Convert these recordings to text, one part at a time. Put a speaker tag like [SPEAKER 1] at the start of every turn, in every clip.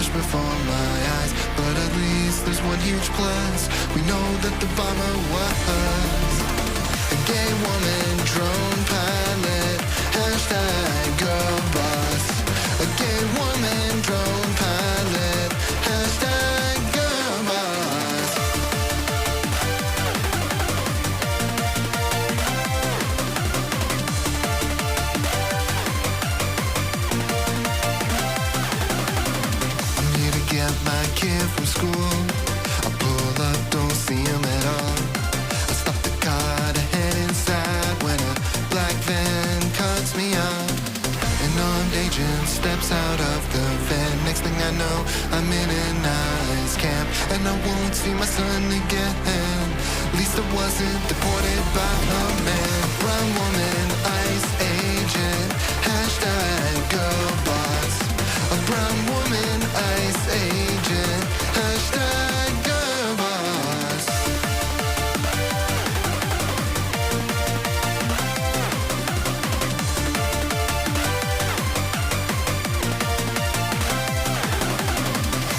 [SPEAKER 1] flash before my eyes. But at least there's one huge plus. We know that the bomber was a gay woman, drone pilot, hashtag girl boss. A gay woman, drone pilot, hashtag girl boss. I'm here to get my kid from school. I pull up, don't see him at all. I stop the car to head inside when a black van cuts me off. An armed agent steps out of the van. Next thing I know, I'm in an ICE camp, and I won't see my son again. At least I wasn't deported by a man. Brown woman, ICE agent, hashtag girl boss. A brown woman, ICE agent, hashtag girl boss.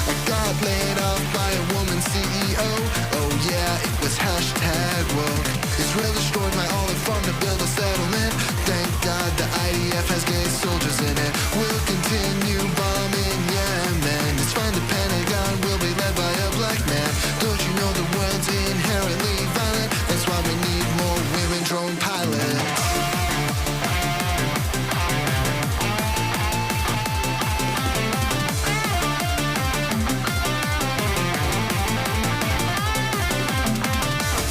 [SPEAKER 1] I got laid off by a woman CEO. Oh yeah, it was hashtag woke. Israel destroyed my olive farm to build a settlement. Thank God the IDF has gay soldiers in it. We'll continue bombing Yemen. It's fine, the Pentagon will be led by a black man. Don't you know the world's inherently violent? That's why we need more women drone pilots.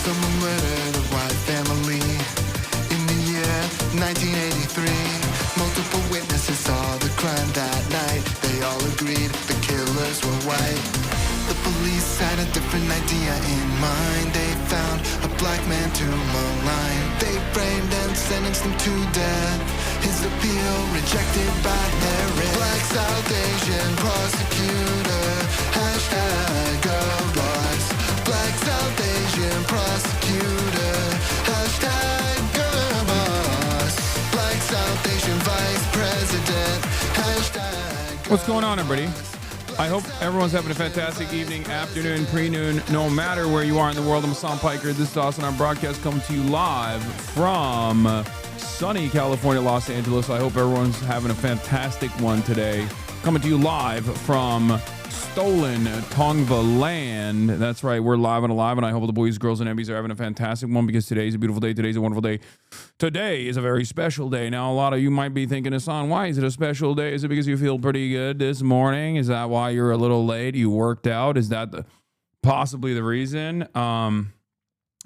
[SPEAKER 1] Someone murdered a white family in the year 1983. Multiple witnesses saw the crime that night. They all agreed the killers were white. The police had a different idea in mind. They found a black man to malign. They framed and sentenced him to death. His appeal rejected by Harris. Black South Asian prosecutor, hashtag girl boss. Black South Asian prosecutor, hashtag girl boss. Black South Asian vice president, hashtag girl
[SPEAKER 2] What's going on, everybody? I hope everyone's having a fantastic evening, afternoon, pre-noon, no matter where you are in the world. I'm Hasan Piker. This is Hasan. Our broadcast coming to you live from sunny California, Los Angeles. I hope everyone's having a fantastic one today. Coming to you live from stolen Tongva land. That's right, we're live and alive, and I hope the boys, girls, and Emmys are having a fantastic one because today's a beautiful day. Today's a wonderful day. Today is a very special day. Now, a lot of you might be thinking, Hasan, why is it a special day? Is it because you feel pretty good this morning? Is that why you're a little late? You worked out? Is that possibly the reason?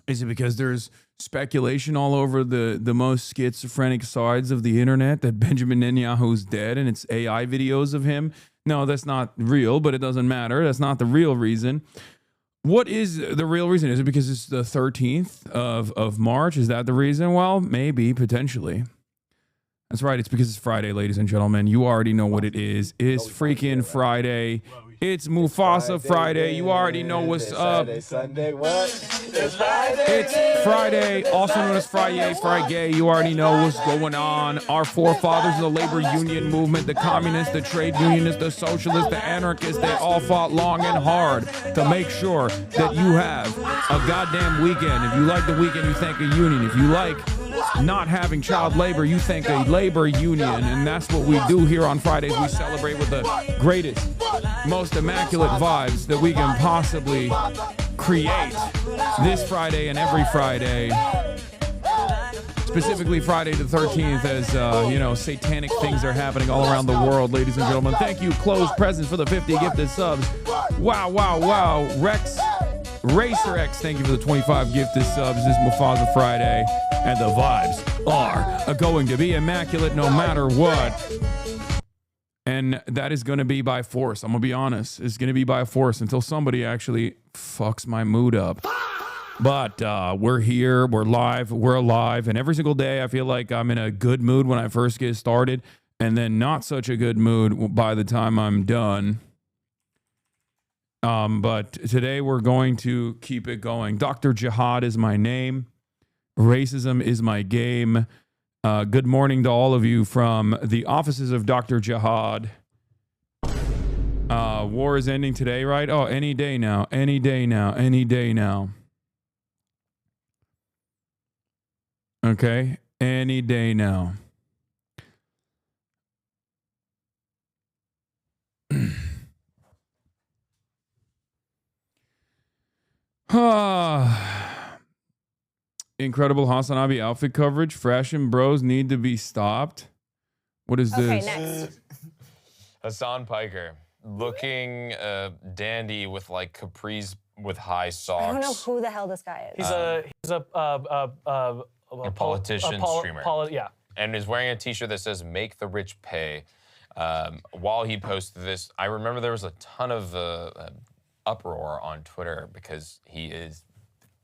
[SPEAKER 2] Is it because there's speculation all over the most schizophrenic sides of the internet that Benjamin Netanyahu's dead and it's AI videos of him? No, that's not real, but it doesn't matter. That's not the real reason. What is the real reason? Is it because it's the 13th of March? Is that the reason? Well, maybe, potentially. That's right. It's because it's Friday, ladies and gentlemen. You already know what it is. It's freaking Friday. It's Mufasa Friday. You already know what's up.
[SPEAKER 3] Sunday, what? It's Friday.
[SPEAKER 2] It's Friday, also known as Friday. You already know what's going on. Our forefathers of the labor union movement, the communists, the trade unionists, the socialists, the anarchists, they all fought long and hard to make sure that you have a goddamn weekend. If you like the weekend, you thank a union. If you like not having child labor, you thank a labor union. And that's what we do here on Fridays. We celebrate with the greatest, most immaculate vibes that we can possibly create this Friday and every Friday. Specifically Friday the 13th, as satanic things are happening all around the world, ladies and gentlemen. Thank you, Closed Presents, for the 50 gifted subs. Wow. Rex Racer X, thank you for the 25 gifted subs. This is Mufasa Friday, and the vibes are going to be immaculate no matter what. And that is going to be by force. I'm going to be honest. It's going to be by force until somebody actually fucks my mood up. But we're here. We're live. We're alive. And every single day, I feel like I'm in a good mood when I first get started, and then not such a good mood by the time I'm done. But today, we're going to keep it going. Dr. Jihad is my name. Racism is my game. Good morning to all of you from the offices of Dr. Jihad. War is ending today, right? Oh, any day now. Any day now. Any day now. Okay? Any day now. Incredible HasanAbi outfit coverage. Fashion bros need to be stopped. What is this?
[SPEAKER 4] Okay, next.
[SPEAKER 5] Hasan Piker looking dandy with like capris with high socks.
[SPEAKER 4] I don't know who the hell this guy is.
[SPEAKER 5] He's a politician streamer.
[SPEAKER 4] Yeah.
[SPEAKER 5] And is wearing a t-shirt that says "Make the Rich Pay." While he posted this, I remember there was a ton of uproar on Twitter because he is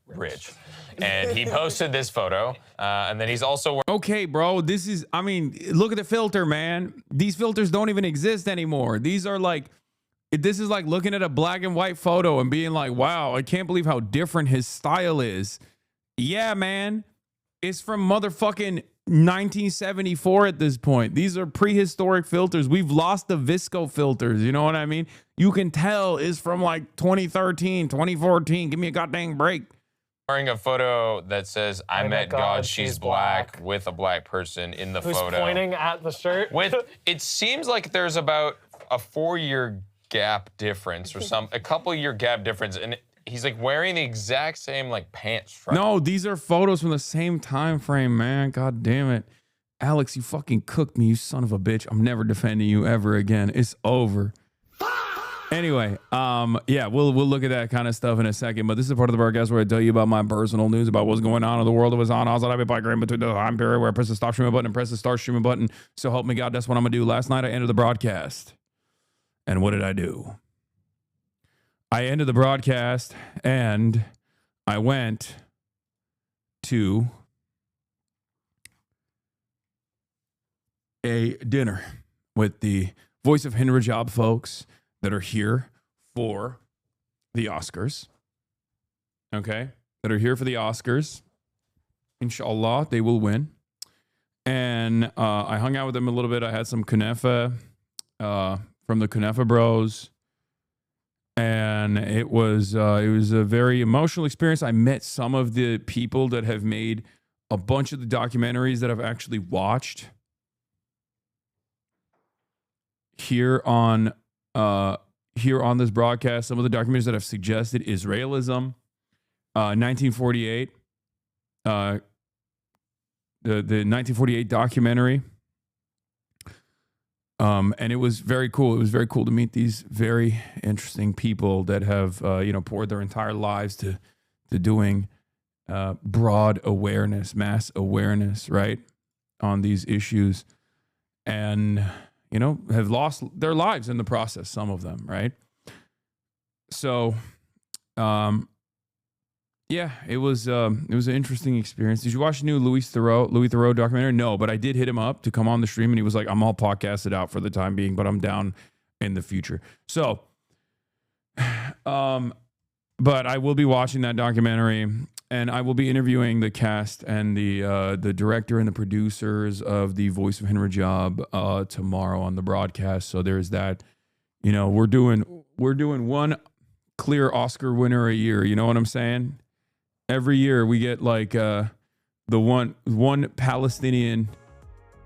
[SPEAKER 5] rich. And he posted this photo, and then he's also wearing...
[SPEAKER 2] Okay, bro, this is, I mean, look at the filter, man. These filters don't even exist anymore. These are like, this is like looking at a black and white photo and being like, wow, I can't believe how different his style is. Yeah, man. It's from motherfucking 1974 at this point. These are prehistoric filters. We've lost the visco filters. You know what I mean? You can tell it's from like 2013, 2014. Give me a goddamn break.
[SPEAKER 5] Wearing a photo that says, I met God, she's black, with a black person in the photo.
[SPEAKER 6] Who's pointing at the shirt.
[SPEAKER 5] With, it seems like there's about a 4-year gap difference or a couple-year gap difference, and he's like wearing the exact same like pants.
[SPEAKER 2] No, these are photos from the same time frame, man. God damn it. Alex, you fucking cooked me, you son of a bitch. I'm never defending you ever again. It's over. Anyway, yeah, we'll look at that kind of stuff in a second. But this is a part of the broadcast where I tell you about my personal news about what's going on in the world of Hasan. I'll be between the time period where I press the stop streaming button and press the start streaming button. So help me God, that's what I'm gonna do. Last night I ended the broadcast. And what did I do? I ended the broadcast and I went to a dinner with the Voice of Hinrajab folks that are here for the Oscars. Okay? That are here for the Oscars. Inshallah, they will win. And I hung out with them a little bit. I had some kunefa from the Kunefa Bros. And it was a very emotional experience. I met some of the people that have made a bunch of the documentaries that I've actually watched here on this broadcast. Some of the documentaries that I've suggested: Israelism, 1948, the 1948 documentary. And it was very cool. It was very cool to meet these very interesting people that have, poured their entire lives to doing broad awareness, mass awareness, right, on these issues, and have lost their lives in the process. Some of them, right? So, yeah, it was an interesting experience. Did you watch the new Louis Theroux documentary? No, but I did hit him up to come on the stream, and he was like, I'm all podcasted out for the time being, but I'm down in the future. So, but I will be watching that documentary, and I will be interviewing the cast and the director and the producers of the Voice of Hinrajab tomorrow on the broadcast. So there's that. We're doing one clear Oscar winner a year. You know what I'm saying? Every year we get like the one Palestinian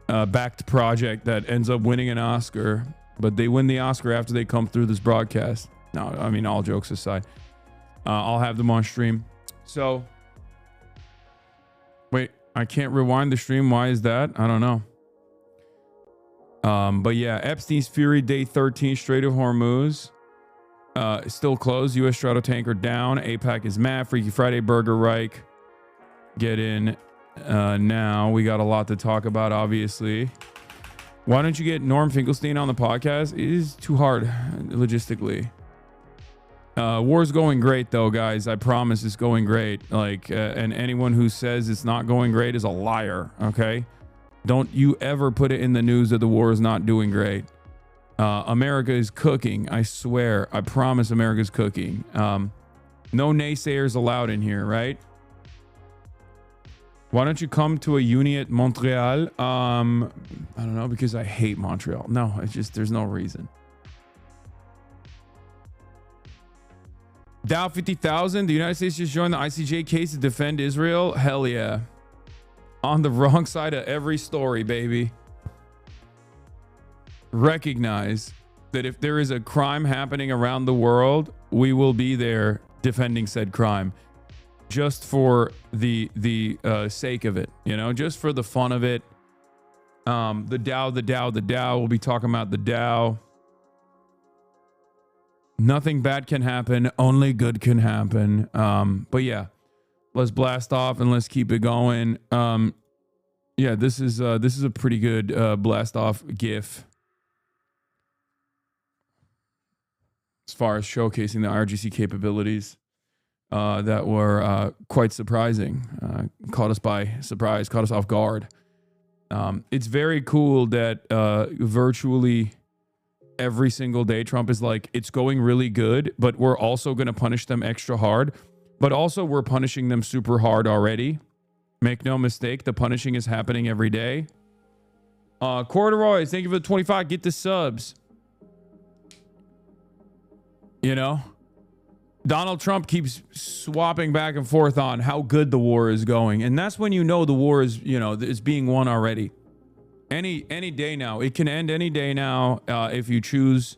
[SPEAKER 2] backed project that ends up winning an Oscar, but they win the Oscar after they come through this broadcast. No, I mean, all jokes aside, I'll have them on stream. So wait, I can't rewind the stream. Why is that? I don't know. But yeah, Epstein's Fury Day 13, Strait of Hormuz. Still closed. U.S. Stratotanker down. AIPAC is mad. Freaky Friday, BURGERREICH. Get in now. We got a lot to talk about, obviously. Why don't you get Norm Finkelstein on the podcast? It is too hard logistically. War's going great, though, guys. I promise it's going great. And anyone who says it's not going great is a liar, okay? Don't you ever put it in the news that the war is not doing great. America is cooking. I swear. I promise America's cooking. No naysayers allowed in here, right? Why don't you come to a uni at Montreal? I don't know, because I hate Montreal. No, it's just, there's no reason. Dow 50,000. The United States just joined the ICJ case to defend Israel. Hell yeah. On the wrong side of every story, baby. Recognize that if there is a crime happening around the world, we will be there defending said crime. Just for the sake of it, you know, just for the fun of it. The Dow. We'll be talking about the Dow. Nothing bad can happen. Only good can happen. But yeah, let's blast off and let's keep it going. Yeah, this is a pretty good blast off GIF as far as showcasing the RGC capabilities that were quite surprising. Caught us by surprise. Caught us off guard. It's very cool that virtually every single day Trump is like, it's going really good, but we're also going to punish them extra hard. But also we're punishing them super hard already. Make no mistake, the punishing is happening every day. Corduroys, thank you for the 25. Get the subs. You know, Donald Trump keeps swapping back and forth on how good the war is going. And that's when you know the war is, you know, is being won already. Any day now. It can end any day now if you choose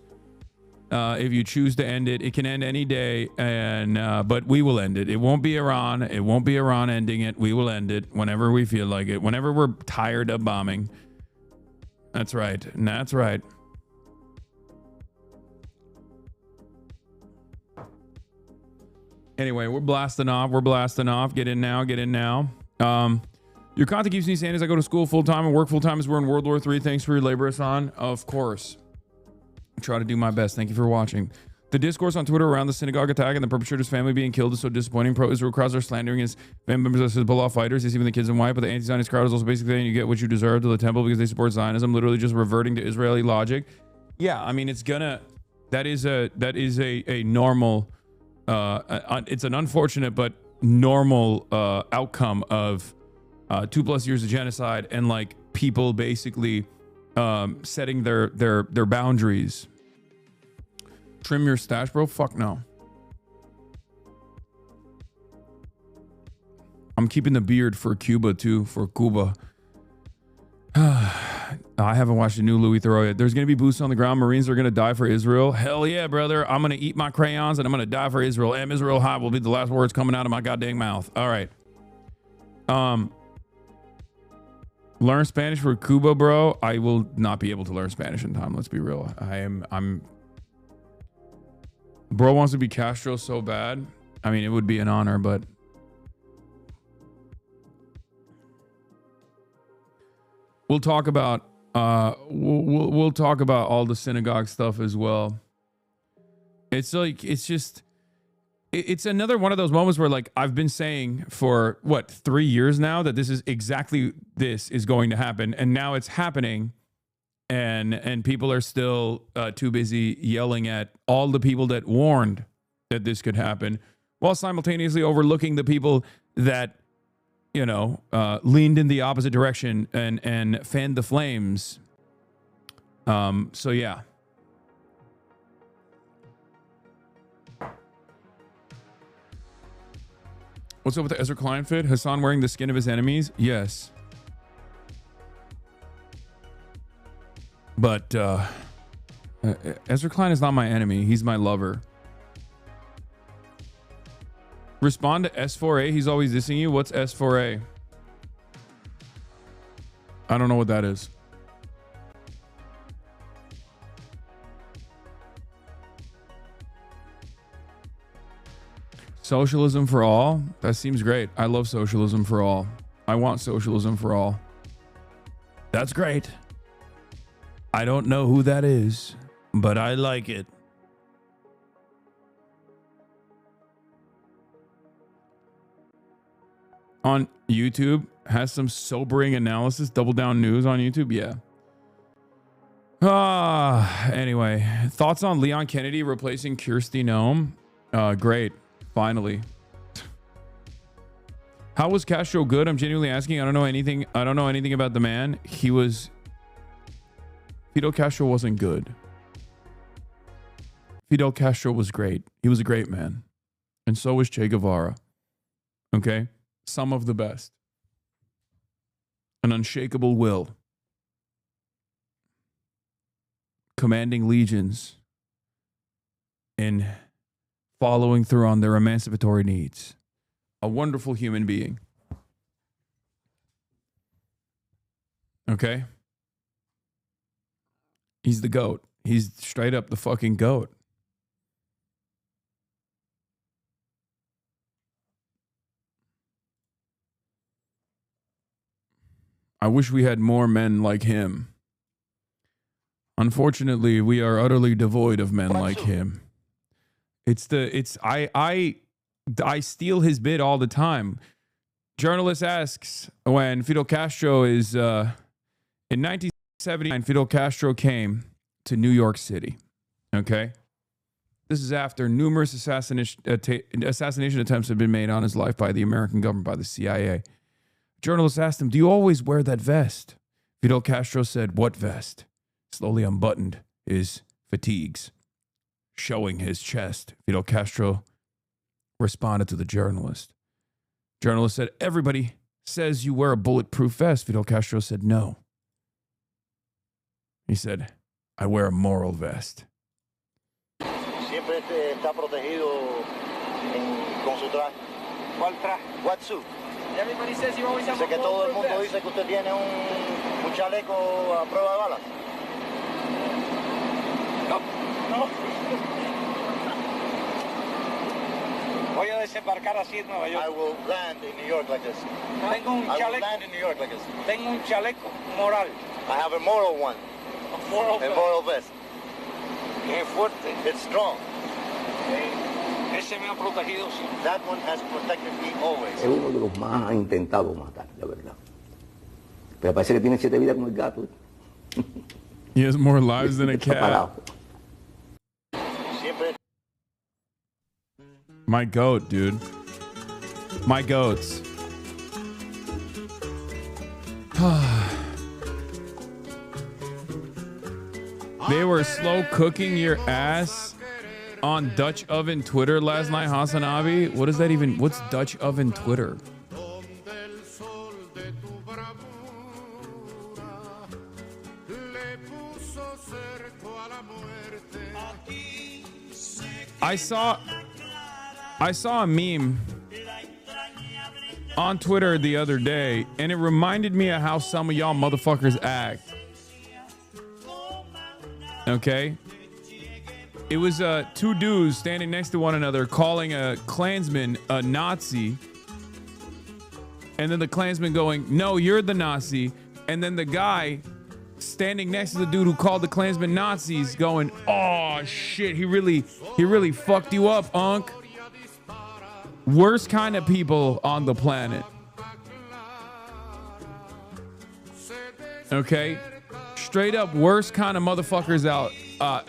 [SPEAKER 2] to end it. It can end any day, and but we will end it. It won't be Iran. It won't be Iran ending it. We will end it whenever we feel like it. Whenever we're tired of bombing. That's right. That's right. Anyway, we're blasting off. We're blasting off. Get in now. Get in now. Your content keeps me saying as I go to school full time and work full time as we're in World War III. Thanks for your labor, Hasan. Of course. I try to do my best. Thank you for watching. The discourse on Twitter around the synagogue attack and the perpetrator's family being killed is so disappointing. Pro-Israel crowds are slandering his family members as Hezbollah fighters. It's even the kids in white, but the anti-Zionist crowd is also basically saying you get what you deserve to the temple because they support Zionism, literally just reverting to Israeli logic. Yeah, I mean, it's gonna... That is a normal... it's an unfortunate but normal outcome of 2+ years of genocide and like people basically setting their boundaries. Trim your stash, bro? Fuck no. I'm keeping the beard for Cuba too, for Cuba. I haven't watched the new Louis Theroux yet. There's going to be boots on the ground. Marines are going to die for Israel. Hell yeah, brother. I'm going to eat my crayons and I'm going to die for Israel. Am Israel high will be the last words coming out of my goddamn mouth. All right. Learn Spanish for Cuba, bro. I will not be able to learn Spanish in time. Let's be real. Bro wants to be Castro so bad. I mean, it would be an honor, but we'll talk about we'll talk about all the synagogue stuff as well. It's like it's another one of those moments where like I've been saying for what 3 years now that this is going to happen, and now it's happening, and people are still too busy yelling at all the people that warned that this could happen, while simultaneously overlooking the people that leaned in the opposite direction and fanned the flames. So yeah. What's up with the Ezra Klein fit? Hasan wearing the skin of his enemies? Yes. But Ezra Klein is not my enemy. He's my lover. Respond to S4A. He's always dissing you. What's S4A? I don't know what that is. Socialism for all? That seems great. I love socialism for all. I want socialism for all. That's great. I don't know who that is, but I like it. On YouTube, has some sobering analysis. Double Down News on YouTube. Yeah. Anyway, thoughts on Leon Kennedy replacing Kirsty Noem? Great. Finally. How was Castro good? I'm genuinely asking. I don't know anything about the man. Fidel Castro wasn't good. Fidel Castro was great. He was a great man. And so was Che Guevara. Okay? Some of the best. An unshakable will. Commanding legions. And following through on their emancipatory needs. A wonderful human being. Okay? He's the GOAT. He's straight up the fucking GOAT. I wish we had more men like him. Unfortunately, we are utterly devoid of men like him. I steal his bit all the time. Journalist asks when Fidel Castro is in 1979, Fidel Castro came to New York City. Okay? This is after numerous assassination attempts had been made on his life by the American government, by the CIA. Journalists asked him, "Do you always wear that vest?" Fidel Castro said, "What vest?" Slowly unbuttoned his fatigues, showing his chest. Fidel Castro responded to the journalist. Journalist said, "Everybody says you wear a bulletproof vest." Fidel Castro said, "No." He said, "I wear a moral vest."
[SPEAKER 6] Siempre está protegido con su traje. ¿Cuál traje? What suit? Everybody says you always have a bulletproof vest. Sé que todo el mundo dice que usted tiene un chaleco a prueba de balas. No. Voy a desembarcar así en Nueva York. I will land in New York like this. Tengo un chaleco. I will land in New York like this. Tengo un chaleco moral. I have a moral one. A moral vest. Qué fuerte. It's strong. Ese me ha protegido siempre. That one has protected me always. Es uno de los más ha intentado matar, la verdad. Pero parece que tiene 7 vidas como el gato.
[SPEAKER 2] He has more lives than a cat. My goat, dude. My goats. They were slow cooking your ass on Dutch oven Twitter last night, HasanAbi. What is that even? What's Dutch oven Twitter? I saw a meme on Twitter the other day, and it reminded me of how some of y'all motherfuckers act. Okay? It was 2 dudes standing next to one another calling a Klansman a Nazi. And then the Klansman going, "No, you're the Nazi." And then the guy standing next to the dude who called the Klansmen Nazis going, "Oh shit, he really fucked you up, Unc." Worst kind of people on the planet. Okay? Straight up worst kind of motherfuckers out.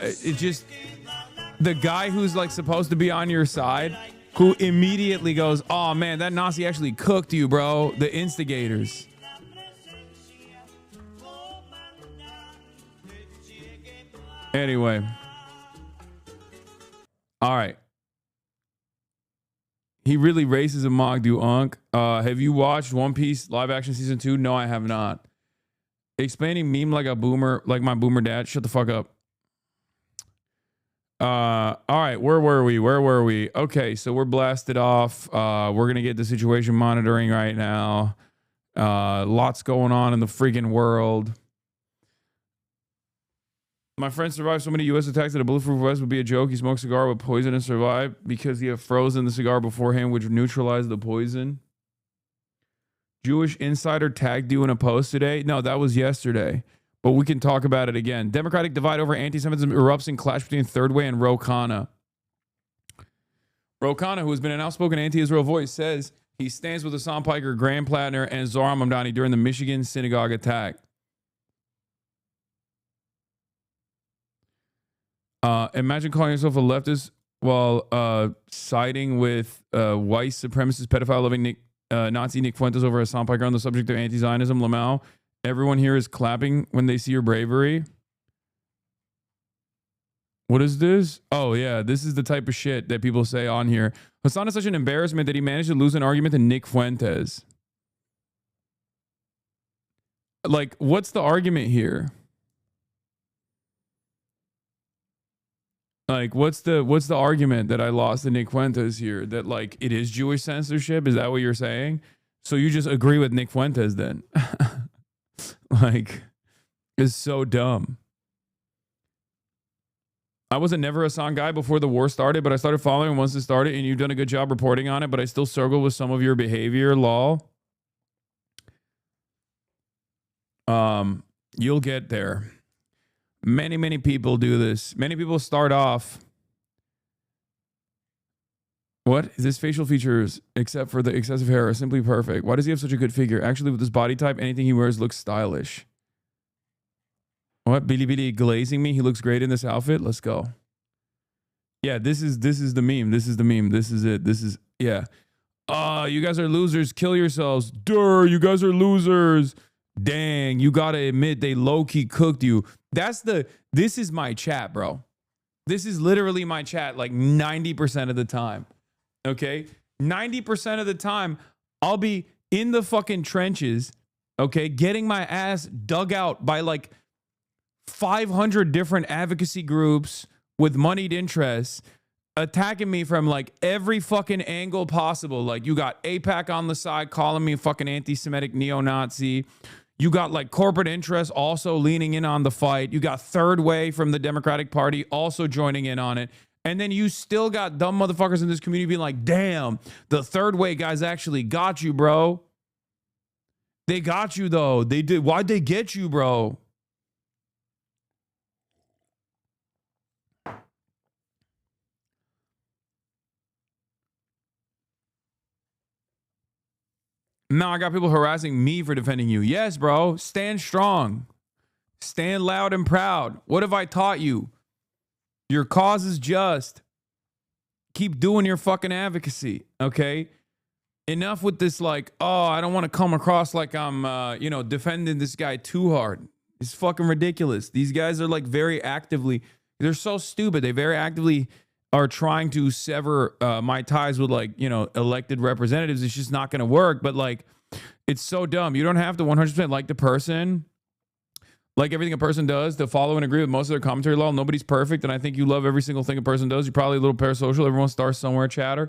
[SPEAKER 2] It just, the guy who's like supposed to be on your side, who immediately goes, "Oh man, that Nazi actually cooked you, bro." The instigators. Anyway. All right. He really races a Mogdu, Unc. Have you watched One Piece live action season 2? No, I have not. Explaining meme like a boomer, like my boomer dad. Shut the fuck up. All right, where were we? Okay, so we're blasted off. We're going to get the situation monitoring right now. Lots going on in the freaking world. My friend survived so many U.S. attacks that a bulletproof vest would be a joke. He smoked a cigar with poison and survived because he had frozen the cigar beforehand, which neutralized the poison. Jewish Insider tagged you in a post today. No, that was yesterday. But we can talk about it again. Democratic divide over anti-Semitism erupts in clash between Third Way and Ro Khanna. Ro Khanna, who has been an outspoken anti-Israel voice, says he stands with Hasan Piker, Graham Plattner, and Zohar Mamdani during the Michigan synagogue attack. Imagine calling yourself a leftist while siding with white supremacist pedophile-loving Nazi Nick Fuentes over Hasan Piker on the subject of anti-Zionism. Lamau, everyone here is clapping when they see your bravery. What is this? Oh, yeah. This is the type of shit that people say on here. Hasan is such an embarrassment that he managed to lose an argument to Nick Fuentes. Like, what's the argument here? Like, what's the argument that I lost to Nick Fuentes here? That, like, it is Jewish censorship? Is that what you're saying? So you just agree with Nick Fuentes then? Like, it's so dumb. I was a never Hasan guy before the war started, but I started following once it started, and you've done a good job reporting on it, but I still struggle with some of your behavior, lol. You'll get there. Many, many people do this. Many people start off. What? His facial features, except for the excessive hair, are simply perfect. Why does he have such a good figure? Actually, with his body type, anything he wears looks stylish. What? Billy Billy glazing me? He looks great in this outfit. Let's go. Yeah, this is the meme. This is the meme. This is it. This is, yeah. You guys are losers. Kill yourselves. Durr, you guys are losers. Dang, you gotta admit they low-key cooked you. This is my chat, bro. This is literally my chat like 90% of the time. Okay? 90% of the time, I'll be in the fucking trenches, okay, getting my ass dug out by like 500 different advocacy groups with moneyed interests attacking me from like every fucking angle possible. Like, you got AIPAC on the side calling me a fucking anti-Semitic neo-Nazi. You got like corporate interests also leaning in on the fight. You got Third Way from the Democratic Party also joining in on it. And then you still got dumb motherfuckers in this community being like, damn, the Third Way guys actually got you, bro. They got you, though. They did. Why'd they get you, bro? Now I got people harassing me for defending you. Yes, bro. Stand strong. Stand loud and proud. What have I taught you? Your cause is just. Keep doing your fucking advocacy, okay? Enough with this like, oh, I don't want to come across like I'm, defending this guy too hard. It's fucking ridiculous. These guys are like very actively, they're so stupid. They very actively are trying to sever my ties with like, elected representatives. It's just not going to work. But like, it's so dumb. You don't have to 100% like the person, like everything a person does, to follow and agree with most of their commentary law. Nobody's perfect. And I think you love every single thing a person does. You're probably a little parasocial. Everyone starts somewhere, chatter.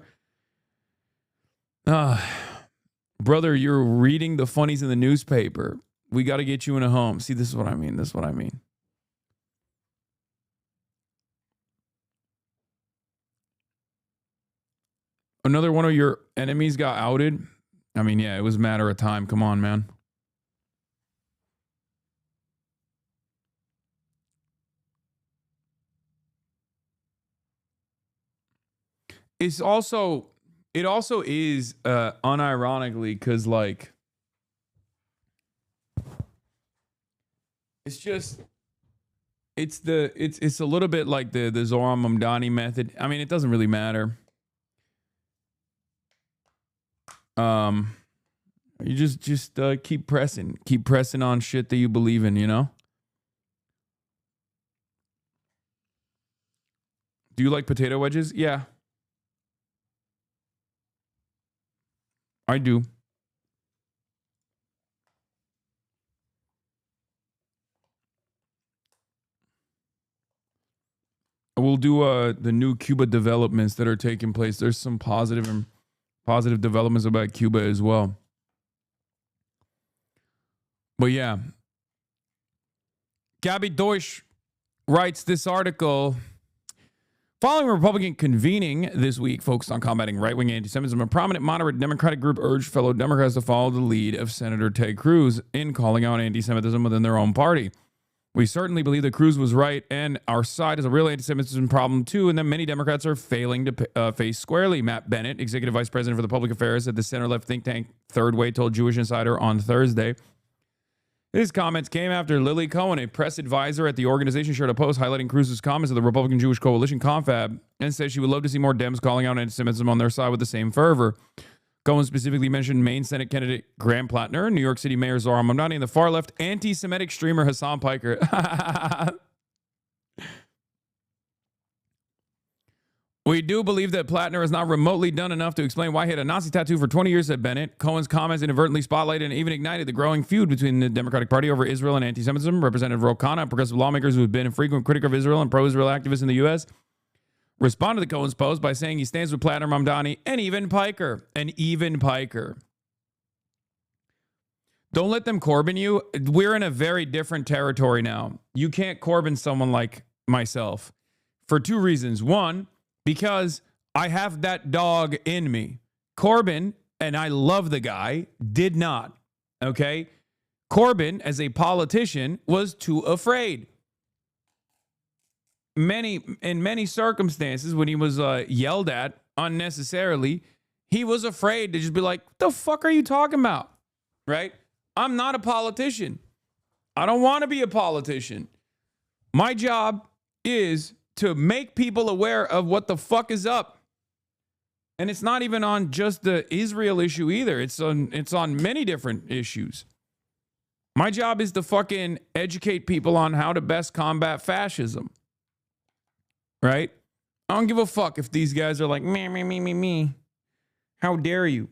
[SPEAKER 2] Brother, you're reading the funnies in the newspaper. We got to get you in a home. See, this is what I mean. This is what I mean. Another one of your enemies got outed. I mean, yeah, it was a matter of time. Come on, man. It also is unironically, because like it's a little bit like the Zoran Mamdani method. I mean, it doesn't really matter. You just keep pressing on shit that you believe in, Do you like potato wedges? Yeah, I do. We'll do the new Cuba developments that are taking place. There's some positive developments about Cuba as well. But yeah, Gabby Deutsch writes this article. Following a Republican convening this week focused on combating right-wing anti-Semitism, a prominent moderate Democratic group urged fellow Democrats to follow the lead of Senator Ted Cruz in calling out anti-Semitism within their own party. We certainly believe that Cruz was right, and our side is a real anti-Semitism problem too, and that many Democrats are failing to face squarely. Matt Bennett, Executive Vice President for the Public Affairs at the center-left think tank Third Way, told Jewish Insider on Thursday. His comments came after Lily Cohen, a press advisor at the organization, shared a post highlighting Cruz's comments at the Republican Jewish Coalition confab and said she would love to see more Dems calling out anti-Semitism on their side with the same fervor. Cohen specifically mentioned Maine Senate candidate Graham Plattner, New York City Mayor Zohran Mamdani, and the far-left anti-Semitic streamer Hasan Piker. We do believe that Plattner has not remotely done enough to explain why he had a Nazi tattoo for 20 years, said Bennett. Cohen's comments inadvertently spotlighted and even ignited the growing feud between the Democratic Party over Israel and anti-Semitism. Representative Ro Khanna, progressive lawmakers who have been a frequent critic of Israel and pro-Israel activists in the U.S., responded to Cohen's post by saying he stands with Plattner, Mamdani, and even Piker. Don't let them Corbyn you. We're in a very different territory now. You can't Corbyn someone like myself for two reasons. One, because I have that dog in me. Corbyn, and I love the guy, did not. Okay? Corbyn, as a politician, was too afraid. In many circumstances, when he was yelled at unnecessarily, he was afraid to just be like, what the fuck are you talking about? Right? I'm not a politician. I don't want to be a politician. My job is to make people aware of what the fuck is up. And it's not even on just the Israel issue either. It's on many different issues. My job is to fucking educate people on how to best combat fascism. Right? I don't give a fuck if these guys are like, me. How dare you?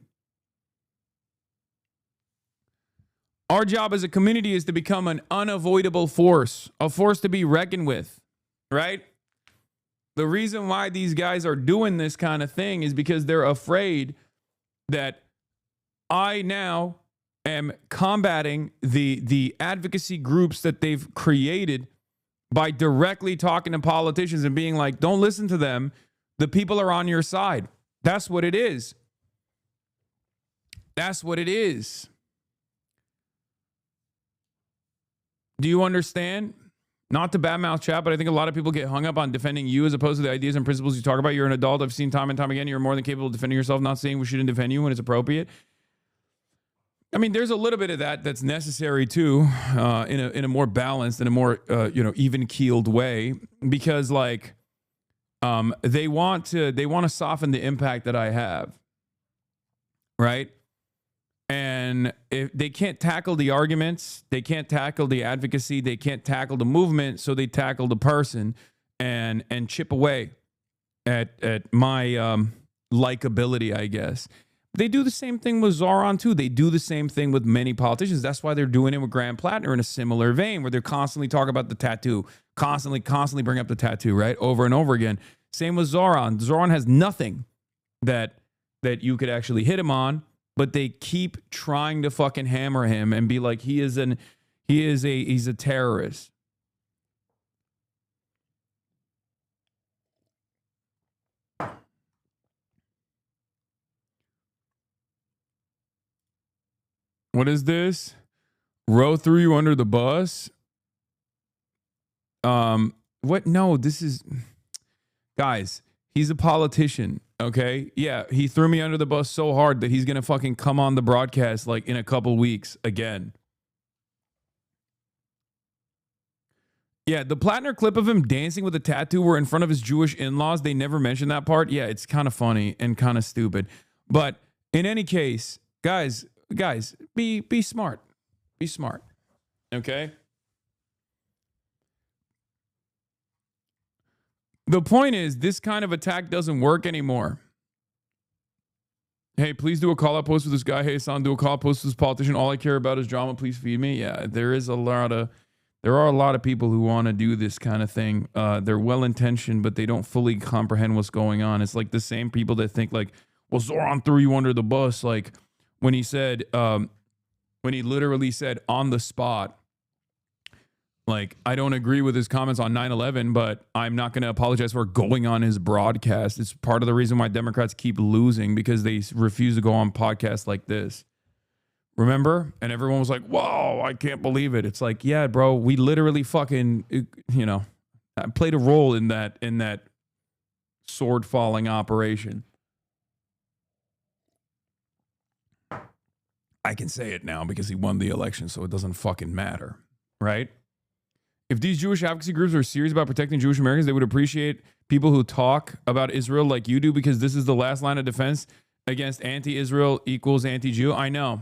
[SPEAKER 2] Our job as a community is to become an unavoidable force, a force to be reckoned with, right? The reason why these guys are doing this kind of thing is because they're afraid that I now am combating the advocacy groups that they've created by directly talking to politicians and being like, don't listen to them. The people are on your side. That's what it is. That's what it is. Do you understand? Not to badmouth chat, but I think a lot of people get hung up on defending you as opposed to the ideas and principles you talk about. You're an adult. I've seen time and time again. You're more than capable of defending yourself. Not saying we shouldn't defend you when it's appropriate. I mean, there's a little bit of that's necessary too, in a more balanced and a more even keeled way, because like they want to soften the impact that I have, right? And if they can't tackle the arguments, they can't tackle the advocacy, they can't tackle the movement, so they tackle the person and chip away at my likability, I guess. They do the same thing with Zoran too. They do the same thing with many politicians. That's why they're doing it with Graham Plattner in a similar vein, where they're constantly talking about the tattoo, constantly bring up the tattoo, right, over and over again. Same with Zoran. Zoran has nothing that you could actually hit him on. But they keep trying to fucking hammer him and be like, he's a terrorist. What is this? Row threw you under the bus? What? No, this is, guys, he's a politician. Okay. Yeah. He threw me under the bus so hard that he's going to fucking come on the broadcast like in a couple weeks again. Yeah. The Plattner clip of him dancing with a tattoo were in front of his Jewish in-laws. They never mentioned that part. Yeah. It's kind of funny and kind of stupid. But in any case, guys, be smart. Be smart. Okay. The point is, this kind of attack doesn't work anymore. Hey, please do a call-out post with this guy. Hey, Hasan, do a call-out post with this politician. All I care about is drama. Please feed me. Yeah, there are a lot of people who want to do this kind of thing. They're well-intentioned, but they don't fully comprehend what's going on. It's like the same people that think like, well, Zoran threw you under the bus. Like when he said, when he literally said on the spot, like, I don't agree with his comments on 9/11, but I'm not going to apologize for going on his broadcast. It's part of the reason why Democrats keep losing, because they refuse to go on podcasts like this. Remember? And everyone was like, whoa, I can't believe it. It's like, yeah, bro, we literally fucking, I played a role in that sword falling operation. I can say it now because he won the election, so it doesn't fucking matter, right? If these Jewish advocacy groups are serious about protecting Jewish Americans, they would appreciate people who talk about Israel like you do, because this is the last line of defense against anti-Israel equals anti-Jew. I know.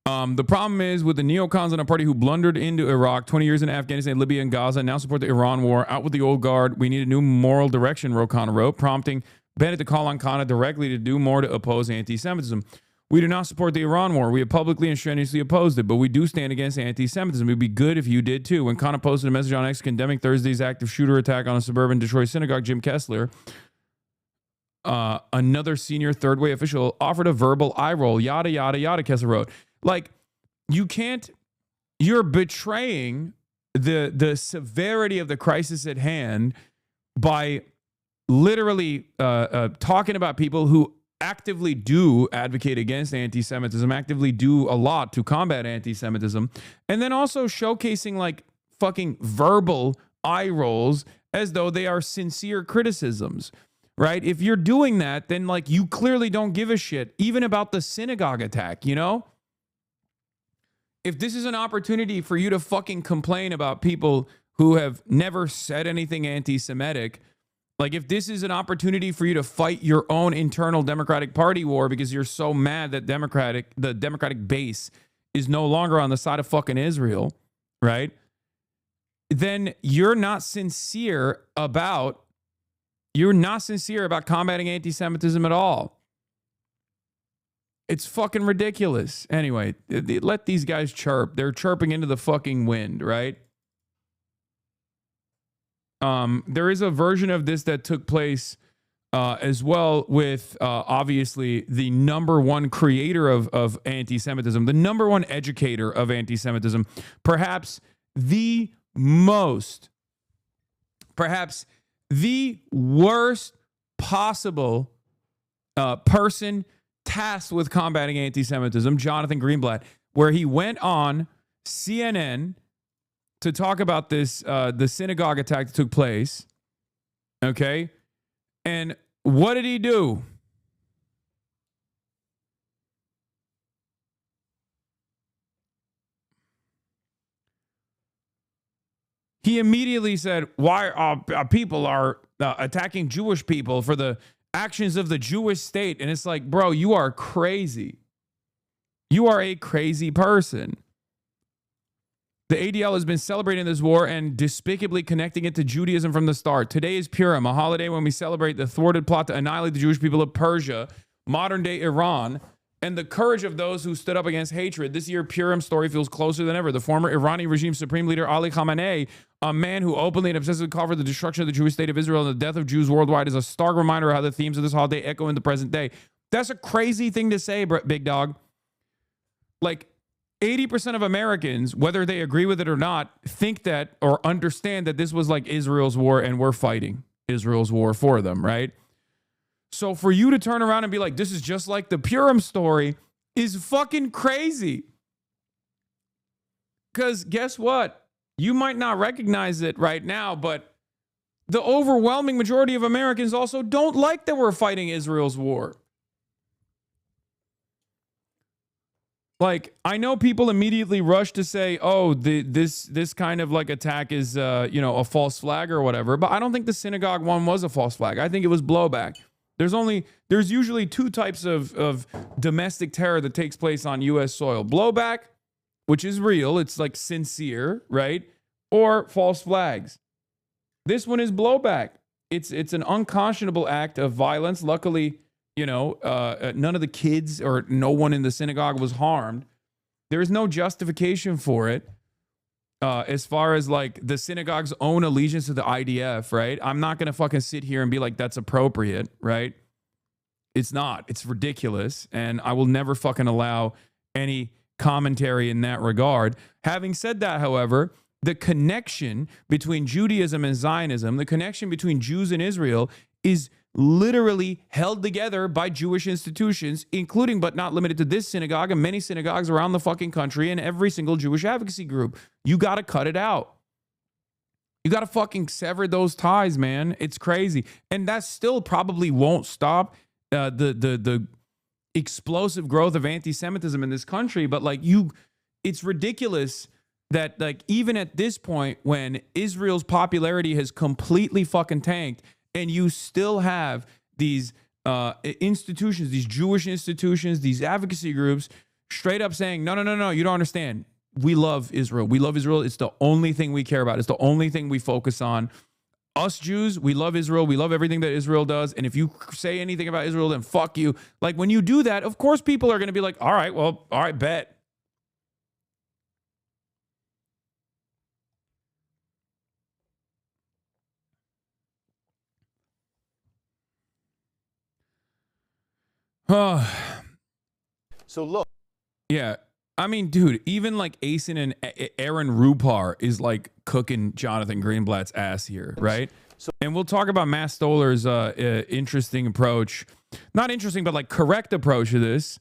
[SPEAKER 2] The problem is with the neocons in a party who blundered into Iraq, 20 years in Afghanistan, Libya, and Gaza, and now support the Iran war. Out with the old guard. We need a new moral direction, Ro Khanna wrote, prompting Bennett to call on Khanna directly to do more to oppose anti-Semitism. We do not support the Iran war. We have publicly and strenuously opposed it, but we do stand against anti-Semitism. It would be good if you did too. When Khanna posted a message on X condemning Thursday's active shooter attack on a suburban Detroit synagogue, Jim Kessler, another senior third way official, offered a verbal eye roll. Yada, yada, yada, Kessler wrote. Like, you can't, you're betraying the severity of the crisis at hand by literally talking about people who actively do advocate against anti-Semitism, actively do a lot to combat anti-Semitism, and then also showcasing like fucking verbal eye rolls as though they are sincere criticisms, right? If you're doing that, then like you clearly don't give a shit even about the synagogue attack, you know? If this is an opportunity for you to fucking complain about people who have never said anything anti-Semitic, like if this is an opportunity for you to fight your own internal Democratic Party war because you're so mad that the Democratic base is no longer on the side of fucking Israel, right? Then you're not sincere about combating anti-Semitism at all. It's fucking ridiculous. Anyway, let these guys chirp. They're chirping into the fucking wind, right? There is a version of this that took place as well with obviously the number one creator of anti-Semitism, the number one educator of anti-Semitism, perhaps the worst possible person tasked with combating anti-Semitism, Jonathan Greenblatt, where he went on CNN to talk about this, the synagogue attack that took place. Okay. And what did he do? He immediately said, why people are attacking Jewish people for the actions of the Jewish state. And it's like, bro, you are crazy. You are a crazy person. The ADL has been celebrating this war and despicably connecting it to Judaism from the start. Today is Purim, a holiday when we celebrate the thwarted plot to annihilate the Jewish people of Persia, modern-day Iran, and the courage of those who stood up against hatred. This year, Purim story feels closer than ever. The former Iranian regime supreme leader Ali Khamenei, a man who openly and obsessively called for the destruction of the Jewish state of Israel and the death of Jews worldwide, is a stark reminder of how the themes of this holiday echo in the present day. That's a crazy thing to say, big dog. Like, 80% of Americans, whether they agree with it or not, think that or understand that this was like Israel's war and we're fighting Israel's war for them, right? So for you to turn around and be like, this is just like the Purim story is fucking crazy. Because guess what? You might not recognize it right now, but the overwhelming majority of Americans also don't like that we're fighting Israel's war. Like, I know people immediately rush to say, oh, this kind of like attack is, a false flag or whatever. But I don't think the synagogue one was a false flag. I think it was blowback. There's usually two types of domestic terror that takes place on U.S. soil. Blowback, which is real. It's like sincere, right? Or false flags. This one is blowback. It's an unconscionable act of violence. Luckily, none of the kids or no one in the synagogue was harmed. There is no justification for it as far as like the synagogue's own allegiance to the IDF, right? I'm not going to fucking sit here and be like, that's appropriate, right? It's not. It's ridiculous. And I will never fucking allow any commentary in that regard. Having said that, however, the connection between Judaism and Zionism, the connection between Jews and Israel is literally held together by Jewish institutions, including but not limited to this synagogue and many synagogues around the fucking country and every single Jewish advocacy group. You got to cut it out. You got to fucking sever those ties, man. It's crazy. And that still probably won't stop the explosive growth of anti-Semitism in this country. But like it's ridiculous that like even at this point when Israel's popularity has completely fucking tanked, and you still have these institutions, these Jewish institutions, these advocacy groups straight up saying, no, no, no, no, you don't understand. We love Israel. We love Israel. It's the only thing we care about. It's the only thing we focus on. Us Jews, we love Israel. We love everything that Israel does. And if you say anything about Israel, then fuck you. Like, when you do that, of course people are going to be like, all right, well, all right, bet.
[SPEAKER 3] So look.
[SPEAKER 2] Yeah. I mean, dude, even like Asen and Aaron Rupar is like cooking Jonathan Greenblatt's ass here, right? And we'll talk about Matt Stoller's interesting approach. Not interesting, but like correct approach to this.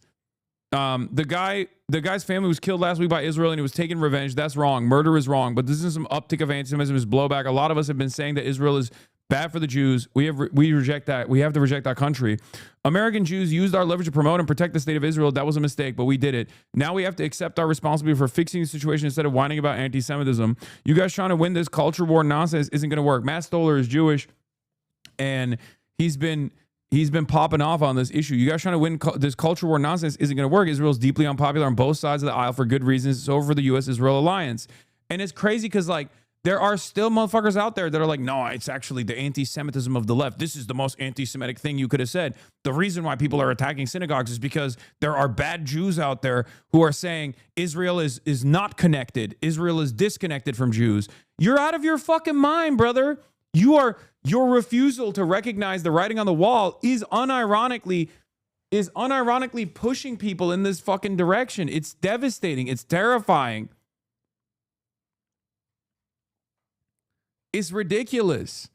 [SPEAKER 2] The guy's family was killed last week by Israel and he was taking revenge. That's wrong. Murder is wrong. But this is some uptick of anti-Semitism, is blowback. A lot of us have been saying that Israel is bad for the Jews. We reject that. We have to reject that country. American Jews used our leverage to promote and protect the state of Israel. That was a mistake, but we did it. Now we have to accept our responsibility for fixing the situation instead of whining about anti-Semitism. You guys trying to win this culture war nonsense isn't going to work. Matt Stoller is Jewish, and he's been popping off on this issue. You guys trying to win this culture war nonsense isn't going to work. Israel's deeply unpopular on both sides of the aisle for good reasons. It's over for the U.S.-Israel alliance. And it's crazy because, like, there are still motherfuckers out there that are like, no, it's actually the anti-Semitism of the left. This is the most anti-Semitic thing you could have said. The reason why people are attacking synagogues is because there are bad Jews out there who are saying Israel is not connected. Israel is disconnected from Jews. You're out of your fucking mind, brother. Your refusal to recognize the writing on the wall is unironically pushing people in this fucking direction. It's devastating. It's terrifying. It's ridiculous.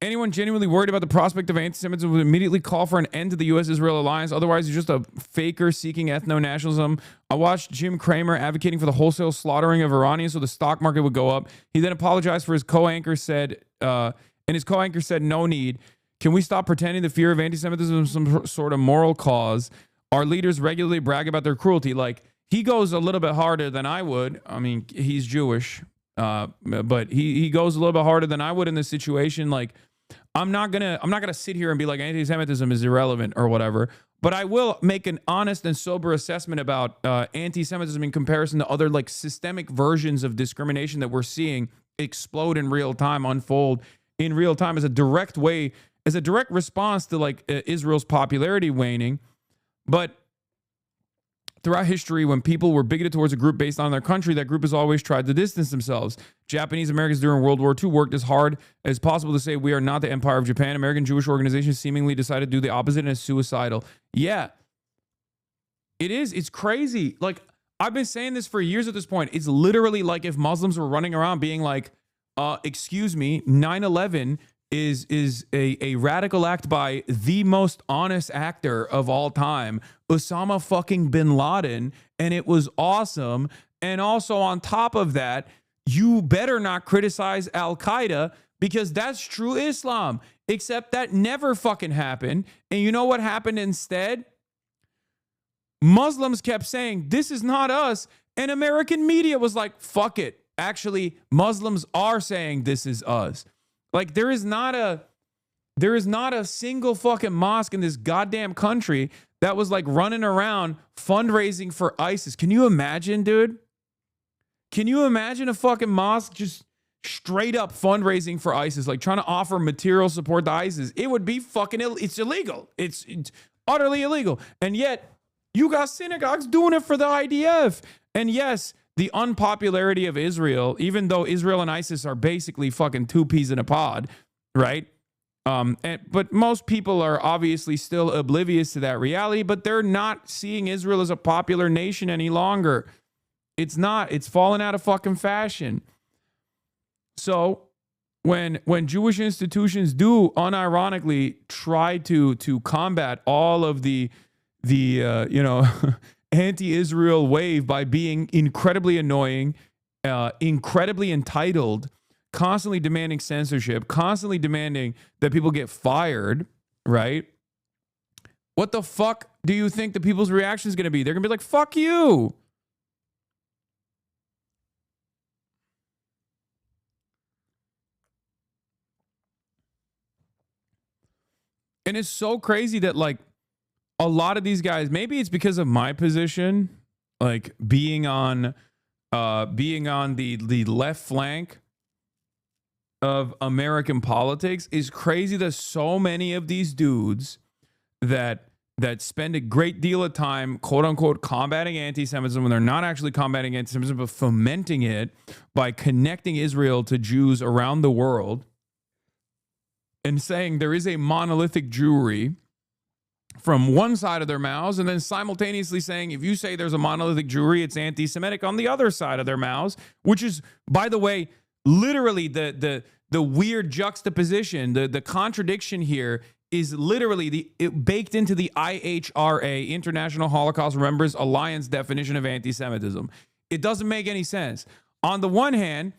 [SPEAKER 2] Anyone genuinely worried about the prospect of anti-Semitism would immediately call for an end to the U.S.-Israel alliance. Otherwise, you're just a faker seeking ethno-nationalism. I watched Jim Cramer advocating for the wholesale slaughtering of Iranians so the stock market would go up. He then apologized for his co-anchor said, no need. Can we stop pretending the fear of anti-Semitism is some sort of moral cause? Our leaders regularly brag about their cruelty. Like, he goes a little bit harder than I would. I mean, he's Jewish. But he goes a little bit harder than I would in this situation. Like, I'm not gonna sit here and be like anti-Semitism is irrelevant or whatever, but I will make an honest and sober assessment about anti-Semitism in comparison to other like systemic versions of discrimination that we're seeing explode in real time, unfold in real time as a direct response to like Israel's popularity waning. But throughout history, when people were bigoted towards a group based on their country, that group has always tried to distance themselves. Japanese Americans during World War II worked as hard as possible to say we are not the empire of Japan. American Jewish organizations seemingly decided to do the opposite and is suicidal. Yeah, it is. It's crazy. Like, I've been saying this for years at this point. It's literally like if Muslims were running around being like, excuse me, 9/11 is a radical act by the most honest actor of all time, Osama fucking bin Laden, and it was awesome. And also on top of that, you better not criticize Al-Qaeda because that's true Islam, except that never fucking happened. And you know what happened instead? Muslims kept saying, this is not us. And American media was like, fuck it. Actually, Muslims are saying this is us. Like, there is not a single fucking mosque in this goddamn country that was like running around fundraising for ISIS. Can you imagine, dude? Can you imagine a fucking mosque just straight up fundraising for ISIS, like trying to offer material support to ISIS? It would be fucking it's illegal. It's utterly illegal. And yet you got synagogues doing it for the IDF. And yes, the unpopularity of Israel, even though Israel and ISIS are basically fucking two peas in a pod, right? But most people are obviously still oblivious to that reality, but they're not seeing Israel as a popular nation any longer. It's not. It's fallen out of fucking fashion. So when Jewish institutions do unironically try to combat all of the anti-Israel wave by being incredibly annoying, incredibly entitled, constantly demanding censorship, constantly demanding that people get fired, right? What the fuck do you think the people's reaction is going to be? They're going to be like, fuck you. And it's so crazy that, like, a lot of these guys, maybe it's because of my position, like being on the left flank of American politics, is crazy that so many of these dudes that spend a great deal of time, quote unquote, combating anti-Semitism when they're not actually combating anti-Semitism, but fomenting it by connecting Israel to Jews around the world and saying there is a monolithic Jewry from one side of their mouths, and then simultaneously saying if you say there's a monolithic Jewry, it's anti-Semitic on the other side of their mouths, which is, by the way, literally the weird juxtaposition, the contradiction here is literally baked into the IHRA, International Holocaust Remembrance Alliance definition of anti-Semitism. It doesn't make any sense. On the one hand,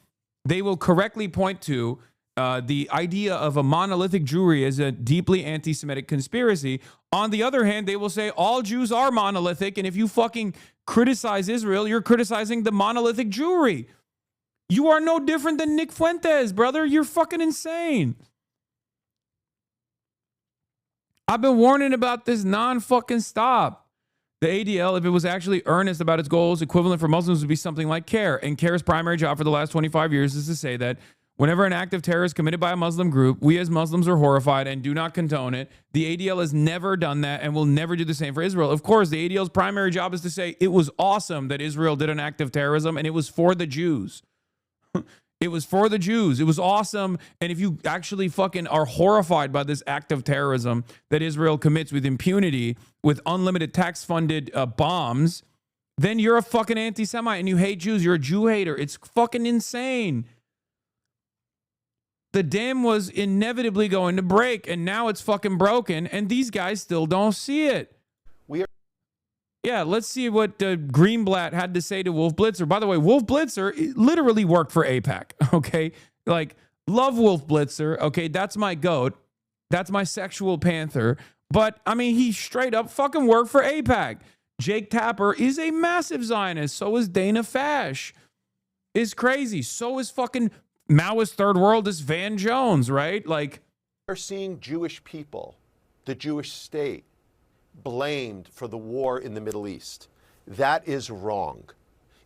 [SPEAKER 2] they will correctly point to the idea of a monolithic Jewry as a deeply anti-Semitic conspiracy. On the other hand, they will say all Jews are monolithic, and if you fucking criticize Israel, you're criticizing the monolithic Jewry. You are no different than Nick Fuentes, brother. You're fucking insane. I've been warning about this non-fucking stop. The ADL, if it was actually earnest about its goals, equivalent for Muslims would be something like CARE. And CARE's primary job for the last 25 years is to say that whenever an act of terror is committed by a Muslim group, we as Muslims are horrified and do not condone it. The ADL has never done that and will never do the same for Israel. Of course, the ADL's primary job is to say it was awesome that Israel did an act of terrorism and it was for the Jews. It was for the Jews. It was awesome. And if you actually fucking are horrified by this act of terrorism that Israel commits with impunity, with unlimited tax-funded bombs, then you're a fucking anti-Semite and you hate Jews. You're a Jew hater. It's fucking insane. The dam was inevitably going to break, and now it's fucking broken, and these guys still don't see it. Yeah, let's see what Greenblatt had to say to Wolf Blitzer. By the way, Wolf Blitzer literally worked for AIPAC, okay? Like, love Wolf Blitzer, okay? That's my goat. That's my sexual panther. But, I mean, he straight up fucking worked for AIPAC. Jake Tapper is a massive Zionist. So is Dana Fash. It's crazy. So is fucking Maoist third worldist Van Jones, right? Like,
[SPEAKER 3] We're seeing Jewish people, the Jewish state, blamed for the war in the Middle East. That is wrong.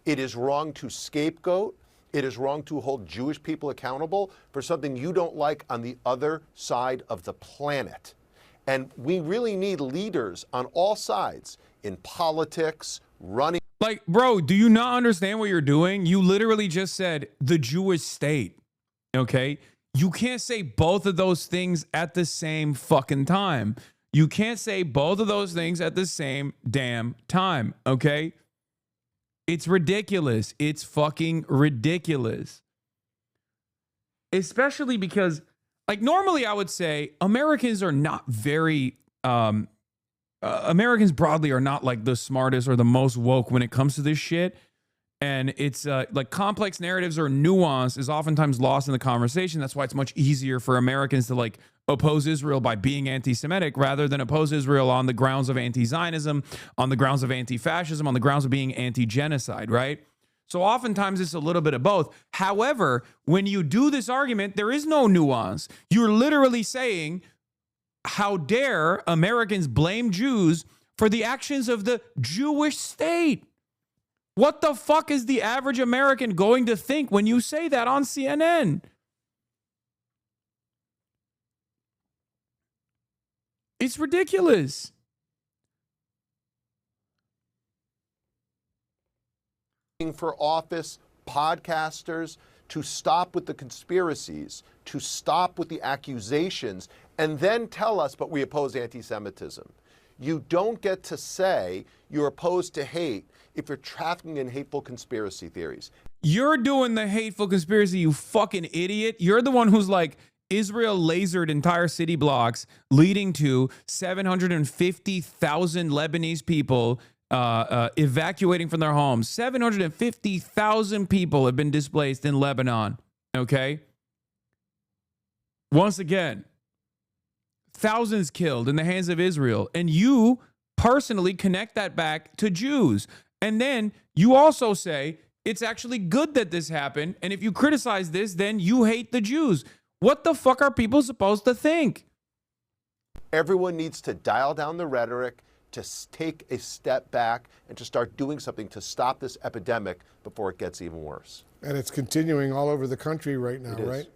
[SPEAKER 3] It is wrong to scapegoat. It is wrong to hold Jewish people accountable for something you don't like on the other side of the planet. And we really need leaders on all sides in politics, running.
[SPEAKER 2] Like, bro, do you not understand what you're doing? You literally just said the Jewish state, okay? You can't say both of those things at the same fucking time. You can't say both of those things at the same damn time, okay? It's ridiculous. It's fucking ridiculous. Especially because, like, normally I would say Americans are not very, Americans broadly are not like the smartest or the most woke when it comes to this shit. And it's like complex narratives or nuance is oftentimes lost in the conversation. That's why it's much easier for Americans to like oppose Israel by being anti-Semitic rather than oppose Israel on the grounds of anti-Zionism, on the grounds of anti-fascism, on the grounds of being anti-genocide, right? So oftentimes it's a little bit of both. However, when you do this argument, there is no nuance. You're literally saying, how dare Americans blame Jews for the actions of the Jewish state? What the fuck is the average American going to think when you say that on CNN? It's ridiculous.
[SPEAKER 3] For office, podcasters, to stop with the conspiracies, to stop with the accusations, and then tell us, but we oppose anti-Semitism. You don't get to say you're opposed to hate if you're trafficking in hateful conspiracy theories.
[SPEAKER 2] You're doing the hateful conspiracy, you fucking idiot. You're the one who's like, Israel lasered entire city blocks, leading to 750,000 Lebanese people evacuating from their homes. 750,000 people have been displaced in Lebanon, okay? Once again, thousands killed in the hands of Israel. And you personally connect that back to Jews. And then you also say it's actually good that this happened. And if you criticize this, then you hate the Jews. What the fuck are people supposed to think?
[SPEAKER 3] Everyone needs to dial down the rhetoric, to take a step back and to start doing something to stop this epidemic before it gets even worse.
[SPEAKER 7] And it's continuing all over the country right now, right?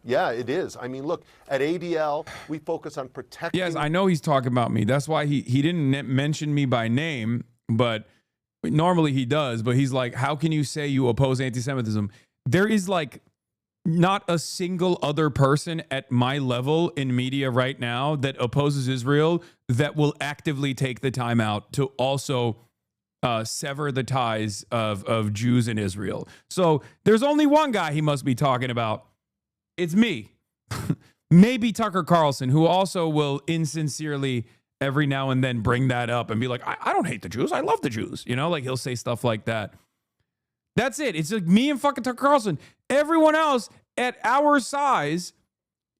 [SPEAKER 3] Yeah, it is. I mean, look, at ADL, we focus on protecting...
[SPEAKER 2] Yes, I know he's talking about me. That's why he didn't mention me by name, but normally he does. But he's like, how can you say you oppose anti-Semitism? There is like not a single other person at my level in media right now that opposes Israel that will actively take the time out to also sever the ties of Jews in Israel. So there's only one guy he must be talking about. It's me. Maybe Tucker Carlson, who also will insincerely every now and then bring that up and be like, I don't hate the Jews. I love the Jews. You know, like he'll say stuff like that. That's it. It's like me and fucking Tucker Carlson. Everyone else at our size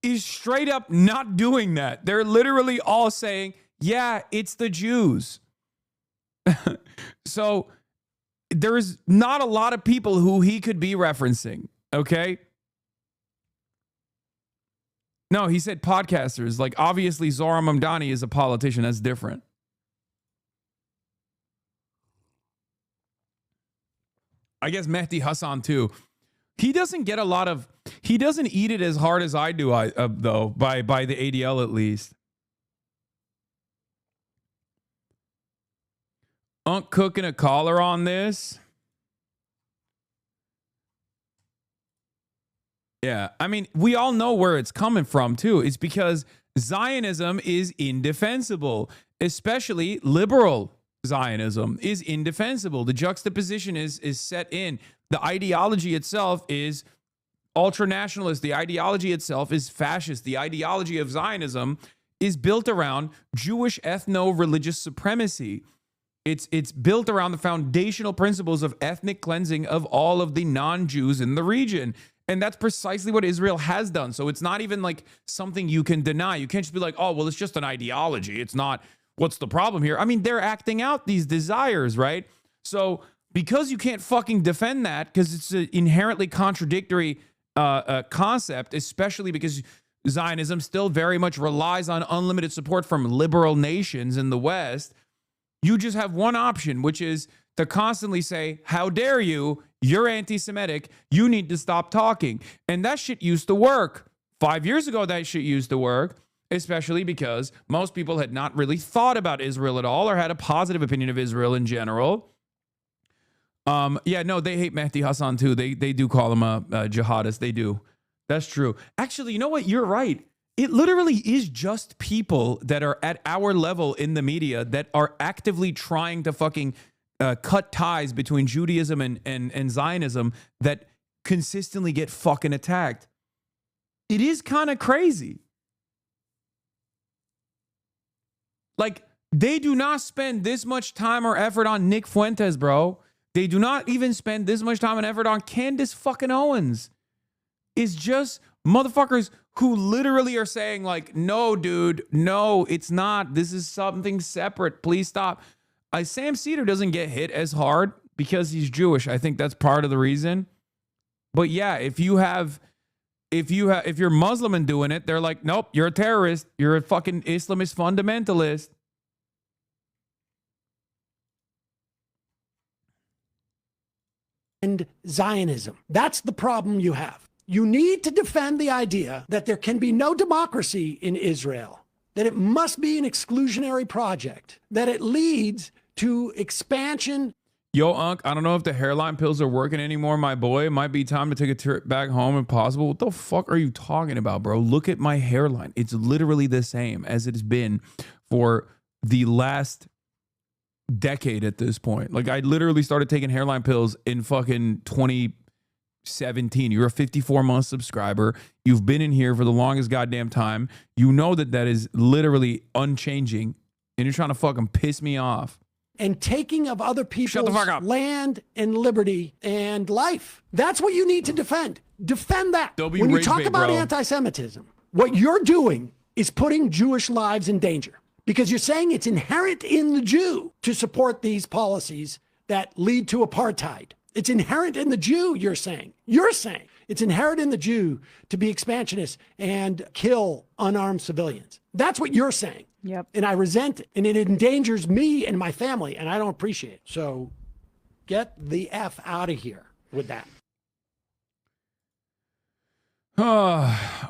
[SPEAKER 2] is straight up not doing that. They're literally all saying, yeah, it's the Jews. So there's not a lot of people who he could be referencing. Okay. No, he said podcasters. Like, obviously, Zohar Mamdani is a politician. That's different. I guess Mehdi Hasan, too. He doesn't get a lot of... He doesn't eat it as hard as I do, though, by the ADL at least. Unc cooking a caller on this. Yeah, I mean, we all know where it's coming from, too. It's because Zionism is indefensible, especially liberal Zionism is indefensible. The juxtaposition is set in. The ideology itself is ultranationalist. The ideology itself is fascist. The ideology of Zionism is built around Jewish ethno-religious supremacy. It's built around the foundational principles of ethnic cleansing of all of the non-Jews in the region. And that's precisely what Israel has done. So it's not even like something you can deny. You can't just be like, oh, well, it's just an ideology. It's not, what's the problem here? I mean, they're acting out these desires, right? So because you can't fucking defend that, because it's an inherently contradictory concept, especially because Zionism still very much relies on unlimited support from liberal nations in the West, you just have one option, which is to constantly say, how dare you? You're anti-Semitic. You need to stop talking. And that shit used to work. 5 years ago, that shit used to work, especially because most people had not really thought about Israel at all or had a positive opinion of Israel in general. Yeah, no, they hate Mehdi Hasan too. They do call him a jihadist. They do. That's true. Actually, you know what? You're right. It literally is just people that are at our level in the media that are actively trying to fucking cut ties between Judaism and Zionism that consistently get fucking attacked. It is kind of crazy. Like, they do not spend this much time or effort on Nick Fuentes, bro. They do not even spend this much time and effort on Candace fucking Owens. It's just motherfuckers who literally are saying like, no, dude, no, it's not. This is something separate. Please stop. Sam Cedar doesn't get hit as hard because he's Jewish. I think that's part of the reason. But yeah, if you're Muslim and doing it, they're like, nope, you're a terrorist. You're a fucking Islamist fundamentalist.
[SPEAKER 8] And Zionism. That's the problem you have. You need to defend the idea that there can be no democracy in Israel, that it must be an exclusionary project, that it leads to expansion.
[SPEAKER 2] Yo, Unc, I don't know if the hairline pills are working anymore, my boy. It might be time to take a trip back home if possible. What the fuck are you talking about, bro? Look at my hairline. It's literally the same as it has been for the last decade at this point. Like, I literally started taking hairline pills in fucking 2017. You're a 54-month subscriber. You've been in here for the longest goddamn time. You know that is literally unchanging, and you're trying to fucking piss me off.
[SPEAKER 8] And taking of other people's land and liberty and life. That's what you need to defend. Defend that. When you talk about anti-Semitism, what you're doing is putting Jewish lives in danger. Because you're saying it's inherent in the Jew to support these policies that lead to apartheid. It's inherent in the Jew, you're saying. You're saying It's inherent in the Jew to be expansionist and kill unarmed civilians. That's what you're saying.
[SPEAKER 9] Yep.
[SPEAKER 8] And I resent it. And it endangers me and my family, and I don't appreciate it. So get the F out of here with that.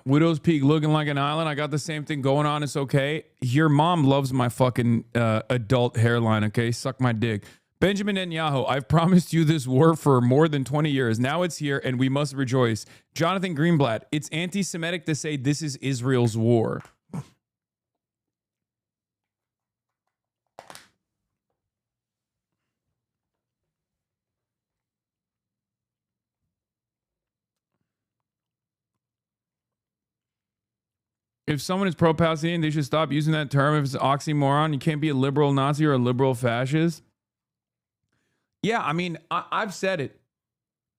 [SPEAKER 2] Widow's Peak looking like an island. I got the same thing going on. It's okay. Your mom loves my fucking adult hairline, okay? Suck my dick. Benjamin Netanyahu, I've promised you this war for more than 20 years. Now it's here, and we must rejoice. Jonathan Greenblatt, it's anti-Semitic to say this is Israel's war. If someone is pro-Palestinian, they should stop using that term. If it's an oxymoron, you can't be a liberal Nazi or a liberal fascist. Yeah, I mean, I've said it.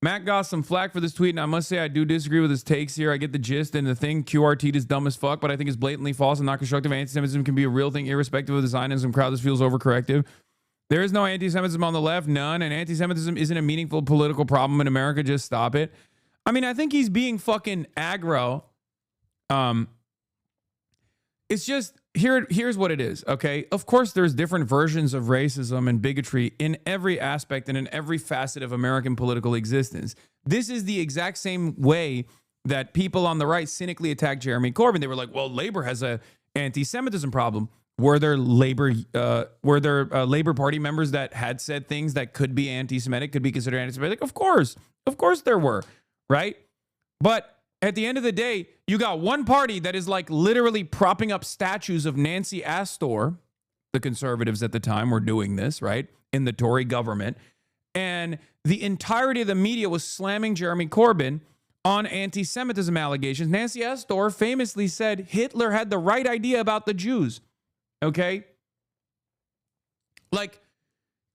[SPEAKER 2] Matt got some flack for this tweet, and I must say I do disagree with his takes here. I get the gist, and the thing, QRT is dumb as fuck, but I think it's blatantly false and not constructive. Anti-Semitism can be a real thing, irrespective of the Zionism crowd. This feels overcorrective. There is no anti-Semitism on the left, none, and anti-Semitism isn't a meaningful political problem in America. Just stop it. I mean, I think he's being fucking aggro. It's just, here's what it is, okay? Of course, there's different versions of racism and bigotry in every aspect and in every facet of American political existence. This is the exact same way that people on the right cynically attacked Jeremy Corbyn. They were like, well, Labor has a anti-Semitism problem. Were there Labor Party members that had said things that could be anti-Semitic, could be considered anti-Semitic? Of course there were, right? But at the end of the day, you got one party that is like literally propping up statues of Nancy Astor. The conservatives at the time were doing this, right? In the Tory government. And the entirety of the media was slamming Jeremy Corbyn on anti-Semitism allegations. Nancy Astor famously said Hitler had the right idea about the Jews. Okay? Like,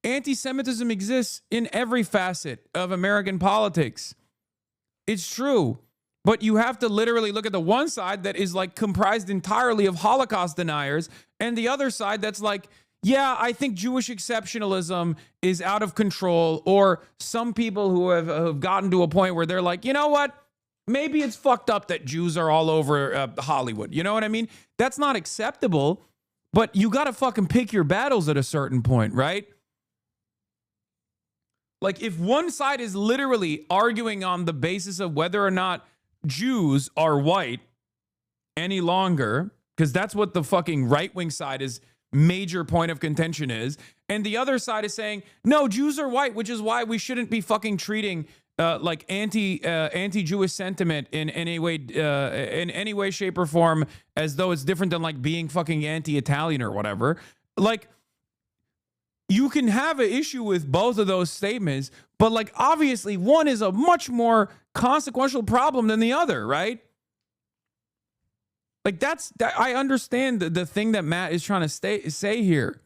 [SPEAKER 2] anti-Semitism exists in every facet of American politics. It's true. But you have to literally look at the one side that is like comprised entirely of Holocaust deniers and the other side that's like, yeah, I think Jewish exceptionalism is out of control, or some people who have gotten to a point where they're like, you know what? Maybe it's fucked up that Jews are all over Hollywood. You know what I mean? That's not acceptable, but you got to fucking pick your battles at a certain point, right? Like if one side is literally arguing on the basis of whether or not Jews are white any longer, because that's what the fucking right-wing side is major point of contention is, and the other side is saying no, Jews are white, which is why we shouldn't be fucking treating like anti-Jewish sentiment in any way, shape, or form as though it's different than like being fucking anti-Italian or whatever. Like, you can have an issue with both of those statements, but like obviously one is a much more consequential problem than the other, right? Like I understand the thing that Matt is trying to say here.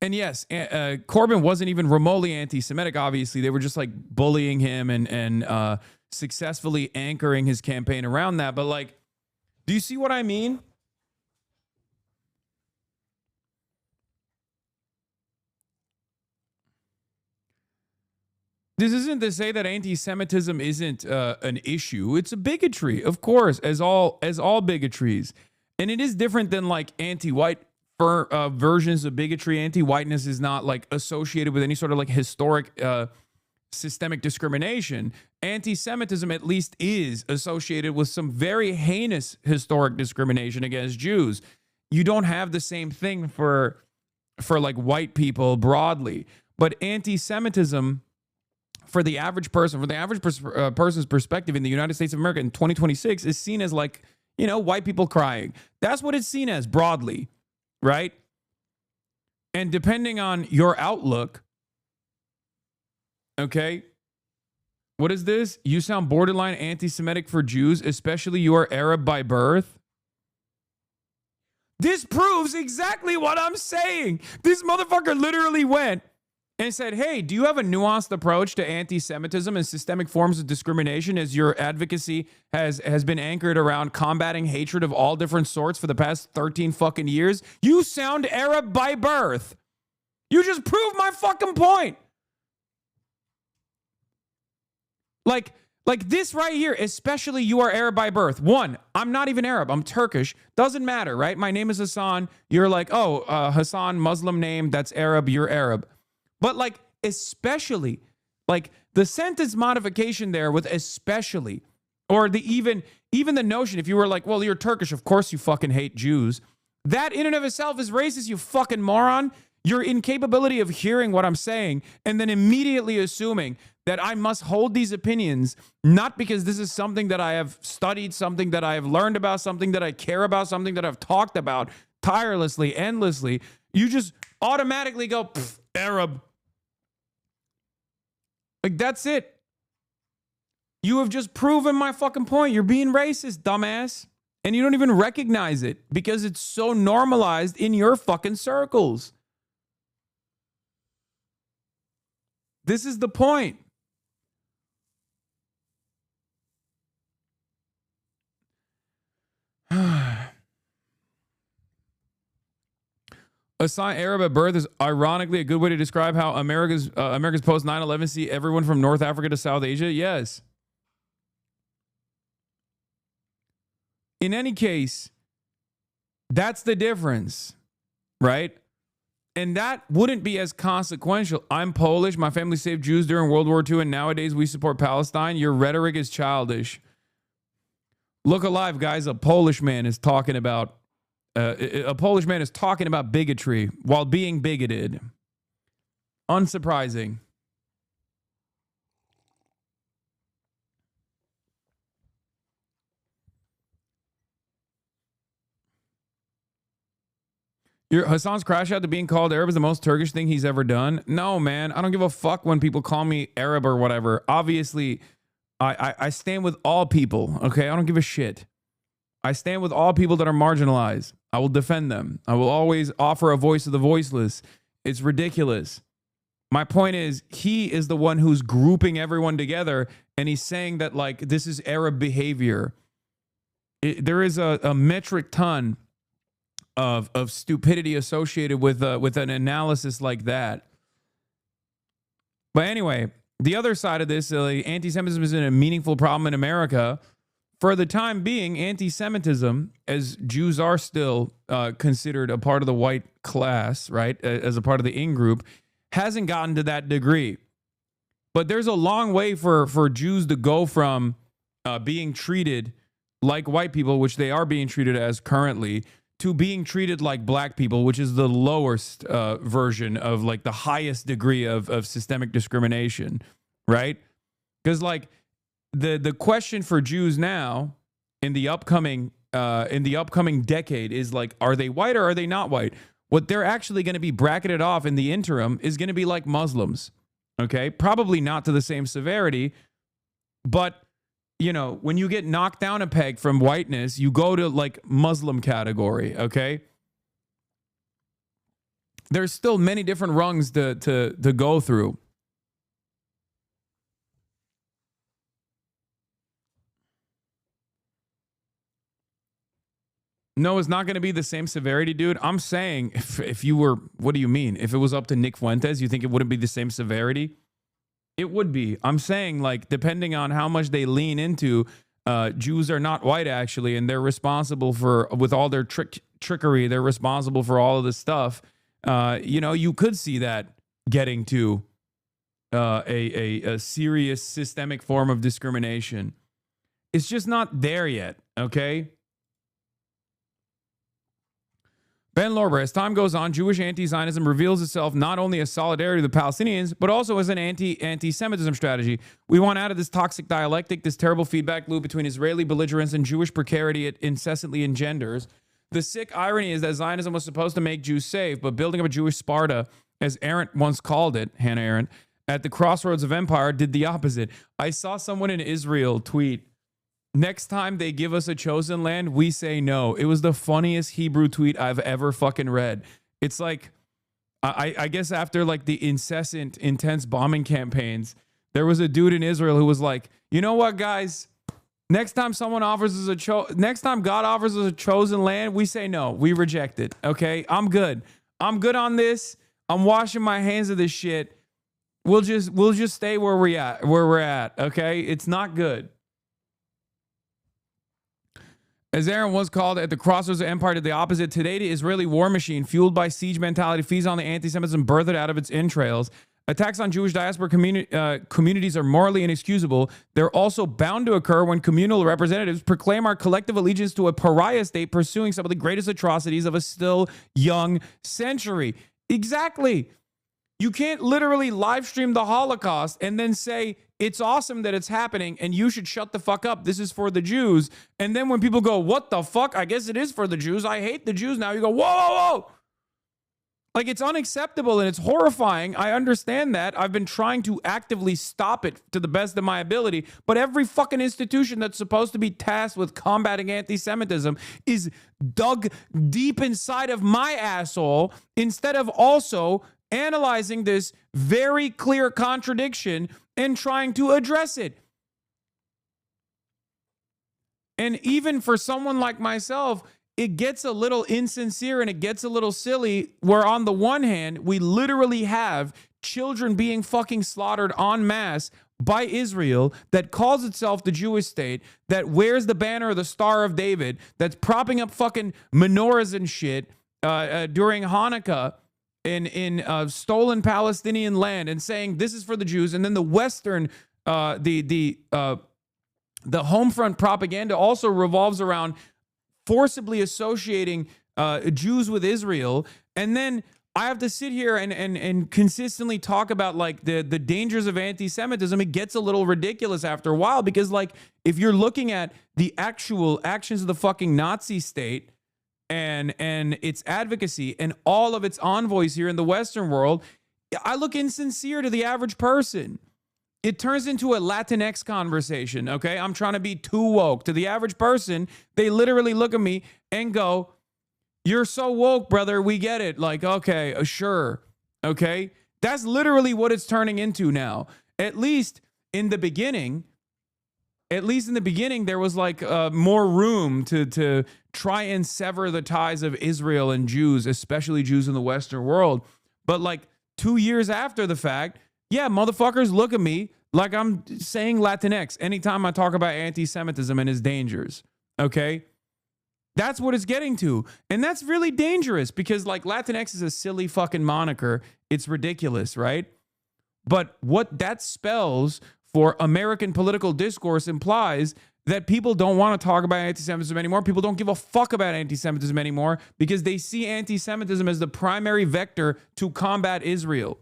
[SPEAKER 2] And yes, Corbyn wasn't even remotely anti-Semitic, obviously. They were just like bullying him and successfully anchoring his campaign around that. But like, do you see what I mean? This isn't to say that anti-Semitism isn't an issue. It's a bigotry, of course, as all bigotries. And it is different than like anti-white versions of bigotry. Anti-whiteness is not like associated with any sort of like historic systemic discrimination. Anti-Semitism at least is associated with some very heinous historic discrimination against Jews. You don't have the same thing for like white people broadly. But anti-Semitism, for the average person, person's perspective in the United States of America in 2026 is seen as like, you know, white people crying. That's what it's seen as broadly, right? And depending on your outlook, okay, what is this? You sound borderline anti-Semitic for Jews, especially you are Arab by birth. This proves exactly what I'm saying. This motherfucker literally went and said, hey, do you have a nuanced approach to anti-Semitism and systemic forms of discrimination, as your advocacy has been anchored around combating hatred of all different sorts for the past 13 fucking years? You sound Arab by birth. You just proved my fucking point. Like this right here, especially you are Arab by birth. One, I'm not even Arab. I'm Turkish. Doesn't matter, right? My name is Hasan. You're like, oh, Hasan, Muslim name. That's Arab. You're Arab. But like, especially, like the sentence modification there with especially, or the even the notion, if you were like, well, you're Turkish, of course you fucking hate Jews. That in and of itself is racist, you fucking moron. Your incapability of hearing what I'm saying and then immediately assuming that I must hold these opinions, not because this is something that I have studied, something that I have learned about, something that I care about, something that I've talked about tirelessly, endlessly. You just automatically go, Arab. Like, that's it. You have just proven my fucking point. You're being racist, dumbass. And you don't even recognize it because it's so normalized in your fucking circles. This is the point. Assign Arab at birth is ironically a good way to describe how America's post 9/11 see everyone from North Africa to South Asia. Yes. In any case, that's the difference, right? And that wouldn't be as consequential. I'm Polish. My family saved Jews during World War II, and nowadays we support Palestine. Your rhetoric is childish. Look alive, guys. A Polish man is talking about bigotry while being bigoted. Unsurprising. Hasan's crash out to being called Arab is the most Turkish thing he's ever done. No, man, I don't give a fuck when people call me Arab or whatever. Obviously, I stand with all people, okay? I don't give a shit. I stand with all people that are marginalized. I will defend them. I will always offer a voice to the voiceless. It's ridiculous. My point is, he is the one who's grouping everyone together, and he's saying that, like, this is Arab behavior. There is a metric ton of stupidity associated with an analysis like that. But anyway, the other side of this, anti-Semitism is a meaningful problem in America. For the time being, anti-Semitism, as Jews are still considered a part of the white class, right, as a part of the in-group, hasn't gotten to that degree. But there's a long way for Jews to go from being treated like white people, which they are being treated as currently, to being treated like black people, which is the lowest version of like the highest degree of systemic discrimination, right? Because like the question for Jews now in the upcoming decade is like, are they white or are they not white? What they're actually going to be bracketed off in the interim is going to be like Muslims, okay? Probably not to the same severity, but you know, when you get knocked down a peg from whiteness, you go to like Muslim category, okay? There's still many different rungs to go through. No, it's not going to be the same severity, dude. I'm saying if you were, what do you mean? If it was up to Nick Fuentes, you think it wouldn't be the same severity? It would be. I'm saying, like, depending on how much they lean into, Jews are not white, actually, and they're responsible for, with all their trickery, they're responsible for all of this stuff. You know, you could see that getting to a serious systemic form of discrimination. It's just not there yet, okay? Ben Lorber, as time goes on, Jewish anti-Zionism reveals itself not only as solidarity with the Palestinians, but also as an anti-Semitism strategy. We want out of this toxic dialectic, this terrible feedback loop between Israeli belligerence and Jewish precarity it incessantly engenders. The sick irony is that Zionism was supposed to make Jews safe, but building up a Jewish Sparta, as Arendt once called it, Hannah Arendt, at the crossroads of empire, did the opposite. I saw someone in Israel tweet, next time they give us a chosen land, we say no. It was the funniest Hebrew tweet I've ever fucking read. It's like, I guess after like the incessant, intense bombing campaigns, there was a dude in Israel who was like, you know what, guys? Next time someone offers us next time God offers us a chosen land, we say no. We reject it. Okay, I'm good. I'm good on this. I'm washing my hands of this shit. We'll just stay where we're at. Okay, it's not good. As Aaron was called at the crossroads of empire to the opposite, today the Israeli war machine, fueled by siege mentality, feeds on the anti-Semitism birthed out of its entrails. Attacks on Jewish diaspora communities are morally inexcusable. They're also bound to occur when communal representatives proclaim our collective allegiance to a pariah state pursuing some of the greatest atrocities of a still young century. Exactly. You can't literally live stream the Holocaust and then say, it's awesome that it's happening and you should shut the fuck up. This is for the Jews. And then when people go, what the fuck? I guess it is for the Jews. I hate the Jews now. You go, whoa, whoa, whoa. Like, it's unacceptable and it's horrifying. I understand that. I've been trying to actively stop it to the best of my ability. But every fucking institution that's supposed to be tasked with combating anti-Semitism is dug deep inside of my asshole instead of also analyzing this very clear contradiction and trying to address it. And even for someone like myself, it gets a little insincere and it gets a little silly where on the one hand, we literally have children being fucking slaughtered en masse by Israel that calls itself the Jewish state, that wears the banner of the Star of David, that's propping up fucking menorahs and shit during Hanukkah in stolen Palestinian land and saying this is for the Jews. And then the Western, the home front propaganda also revolves around forcibly associating Jews with Israel. And then I have to sit here and consistently talk about like the dangers of anti-Semitism. It gets a little ridiculous after a while because like if you're looking at the actual actions of the fucking Nazi state and its advocacy and all of its envoys here in the Western world, I look insincere to the average person. It turns into a Latinx conversation, okay? I'm trying to be too woke. To the average person, they literally look at me and go, you're so woke, brother. We get it. Like, okay, sure, okay? That's literally what it's turning into now. At least in the beginning, there was like more room to try and sever the ties of Israel and Jews, especially Jews in the Western world. But like 2 years after the fact, yeah, motherfuckers look at me like I'm saying Latinx anytime I talk about anti-Semitism and its dangers, okay? That's what it's getting to. And that's really dangerous because like Latinx is a silly fucking moniker. It's ridiculous, right? But what that spells for American political discourse implies that people don't want to talk about anti-Semitism anymore. People don't give a fuck about anti-Semitism anymore because they see anti-Semitism as the primary vector to combat Israel.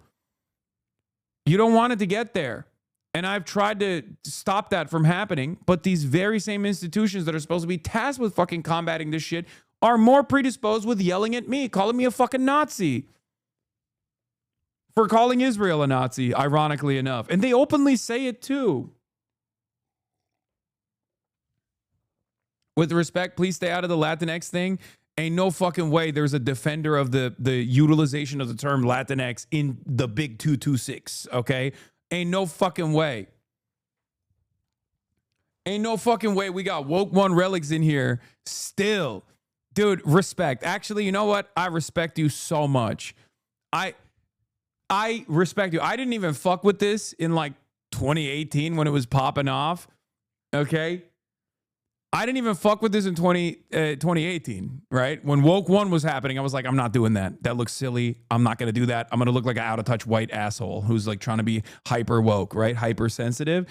[SPEAKER 2] You don't want it to get there. And I've tried to stop that from happening. But these very same institutions that are supposed to be tasked with fucking combating this shit are more predisposed with yelling at me, calling me a fucking Nazi for calling Israel a Nazi, ironically enough. And they openly say it too. With respect, please stay out of the Latinx thing. Ain't no fucking way there's a defender of the utilization of the term Latinx in the big 226, okay? Ain't no fucking way. Ain't no fucking way we got woke one relics in here still. Dude, respect. Actually, you know what? I respect you so much. I respect you. I didn't even fuck with this in like 2018 when it was popping off, okay? I didn't even fuck with this in 2018, right? When Woke 1 was happening, I was like, I'm not doing that. That looks silly. I'm not going to do that. I'm going to look like an out-of-touch white asshole who's like trying to be hyper woke, right? Hypersensitive.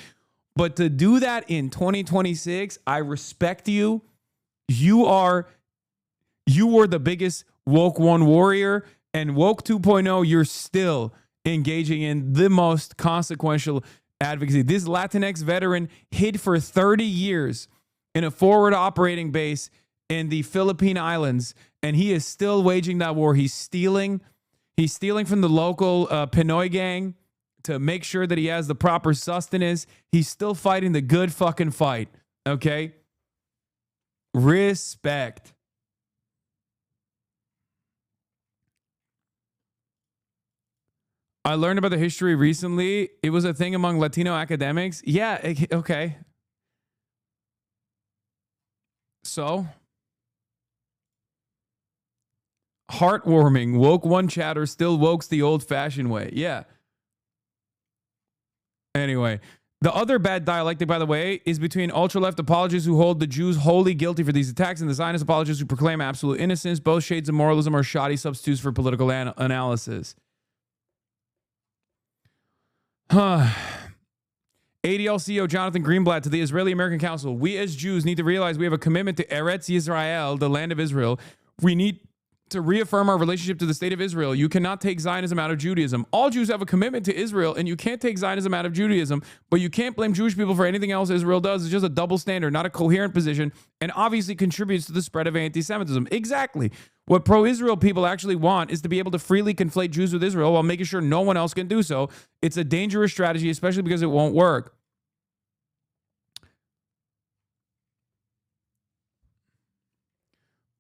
[SPEAKER 2] But to do that in 2026, I respect you. You were the biggest Woke 1 warrior. And Woke 2.0, you're still engaging in the most consequential advocacy. This Latinx veteran hid for 30 years in a forward operating base in the Philippine Islands, and he is still waging that war. He's stealing from the local Pinoy gang to make sure that he has the proper sustenance. He's still fighting the good fucking fight, okay? Respect. I learned about the history recently. It was a thing among Latino academics. Yeah, okay. So, heartwarming. Woke one chatter still wokes the old-fashioned way. Yeah. Anyway, the other bad dialectic, by the way, is between ultra-left apologists who hold the Jews wholly guilty for these attacks and the Zionist apologists who proclaim absolute innocence. Both shades of moralism are shoddy substitutes for political analysis. ADL CEO Jonathan Greenblatt to the Israeli-American Council. We as Jews need to realize we have a commitment to Eretz Yisrael, the land of Israel. We need to reaffirm our relationship to the state of Israel. You cannot take Zionism out of Judaism. All Jews have a commitment to Israel, and you can't take Zionism out of Judaism, but you can't blame Jewish people for anything else Israel does. It's just a double standard, not a coherent position, and obviously contributes to the spread of anti-Semitism. Exactly. What pro-Israel people actually want is to be able to freely conflate Jews with Israel while making sure no one else can do so. It's a dangerous strategy, especially because it won't work.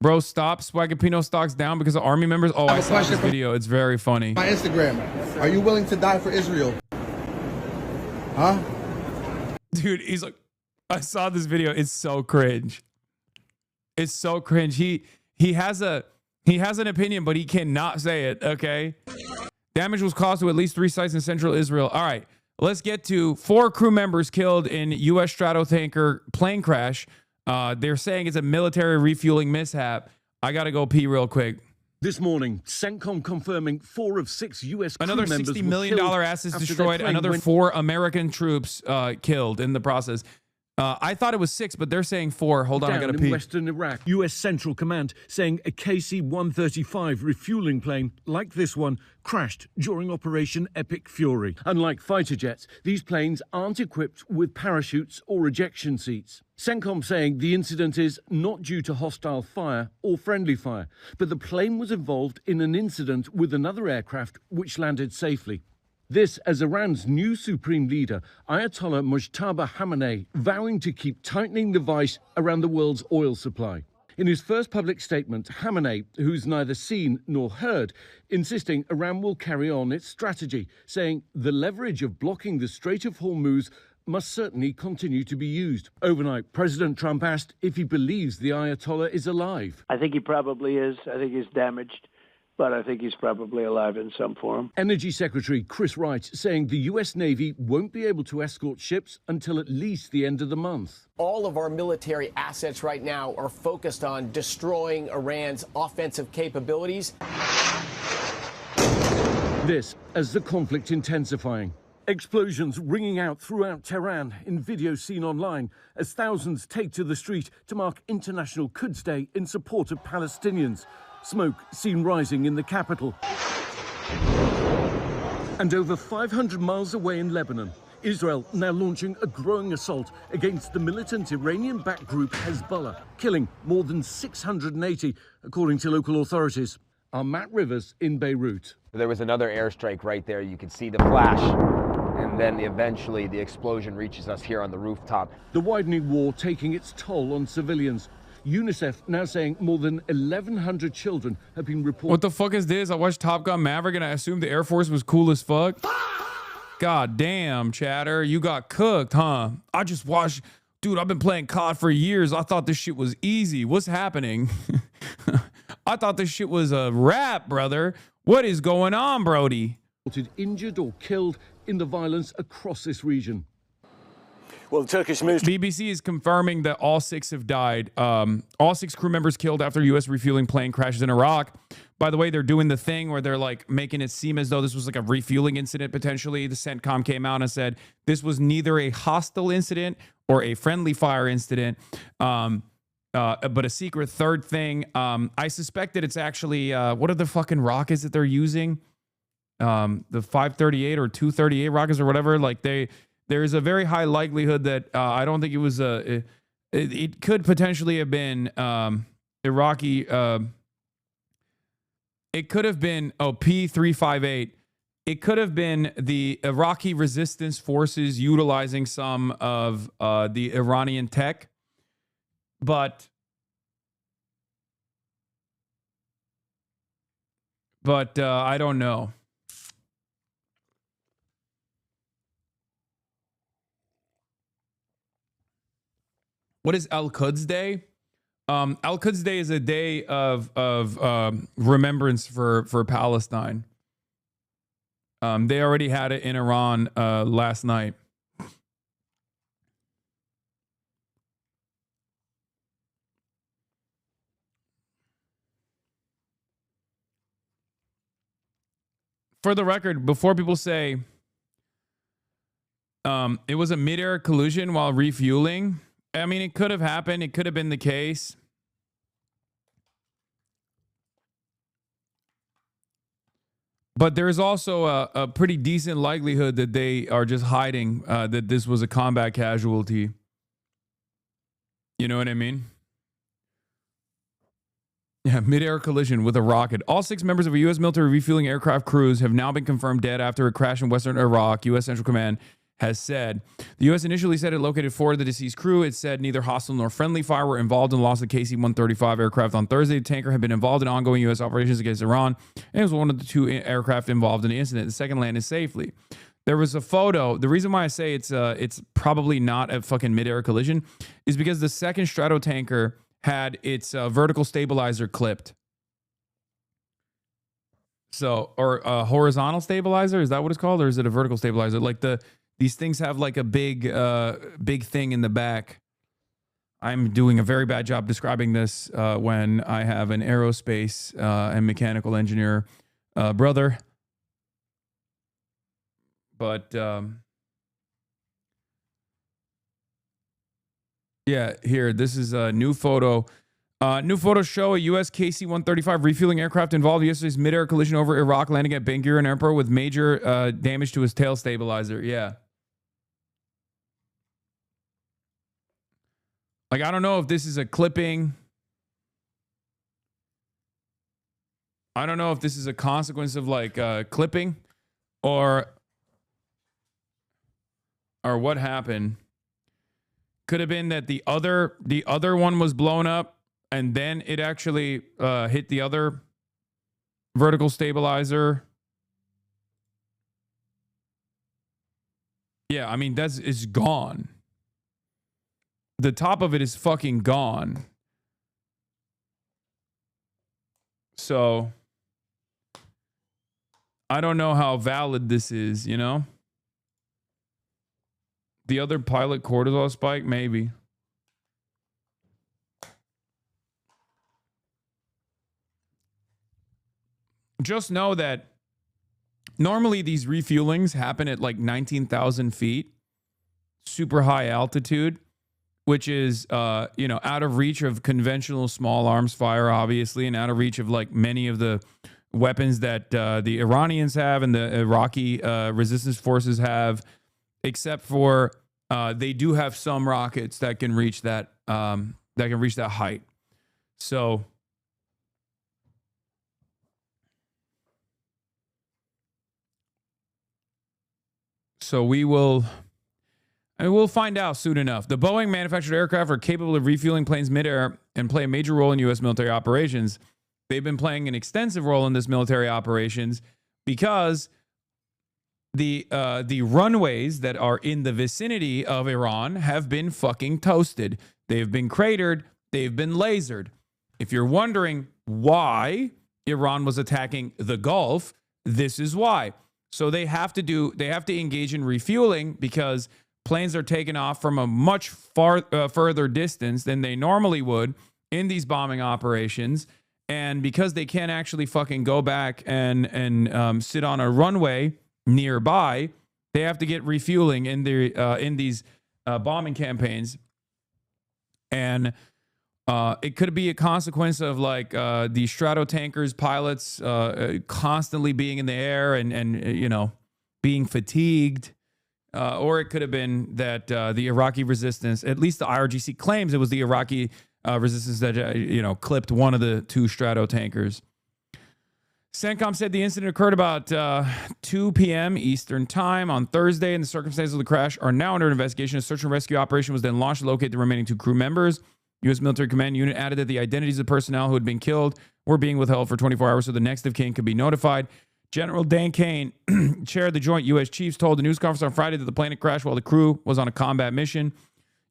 [SPEAKER 2] Bro, stop. Swagapino stocks down because of army members. Oh, I saw this video. It's very funny.
[SPEAKER 9] My Instagram. Are you willing to die for Israel? Huh?
[SPEAKER 2] Dude, he's like, I saw this video. It's so cringe. It's so cringe. He has an opinion, but he cannot say it. Okay. Damage was caused to at least 3 sites in central Israel. All right. Let's get to 4 crew members killed in U.S. Stratotanker plane crash. They're saying it's a military refueling mishap. I got to go pee real quick.
[SPEAKER 10] This morning, CENTCOM confirming 4 of 6 U.S. crew
[SPEAKER 2] Another
[SPEAKER 10] members
[SPEAKER 2] $60 million assets destroyed. Another 4 American troops killed in the process. I thought it was 6, but they're saying 4. Hold on, I got to pee.
[SPEAKER 10] In Western Iraq, U.S. Central Command saying a KC-135 refueling plane, like this one, crashed during Operation Epic Fury. Unlike fighter jets, these planes aren't equipped with parachutes or ejection seats. CENTCOM saying the incident is not due to hostile fire or friendly fire, but the plane was involved in an incident with another aircraft which landed safely. This as Iran's new supreme leader, Ayatollah Mujtaba Khamenei, vowing to keep tightening the vice around the world's oil supply. In his first public statement, Khamenei, who's neither seen nor heard, insisting Iran will carry on its strategy, saying the leverage of blocking the Strait of Hormuz must certainly continue to be used. Overnight, President Trump asked if he believes the Ayatollah is alive.
[SPEAKER 11] I think he probably is. I think he's damaged, but I think he's probably alive in some form.
[SPEAKER 10] Energy Secretary Chris Wright saying the U.S. Navy won't be able to escort ships until at least the end of the month.
[SPEAKER 12] All of our military assets right now are focused on destroying Iran's offensive capabilities.
[SPEAKER 10] This as the conflict intensifying. Explosions ringing out throughout Tehran in videos seen online as thousands take to the street to mark International Quds Day in support of Palestinians. Smoke seen rising in the capital. And over 500 miles away in Lebanon, Israel now launching a growing assault against the militant Iranian-backed group Hezbollah, killing more than 680, according to local authorities. Our Matt Rivers in Beirut.
[SPEAKER 13] There was another airstrike right there. You could see the flash. And then eventually the explosion reaches us here on the rooftop.
[SPEAKER 10] The widening war taking its toll on civilians. UNICEF now saying more than 1,100 children have been reported.
[SPEAKER 2] What the fuck is this? I watched Top Gun Maverick and I assumed the Air Force was cool as fuck. God damn, chatter. You got cooked, huh? I just watched. Dude, I've been playing COD for years. I thought this shit was easy. What's happening? I thought this shit was a rap, brother. What is going on, Brody?
[SPEAKER 10] Injured or killed in the violence across this region.
[SPEAKER 11] Well, the Turkish ministry.
[SPEAKER 2] BBC is confirming that all 6 have died. All 6 crew members killed after U.S. refueling plane crashes in Iraq. By the way, they're doing the thing where they're like making it seem as though this was like a refueling incident potentially. The CENTCOM came out and said this was neither a hostile incident or a friendly fire incident, but a secret third thing. I suspect that it's actually what are the fucking rockets that they're using? The 538 or 238 rockets or whatever. Like there's a very high likelihood that I don't think it was it could potentially have been Iraqi. It could have been P358. It could have been the Iraqi resistance forces utilizing some of the Iranian tech, but I don't know. What is Al-Quds Day? Al-Quds Day is a day of remembrance for Palestine. They already had it in Iran last night. for the record, before people say it was a mid-air collision while refueling, I mean, it could have happened. It could have been the case. But there's also a pretty decent likelihood that they are just hiding that this was a combat casualty. You know what I mean? Yeah, mid-air collision with a rocket. All 6 members of a U.S. military refueling aircraft crews have now been confirmed dead after a crash in western Iraq, U.S. Central Command has said. The U.S. initially said it located 4 of the deceased crew. It said neither hostile nor friendly fire were involved in the loss of KC-135 aircraft on Thursday. The tanker had been involved in ongoing U.S. operations against Iran, and it was one of the 2 aircraft involved in the incident. The second landed safely. There was a photo. The reason why I say it's probably not a fucking mid-air collision is because the second Stratotanker had its vertical stabilizer clipped. So, or a horizontal stabilizer, is that what it's called? Or is it a vertical stabilizer? Like these things have like a big thing in the back. I'm doing a very bad job describing this when I have an aerospace and mechanical engineer brother. But yeah, here, this is a new photo. New photos show a U.S. KC-135 refueling aircraft involved in yesterday's mid-air collision over Iraq, landing at Ben Gurion Airport with major damage to his tail stabilizer. Yeah. Like, I don't know if this is a clipping. I don't know if this is a consequence of like clipping or what happened. Could have been that the other one was blown up and then it actually hit the other vertical stabilizer. Yeah, I mean, it's gone. The top of it is fucking gone. So I don't know how valid this is, you know? The other pilot cortisol spike, maybe. Just know that normally these refuelings happen at like 19,000 feet, super high altitude, which is, you know, out of reach of conventional small arms fire, obviously, and out of reach of like many of the weapons that the Iranians have and the Iraqi resistance forces have, except for they do have some rockets that can reach that height. So we'll find out soon enough. The Boeing manufactured aircraft are capable of refueling planes midair and play a major role in U.S. military operations. They've been playing an extensive role in this military operations because the runways that are in the vicinity of Iran have been fucking toasted. They've been cratered. They've been lasered. If you're wondering why Iran was attacking the Gulf, this is why. So they have to engage in refueling because planes are taken off from a much further distance than they normally would in these bombing operations. And because they can't actually fucking go back and sit on a runway nearby, they have to get refueling in these bombing campaigns. And it could be a consequence of like the Stratotankers pilots constantly being in the air and you know, being fatigued. Or it could have been that the Iraqi resistance, at least the IRGC claims it was the Iraqi resistance that, you know, clipped one of the 2 Stratotankers. CENTCOM said the incident occurred about 2 p.m. Eastern time on Thursday, and the circumstances of the crash are now under investigation. A search and rescue operation was then launched to locate the remaining 2 crew members. U.S. Military Command Unit added that the identities of personnel who had been killed were being withheld for 24 hours so the next of kin could be notified. General Dan Kane, chair of the Joint U.S. Chiefs, told the news conference on Friday that the plane had crashed while the crew was on a combat mission.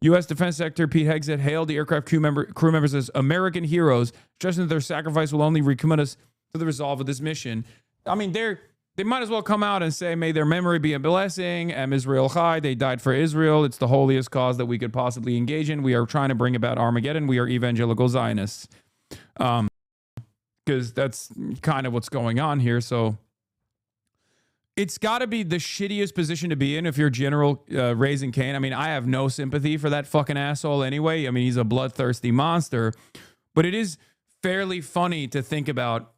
[SPEAKER 2] U.S. Defense Secretary Pete Hegseth hailed the aircraft crew members as American heroes, stressing that their sacrifice will only recommit us to the resolve of this mission. I mean, they might as well come out and say, may their memory be a blessing. Am Israel Chai. They died for Israel. It's the holiest cause that we could possibly engage in. We are trying to bring about Armageddon. We are evangelical Zionists. Because that's kind of what's going on here. So it's got to be the shittiest position to be in if you're General Raising Cane. I mean, I have no sympathy for that fucking asshole anyway. I mean, he's a bloodthirsty monster. But it is fairly funny to think about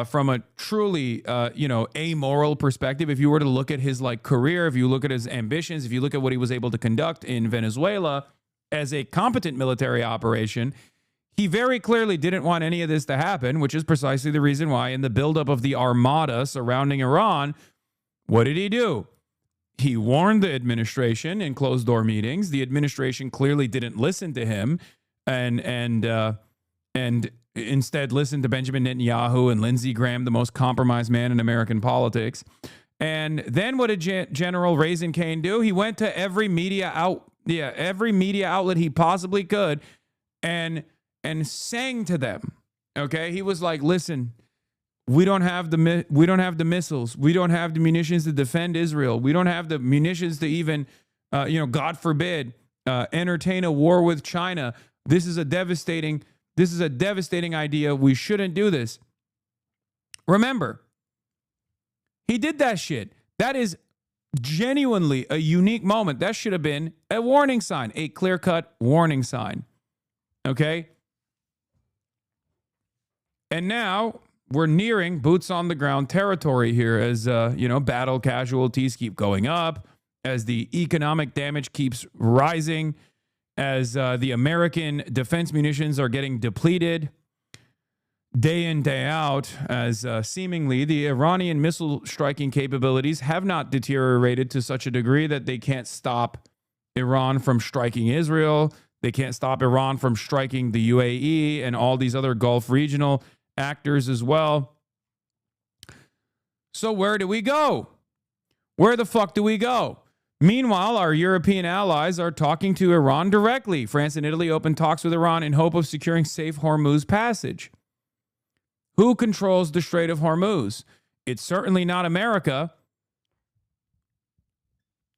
[SPEAKER 2] from a truly, amoral perspective. If you were to look at his like career, if you look at his ambitions, if you look at what he was able to conduct in Venezuela as a competent military operation, he very clearly didn't want any of this to happen, which is precisely the reason why in the buildup of the armada surrounding Iran, what did he do? He warned the administration in closed-door meetings. The administration clearly didn't listen to him, and instead listened to Benjamin Netanyahu and Lindsey Graham, the most compromised man in American politics. And then what did General Raising Cane do? He went to every media outlet he possibly could, and sang to them. Okay, he was like, "Listen, we don't have the missiles. We don't have the munitions to defend Israel. We don't have the munitions to even, God forbid, entertain a war with China. This is a devastating idea. We shouldn't do this." Remember, he did that shit. That is genuinely a unique moment. That should have been a warning sign, a clear-cut warning sign. Okay? And now we're nearing boots on the ground territory here as, battle casualties keep going up, as the economic damage keeps rising, as the American defense munitions are getting depleted day in, day out, as seemingly the Iranian missile striking capabilities have not deteriorated to such a degree that they can't stop Iran from striking Israel. They can't stop Iran from striking the UAE and all these other Gulf regional actors as well. So where do we go? Where the fuck do we go? Meanwhile, our European allies are talking to Iran directly. France and Italy opened talks with Iran in hope of securing safe Hormuz passage. Who controls the Strait of Hormuz? It's certainly not America.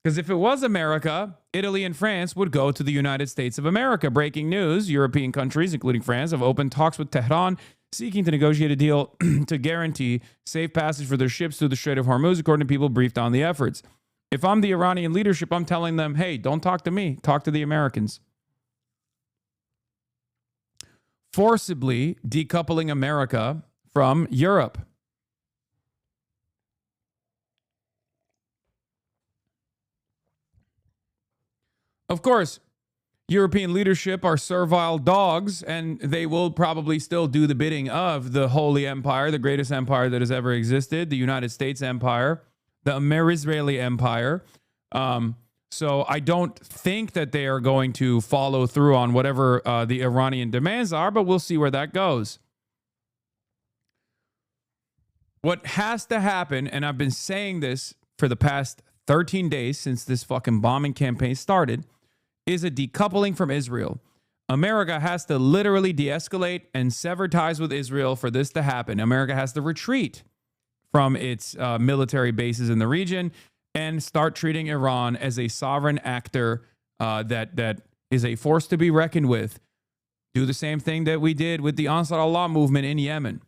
[SPEAKER 2] Because if it was America, Italy and France would go to the United States of America. Breaking news, European countries, including France, have opened talks with Tehran, seeking to negotiate a deal to guarantee safe passage for their ships through the Strait of Hormuz, according to people briefed on the efforts. If I'm the Iranian leadership, I'm telling them, hey, don't talk to me, talk to the Americans. Forcibly decoupling America from Europe. Of course, European leadership are servile dogs, and they will probably still do the bidding of the Holy Empire, the greatest empire that has ever existed, the United States Empire, the Israeli Empire. So I don't think that they are going to follow through on whatever the Iranian demands are, but we'll see where that goes. What has to happen, and I've been saying this for the past 13 days since this fucking bombing campaign started, is a decoupling from Israel. America has to literally de-escalate and sever ties with Israel for this to happen. America has to retreat from its military bases in the region and start treating Iran as a sovereign actor that is a force to be reckoned with. Do the same thing that we did with the Ansar Allah movement in Yemen.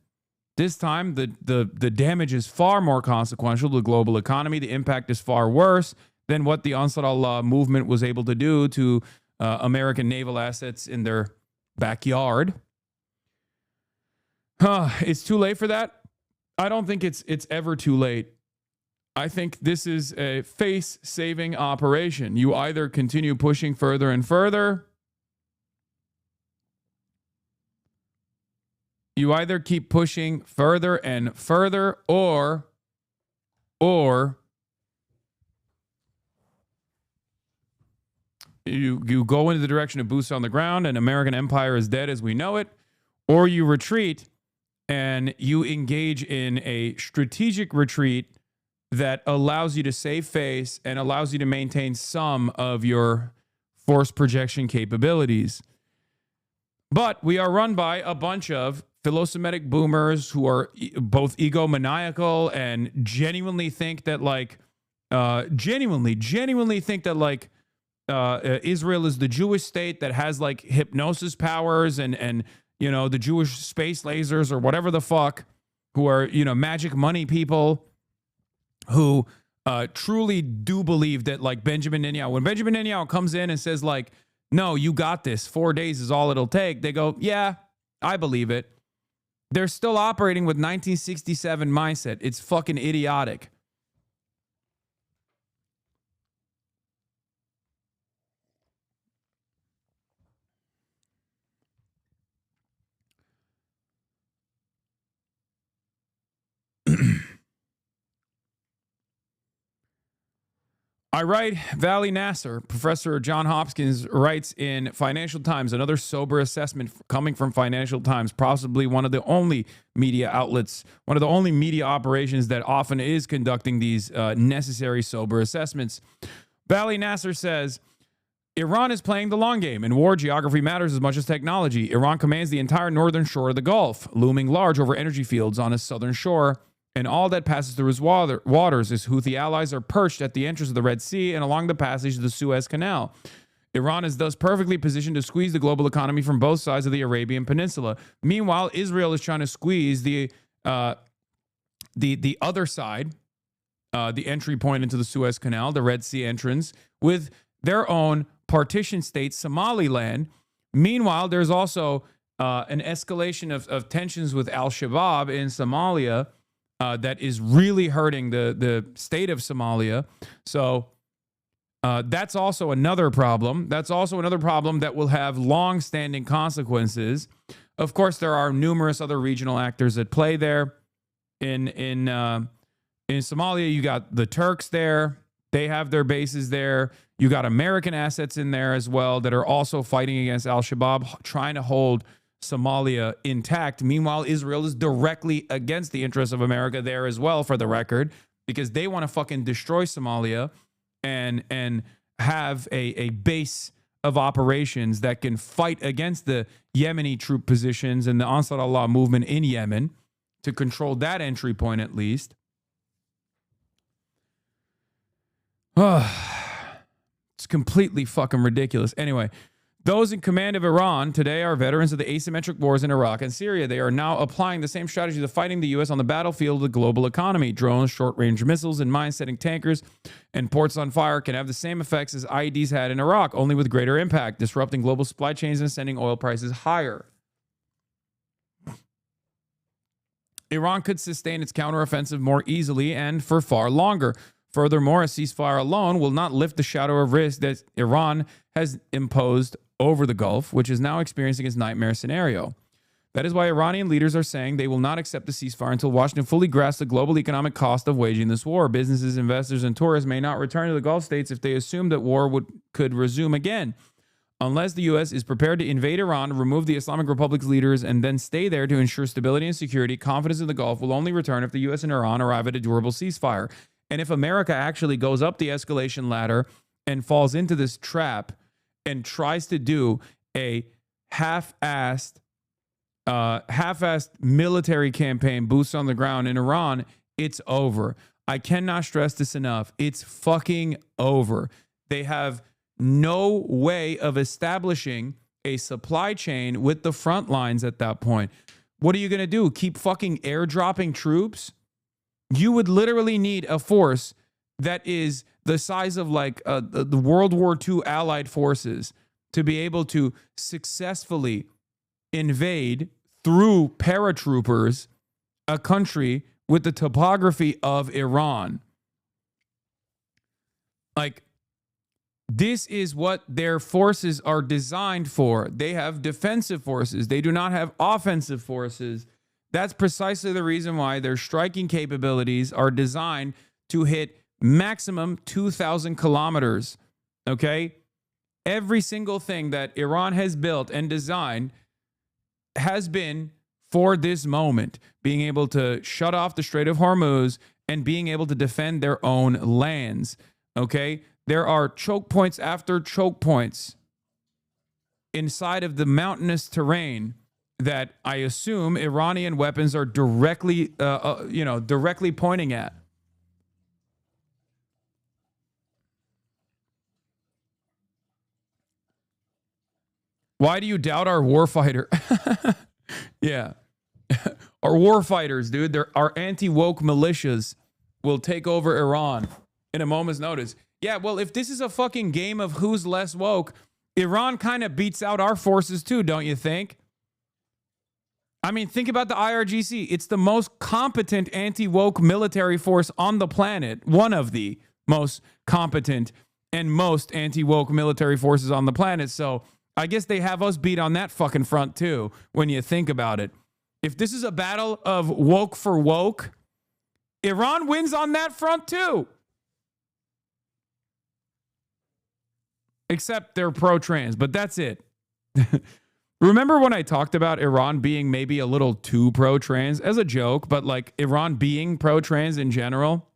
[SPEAKER 2] This time, the damage is far more consequential to the global economy. The impact is far worse than what the Ansar Allah movement was able to do to American naval assets in their backyard. It's too late for that. I don't think it's ever too late. I think this is a face-saving operation. You either continue pushing further and further. You either keep pushing further and further, or you go into the direction of boots on the ground and American empire is dead as we know it, or you retreat and you engage in a strategic retreat that allows you to save face and allows you to maintain some of your force projection capabilities. But we are run by a bunch of philosemitic boomers who are both egomaniacal and genuinely think that Israel is the Jewish state that has like hypnosis powers and the Jewish space lasers or whatever the fuck, who are magic money people, who truly do believe that, like Benjamin Netanyahu, when Benjamin Netanyahu comes in and says, like, no, you got this, 4 days is all it'll take, they go, yeah, I believe it. They're still operating with 1967 mindset. It's fucking idiotic. I write, Valley Nasser, Professor John Hopkins, writes in Financial Times, another sober assessment coming from Financial Times, possibly one of the only media outlets, one of the only media operations that often is conducting these necessary sober assessments. Valley Nasser says, Iran is playing the long game. In war, geography matters as much as technology. Iran commands the entire northern shore of the Gulf, looming large over energy fields on its southern shore. And all that passes through his waters. His Houthi allies are perched at the entrance of the Red Sea and along the passage of the Suez Canal. Iran is thus perfectly positioned to squeeze the global economy from both sides of the Arabian Peninsula. Meanwhile, Israel is trying to squeeze the other side, the entry point into the Suez Canal, the Red Sea entrance, with their own partition state, Somaliland. Meanwhile, there's also an escalation of tensions with al-Shabaab in Somalia, that is really hurting the state of Somalia. So that's also another problem. That's also another problem that will have long-standing consequences. Of course, there are numerous other regional actors at play there. In Somalia, you got the Turks there. They have their bases there. You got American assets in there as well that are also fighting against al-Shabaab, trying to hold Somalia intact. Meanwhile, Israel is directly against the interests of America there as well, for the record, because they want to fucking destroy Somalia and have a base of operations that can fight against the Yemeni troop positions and the Ansar Allah movement in Yemen to control that entry point at least. It's completely fucking ridiculous. Anyway, those in command of Iran today are veterans of the asymmetric wars in Iraq and Syria. They are now applying the same strategy to fighting the U.S. on the battlefield of the global economy. Drones, short-range missiles, and mine-setting tankers and ports on fire can have the same effects as IEDs had in Iraq, only with greater impact, disrupting global supply chains and sending oil prices higher. Iran could sustain its counteroffensive more easily and for far longer. Furthermore, a ceasefire alone will not lift the shadow of risk that Iran has imposed over the Gulf, which is now experiencing its nightmare scenario. That is why Iranian leaders are saying they will not accept the ceasefire until Washington fully grasps the global economic cost of waging this war. Businesses, investors, and tourists may not return to the Gulf states if they assume that war could resume again. Unless the U.S. is prepared to invade Iran, remove the Islamic Republic's leaders, and then stay there to ensure stability and security, confidence in the Gulf will only return if the U.S. and Iran arrive at a durable ceasefire. And if America actually goes up the escalation ladder and falls into this trap and tries to do a half-assed military campaign, boots on the ground in Iran, it's over. I cannot stress this enough. It's fucking over. They have no way of establishing a supply chain with the front lines at that point. What are you going to do? Keep fucking airdropping troops? You would literally need a force that is the size of like the World War II Allied forces to be able to successfully invade through paratroopers a country with the topography of Iran. Like, this is what their forces are designed for. They have defensive forces. They do not have offensive forces. That's precisely the reason why their striking capabilities are designed to hit maximum 2,000 kilometers. Okay? Every single thing that Iran has built and designed has been for this moment, being able to shut off the Strait of Hormuz and being able to defend their own lands. Okay? There are choke points after choke points inside of the mountainous terrain that I assume Iranian weapons are directly pointing at. Why do you doubt our warfighter? Yeah. Our warfighters, dude. They're our anti-woke militias. will take over Iran in a moment's notice. Yeah, well, if this is a fucking game of who's less woke, Iran kind of beats out our forces too, don't you think? I mean, think about the IRGC. It's the most competent anti-woke military force on the planet. One of the most competent and most anti-woke military forces on the planet. So I guess they have us beat on that fucking front too, when you think about it. If this is a battle of woke for woke, Iran wins on that front too. Except they're pro-trans, but that's it. Remember when I talked about Iran being maybe a little too pro-trans as a joke, but like Iran being pro-trans in general?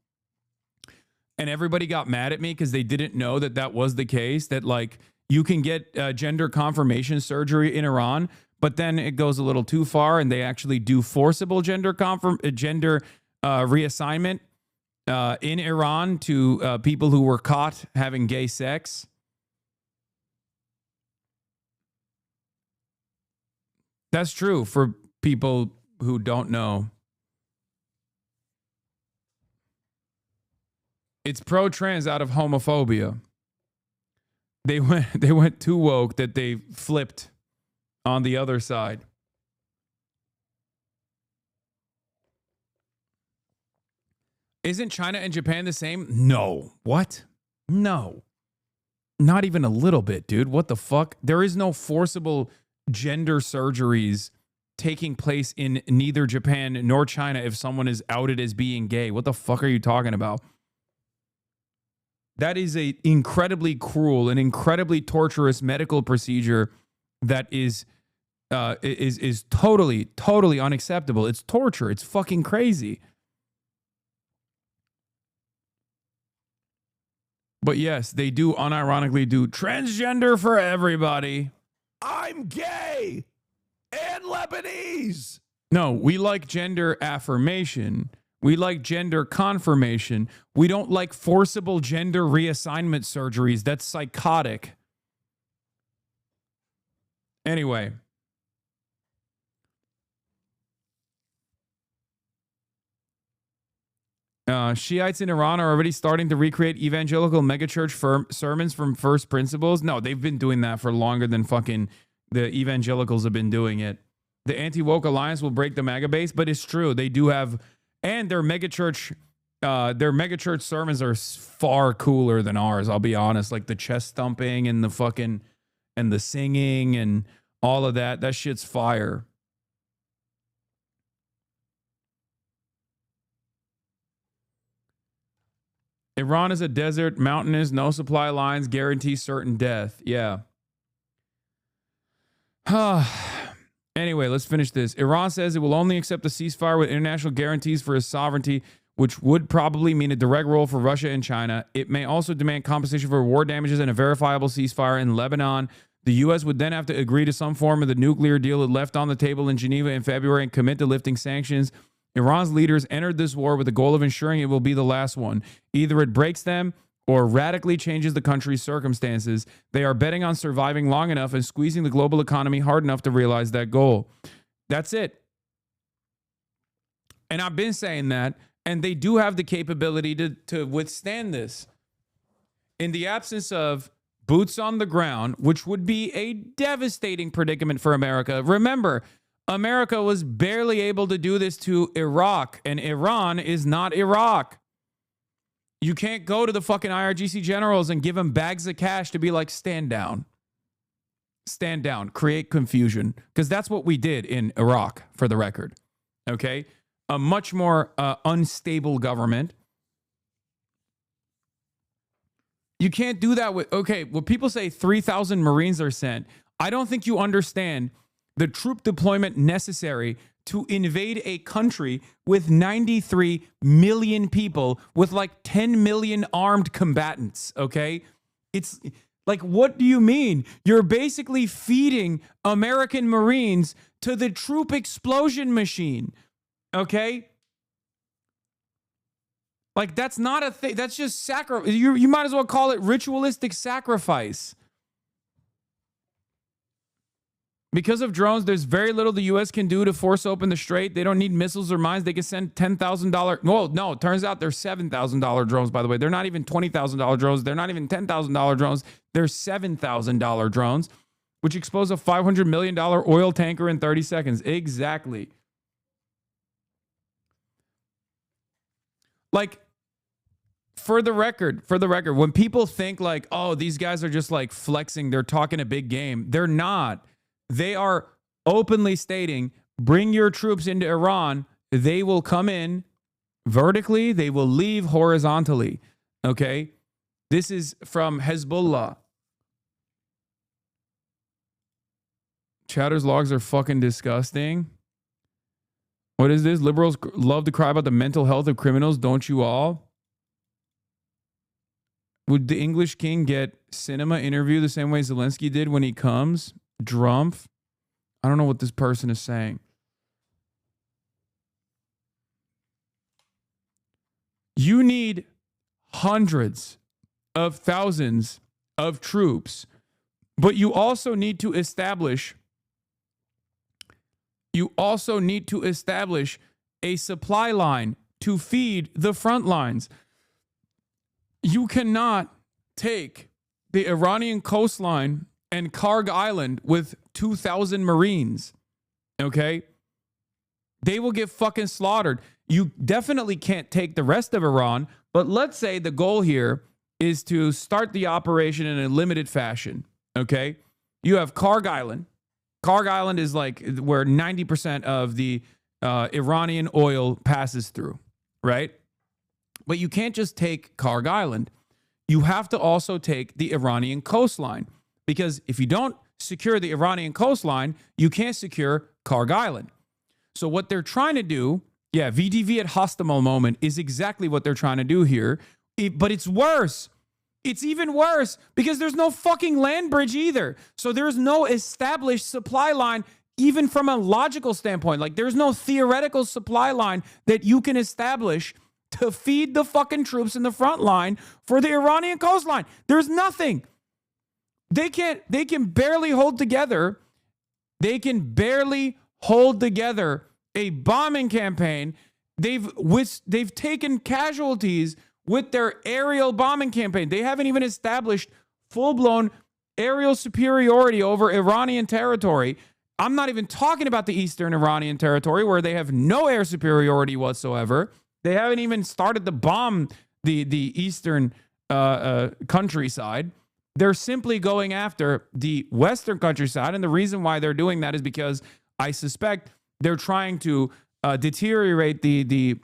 [SPEAKER 2] And everybody got mad at me because they didn't know that that was the case, that like you can get gender confirmation surgery in Iran, but then it goes a little too far and they actually do forcible gender reassignment in Iran to people who were caught having gay sex. That's true for people who don't know. It's pro-trans out of homophobia. They went too woke that they flipped on the other side. Isn't China and Japan the same? No. What? No. Not even a little bit, dude. What the fuck? There is no forcible gender surgeries taking place in neither Japan nor China if someone is outed as being gay. What the fuck are you talking about? That is a incredibly cruel and incredibly torturous medical procedure that is totally unacceptable. It's torture. It's fucking crazy. But yes, they do unironically do transgender for everybody.
[SPEAKER 10] I'm gay and Lebanese.
[SPEAKER 2] No, we like gender affirmation. We like gender confirmation. We don't like forcible gender reassignment surgeries. That's psychotic. Anyway. Shiites in Iran are already starting to recreate evangelical megachurch sermons from first principles. No, they've been doing that for longer than fucking the evangelicals have been doing it. The anti-woke alliance will break the MAGA base, but it's true. They do have, and their megachurch sermons are far cooler than ours. I'll be honest. Like the chest thumping and the fucking, and the singing and all of that. That shit's fire. Iran is a desert, mountainous, no supply lines, guarantee certain death. Yeah. Anyway, let's finish this. Iran says it will only accept a ceasefire with international guarantees for its sovereignty, which would probably mean a direct role for Russia and China. It may also demand compensation for war damages and a verifiable ceasefire in Lebanon. The U.S. would then have to agree to some form of the nuclear deal it left on the table in Geneva in February and commit to lifting sanctions. Iran's leaders entered this war with the goal of ensuring it will be the last one. Either it breaks them or radically changes the country's circumstances. They are betting on surviving long enough and squeezing the global economy hard enough to realize that goal. That's it. And I've been saying that, and they do have the capability to withstand this. In the absence of boots on the ground, which would be a devastating predicament for America. Remember, America was barely able to do this to Iraq, and Iran is not Iraq. You can't go to the fucking IRGC generals and give them bags of cash to be like, stand down. Stand down. Create confusion. Because that's what we did in Iraq, for the record. Okay? A much more unstable government. You can't do that with... Okay, well, people say 3,000 Marines are sent. I don't think you understand the troop deployment necessary to invade a country with 93 million people with like 10 million armed combatants, okay? It's like, what do you mean? You're basically feeding American Marines to the troop explosion machine, okay? Like, that's not a thing. That's just sacrifice. You might as well call it ritualistic sacrifice. Because of drones, there's very little the U.S. can do to force open the Strait. They don't need missiles or mines. They can send $10,000. Well, no, it turns out they're $7,000 drones, by the way. They're not even $20,000 drones. They're not even $10,000 drones. They're $7,000 drones, which expose a $500 million oil tanker in 30 seconds. Exactly. Like, for the record, when people think like, oh, these guys are just like flexing, they're talking a big game. They're not. They are openly stating, bring your troops into Iran. They will come in vertically. They will leave horizontally. Okay? This is from Hezbollah. Chatter's logs are fucking disgusting. What is this? Liberals love to cry about the mental health of criminals, don't you all? Would the English king get cinema interview the same way Zelensky did when he comes? Drumpf? I don't know what this person is saying. You need hundreds of thousands of troops, but you also need to establish a supply line to feed the front lines. You cannot take the Iranian coastline and Karg Island with 2,000 Marines, okay? They will get fucking slaughtered. You definitely can't take the rest of Iran, but let's say the goal here is to start the operation in a limited fashion, okay? You have Karg Island. Karg Island is like where 90% of the Iranian oil passes through, right? But you can't just take Karg Island. You have to also take the Iranian coastline, because if you don't secure the Iranian coastline, you can't secure Karg Island. So what they're trying to do, yeah, VDV at Hostomel moment is exactly what they're trying to do here. But it's worse. It's even worse because there's no fucking land bridge either. So there's no established supply line, even from a logical standpoint. Like, there's no theoretical supply line that you can establish to feed the fucking troops in the front line for the Iranian coastline. There's nothing. They can barely hold together. They can barely hold together a bombing campaign. They've taken casualties with their aerial bombing campaign. They haven't even established full-blown aerial superiority over Iranian territory. I'm not even talking about the eastern Iranian territory where they have no air superiority whatsoever. They haven't even started to bomb the eastern countryside. They're simply going after the western countryside. And the reason why they're doing that is because I suspect they're trying to deteriorate the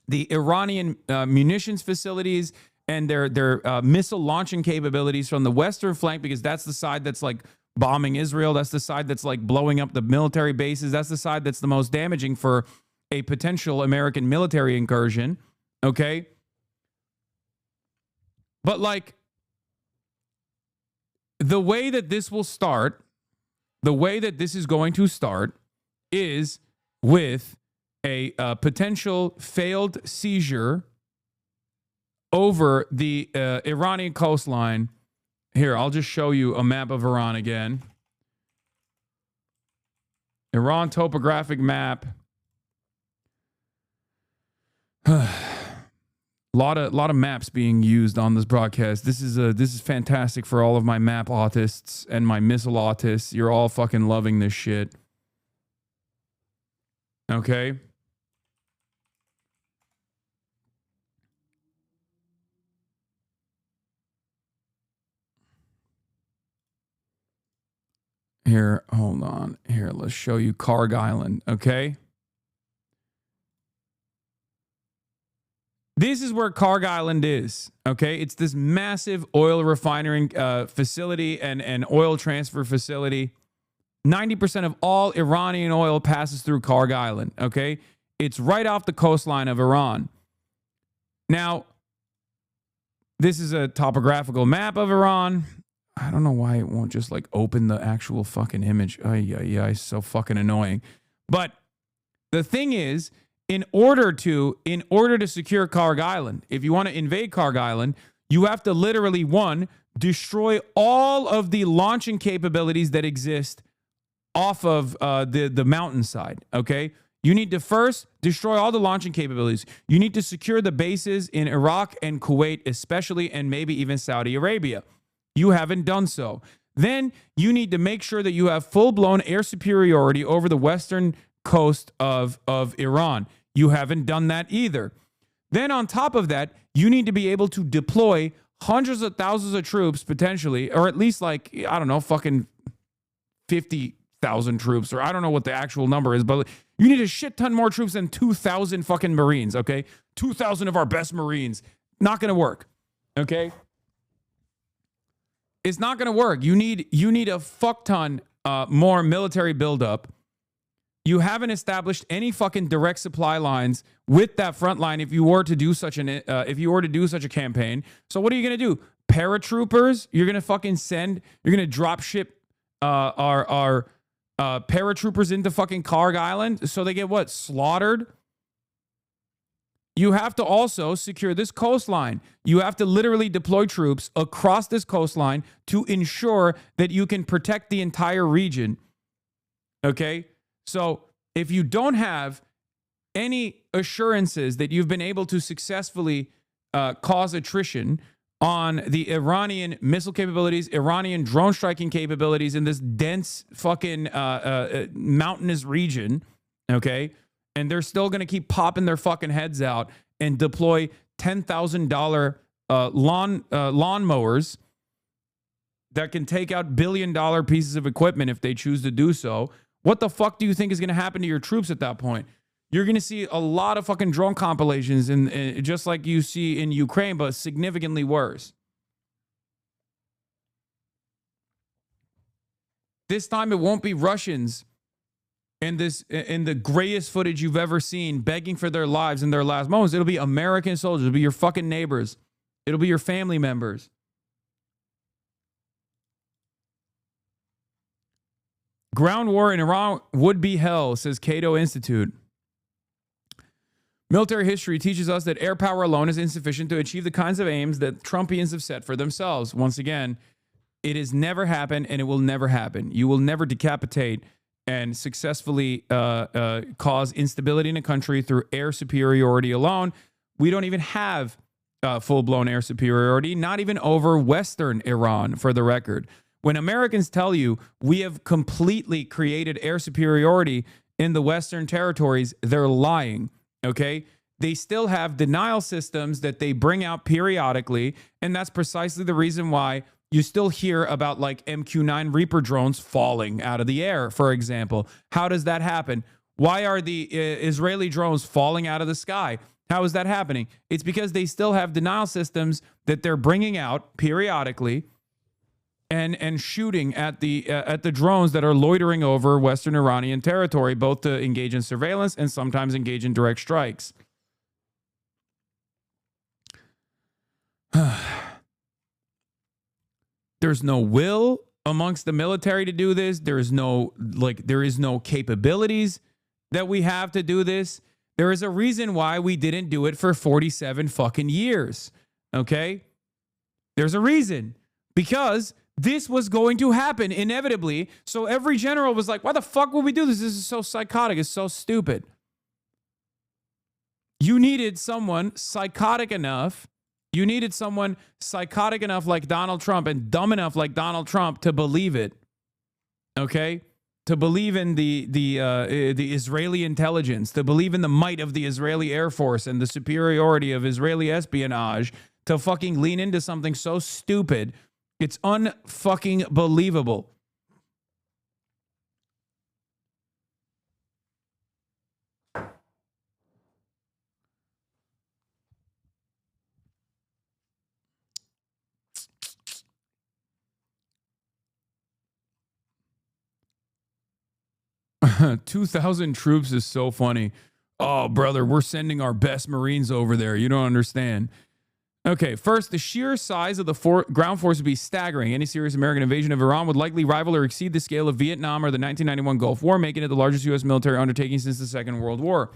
[SPEAKER 2] Iranian munitions facilities and their missile launching capabilities from the western flank, because that's the side that's like bombing Israel. That's the side that's like blowing up the military bases. That's the side that's the most damaging for a potential American military incursion. Okay. But like, the way that this will start, the way that this is going to start is with a potential failed seizure over the Iranian coastline. Here, I'll just show you a map of Iran again. Iran topographic map. lot of maps being used on this broadcast. This is fantastic for all of my map autists and my missile autists. You're all fucking loving this shit. Okay. Here, hold on. Here, let's show you Karg Island, okay? This is where Karg Island is, okay? It's this massive oil refinery facility and oil transfer facility. 90% of all Iranian oil passes through Karg Island, okay? It's right off the coastline of Iran. Now, this is a topographical map of Iran. I don't know why it won't just like open the actual fucking image. Yeah, it's so fucking annoying. But the thing is, in order to secure Karg Island, if you want to invade Karg Island, you have to literally, one, destroy all of the launching capabilities that exist off of the mountainside, okay? You need to first destroy all the launching capabilities. You need to secure the bases in Iraq and Kuwait especially, and maybe even Saudi Arabia. You haven't done so. Then you need to make sure that you have full-blown air superiority over the western coast of Iran. You haven't done that either. Then on top of that, you need to be able to deploy hundreds of thousands of troops potentially, or at least like, I don't know, fucking 50,000 troops, or I don't know what the actual number is, but you need a shit ton more troops than 2,000 fucking Marines, okay? 2,000 of our best Marines. Not going to work, okay? It's not going to work. You need a fuck ton more military buildup. You haven't established any fucking direct supply lines with that front line if you were to do such a campaign. So what are you going to do? Paratroopers? You're going to fucking you're going to drop ship our paratroopers into fucking Karg Island so they get what? Slaughtered? You have to also secure this coastline. You have to literally deploy troops across this coastline to ensure that you can protect the entire region. Okay? So if you don't have any assurances that you've been able to successfully cause attrition on the Iranian missile capabilities, Iranian drone striking capabilities in this dense fucking mountainous region, okay, and they're still going to keep popping their fucking heads out and deploy $10,000 lawnmowers that can take out billion-dollar pieces of equipment if they choose to do so. What the fuck do you think is going to happen to your troops at that point? You're going to see a lot of fucking drone compilations, and just like you see in Ukraine, but significantly worse. This time it won't be Russians in the grayest footage you've ever seen begging for their lives in their last moments. It'll be American soldiers. It'll be your fucking neighbors. It'll be your family members. Ground war in Iran would be hell, says Cato Institute. Military history teaches us that air power alone is insufficient to achieve the kinds of aims that Trumpians have set for themselves. Once again, it has never happened and it will never happen. You will never decapitate and successfully cause instability in a country through air superiority alone. We don't even have full-blown air superiority, not even over Western Iran, for the record. When Americans tell you we have completely created air superiority in the Western territories, they're lying, okay? They still have denial systems that they bring out periodically, and that's precisely the reason why you still hear about like MQ-9 Reaper drones falling out of the air, for example. How does that happen? Why are the Israeli drones falling out of the sky? How is that happening? It's because they still have denial systems that they're bringing out periodically and shooting at the drones that are loitering over Western Iranian territory, both to engage in surveillance and sometimes engage in direct strikes. There's no will amongst the military to do this. There is no capabilities that we have to do this. There is a reason why we didn't do it for 47 fucking years. Okay? There's a reason. Because this was going to happen inevitably. So every general was like, why the fuck would we do this? This is so psychotic. It's so stupid. You needed someone psychotic enough. You needed someone psychotic enough like Donald Trump and dumb enough like Donald Trump to believe it. Okay? To believe in the Israeli intelligence, to believe in the might of the Israeli Air Force and the superiority of Israeli espionage, to fucking lean into something so stupid. It's unfucking believable. $2,000 troops is so funny. Oh, brother, we're sending our best Marines over there. You don't understand. Okay, first, the sheer size of the ground force would be staggering. Any serious American invasion of Iran would likely rival or exceed the scale of Vietnam or the 1991 Gulf War, making it the largest U.S. military undertaking since the Second World War.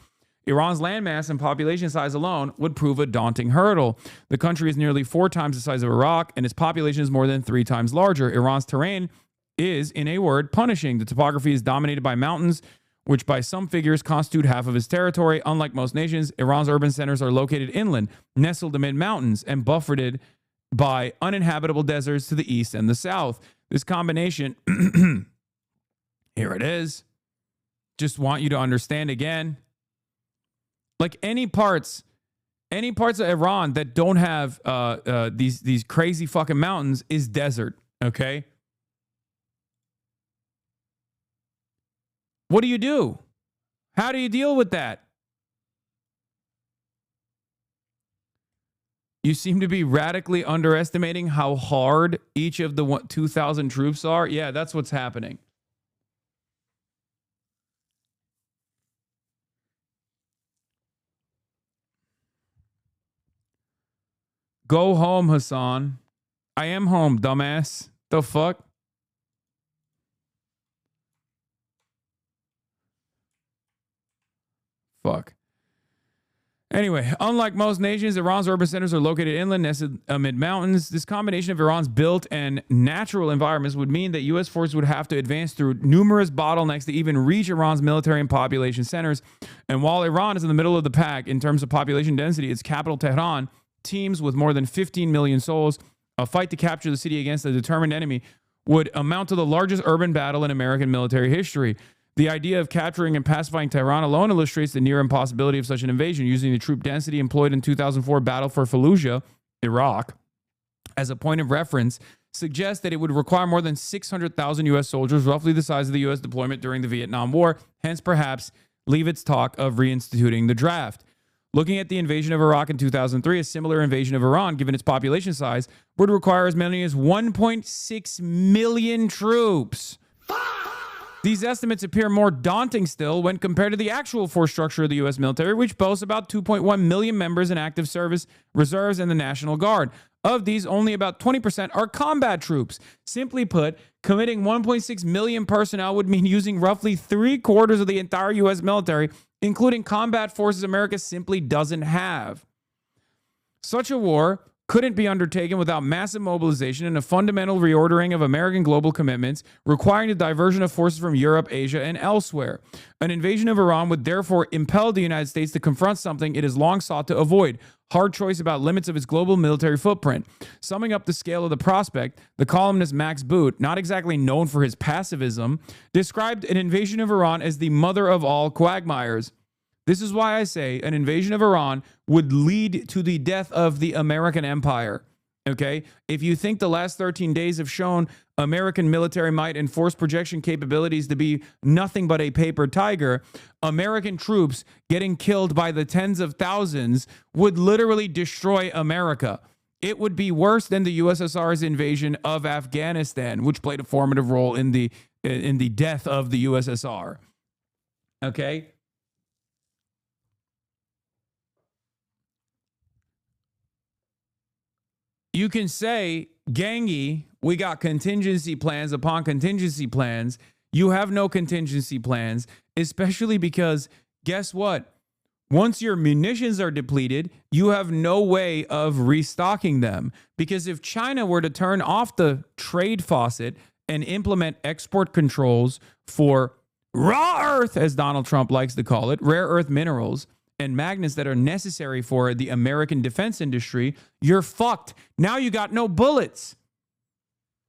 [SPEAKER 2] Iran's landmass and population size alone would prove a daunting hurdle. The country is nearly 4 times the size of Iraq, and its population is more than 3 times larger. Iran's terrain is, in a word, punishing. The topography is dominated by mountains, which by some figures constitute half of its territory. Unlike most nations, Iran's urban centers are located inland, nestled amid mountains, and buffeted by uninhabitable deserts to the east and the south. This combination, here it is. Just want you to understand again. Like any parts of Iran that don't have these crazy fucking mountains is desert, okay? What do you do? How do you deal with that? You seem to be radically underestimating how hard each of the 2,000 troops are. Yeah, that's what's happening. Go home, Hasan. I am home, dumbass. The fuck? Fuck. Anyway, unlike most nations, Iran's urban centers are located inland, nestled amid mountains. This combination of Iran's built and natural environments would mean that U.S. forces would have to advance through numerous bottlenecks to even reach Iran's military and population centers. And while Iran is in the middle of the pack in terms of population density, its capital, Tehran, teams with more than 15 million souls. A fight to capture the city against a determined enemy would amount to the largest urban battle in American military history. The idea of capturing and pacifying Tehran alone illustrates the near impossibility of such an invasion, using the troop density employed in 2004 battle for Fallujah, Iraq, as a point of reference, suggests that it would require more than 600,000 U.S. soldiers, roughly the size of the U.S. deployment during the Vietnam War, hence perhaps leave its talk of reinstituting the draft. Looking at the invasion of Iraq in 2003, a similar invasion of Iran, given its population size, would require as many as 1.6 million troops. These estimates appear more daunting still when compared to the actual force structure of the U.S. military, which boasts about 2.1 million members in active service, reserves, and the National Guard. Of these, only about 20% are combat troops. Simply put, committing 1.6 million personnel would mean using roughly 3/4 of the entire U.S. military, including combat forces America simply doesn't have. Such a war couldn't be undertaken without massive mobilization and a fundamental reordering of American global commitments, requiring the diversion of forces from Europe, Asia, and elsewhere. An invasion of Iran would therefore impel the United States to confront something it has long sought to avoid: hard choice about limits of its global military footprint. Summing up the scale of the prospect, the columnist Max Boot, not exactly known for his pacifism, described an invasion of Iran as the mother of all quagmires. This is why I say an invasion of Iran would lead to the death of the American empire. Okay? If you think the last 13 days have shown American military might and force projection capabilities to be nothing but a paper tiger, American troops getting killed by the tens of thousands would literally destroy America. It would be worse than the USSR's invasion of Afghanistan, which played a formative role in the death of the USSR. Okay? You can say, Gangi, we got contingency plans upon contingency plans. You have no contingency plans, especially because, guess what? Once your munitions are depleted, you have no way of restocking them. Because if China were to turn off the trade faucet and implement export controls for raw earth, as Donald Trump likes to call it, rare earth minerals, and magnets that are necessary for the American defense industry, you're fucked. Now you got no bullets.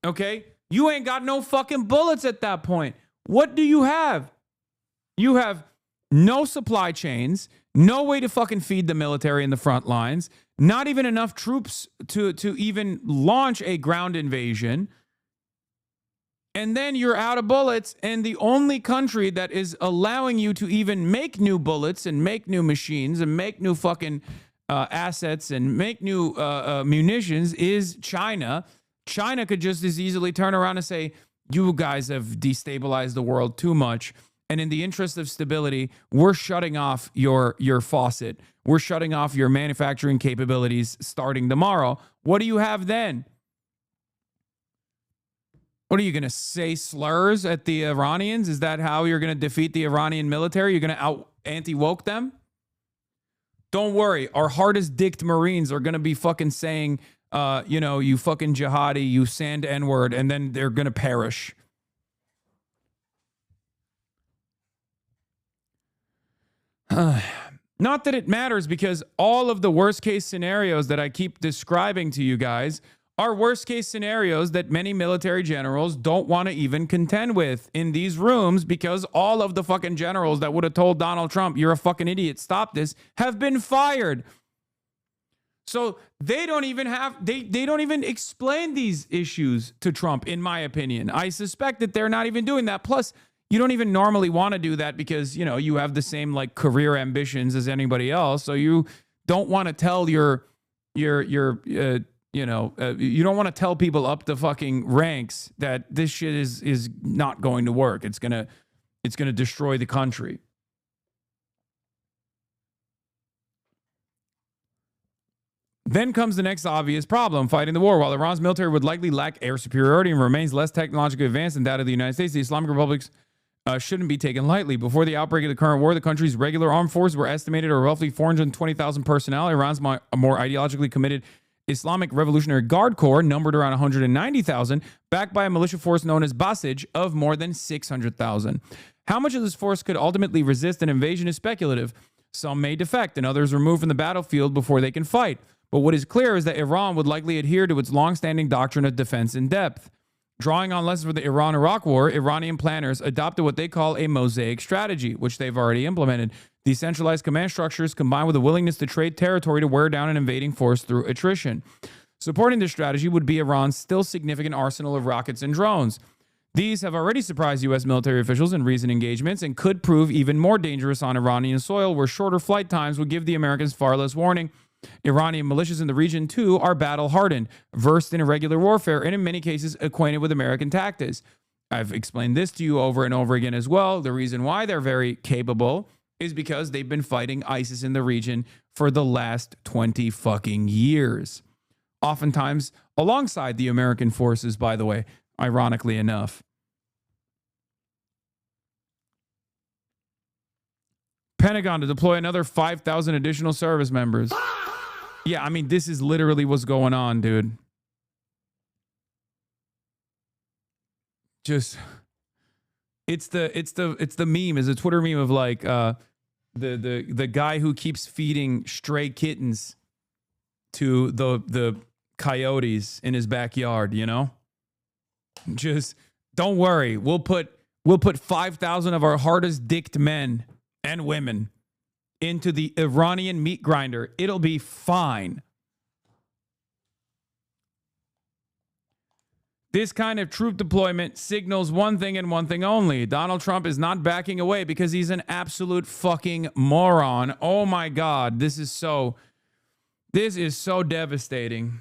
[SPEAKER 2] Okay? You ain't got no fucking bullets at that point. What do you have? You have no supply chains, no way to fucking feed the military in the front lines, not even enough troops to even launch a ground invasion. And then you're out of bullets, and the only country that is allowing you to even make new bullets and make new machines and make new fucking assets and make new munitions is China. China could just as easily turn around and say, you guys have destabilized the world too much, and in the interest of stability, we're shutting off your faucet. We're shutting off your manufacturing capabilities starting tomorrow. What do you have then? What are you going to say, slurs at the Iranians? Is that how you're going to defeat the Iranian military? You're going to anti-woke them? Don't worry. Our hardest-dicked Marines are going to be fucking saying, you fucking jihadi, you sand N-word, and then they're going to perish. Not that it matters, because all of the worst case scenarios that I keep describing to you guys are worst case scenarios that many military generals don't want to even contend with in these rooms, because all of the fucking generals that would have told Donald Trump, you're a fucking idiot, stop this, have been fired. So they don't even have, they don't even explain these issues to Trump, in my opinion. I suspect that they're not even doing that. Plus, you don't even normally want to do that because, you know, you have the same like career ambitions as anybody else. So you don't want to tell you don't want to tell people up the fucking ranks that this shit is not going to work. It's gonna destroy the country. Then comes the next obvious problem, fighting the war. While Iran's military would likely lack air superiority and remains less technologically advanced than that of the United States, the Islamic republics shouldn't be taken lightly. Before the outbreak of the current war, the country's regular armed forces were estimated at roughly 420,000 personnel. Iran's more ideologically committed Islamic Revolutionary Guard Corps numbered around 190,000, backed by a militia force known as Basij of more than 600,000. How much of this force could ultimately resist an invasion is speculative. Some may defect and others removed from the battlefield before they can fight. But what is clear is that Iran would likely adhere to its long-standing doctrine of defense in depth. Drawing on lessons from the Iran-Iraq War, Iranian planners adopted what they call a mosaic strategy, which they've already implemented. Decentralized command structures combined with a willingness to trade territory to wear down an invading force through attrition. Supporting this strategy would be Iran's still significant arsenal of rockets and drones. These have already surprised U.S. military officials in recent engagements and could prove even more dangerous on Iranian soil, where shorter flight times would give the Americans far less warning. Iranian militias in the region, too, are battle-hardened, versed in irregular warfare, and in many cases acquainted with American tactics. I've explained this to you over and over again as well. The reason why they're very capable is because they've been fighting ISIS in the region for the last 20 fucking years. Oftentimes alongside the American forces, by the way, ironically enough. Pentagon to deploy another 5,000 additional service members. Yeah, I mean, this is literally what's going on, dude. Just, it's the meme, is a Twitter meme of like the guy who keeps feeding stray kittens to the coyotes in his backyard, you know? Just don't worry, we'll put 5,000 of our hardest dicked men and women into the Iranian meat grinder. It'll be fine. This kind of troop deployment signals one thing and one thing only. Donald Trump is not backing away because he's an absolute fucking moron. Oh my God, this is so devastating.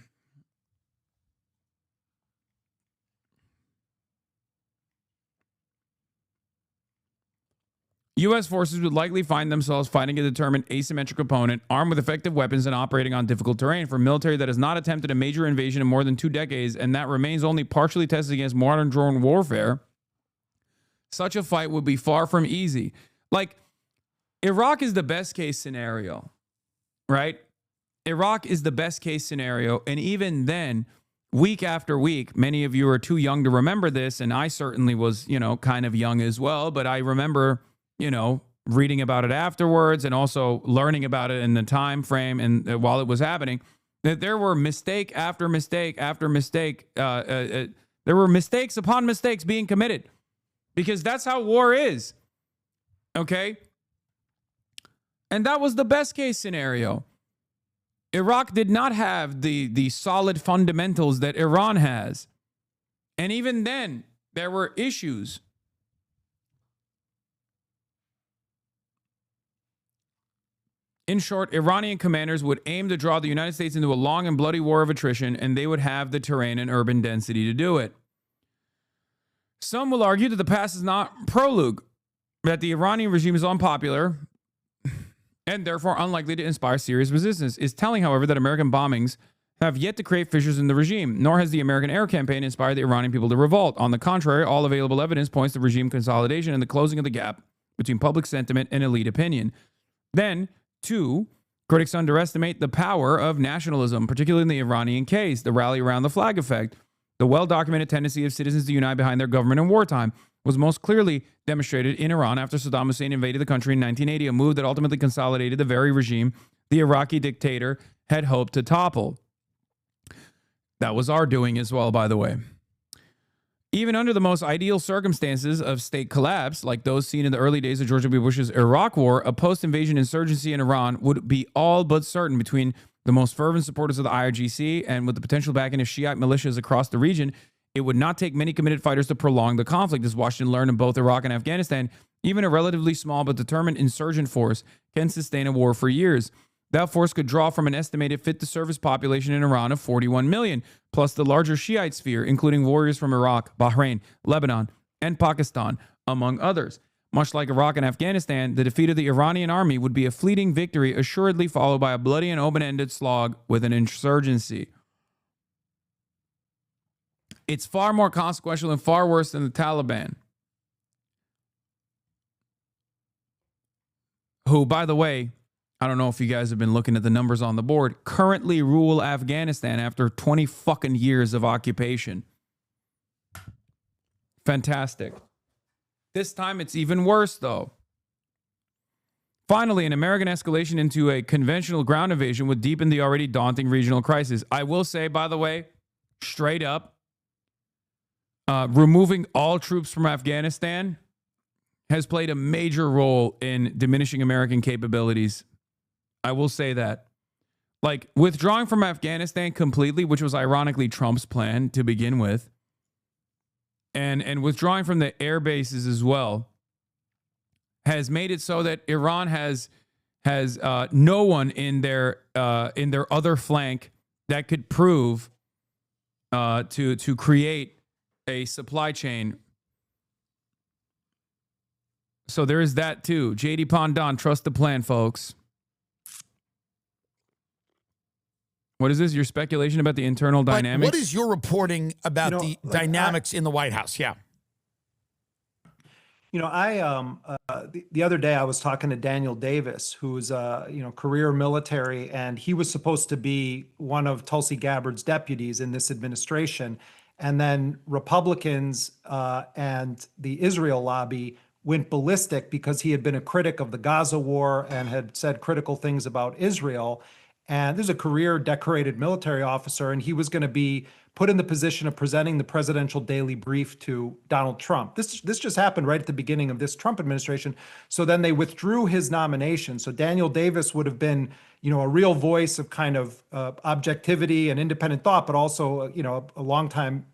[SPEAKER 2] U.S. forces would likely find themselves fighting a determined asymmetric opponent, armed with effective weapons and operating on difficult terrain. For a military that has not attempted a major invasion in more than 2 decades and that remains only partially tested against modern drone warfare, such a fight would be far from easy. Like, Iraq is the best case scenario, right? Iraq is the best case scenario. And even then, week after week, many of you are too young to remember this, and I certainly was, kind of young as well, but I remember reading about it afterwards and also learning about it in the time frame and while it was happening, that there were mistake after mistake after mistake. There were mistakes upon mistakes being committed because that's how war is. Okay. And that was the best case scenario. Iraq did not have the solid fundamentals that Iran has. And even then, there were issues. In short, Iranian commanders would aim to draw the United States into a long and bloody war of attrition, and they would have the terrain and urban density to do it. Some will argue that the past is not prologue, that the Iranian regime is unpopular and therefore unlikely to inspire serious resistance. It's telling, however, that American bombings have yet to create fissures in the regime, nor has the American air campaign inspired the Iranian people to revolt. On the contrary, all available evidence points to regime consolidation and the closing of the gap between public sentiment and elite opinion. Then, 2, critics underestimate the power of nationalism, particularly in the Iranian case, the rally around the flag effect, the well-documented tendency of citizens to unite behind their government in wartime. was most clearly demonstrated in Iran after Saddam Hussein invaded the country in 1980, a move that ultimately consolidated the very regime the Iraqi dictator had hoped to topple. That was our doing as well, by the way. Even under the most ideal circumstances of state collapse, like those seen in the early days of George W. Bush's Iraq War, a post-invasion insurgency in Iran would be all but certain between the most fervent supporters of the IRGC and with the potential backing of Shiite militias across the region. It would not take many committed fighters to prolong the conflict. As Washington learned in both Iraq and Afghanistan, even a relatively small but determined insurgent force can sustain a war for years. That force could draw from an estimated fit-to-service population in Iran of 41 million, plus the larger Shiite sphere, including warriors from Iraq, Bahrain, Lebanon, and Pakistan, among others. Much like Iraq and Afghanistan, the defeat of the Iranian army would be a fleeting victory, assuredly followed by a bloody and open-ended slog with an insurgency. It's far more consequential and far worse than the Taliban, who, by the way, I don't know if you guys have been looking at the numbers on the board, currently rule Afghanistan after 20 fucking years of occupation. Fantastic. This time it's even worse, though. Finally, an American escalation into a conventional ground invasion would deepen the already daunting regional crisis. I will say, by the way, straight up, removing all troops from Afghanistan has played a major role in diminishing American capabilities. I will say that. Like, withdrawing from Afghanistan completely, which was ironically Trump's plan to begin with, and withdrawing from the air bases as well, has made it so that Iran has no one in their other flank that could prove to create a supply chain. So there is that too. JD Pondon, trust the plan, folks. What is this? Your speculation about the internal dynamics?
[SPEAKER 14] What is your reporting about the dynamics in the White House? Yeah.
[SPEAKER 15] You know, the other day I was talking to Daniel Davis, who's career military, and he was supposed to be one of Tulsi Gabbard's deputies in this administration. And then Republicans and the Israel lobby went ballistic because he had been a critic of the Gaza war and had said critical things about Israel. And there's a career decorated military officer, and he was going to be put in the position of presenting the presidential daily brief to Donald Trump. This just happened right at the beginning of this Trump administration. So then they withdrew his nomination. So Daniel Davis would have been, a real voice of kind of objectivity and independent thought, but also, a longtime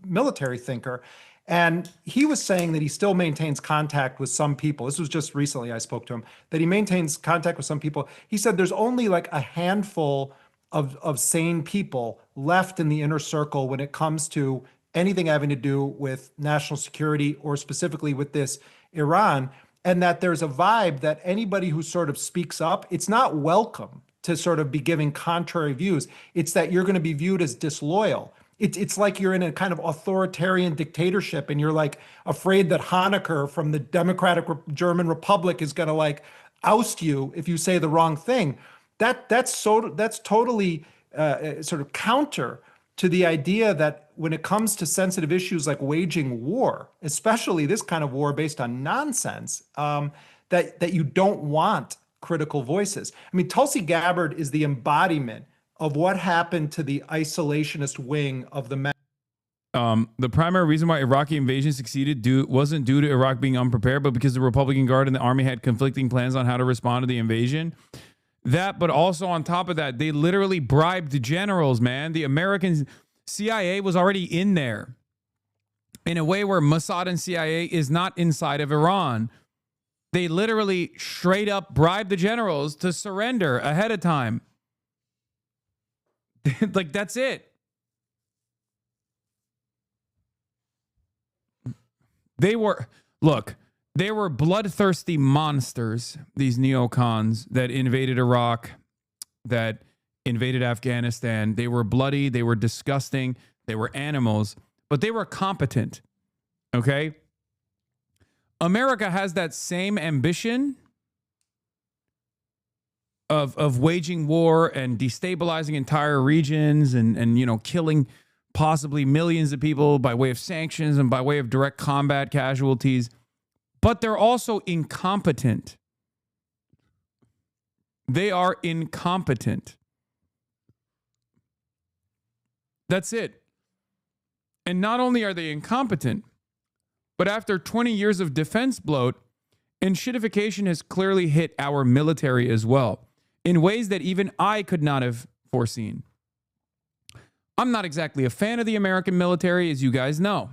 [SPEAKER 15] military thinker. And he was saying that he still maintains contact with some people. This was just recently I spoke to him, that he maintains contact with some people. He said there's only like a handful of sane people left in the inner circle when it comes to anything having to do with national security or specifically with this Iran. And that there's a vibe that anybody who sort of speaks up, it's not welcome to sort of be giving contrary views. It's that you're going to be viewed as disloyal. It's like you're in a kind of authoritarian dictatorship and you're like afraid that Honecker from the Democratic German Republic is going to like oust you if you say the wrong thing. That's totally sort of counter to the idea that when it comes to sensitive issues like waging war, especially this kind of war based on nonsense, that you don't want critical voices. I mean, Tulsi Gabbard is the embodiment of what happened to the isolationist wing of the
[SPEAKER 2] the primary reason why Iraqi invasion succeeded wasn't due to Iraq being unprepared, but because the Republican Guard and the army had conflicting plans on how to respond to the invasion. That, but also on top of that, they literally bribed the generals, man. The American CIA was already in there in a way where Mossad and CIA is not inside of Iran. They literally straight up bribed the generals to surrender ahead of time. Like, that's it. They were bloodthirsty monsters, these neocons that invaded Iraq, that invaded Afghanistan. They were bloody, they were disgusting, they were animals, but they were competent. Okay? America has that same ambition of waging war and destabilizing entire regions and killing possibly millions of people by way of sanctions and by way of direct combat casualties, but they're also incompetent. They are incompetent. That's it. And not only are they incompetent, but after 20 years of defense bloat, enshittification has clearly hit our military as well, in ways that even I could not have foreseen. I'm not exactly a fan of the American military, as you guys know.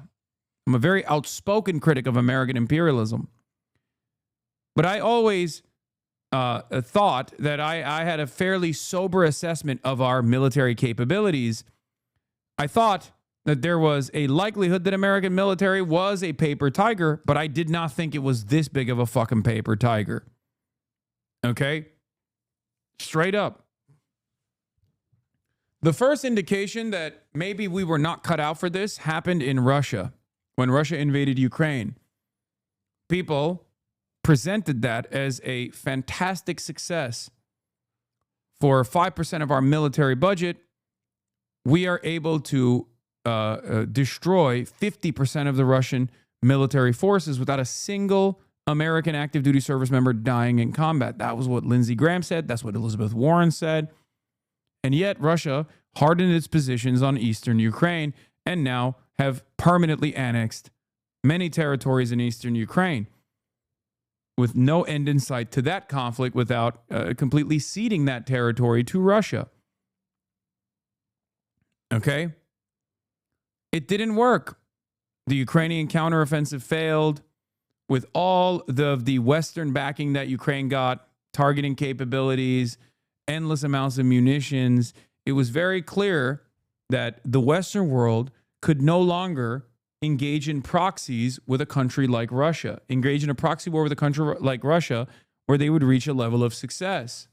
[SPEAKER 2] I'm a very outspoken critic of American imperialism. But I always thought that I had a fairly sober assessment of our military capabilities. I thought that there was a likelihood that American military was a paper tiger, but I did not think it was this big of a fucking paper tiger. Okay? Straight up. The first indication that maybe we were not cut out for this happened in Russia, when Russia invaded Ukraine. People presented that as a fantastic success. For 5% of our military budget, we are able to destroy 50% of the Russian military forces without a single American active duty service member dying in combat. That was what Lindsey Graham said. That's what Elizabeth Warren said. And yet Russia hardened its positions on eastern Ukraine and now have permanently annexed many territories in eastern Ukraine, with no end in sight to that conflict without completely ceding that territory to Russia. Okay? It didn't work. The Ukrainian counteroffensive failed. With all the Western backing that Ukraine got, targeting capabilities, endless amounts of munitions, it was very clear that the Western world could no longer engage in proxies with a country like Russia, engage in a proxy war with a country like Russia, where they would reach a level of success.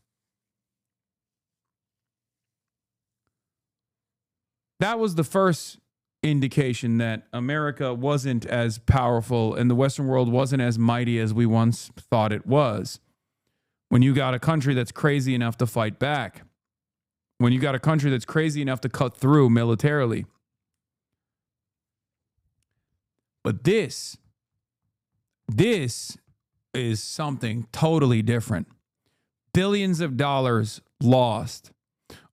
[SPEAKER 2] That was the first indication that America wasn't as powerful and the Western world wasn't as mighty as we once thought it was. When you got a country that's crazy enough to fight back, when you got a country that's crazy enough to cut through militarily. But this is something totally different. Billions of dollars lost.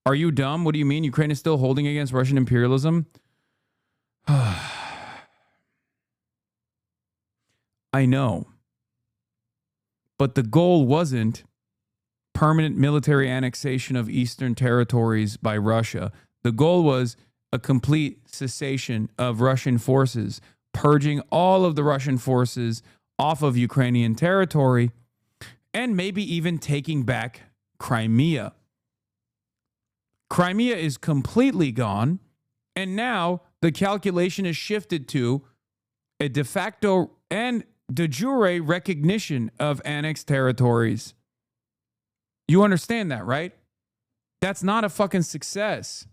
[SPEAKER 2] Are you dumb? What do you mean? Ukraine is still holding against Russian imperialism? I know. But the goal wasn't permanent military annexation of eastern territories by Russia. The goal was a complete cessation of Russian forces, purging all of the Russian forces off of Ukrainian territory, and maybe even taking back Crimea. Crimea is completely gone, and now the calculation is shifted to a de facto and de jure recognition of annexed territories. You understand that, right? That's not a fucking success.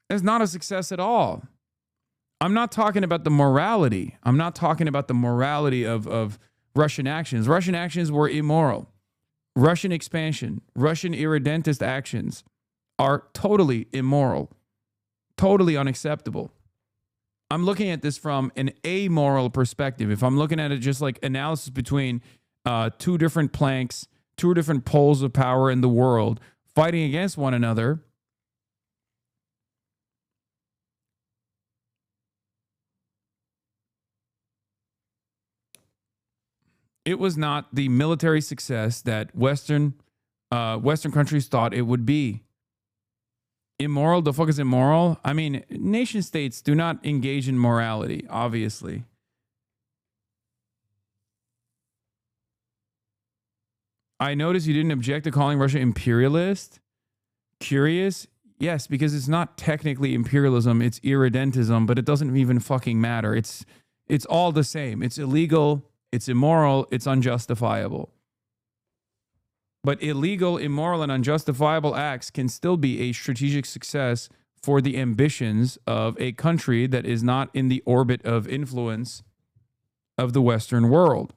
[SPEAKER 2] It's not a success at all. I'm not talking about the morality. I'm not talking about the morality of Russian actions. Russian actions were immoral. Russian expansion, Russian irredentist actions are totally immoral, totally unacceptable. I'm looking at this from an amoral perspective. If I'm looking at it just like analysis between two different planks, two different poles of power in the world fighting against one another, it was not the military success that Western countries thought it would be. Immoral? The fuck is immoral? I mean, nation states do not engage in morality, obviously. I noticed you didn't object to calling Russia imperialist. Curious? Yes, because it's not technically imperialism, it's irredentism, but it doesn't even fucking matter. It's all the same. It's illegal, it's immoral, it's unjustifiable. But illegal, immoral, and unjustifiable acts can still be a strategic success for the ambitions of a country that is not in the orbit of influence of the Western world.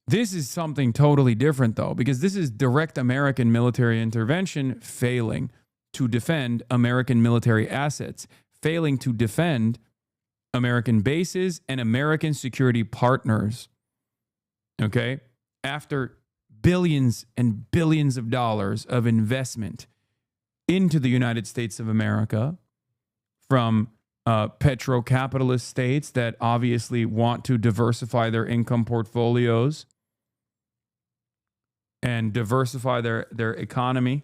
[SPEAKER 2] This is something totally different, though, because this is direct American military intervention failing to defend American military assets, failing to defend American bases and American security partners. Okay? After billions and billions of dollars of investment into the United States of America from petro-capitalist states that obviously want to diversify their income portfolios and diversify their economy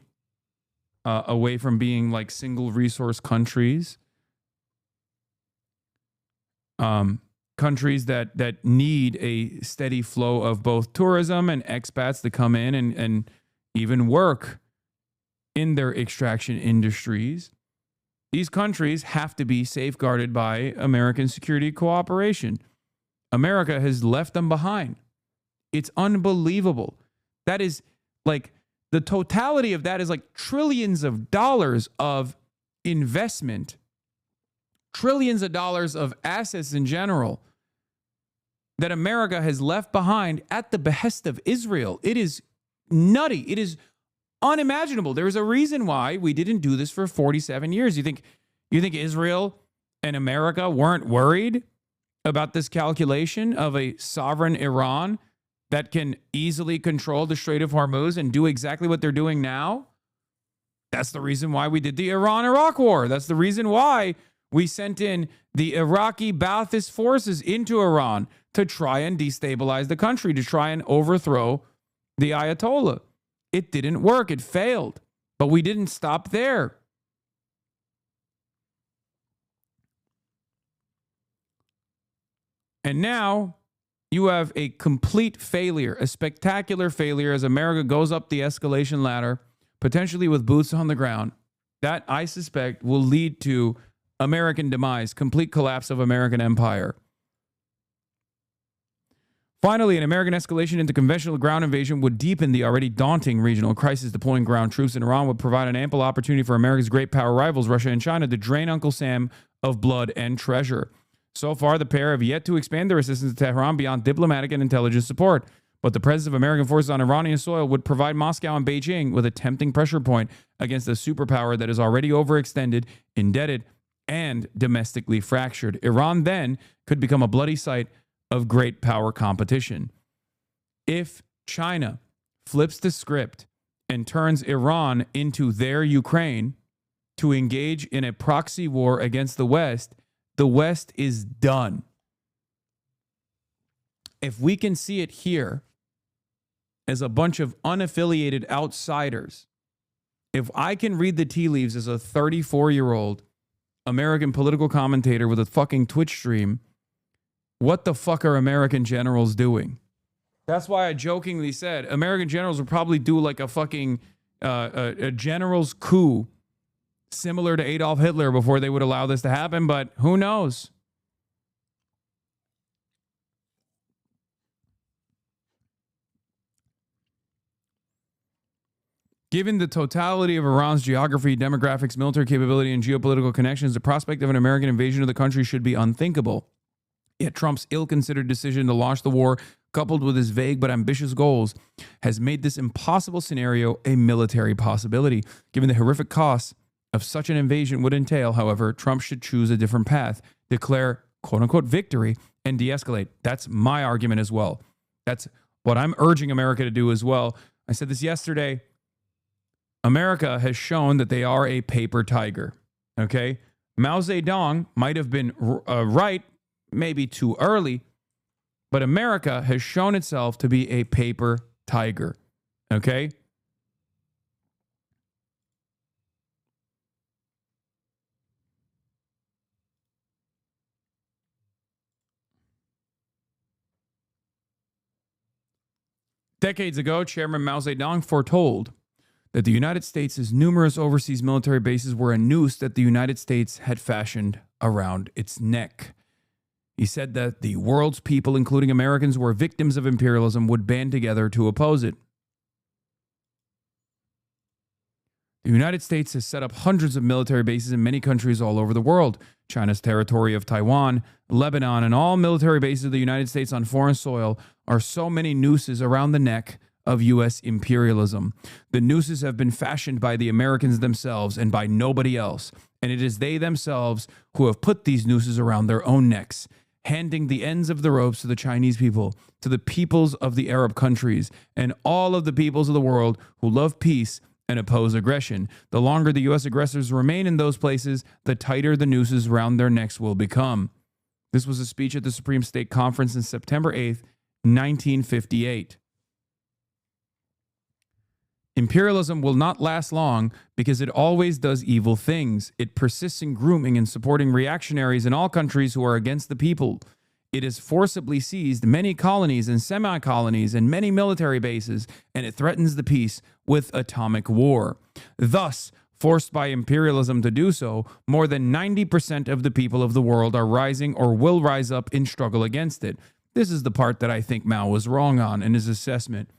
[SPEAKER 2] away from being like single resource countries. Countries that need a steady flow of both tourism and expats to come in and even work in their extraction industries. These countries have to be safeguarded by American security cooperation. America has left them behind. It's unbelievable. That is like the totality of that is like trillions of dollars of investment, trillions of dollars of assets in general that America has left behind at the behest of Israel. It is nutty. It is unimaginable. There's a reason why we didn't do this for 47 years. You think Israel and America weren't worried about this calculation of a sovereign Iran that can easily control the Strait of Hormuz and do exactly what they're doing now? That's the reason why we did the Iran-Iraq war. That's the reason why we sent in the Iraqi Ba'athist forces into Iran to try and destabilize the country, to try and overthrow the Ayatollah. It didn't work. It failed. But we didn't stop there. And now you have a complete failure, a spectacular failure as America goes up the escalation ladder, potentially with boots on the ground. That, I suspect, will lead to American demise, complete collapse of American empire. Finally, an American escalation into conventional ground invasion would deepen the already daunting regional crisis. Deploying ground troops in Iran would provide an ample opportunity for America's great power rivals, Russia and China, to drain Uncle Sam of blood and treasure. So far, the pair have yet to expand their assistance to Tehran beyond diplomatic and intelligence support. But the presence of American forces on Iranian soil would provide Moscow and Beijing with a tempting pressure point against a superpower that is already overextended, indebted, and domestically fractured. Iran then could become a bloody site of great power competition. If China flips the script and turns Iran into their Ukraine to engage in a proxy war against the West is done. If we can see it here as a bunch of unaffiliated outsiders, if I can read the tea leaves as a 34-year-old American political commentator with a fucking Twitch stream, what the fuck are American generals doing? That's why I jokingly said American generals would probably do like a fucking a general's coup similar to Adolf Hitler before they would allow this to happen, but who knows? Given the totality of Iran's geography, demographics, military capability, and geopolitical connections, the prospect of an American invasion of the country should be unthinkable. Yet Trump's ill-considered decision to launch the war, coupled with his vague but ambitious goals, has made this impossible scenario a military possibility. Given the horrific costs of such an invasion would entail, however, Trump should choose a different path, declare quote-unquote victory, and de-escalate. That's my argument as well. That's what I'm urging America to do as well. I said this yesterday. America has shown that they are a paper tiger, okay? Mao Zedong might have been right, maybe too early, but America has shown itself to be a paper tiger, okay? Decades ago, Chairman Mao Zedong foretold that the United States' numerous overseas military bases were a noose that the United States had fashioned around its neck. He said that the world's people, including Americans who were victims of imperialism, would band together to oppose it. The United States has set up hundreds of military bases in many countries all over the world. China's territory of Taiwan, Lebanon, and all military bases of the United States on foreign soil are so many nooses around the neck of U.S. imperialism. The nooses have been fashioned by the Americans themselves and by nobody else, and it is they themselves who have put these nooses around their own necks, handing the ends of the ropes to the Chinese people, to the peoples of the Arab countries, and all of the peoples of the world who love peace and oppose aggression. The longer the U.S. aggressors remain in those places, the tighter the nooses around their necks will become. This was a speech at the Supreme State Conference on September 8th, 1958. Imperialism will not last long because it always does evil things. It persists in grooming and supporting reactionaries in all countries who are against the people. It has forcibly seized many colonies and semi-colonies and many military bases, and it threatens the peace with atomic war. Thus, forced by imperialism to do so, more than 90% of the people of the world are rising or will rise up in struggle against it. This is the part that I think Mao was wrong on in his assessment.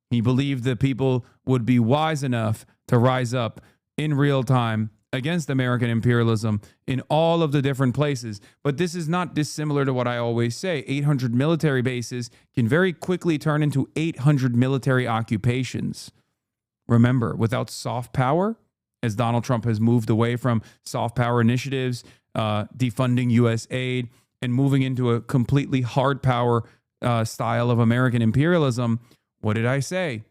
[SPEAKER 2] He believed that people would be wise enough to rise up in real time against American imperialism in all of the different places. But this is not dissimilar to what I always say. 800 military bases can very quickly turn into 800 military occupations. Remember, without soft power, as Donald Trump has moved away from soft power initiatives, defunding U.S. aid, and moving into a completely hard power style of American imperialism, what did I say?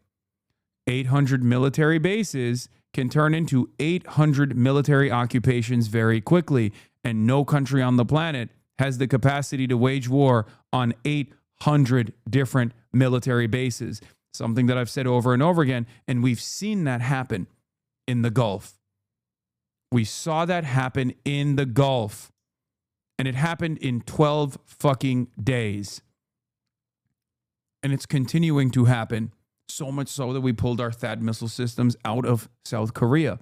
[SPEAKER 2] 800 military bases can turn into 800 military occupations very quickly, and no country on the planet has the capacity to wage war on 800 different military bases. Something that I've said over and over again, and we've seen that happen in the Gulf. We saw that happen in the Gulf, and it happened in 12 fucking days. And it's continuing to happen. So much so that we pulled our THAAD missile systems out of South Korea.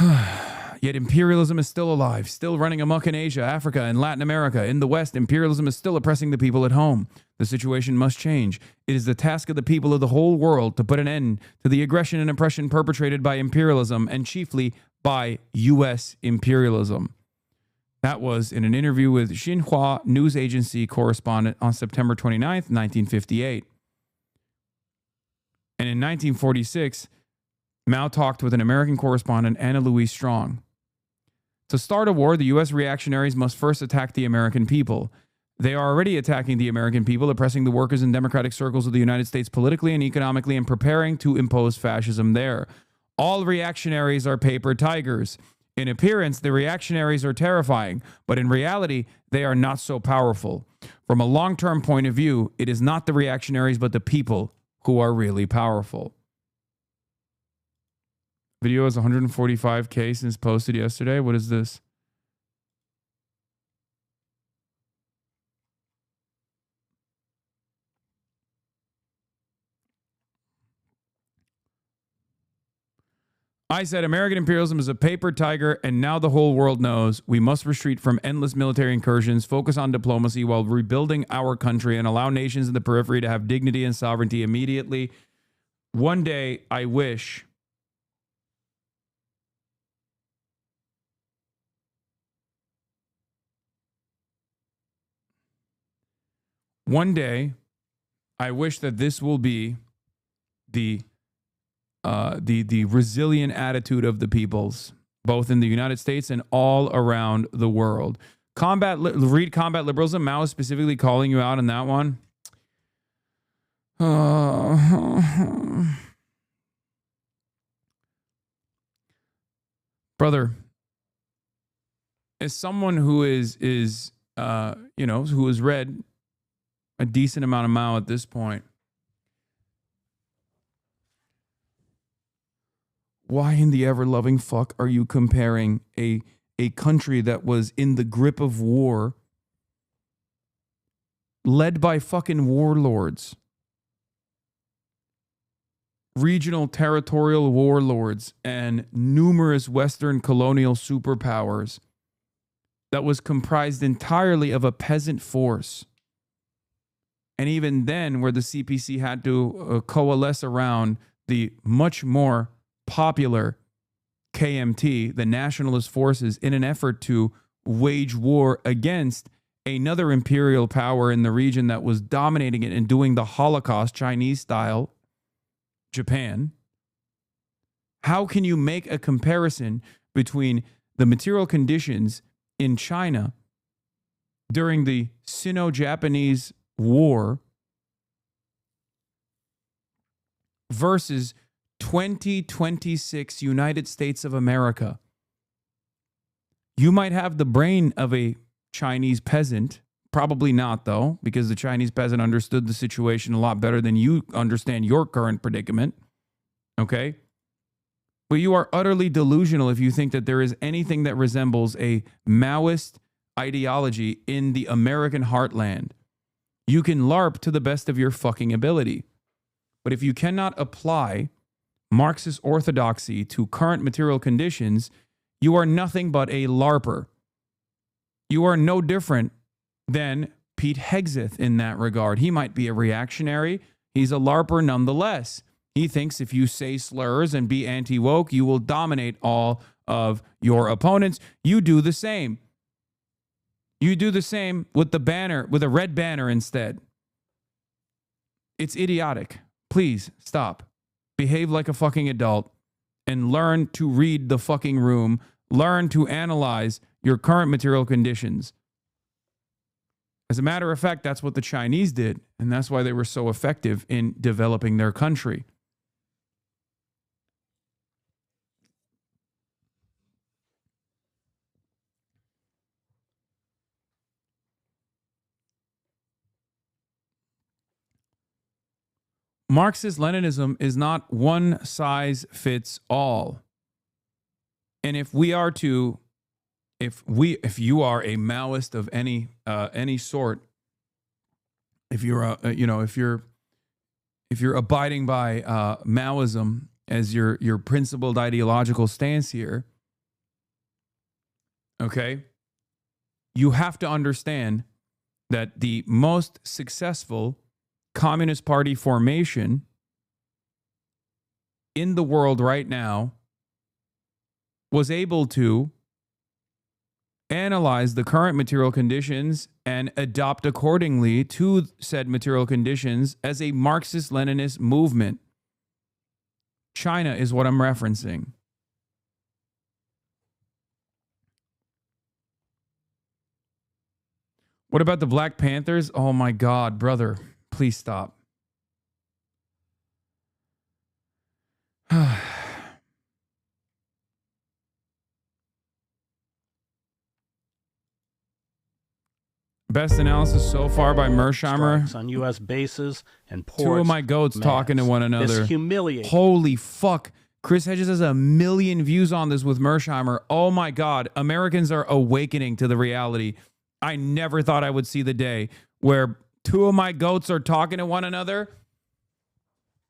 [SPEAKER 2] Yet imperialism is still alive, still running amok in Asia, Africa, and Latin America. In the West, imperialism is still oppressing the people at home. The situation must change. It is the task of the people of the whole world to put an end to the aggression and oppression perpetrated by imperialism, and chiefly by U.S. imperialism. That was in an interview with Xinhua news agency correspondent on September 29th, 1958. And in 1946, Mao talked with an American correspondent, Anna Louise Strong. To start a war, the U.S. reactionaries must first attack the American people. They are already attacking the American people, oppressing the workers in democratic circles of the United States politically and economically, and preparing to impose fascism there. All reactionaries are paper tigers. In appearance, the reactionaries are terrifying, but in reality, they are not so powerful. From a long-term point of view, it is not the reactionaries, but the people who are really powerful. Video is 145K since posted yesterday. What is this? I said American imperialism is a paper tiger, and now the whole world knows we must retreat from endless military incursions, focus on diplomacy while rebuilding our country, and allow nations in the periphery to have dignity and sovereignty immediately. One day, I wish that this will be the resilient attitude of the peoples, both in the United States and all around the world. Read Combat Liberalism. Mao is specifically calling you out on that one. Brother, as someone who who has read a decent amount of Mao at this point, why in the ever-loving fuck are you comparing a country that was in the grip of war, led by fucking warlords, regional territorial warlords, and numerous Western colonial superpowers, that was comprised entirely of a peasant force, And even then, where the CPC had to coalesce around the much more popular KMT, the nationalist forces, in an effort to wage war against another imperial power in the region that was dominating it and doing the Holocaust, Chinese style, Japan. How can you make a comparison between the material conditions in China during the Sino-Japanese War versus 2026 United States of America? You might have the brain of a Chinese peasant. Probably not, though, because the Chinese peasant understood the situation a lot better than you understand your current predicament. Okay? But you are utterly delusional if you think that there is anything that resembles a Maoist ideology in the American heartland. You can LARP to the best of your fucking ability. But if you cannot apply Marxist orthodoxy to current material conditions, you are nothing but a LARPer. You are no different than Pete Hegseth in that regard. He might be a reactionary. He's a LARPer nonetheless. He thinks if you say slurs and be anti-woke, you will dominate all of your opponents. You do the same. You do the same with the banner, with a red banner instead. It's idiotic. Please stop. Behave like a fucking adult and learn to read the fucking room. Learn to analyze your current material conditions. As a matter of fact, that's what the Chinese did, and that's why they were so effective in developing their country. Marxist-Leninism is not one size fits all. And if you are a Maoist of any sort, if you're abiding by Maoism as your principled ideological stance here, okay, you have to understand that the most successful Communist Party formation in the world right now was able to analyze the current material conditions and adopt accordingly to said material conditions as a Marxist-Leninist movement. China is what I'm referencing. What about the Black Panthers? Oh my God, brother. Please stop. Best analysis so far by Mersheimer.
[SPEAKER 16] On U.S. bases and ports.
[SPEAKER 2] Two of my goats talking to one another.
[SPEAKER 16] It's humiliating.
[SPEAKER 2] Holy fuck. Chris Hedges has 1 million views on this with Mersheimer. Oh my God. Americans are awakening to the reality. I never thought I would see the day where two of my goats are talking to one another.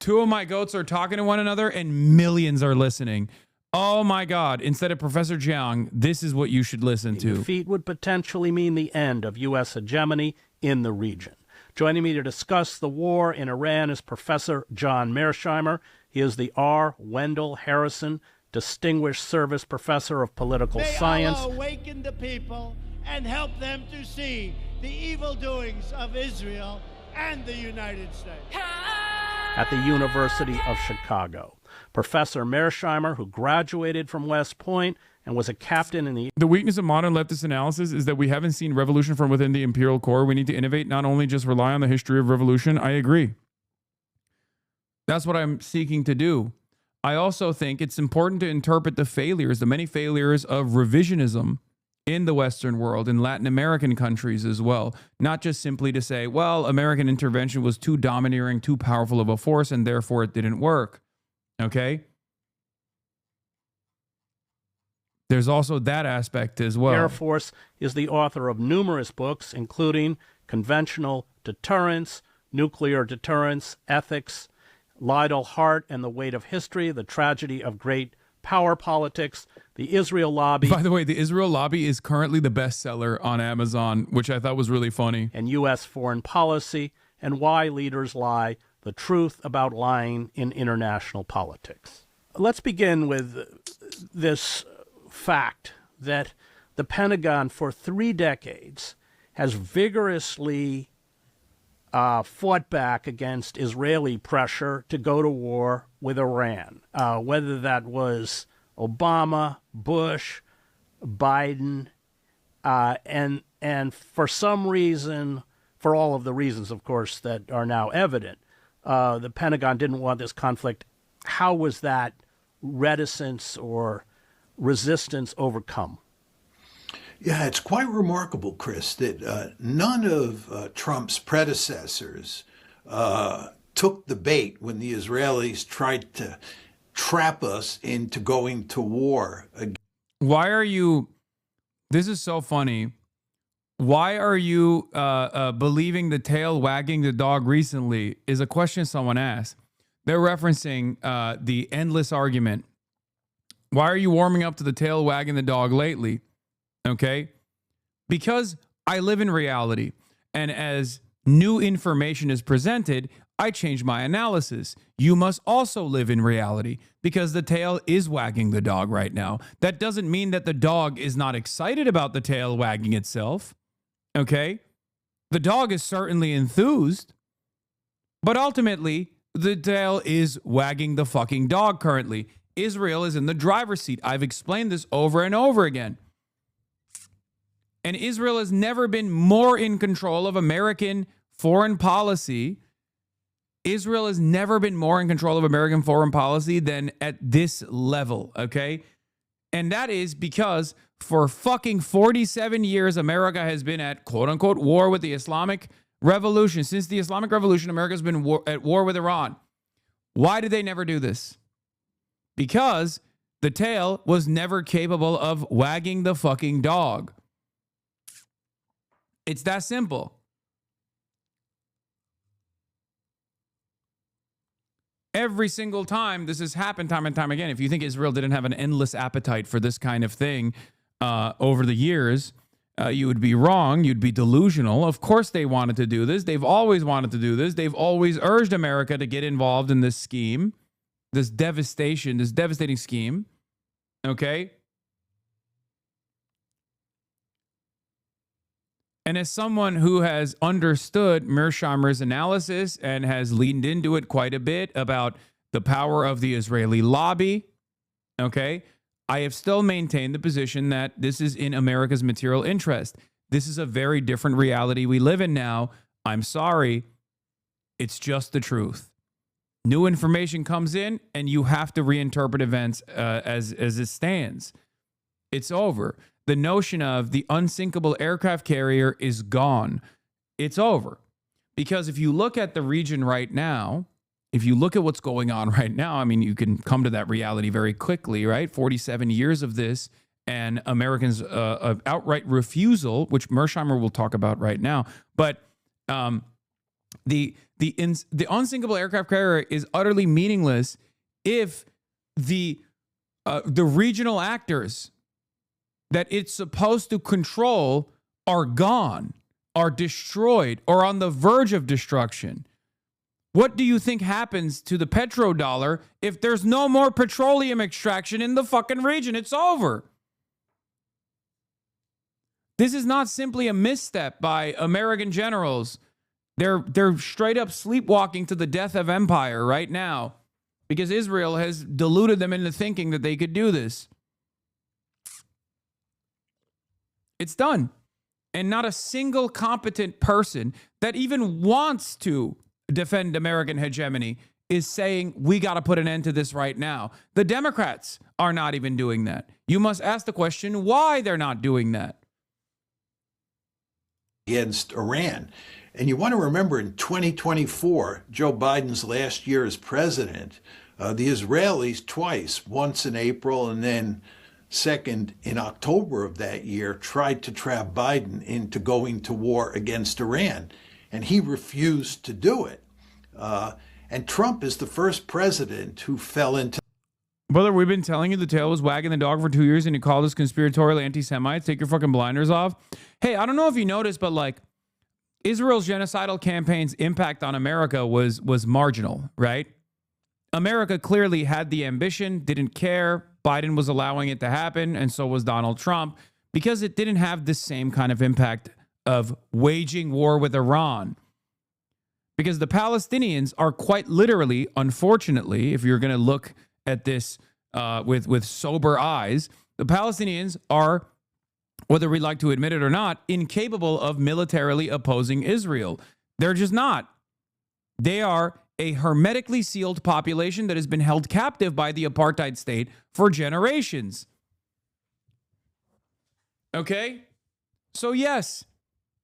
[SPEAKER 2] Two of my goats are talking to one another and millions are listening. Oh my God. Instead of Professor Jiang, this is what you should listen to.
[SPEAKER 16] Defeat would potentially mean the end of U.S. hegemony in the region. Joining me to discuss the war in Iran is Professor John Mearsheimer. He is the R. Wendell Harrison Distinguished Service Professor of Political Science.
[SPEAKER 17] May Allah awaken the people and help them to see the evil doings of Israel and the United States.
[SPEAKER 16] At the University of Chicago. Professor Mearsheimer, who graduated from West Point and was a captain in the...
[SPEAKER 2] The weakness of modern leftist analysis is that we haven't seen revolution from within the imperial core. We need to innovate, not only just rely on the history of revolution. I agree. That's what I'm seeking to do. I also think it's important to interpret the failures, the many failures of revisionism in the Western world, in Latin American countries as well. Not just simply to say, well, American intervention was too domineering, too powerful of a force, and therefore it didn't work. Okay? There's also that aspect as well.
[SPEAKER 16] Air Force is the author of numerous books, including Conventional Deterrence, Nuclear Deterrence, Ethics, Lidl Hart and the Weight of History, The Tragedy of Great Power Politics, The Israel Lobby.
[SPEAKER 2] By the way, The Israel Lobby is currently the bestseller on Amazon, which I thought was really funny.
[SPEAKER 16] And U.S. Foreign Policy, and why leaders lie, the truth about lying in international politics. Let's begin with this fact that the Pentagon for 3 decades has vigorously fought back against Israeli pressure to go to war with Iran, whether that was Obama, Bush, Biden, and for some reason, for all of the reasons, of course, that are now evident, the Pentagon didn't want this conflict. How was that reticence or resistance overcome?
[SPEAKER 18] Yeah, it's quite remarkable, Chris, that none of Trump's predecessors took the bait when the Israelis tried to trap us into going to war.
[SPEAKER 2] Why are you, this is so funny. Why are you believing the tail wagging the dog recently is a question someone asked. They're referencing the endless argument. Why are you warming up to the tail wagging the dog lately? Okay? Because I live in reality. And as new information is presented, I change my analysis. You must also live in reality because the tail is wagging the dog right now. That doesn't mean that the dog is not excited about the tail wagging itself. Okay? The dog is certainly enthused. But ultimately, the tail is wagging the fucking dog currently. Israel is in the driver's seat. I've explained this over and over again. And Israel has never been more in control of American foreign policy. Israel has never been more in control of American foreign policy than at this level, okay? And that is because for fucking 47 years, America has been at quote-unquote war with the Islamic Revolution. Since the Islamic Revolution, America's been at war with Iran. Why did they never do this? Because the tail was never capable of wagging the fucking dog. It's that simple. Every single time this has happened time and time again. If you think Israel didn't have an endless appetite for this kind of thing over the years, you would be wrong. You'd be delusional. Of course they wanted to do this. They've always wanted to do this. They've always urged America to get involved in this scheme, this devastating scheme. Okay? And as someone who has understood Mearsheimer's analysis and has leaned into it quite a bit about the power of the Israeli lobby, okay, I have still maintained the position that this is in America's material interest. This is a very different reality we live in now. I'm sorry. It's just the truth. New information comes in and you have to reinterpret events as it stands. It's over. The notion of the unsinkable aircraft carrier is gone. It's over. Because if you look at the region right now, if you look at what's going on right now, I mean, you can come to that reality very quickly, right? 47 years of this and Americans' of outright refusal, which Mearsheimer will talk about right now. But the unsinkable aircraft carrier is utterly meaningless if the regional actors that it's supposed to control are gone, are destroyed, or on the verge of destruction. What do you think happens to the petrodollar if there's no more petroleum extraction in the fucking region? It's over. This is not simply a misstep by American generals. They're straight up sleepwalking to the death of empire right now because Israel has deluded them into thinking that they could do this. It's done. And not a single competent person that even wants to defend American hegemony is saying we got to put an end to this right now. The Democrats are not even doing that. You must ask the question why they're not doing that.
[SPEAKER 18] Against Iran. And you want to remember in 2024, Joe Biden's last year as president, the Israelis twice, once in April and then second in October of that year, tried to trap Biden into going to war against Iran. And he refused to do it. And Trump is the first president who fell into...
[SPEAKER 2] Brother, we've been telling you the tail was wagging the dog for 2 years and you called us conspiratorial anti-Semites. Take your fucking blinders off. Hey, I don't know if you noticed, but like Israel's genocidal campaign's impact on America was marginal, right? America clearly had the ambition, didn't care. Biden was allowing it to happen, and so was Donald Trump, because it didn't have the same kind of impact of waging war with Iran. Because the Palestinians are quite literally, unfortunately, if you're going to look at this with sober eyes, the Palestinians are, whether we like to admit it or not, incapable of militarily opposing Israel. They're just not. They are a hermetically sealed population that has been held captive by the apartheid state for generations. Okay? So yes,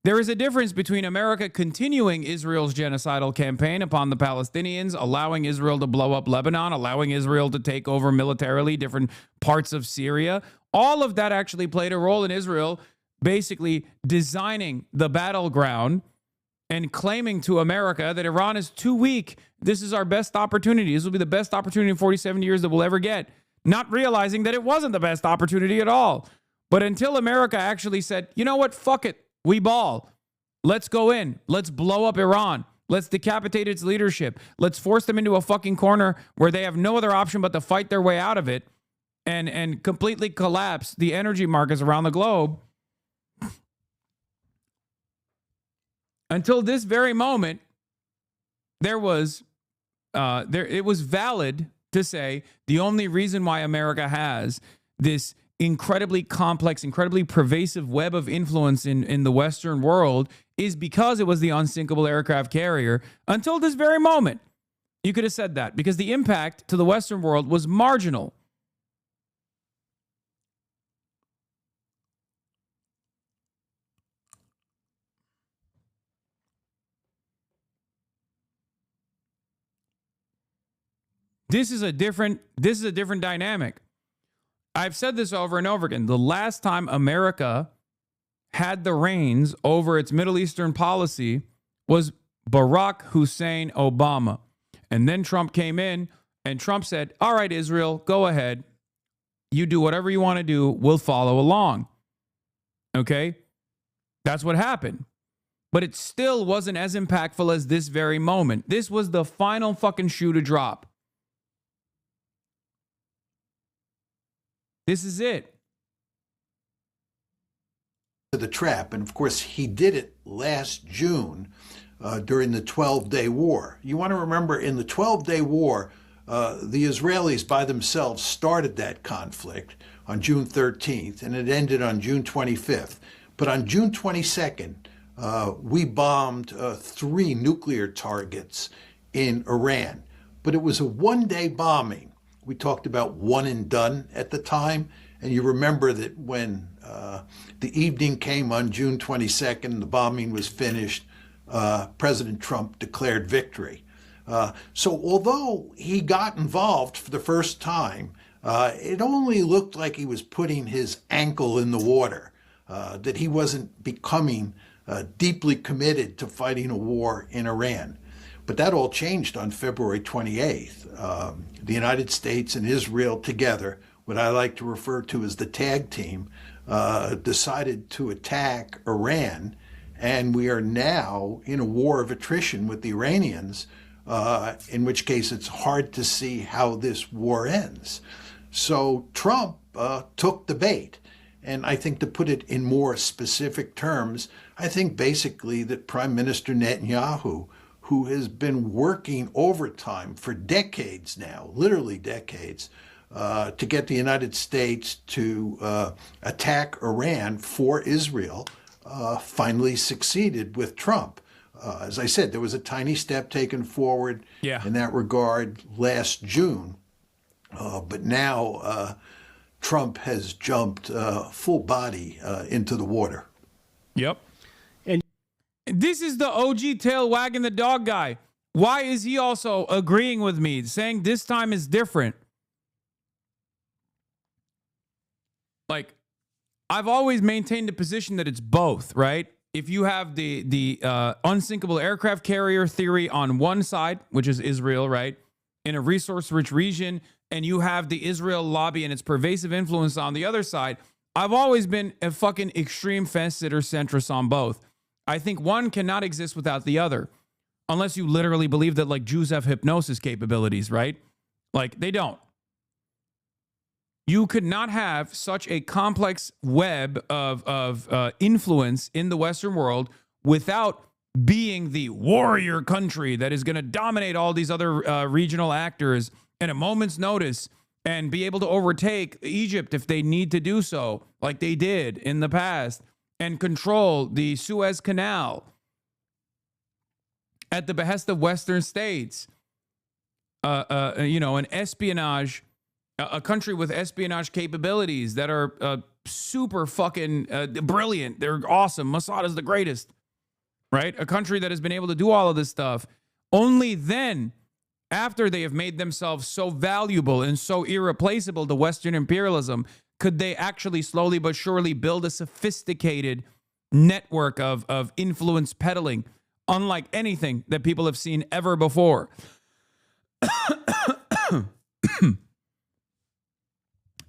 [SPEAKER 2] there is a difference between America continuing Israel's genocidal campaign upon the Palestinians, allowing Israel to blow up Lebanon, allowing Israel to take over militarily different parts of Syria. All of that actually played a role in Israel basically designing the battleground and claiming to America that Iran is too weak. This is our best opportunity. This will be the best opportunity in 47 years that we'll ever get. Not realizing that it wasn't the best opportunity at all. But until America actually said, you know what, fuck it, we ball. Let's go in. Let's blow up Iran. Let's decapitate its leadership. Let's force them into a fucking corner where they have no other option but to fight their way out of it and completely collapse the energy markets around the globe. Until this very moment, it was valid to say the only reason why America has this incredibly complex, incredibly pervasive web of influence in the Western world is because it was the unsinkable aircraft carrier. Until this very moment, you could have said that because the impact to the Western world was marginal. This is a different dynamic. I've said this over and over again. The last time America had the reins over its Middle Eastern policy was Barack Hussein Obama. And then Trump came in and Trump said, all right, Israel, go ahead. You do whatever you want to do. We'll follow along. Okay? That's what happened. But it still wasn't as impactful as this very moment. This was the final fucking shoe to drop. This is it.
[SPEAKER 18] The trap. And of course, he did it last June during the 12-day war. You want to remember, in the 12-day war, the Israelis by themselves started that conflict on June 13th, and it ended on June 25th. But on June 22nd, we bombed 3 nuclear targets in Iran. But it was a one-day bombing. We talked about one and done at the time. And you remember that when the evening came on June 22nd, the bombing was finished, President Trump declared victory. So although he got involved for the first time, it only looked like he was putting his ankle in the water, that he wasn't becoming deeply committed to fighting a war in Iran. But that all changed on February 28th. The United States and Israel together, what I like to refer to as the tag team, decided to attack Iran. And we are now in a war of attrition with the Iranians, in which case it's hard to see how this war ends. So Trump took the bait. And I think, to put it in more specific terms, I think basically that Prime Minister Netanyahu, who has been working overtime for decades now, literally decades, to get the United States to attack Iran for Israel, finally succeeded with Trump. As I said, there was a tiny step taken forward in that regard last June. But now Trump has jumped full body into the water.
[SPEAKER 2] Yep. This is the OG tail wagging the dog guy. Why is he also agreeing with me, saying this time is different? Like, I've always maintained the position that it's both, right? If you have the unsinkable aircraft carrier theory on one side, which is Israel, right, in a resource-rich region, and you have the Israel lobby and its pervasive influence on the other side, I've always been a fucking extreme fence-sitter centrist on both. I think one cannot exist without the other, unless you literally believe that like Jews have hypnosis capabilities, right? Like they don't. You could not have such a complex web of influence in the Western world without being the warrior country that is going to dominate all these other regional actors at a moment's notice and be able to overtake Egypt if they need to do so, like they did in the past, and control the Suez Canal at the behest of Western states. An espionage, a country with espionage capabilities that are super fucking brilliant. They're awesome. Mossad is the greatest, right? A country that has been able to do all of this stuff. Only then, after they have made themselves so valuable and so irreplaceable to Western imperialism, could they actually slowly but surely build a sophisticated network of influence peddling, unlike anything that people have seen ever before.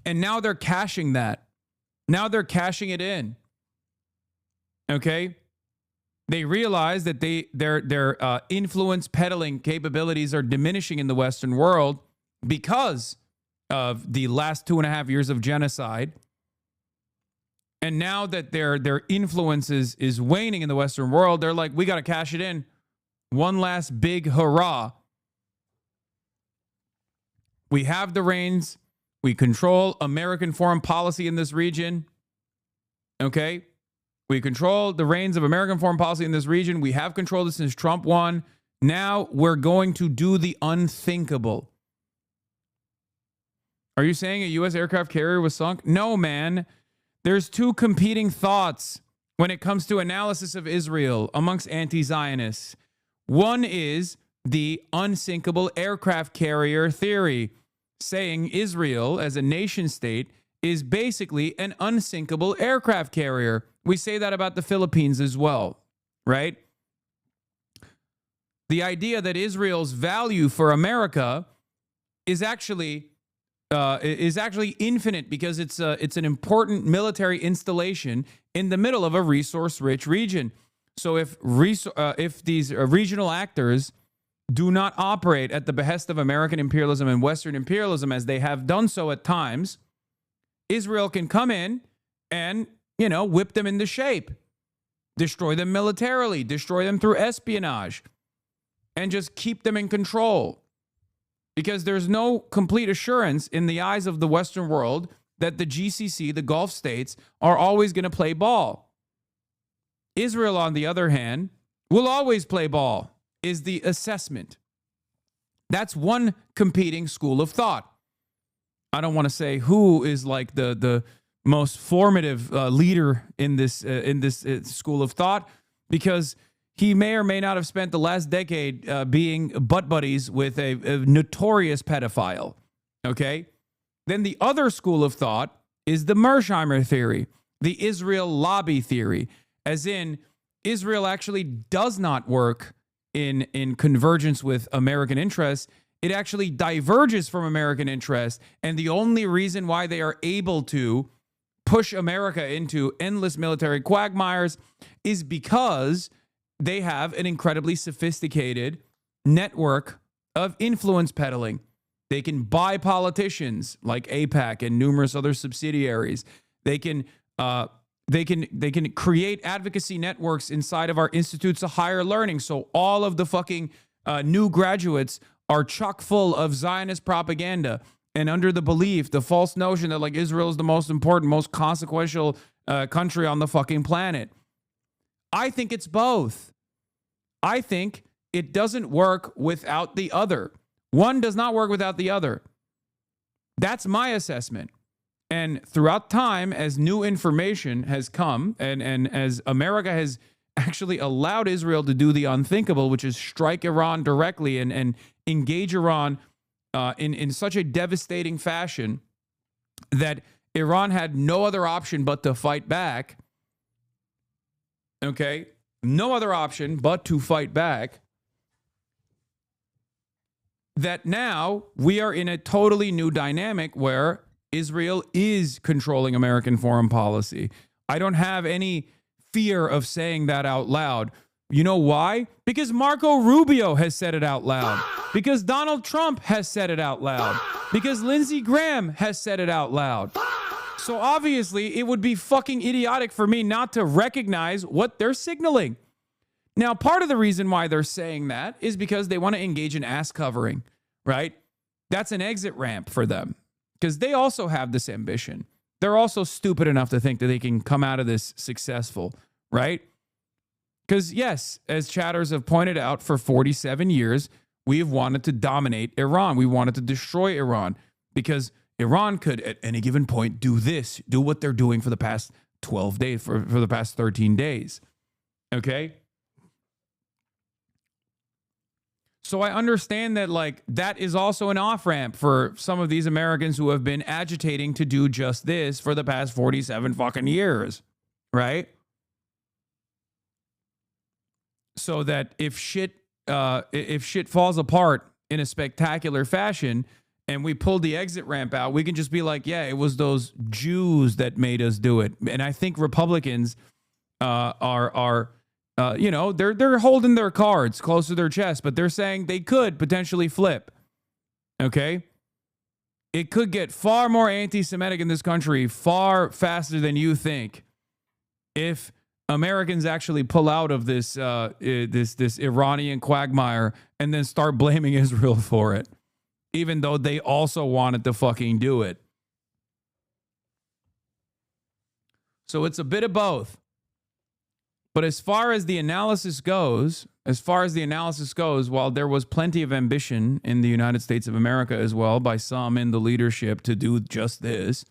[SPEAKER 2] And now they're cashing that. Now they're cashing it in. Okay? They realize that their influence peddling capabilities are diminishing in the Western world because of the last 2.5 years of genocide. And now that their influence is waning in the Western world, they're like, we got to cash it in. One last big hurrah. We have the reins. We control American foreign policy in this region. Okay? We control the reins of American foreign policy in this region. We have controlled it since Trump won. Now we're going to do the unthinkable. Are you saying a U.S. aircraft carrier was sunk? No, man. There's two competing thoughts when it comes to analysis of Israel amongst anti-Zionists. One is the unsinkable aircraft carrier theory, saying Israel as a nation state is basically an unsinkable aircraft carrier. We say that about the Philippines as well, right? The idea that Israel's value for America is actually infinite because it's an important military installation in the middle of a resource-rich region. So if these regional actors do not operate at the behest of American imperialism and Western imperialism as they have done so at times, Israel can come in and, whip them into shape, destroy them militarily, destroy them through espionage, and just keep them in control. Because there's no complete assurance in the eyes of the Western world that the GCC, the Gulf states, are always going to play ball. Israel, on the other hand, will always play ball, is the assessment. That's one competing school of thought. I don't want to say who is like the most formative leader in this school of thought, because he may or may not have spent the last decade being butt buddies with a notorious pedophile. Okay? Then the other school of thought is the Mersheimer theory, the Israel lobby theory, as in Israel actually does not work in convergence with American interests. It actually diverges from American interests. And the only reason why they are able to push America into endless military quagmires is because they have an incredibly sophisticated network of influence peddling. They can buy politicians like AIPAC and numerous other subsidiaries. They can create advocacy networks inside of our institutes of higher learning. So all of the fucking new graduates are chock full of Zionist propaganda and under the belief, the false notion that like Israel is the most important, most consequential country on the fucking planet. I think it's both. I think it doesn't work without the other. One does not work without the other. That's my assessment. And throughout time, as new information has come and as America has actually allowed Israel to do the unthinkable, which is strike Iran directly and engage Iran in such a devastating fashion that Iran had no other option but to fight back. Okay? No other option but to fight back. That now we are in a totally new dynamic where Israel is controlling American foreign policy. I don't have any fear of saying that out loud. You know why? Because Marco Rubio has said it out loud. Because Donald Trump has said it out loud. Because Lindsey Graham has said it out loud. So obviously, it would be fucking idiotic for me not to recognize what they're signaling. Now, part of the reason why they're saying that is because they want to engage in ass covering, right? That's an exit ramp for them because they also have this ambition. They're also stupid enough to think that they can come out of this successful, right? Because yes, as chatters have pointed out, for 47 years, we have wanted to dominate Iran. We wanted to destroy Iran because Iran could, at any given point, do this, do what they're doing for the past 12 days, for the past 13 days. Okay? So I understand that, like, that is also an off-ramp for some of these Americans who have been agitating to do just this for the past 47 fucking years, right? So that if shit falls apart in a spectacular fashion and we pull the exit ramp out, we can just be like, yeah, it was those Jews that made us do it. And I think Republicans are they're holding their cards close to their chest, but they're saying they could potentially flip. Okay? It could get far more anti-Semitic in this country far faster than you think if Americans actually pull out of this this Iranian quagmire and then start blaming Israel for it, even though they also wanted to fucking do it. So it's a bit of both. But as far as the analysis goes, while there was plenty of ambition in the United States of America as well by some in the leadership to do just this,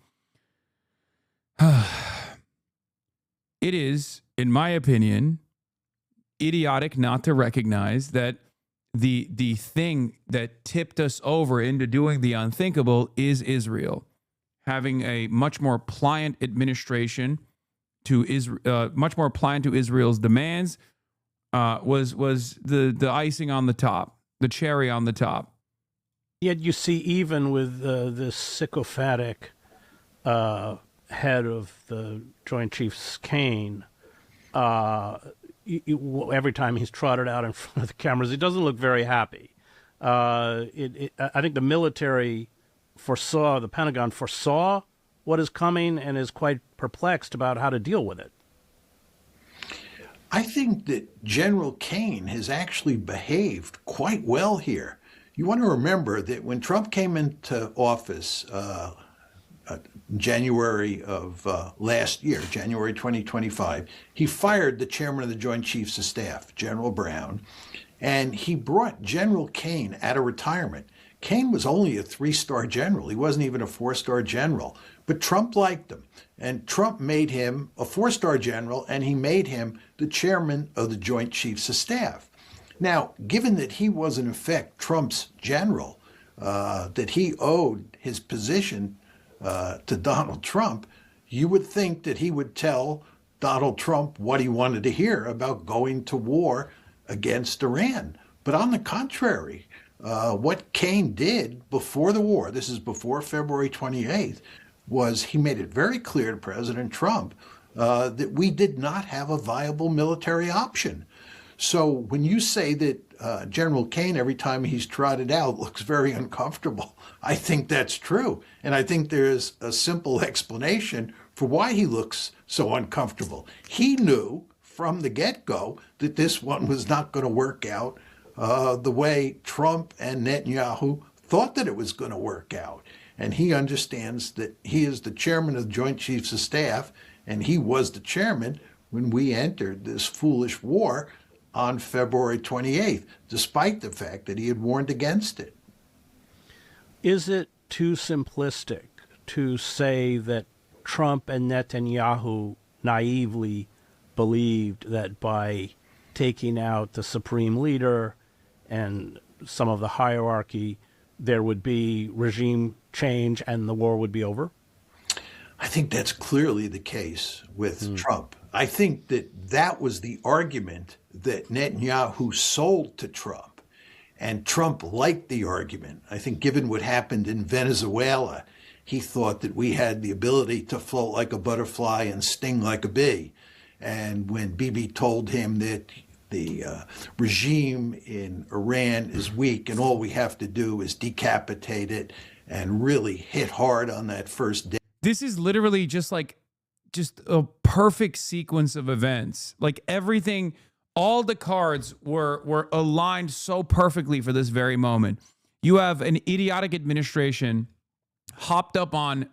[SPEAKER 2] it is, in my opinion, idiotic not to recognize that the thing that tipped us over into doing the unthinkable is Israel. Having a much more pliant administration to Israel, much more pliant to Israel's demands, was the icing on the top, the cherry on the top.
[SPEAKER 16] Yet you see, even with this sycophantic head of the Joint Chiefs, Kane, every time he's trotted out in front of the cameras, he doesn't look very happy. I think the military foresaw, the Pentagon foresaw what is coming and is quite perplexed about how to deal with it.
[SPEAKER 18] I think that General Kane has actually behaved quite well here. You want to remember that when Trump came into office January of last year, January 2025, he fired the chairman of the Joint Chiefs of Staff, General Brown, and he brought General Kane out of retirement. Kane was only a 3-star general. He wasn't even a 4-star general. But Trump liked him, and Trump made him a 4-star general, and he made him the chairman of the Joint Chiefs of Staff. Now, given that he was in effect Trump's general, that he owed his position to Donald Trump, you would think that he would tell Donald Trump what he wanted to hear about going to war against Iran. But on the contrary, what Kane did before the war, this is before February 28th, was he made it very clear to President Trump that we did not have a viable military option. So when you say that General Kane, every time he's trotted out, looks very uncomfortable, I think that's true. And I think there's a simple explanation for why he looks so uncomfortable. He knew from the get-go that this one was not going to work out the way Trump and Netanyahu thought that it was going to work out. And he understands that he is the chairman of the Joint Chiefs of Staff, and he was the chairman when we entered this foolish war on February 28th, despite the fact that he had warned against it.
[SPEAKER 16] Is it too simplistic to say that Trump and Netanyahu naively believed that by taking out the supreme leader and some of the hierarchy, there would be regime change and the war would be over?
[SPEAKER 18] I think that's clearly the case with Trump. I think that that was the argument that Netanyahu sold to Trump, and Trump liked the argument. I think given what happened in Venezuela, he thought that we had the ability to float like a butterfly and sting like a bee. And when Bibi told him that the regime in Iran is weak and all we have to do is decapitate it and really hit hard on that first day.
[SPEAKER 2] This is literally just a perfect sequence of events. Like everything, all the cards were aligned so perfectly for this very moment. You have an idiotic administration hopped up on,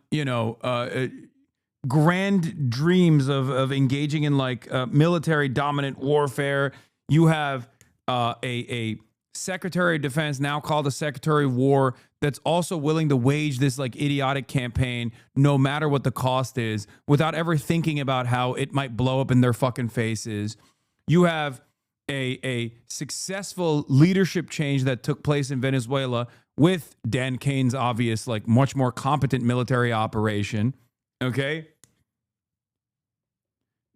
[SPEAKER 2] grand dreams of engaging in military dominant warfare. You have a Secretary of Defense, now called a Secretary of War, that's also willing to wage this idiotic campaign no matter what the cost is, without ever thinking about how it might blow up in their fucking faces. You have a successful leadership change that took place in Venezuela with Dan Kane's obvious, much more competent military operation. Okay?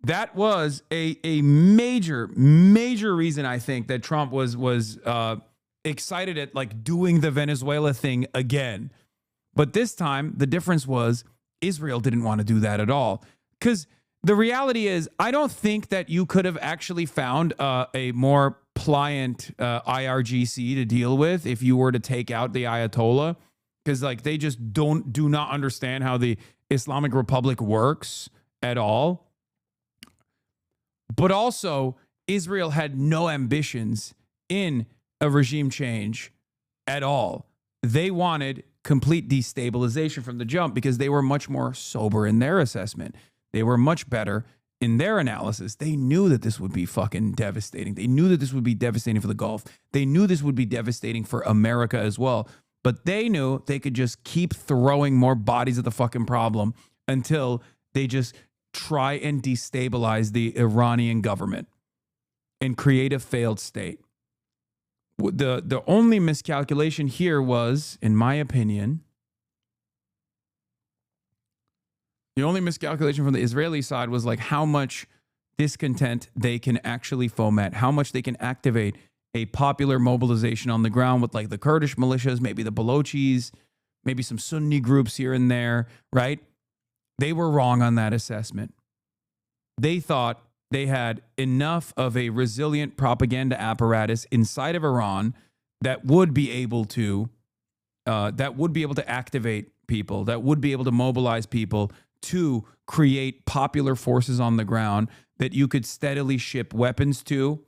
[SPEAKER 2] That was a major reason, I think, that Trump was excited at doing the Venezuela thing again. But this time, the difference was Israel didn't want to do that at all. Because the reality is, I don't think that you could have actually found a more pliant IRGC to deal with if you were to take out the Ayatollah. Because they just do not understand how the Islamic Republic works at all. But also, Israel had no ambitions in a regime change at all. They wanted complete destabilization from the jump because they were much more sober in their assessment. They were much better in their analysis. They knew that this would be fucking devastating. They knew that this would be devastating for the Gulf. They knew this would be devastating for America as well. But they knew they could just keep throwing more bodies at the fucking problem until they just try and destabilize the Iranian government and create a failed state. The only miscalculation here was, in my opinion, the only miscalculation from the Israeli side was how much discontent they can actually foment, how much they can activate a popular mobilization on the ground with the Kurdish militias, maybe the Balochis, maybe some Sunni groups here and there, right? They were wrong on that assessment. They thought they had enough of a resilient propaganda apparatus inside of Iran that would be able to activate people, that would be able to mobilize people to create popular forces on the ground that you could steadily ship weapons to,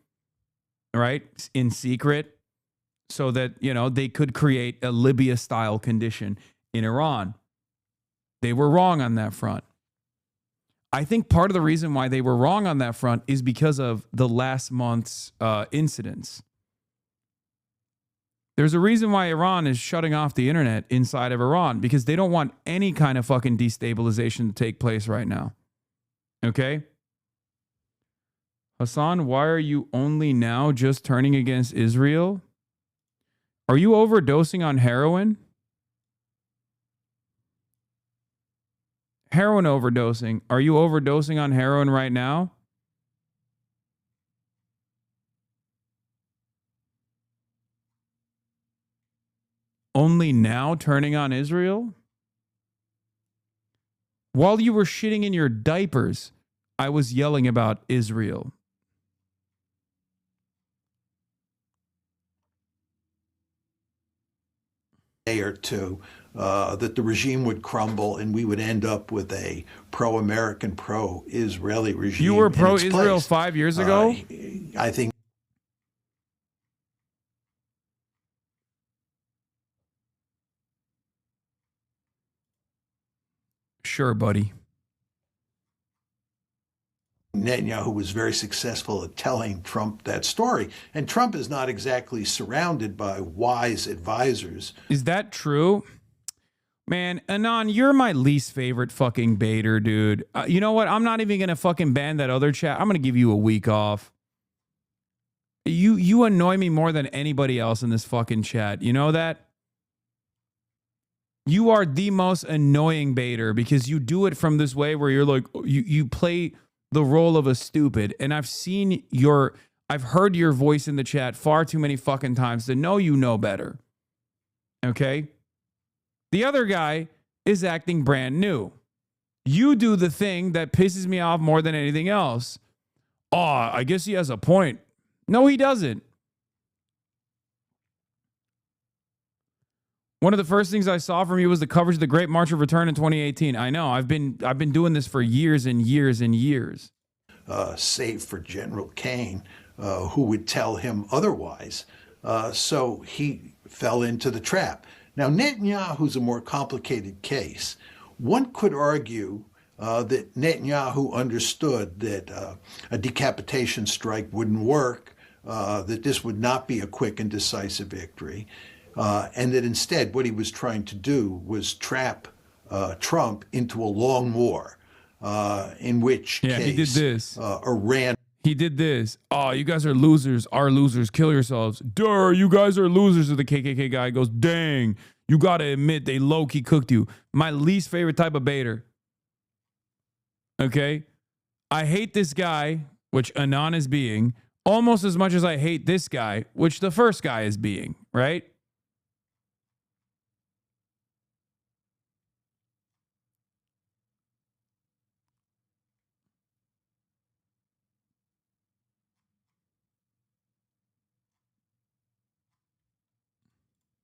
[SPEAKER 2] right, in secret, so that they could create a Libya-style condition in Iran. They were wrong on that front. I think part of the reason why they were wrong on that front is because of the last month's incidents. There's a reason why Iran is shutting off the internet inside of Iran, because they don't want any kind of fucking destabilization to take place right now. Okay? Hasan, why are you only now just turning against Israel? Are you overdosing on heroin? Heroin overdosing. Are you overdosing on heroin right now? Only now turning on Israel? While you were shitting in your diapers, I was yelling about Israel.
[SPEAKER 18] Day or two, that the regime would crumble and we would end up with a pro-American, pro-Israeli regime.
[SPEAKER 2] You were pro-Israel 5 years ago?
[SPEAKER 18] I think.
[SPEAKER 2] Sure, buddy.
[SPEAKER 18] Netanyahu was very successful at telling Trump that story. And Trump is not exactly surrounded by wise advisors.
[SPEAKER 2] Is that true? Man, Anon, you're my least favorite fucking baiter, dude. You know what? I'm not even going to fucking ban that other chat. I'm going to give you a week off. You annoy me more than anybody else in this fucking chat. You know that? You are the most annoying baiter because you do it from this way where you're like, you play the role of a stupid. And I've heard your voice in the chat far too many fucking times to know you know better. Okay? The other guy is acting brand new. You do the thing that pisses me off more than anything else. Oh, I guess he has a point. No, he doesn't. One of the first things I saw from you was the coverage of the Great March of Return in 2018. I know. I've been doing this for years and years and years.
[SPEAKER 18] Save for General Kane, who would tell him otherwise. So he fell into the trap. Now, Netanyahu's a more complicated case. One could argue that Netanyahu understood that a decapitation strike wouldn't work, that this would not be a quick and decisive victory, and that instead what he was trying to do was trap Trump into a long war, in which case
[SPEAKER 2] he did this.
[SPEAKER 18] Iran.
[SPEAKER 2] He did this. Oh, you guys are losers. Are losers. Kill yourselves. Durr, you guys are losers. The KKK guy goes, dang, you got to admit they low-key cooked you. My least favorite type of baiter. Okay? I hate this guy, which Anon is being, almost as much as I hate this guy, which the first guy is being, right?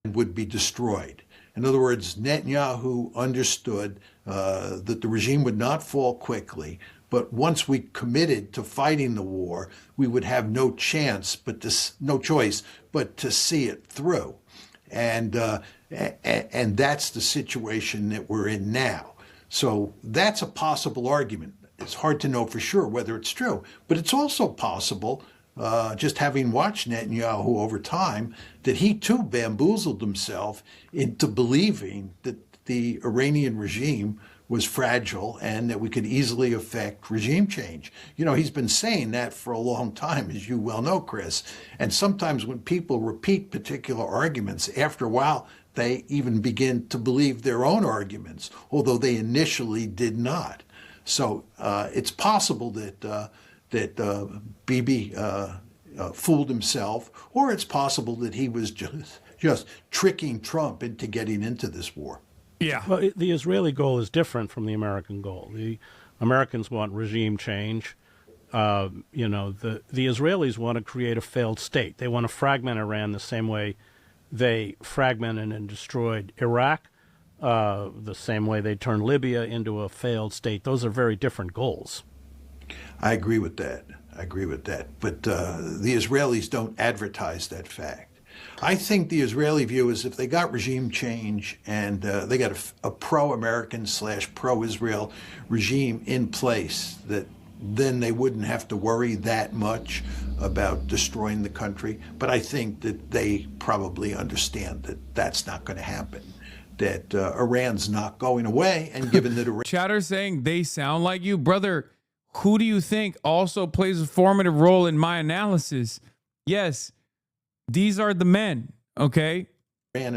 [SPEAKER 18] Would be destroyed. In other words, Netanyahu understood that the regime would not fall quickly, but once we committed to fighting the war, we would have no choice but to see it through. And that's the situation that we're in now. So that's a possible argument. It's hard to know for sure whether it's true, but it's also possible, just having watched Netanyahu over time, that he too bamboozled himself into believing that the Iranian regime was fragile and that we could easily affect regime change. You know, he's been saying that for a long time, as you well know, Chris. And sometimes when people repeat particular arguments, after a while, they even begin to believe their own arguments, although they initially did not. So it's possible that Bibi fooled himself, or it's possible that he was just tricking Trump into getting into this war.
[SPEAKER 2] Yeah.
[SPEAKER 16] Well, the Israeli goal is different from the American goal. The Americans want regime change. The Israelis want to create a failed state. They want to fragment Iran the same way they fragmented and destroyed Iraq, the same way they turned Libya into a failed state. Those are very different goals.
[SPEAKER 18] I agree with that. But the Israelis don't advertise that fact. I think the Israeli view is if they got regime change and they got a pro-American / pro-Israel regime in place, that then they wouldn't have to worry that much about destroying the country. But I think that they probably understand that that's not going to happen, that Iran's not going away. And given that Iran...
[SPEAKER 2] Chatter saying they sound like you. Brother, who do you think also plays a formative role in my analysis? Yes, these are the men, okay?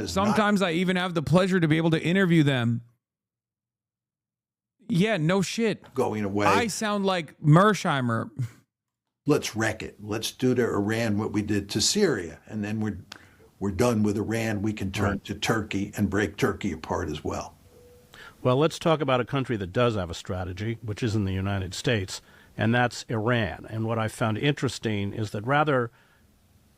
[SPEAKER 2] Sometimes I even have the pleasure to be able to interview them. Yeah, no shit.
[SPEAKER 18] Going away.
[SPEAKER 2] I sound like Mersheimer.
[SPEAKER 18] Let's wreck it. Let's do to Iran what we did to Syria. And then we're done with Iran. We can turn to Turkey and break Turkey apart as well.
[SPEAKER 16] Well, let's talk about a country that does have a strategy, which is in the United States, and that's Iran. And what I found interesting is that rather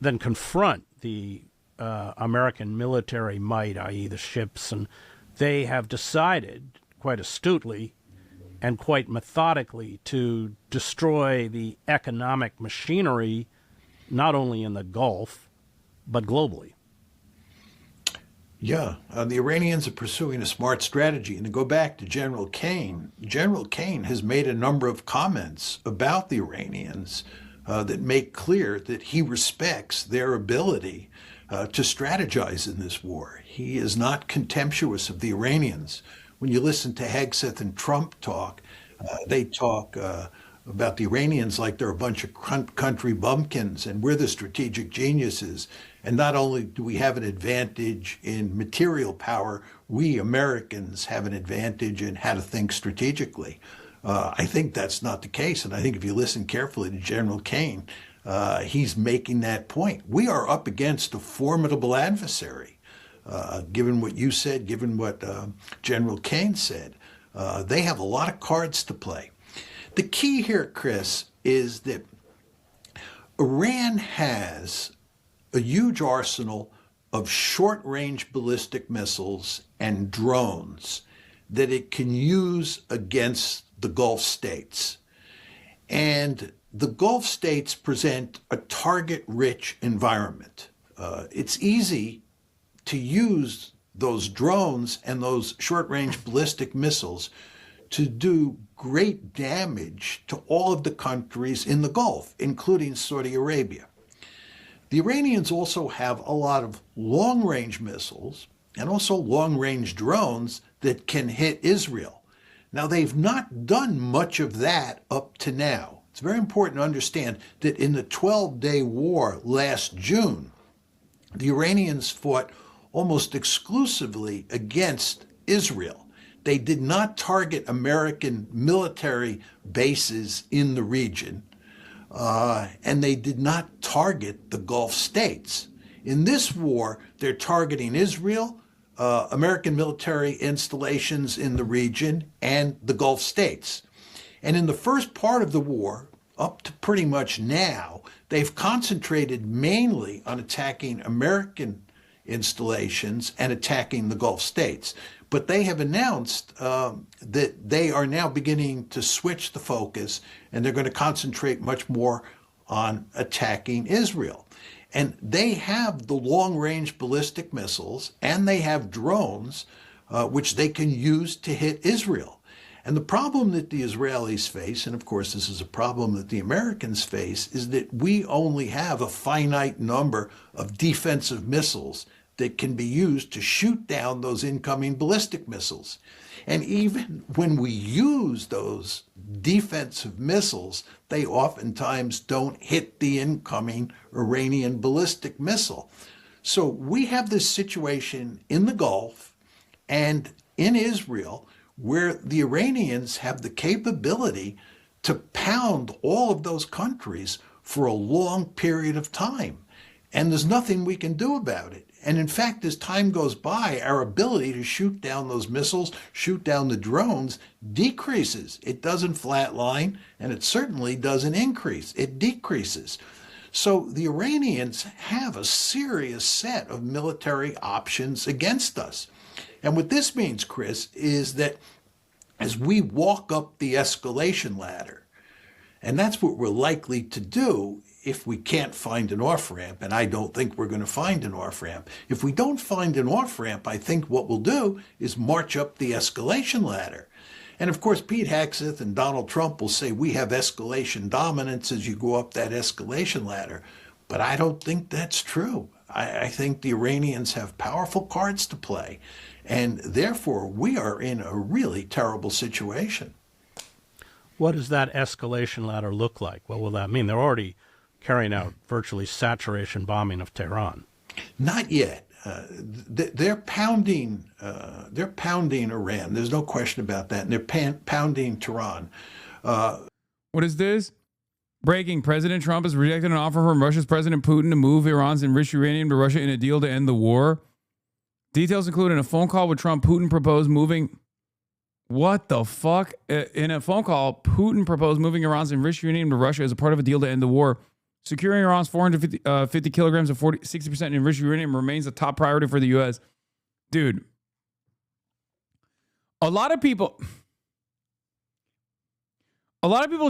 [SPEAKER 16] than confront the American military might, i.e. the ships, and they have decided quite astutely and quite methodically to destroy the economic machinery, not only in the Gulf, but globally.
[SPEAKER 18] Yeah, the Iranians are pursuing a smart strategy. And to go back to General Kane has made a number of comments about the Iranians that make clear that he respects their ability to strategize in this war. He is not contemptuous of the Iranians. When you listen to Hegseth and Trump talk, they talk about the Iranians like they're a bunch of country bumpkins and we're the strategic geniuses. And not only do we have an advantage in material power, we Americans have an advantage in how to think strategically. I think that's not the case. And I think if you listen carefully to General Kane, he's making that point. We are up against a formidable adversary. Given what you said, given what General Kane said, they have a lot of cards to play. The key here, Chris, is that Iran has a huge arsenal of short-range ballistic missiles and drones that it can use against the Gulf states. And the Gulf states present a target-rich environment. It's easy to use those drones and those short-range ballistic missiles to do great damage to all of the countries in the Gulf, including Saudi Arabia. The Iranians also have a lot of long-range missiles and also long-range drones that can hit Israel. Now, they've not done much of that up to now. It's very important to understand that in the 12-day war last June, the Iranians fought almost exclusively against Israel. They did not target American military bases in the region, and they did not target the Gulf states. In this war, they're targeting Israel, American military installations in the region, and the Gulf states. And in the first part of the war, up to pretty much now, they've concentrated mainly on attacking American installations and attacking the Gulf states. But they have announced that they are now beginning to switch the focus, and they're going to concentrate much more on attacking Israel. And they have the long-range ballistic missiles, and they have drones, which they can use to hit Israel. And the problem that the Israelis face, and of course this is a problem that the Americans face, is that we only have a finite number of defensive missiles that can be used to shoot down those incoming ballistic missiles. And even when we use those defensive missiles, they oftentimes don't hit the incoming Iranian ballistic missile. So we have this situation in the Gulf and in Israel where the Iranians have the capability to pound all of those countries for a long period of time. And there's nothing we can do about it. And in fact, as time goes by, our ability to shoot down those missiles, shoot down the drones, decreases. It doesn't flatline, and it certainly doesn't increase. It decreases. So the Iranians have a serious set of military options against us. And what this means, Chris, is that as we walk up the escalation ladder, and that's what we're likely to do if we can't find an off-ramp, and I don't think we're going to find an off-ramp. If we don't find an off-ramp, I think what we'll do is march up the escalation ladder. And of course, Pete Hegseth and Donald Trump will say we have escalation dominance as you go up that escalation ladder. But I don't think that's true. I think the Iranians have powerful cards to play, and therefore we are in a really terrible situation.
[SPEAKER 16] What does that escalation ladder look like? What will that mean? They're already carrying out virtually saturation bombing of Tehran.
[SPEAKER 18] Not yet. They're pounding Iran. There's no question about that. And they're pounding Tehran.
[SPEAKER 2] What is this? Breaking. President Trump has rejected an offer from Russia's President Putin to move Iran's enriched uranium to Russia in a deal to end the war. Details include in a phone call with Trump, Putin proposed moving... What the fuck? In a phone call, Putin proposed moving Iran's enriched uranium to Russia as a part of a deal to end the war. Securing Iran's 450 kilograms of 60% enriched uranium remains a top priority for the U.S. Dude, a lot of people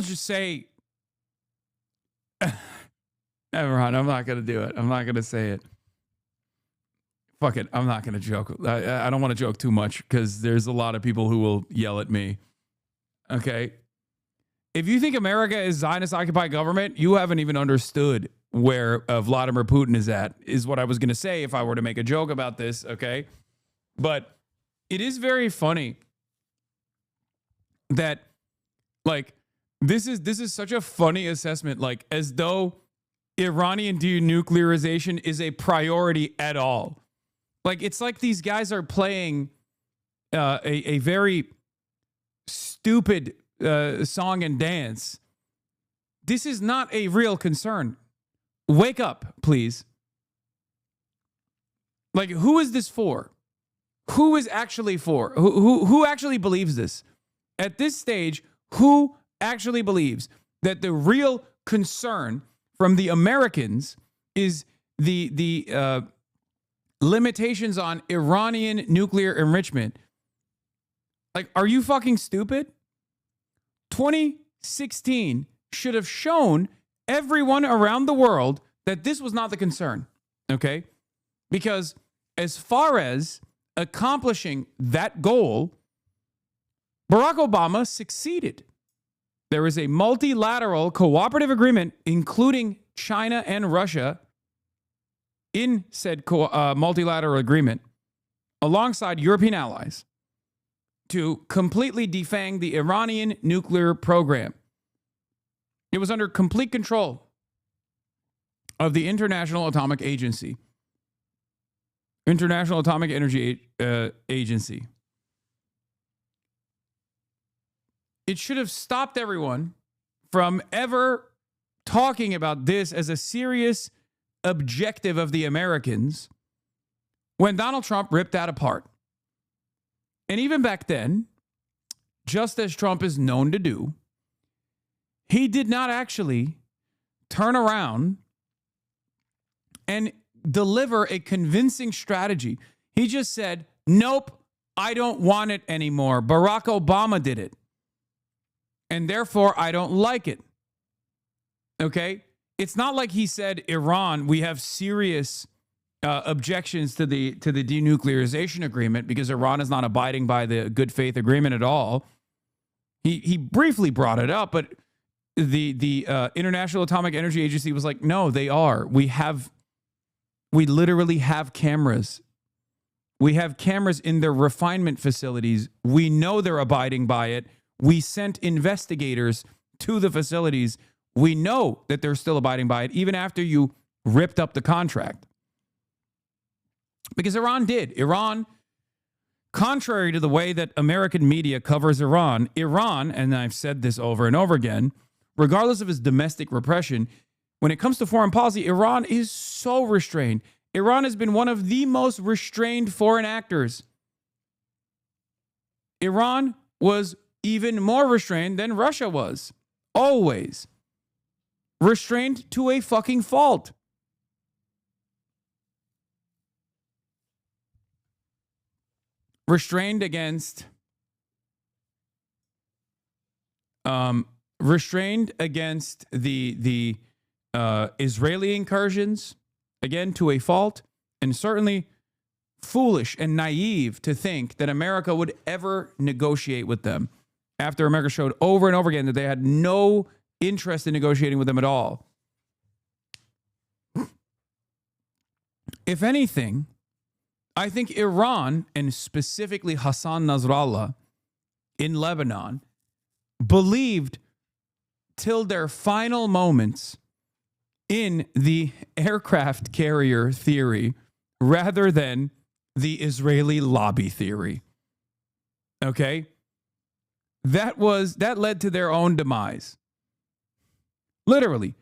[SPEAKER 2] just say, never mind, I'm not going to do it. I'm not going to say it. Fuck it. I'm not going to joke. I don't want to joke too much because there's a lot of people who will yell at me. Okay. If you think America is Zionist occupied government, you haven't even understood where Vladimir Putin is at, is what I was going to say if I were to make a joke about this. Okay. But it is very funny that, like, this is such a funny assessment, like, as though Iranian denuclearization is a priority at all. Like, it's like these guys are playing a very stupid song and dance. This is not a real concern. Wake up, please. Like, who is this for? Who is actually for? Who actually believes this? At this stage, who actually believes that the real concern from the Americans is the limitations on Iranian nuclear enrichment. Like, are you fucking stupid? 2016 should have shown everyone around the world that this was not the concern, okay? Because as far as accomplishing that goal, Barack Obama succeeded. There is a multilateral cooperative agreement, including China and Russia, in said multilateral agreement, alongside European allies, to completely defang the Iranian nuclear program. It was under complete control of the International Atomic Agency. International Atomic Energy Agency. It should have stopped everyone from ever talking about this as a serious objective of the Americans when Donald Trump ripped that apart. And even back then, just as Trump is known to do, he did not actually turn around and deliver a convincing strategy. He just said, nope, I don't want it anymore. Barack Obama did it. And therefore, I don't like it. Okay? It's not like he said, Iran, we have serious objections to the denuclearization agreement because Iran is not abiding by the good faith agreement at all. He briefly brought it up, but the International Atomic Energy Agency was like, no, they are. We literally have cameras. We have cameras in their refinement facilities. We know they're abiding by it. We sent investigators to the facilities. We know that they're still abiding by it, even after you ripped up the contract. Because Iran did. Iran, contrary to the way that American media covers Iran, and I've said this over and over again, regardless of its domestic repression, when it comes to foreign policy, Iran is so restrained. Iran has been one of the most restrained foreign actors. Iran was even more restrained than Russia was. Always. Restrained to a fucking fault. Restrained against the Israeli incursions, again, to a fault, and certainly foolish and naive to think that America would ever negotiate with them after America showed over and over again that they had no interest in negotiating with them at all. If anything, I think Iran, and specifically Hassan Nasrallah in Lebanon, believed till their final moments in the aircraft carrier theory rather than the Israeli lobby theory. Okay? That led to their own demise. Literally.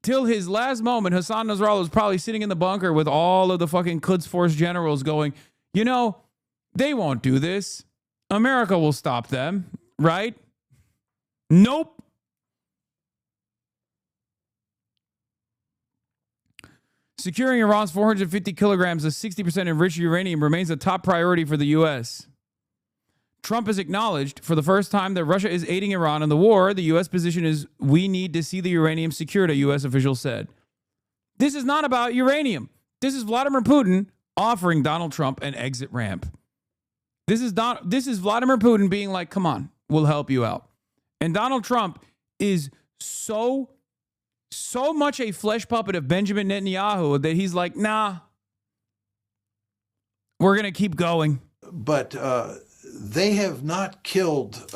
[SPEAKER 2] Till his last moment, Hassan Nasrallah was probably sitting in the bunker with all of the fucking Quds Force generals going, you know, they won't do this. America will stop them, right? Nope. Securing Iran's 450 kilograms of 60% enriched uranium remains a top priority for the U.S. Trump has acknowledged for the first time that Russia is aiding Iran in the war. The U.S. position is we need to see the uranium secured, a U.S. official said. This is not about uranium. This is Vladimir Putin offering Donald Trump an exit ramp. This is Vladimir Putin being like, come on, we'll help you out. And Donald Trump is so much a flesh puppet of Benjamin Netanyahu that he's like, nah, we're going to keep going.
[SPEAKER 18] But they have not killed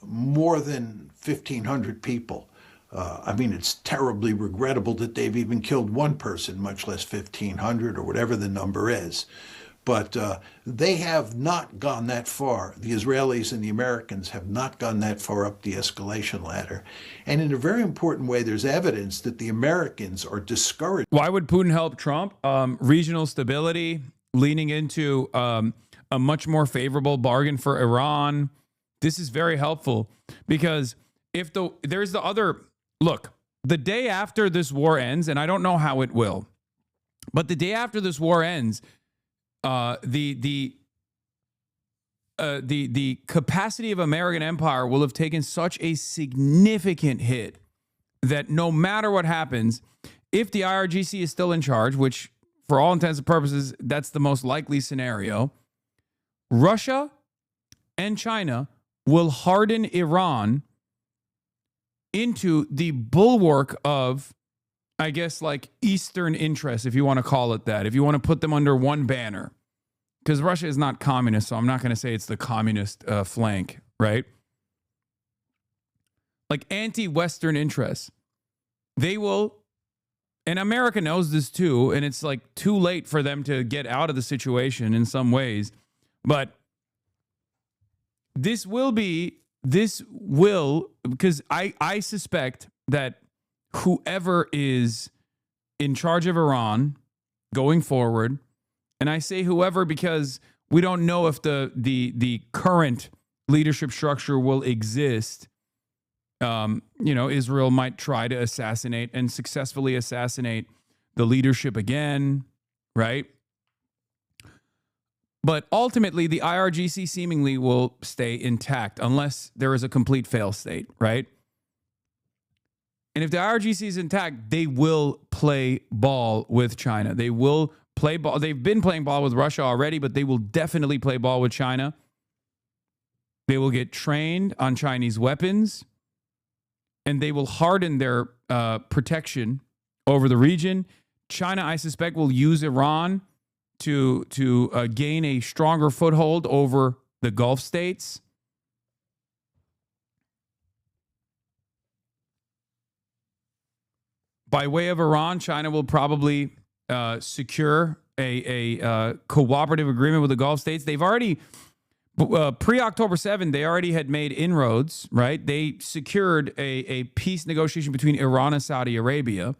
[SPEAKER 18] more than 1,500 people. I mean, it's terribly regrettable that they've even killed one person, much less 1,500 or whatever the number is. But they have not gone that far. The Israelis and the Americans have not gone that far up the escalation ladder. And in a very important way, there's evidence that the Americans are discouraged.
[SPEAKER 2] Why would Putin help Trump? Regional stability, leaning into a much more favorable bargain for Iran. This is very helpful because if there's the other look, the day after this war ends, and I don't know how it will, but the day after this war ends, the capacity of American empire will have taken such a significant hit that no matter what happens, if the IRGC is still in charge, which for all intents and purposes, that's the most likely scenario, Russia and China will harden Iran into the bulwark of, I guess, like Eastern interests, if you want to call it that, if you want to put them under one banner. Because Russia is not communist, so I'm not going to say it's the communist flank, right? Like anti-Western interests. They will, and America knows this too, and it's like too late for them to get out of the situation in some ways, but this will, because I suspect that whoever is in charge of Iran going forward, and I say whoever because we don't know if the current leadership structure will exist. Israel might try to assassinate and successfully assassinate the leadership again, right? But ultimately, the IRGC seemingly will stay intact unless there is a complete fail state, right? And if the IRGC is intact, they will play ball with China. They will play ball. They've been playing ball with Russia already, but they will definitely play ball with China. They will get trained on Chinese weapons, and they will harden their protection over the region. China, I suspect, will use Iran to gain a stronger foothold over the Gulf states. By way of Iran, China will probably secure a cooperative agreement with the Gulf states. They've already, pre-October 7, they already had made inroads, right? They secured a peace negotiation between Iran and Saudi Arabia.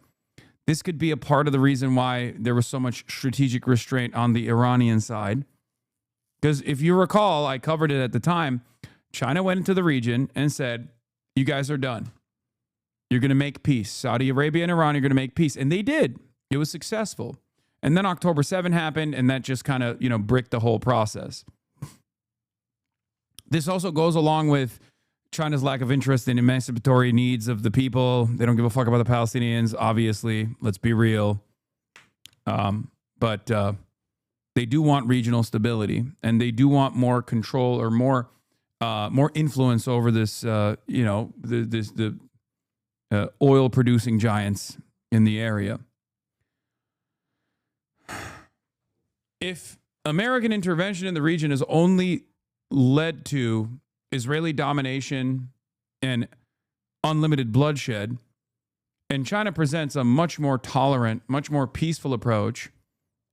[SPEAKER 2] This could be a part of the reason why there was so much strategic restraint on the Iranian side. Because if you recall, I covered it at the time, China went into the region and said, you guys are done. You're going to make peace. Saudi Arabia and Iran are going to make peace. And they did. It was successful. And then October 7 happened, and that just kind of, bricked the whole process. This also goes along with China's lack of interest in emancipatory needs of the people. They don't give a fuck about the Palestinians, obviously. Let's be real. But they do want regional stability, and they do want more control or more influence over this, the oil-producing giants in the area. If American intervention in the region has only led to Israeli domination and unlimited bloodshed, and China presents a much more tolerant, much more peaceful approach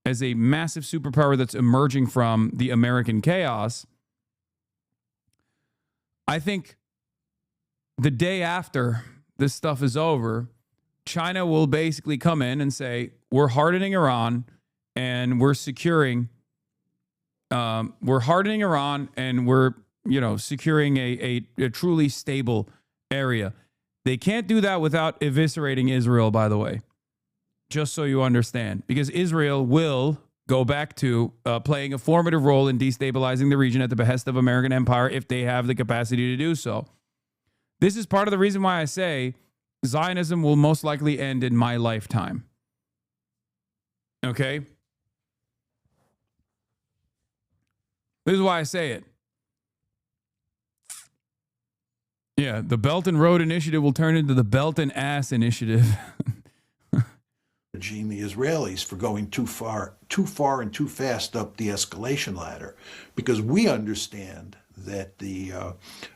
[SPEAKER 2] as a massive superpower that's emerging from the American chaos, I think the day after this stuff is over, China will basically come in and say, we're hardening Iran and we're securing, we're hardening Iran and we're, securing a truly stable area. They can't do that without eviscerating Israel, by the way, just so you understand, because Israel will go back to playing a formative role in destabilizing the region at the behest of American empire if they have the capacity to do so. This is part of the reason why I say Zionism will most likely end in my lifetime. Okay? This is why I say it. Yeah, the Belt and Road Initiative will turn into the Belt and Ass Initiative.
[SPEAKER 18] The Israelis for going too far and too fast up the escalation ladder, because we understand that the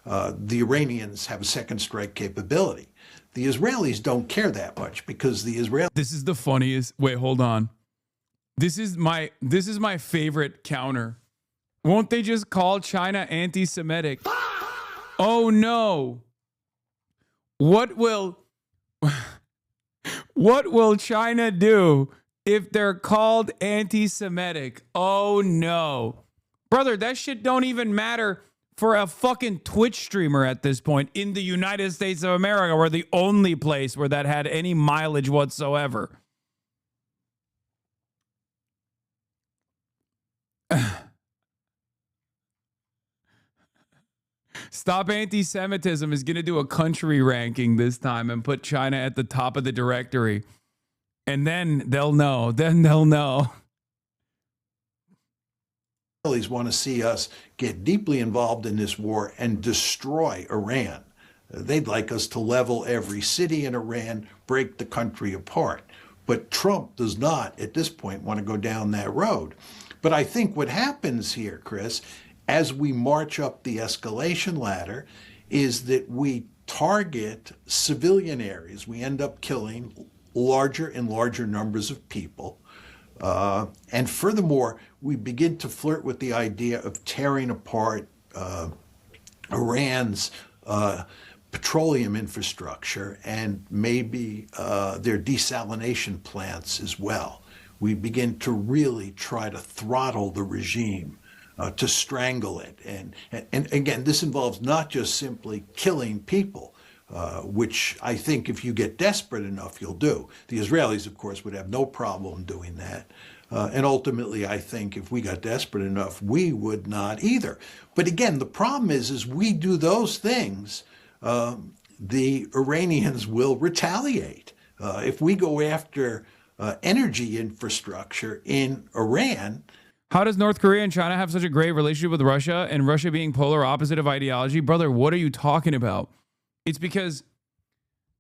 [SPEAKER 18] Iranians have a second strike capability. The Israelis don't care that much because the Israelis.
[SPEAKER 2] This is the funniest. Wait, hold on. This is my favorite counter. Won't they just call China anti-Semitic? Oh no. What will China do if they're called anti-Semitic? Oh no. Brother, that shit don't even matter for a fucking Twitch streamer at this point in the United States of America. We're the only place where that had any mileage whatsoever. Stop Anti-Semitism is going to do a country ranking this time and put China at the top of the directory. And then they'll know. Then they'll know.
[SPEAKER 18] Israelis want to see us get deeply involved in this war and destroy Iran. They'd like us to level every city in Iran, break the country apart. But Trump does not, at this point, want to go down that road. But I think what happens here, Chris, as we march up the escalation ladder, is that we target civilian areas. We end up killing larger and larger numbers of people. And furthermore, we begin to flirt with the idea of tearing apart Iran's petroleum infrastructure and maybe their desalination plants as well. We begin to really try to throttle the regime, to strangle it. And again, this involves not just simply killing people, which I think if you get desperate enough, you'll do. The Israelis, of course, would have no problem doing that. And ultimately, I think if we got desperate enough, we would not either. But again, the problem is we do those things, the Iranians will retaliate. If we go after energy infrastructure in Iran.
[SPEAKER 2] How does North Korea and China have such a great relationship with Russia, and Russia being polar opposite of ideology? Brother, what are you talking about? It's because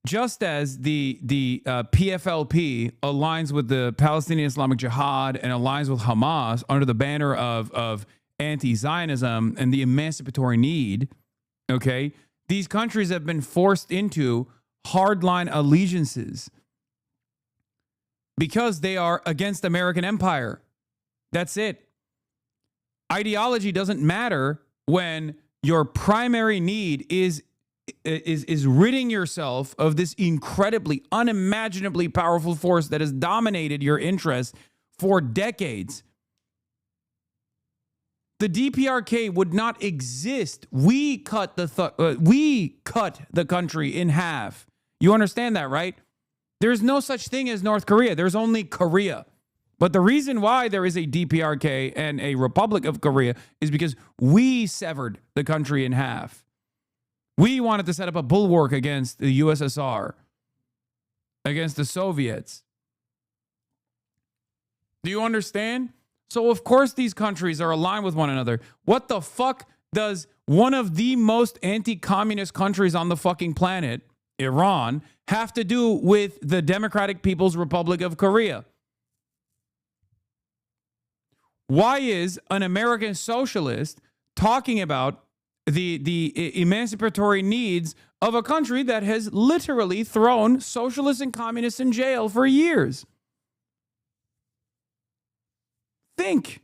[SPEAKER 2] just as the PFLP aligns with the Palestinian Islamic Jihad and aligns with Hamas under the banner of anti-Zionism and the emancipatory need, okay, these countries have been forced into hardline allegiances because they are against American empire. That's it. Ideology doesn't matter when your primary need is ridding yourself of this incredibly, unimaginably powerful force that has dominated your interests for decades. The DPRK would not exist. We cut the country in half. You understand that, right? There's no such thing as North Korea. There's only Korea. But the reason why there is a DPRK and a Republic of Korea is because we severed the country in half. We wanted to set up a bulwark against the USSR, against the Soviets. Do you understand? So, of course, these countries are aligned with one another. What the fuck does one of the most anti-communist countries on the fucking planet, Iran, have to do with the Democratic People's Republic of Korea? Why is an American socialist talking about the emancipatory needs of a country that has literally thrown socialists and communists in jail for years? Think.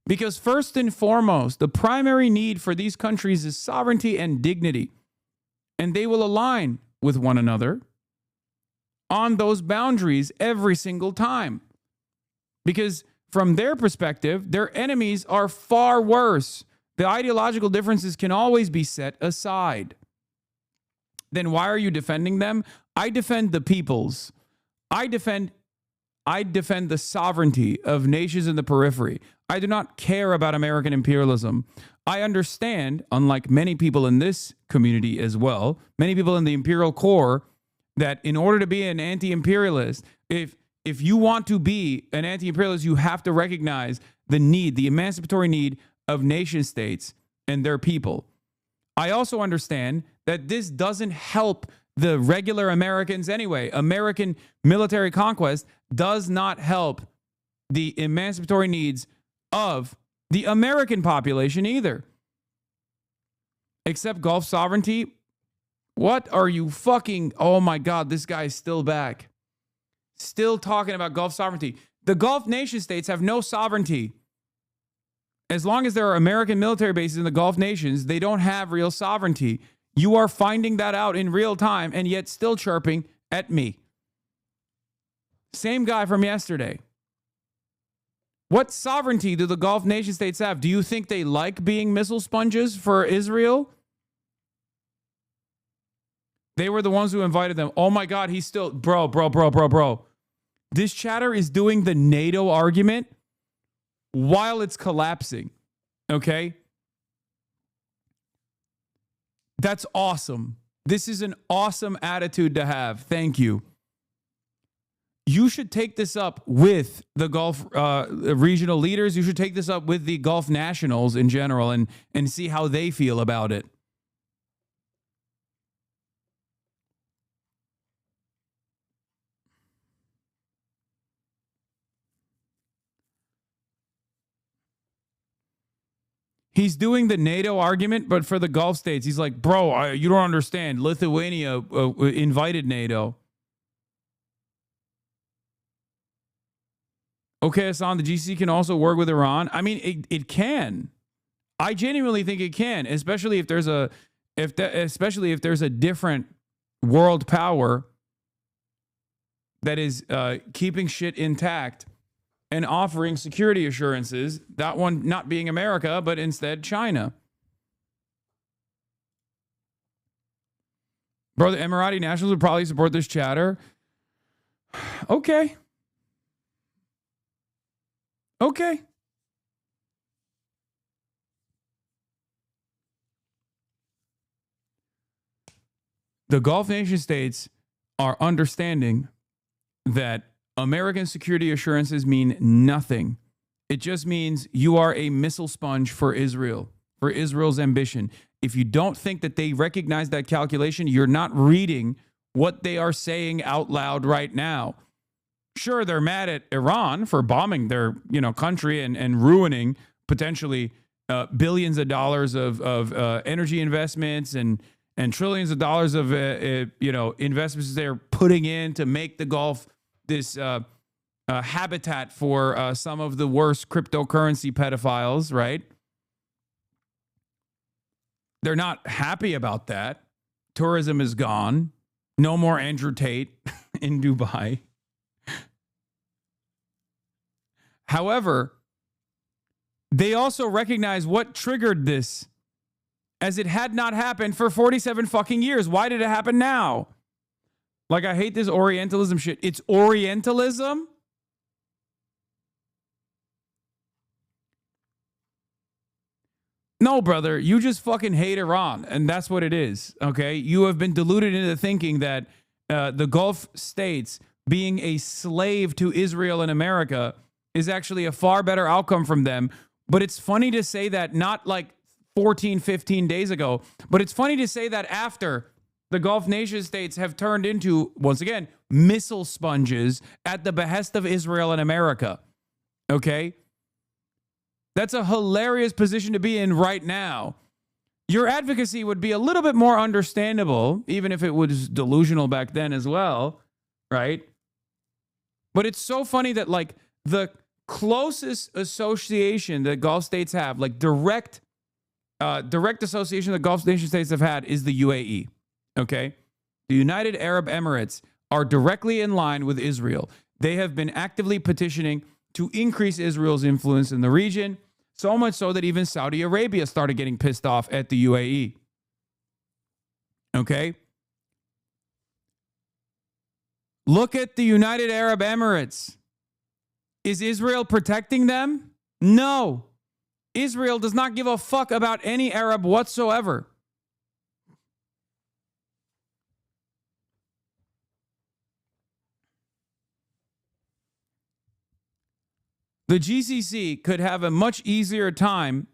[SPEAKER 2] Because first and foremost, the primary need for these countries is sovereignty and dignity. And they will align with one another on those boundaries every single time. Because from their perspective, their enemies are far worse. The ideological differences can always be set aside. Then why are you defending them? I defend the peoples. I defend the sovereignty of nations in the periphery. I do not care about American imperialism. I understand, unlike many people in this community as well, many people in the imperial core, that in order to be an anti-imperialist, if you want to be an anti-imperialist, you have to recognize the need, the emancipatory need of nation states and their people. I also understand that this doesn't help the regular Americans anyway. American military conquest does not help the emancipatory needs of the American population either. Except Gulf sovereignty. What are you fucking... Oh my God, this guy is still back. Still talking about Gulf sovereignty. The Gulf nation states have no sovereignty. As long as there are American military bases in the Gulf nations, they don't have real sovereignty. You are finding that out in real time and yet still chirping at me. Same guy from yesterday. What sovereignty do the Gulf nation states have? Do you think they like being missile sponges for Israel? They were the ones who invited them. Oh my God, he's still... Bro. This chatter is doing the NATO argument while it's collapsing. Okay? That's awesome. This is an awesome attitude to have. Thank you. You should take this up with the Gulf regional leaders. You should take this up with the Gulf nationals in general and see how they feel about it. He's doing the NATO argument, but for the Gulf states. He's like, bro, you don't understand. Lithuania invited NATO. Okay, Hasan, the GCC can also work with Iran. I mean, it can. I genuinely think it can, especially if there's a different world power that is keeping shit intact and offering security assurances, that one not being America, but instead China. Bro, the Emirati nationals would probably support this chatter. Okay. The Gulf nation states are understanding that American security assurances mean nothing. It just means you are a missile sponge for Israel, for Israel's ambition. If you don't think that they recognize that calculation, you're not reading what they are saying out loud right now. Sure, they're mad at Iran for bombing their country and ruining potentially billions of dollars of energy investments and trillions of dollars of investments they're putting in to make the Gulf this habitat for some of the worst cryptocurrency pedophiles, right? They're not happy about that. Tourism is gone. No more Andrew Tate in Dubai. However, they also recognize what triggered this, as it had not happened for 47 fucking years. Why did it happen now? Like, I hate this Orientalism shit. It's Orientalism? No, brother, you just fucking hate Iran, and that's what it is, okay? You have been deluded into thinking that the Gulf states being a slave to Israel and America is actually a far better outcome from them. But it's funny to say that not like 14, 15 days ago, but it's funny to say that after the Gulf nation states have turned into, once again, missile sponges at the behest of Israel and America. Okay? That's a hilarious position to be in right now. Your advocacy would be a little bit more understandable, even if it was delusional back then as well, right? But it's so funny that, like, the closest association that Gulf states have, like direct association that Gulf nation states have had, is the UAE. Okay? The United Arab Emirates are directly in line with Israel. They have been actively petitioning to increase Israel's influence in the region, so much so that even Saudi Arabia started getting pissed off at the UAE. Okay? Look at the United Arab Emirates. Is Israel protecting them? No. Israel does not give a fuck about any Arab whatsoever. The GCC could have a much easier time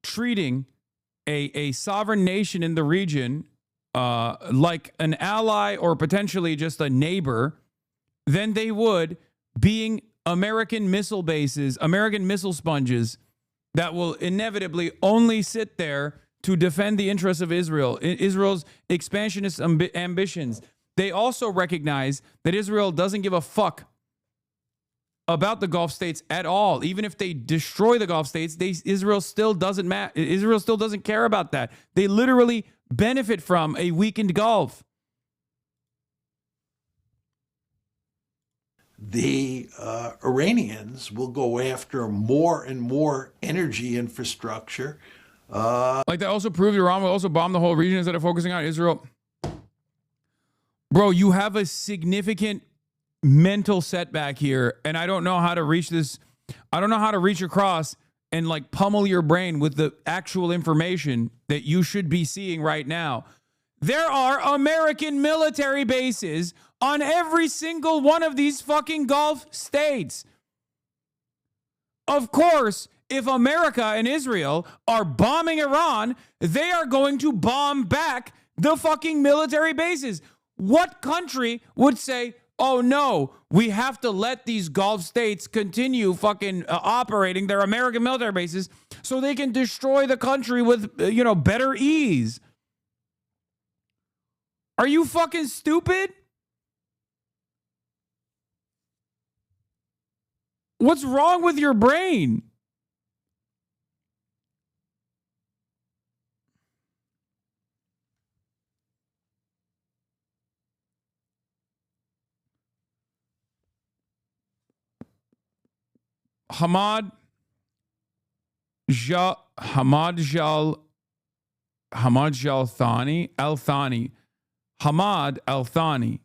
[SPEAKER 2] treating a sovereign nation in the region like an ally or potentially just a neighbor than they would being American missile bases, American missile sponges that will inevitably only sit there to defend the interests of Israel, Israel's expansionist ambitions. They also recognize that Israel doesn't give a fuck about the Gulf states at all. Even if they destroy the Gulf states, Israel still doesn't Israel still doesn't care about that. They literally benefit from a weakened Gulf.
[SPEAKER 18] the Iranians will go after more and more energy infrastructure.
[SPEAKER 2] Like, that also proves Iran will also bomb the whole region instead of focusing on Israel. Bro, you have a significant mental setback here, and I don't know how to reach this. I don't know how to reach across and like pummel your brain with the actual information that you should be seeing right now. There are American military bases on every single one of these fucking Gulf states. Of course, if America and Israel are bombing Iran, they are going to bomb back the fucking military bases. What country would say, oh no, we have to let these Gulf states continue fucking operating their American military bases so they can destroy the country with, better ease? Are you fucking stupid? What's wrong with your brain? Hamad Al-Thani,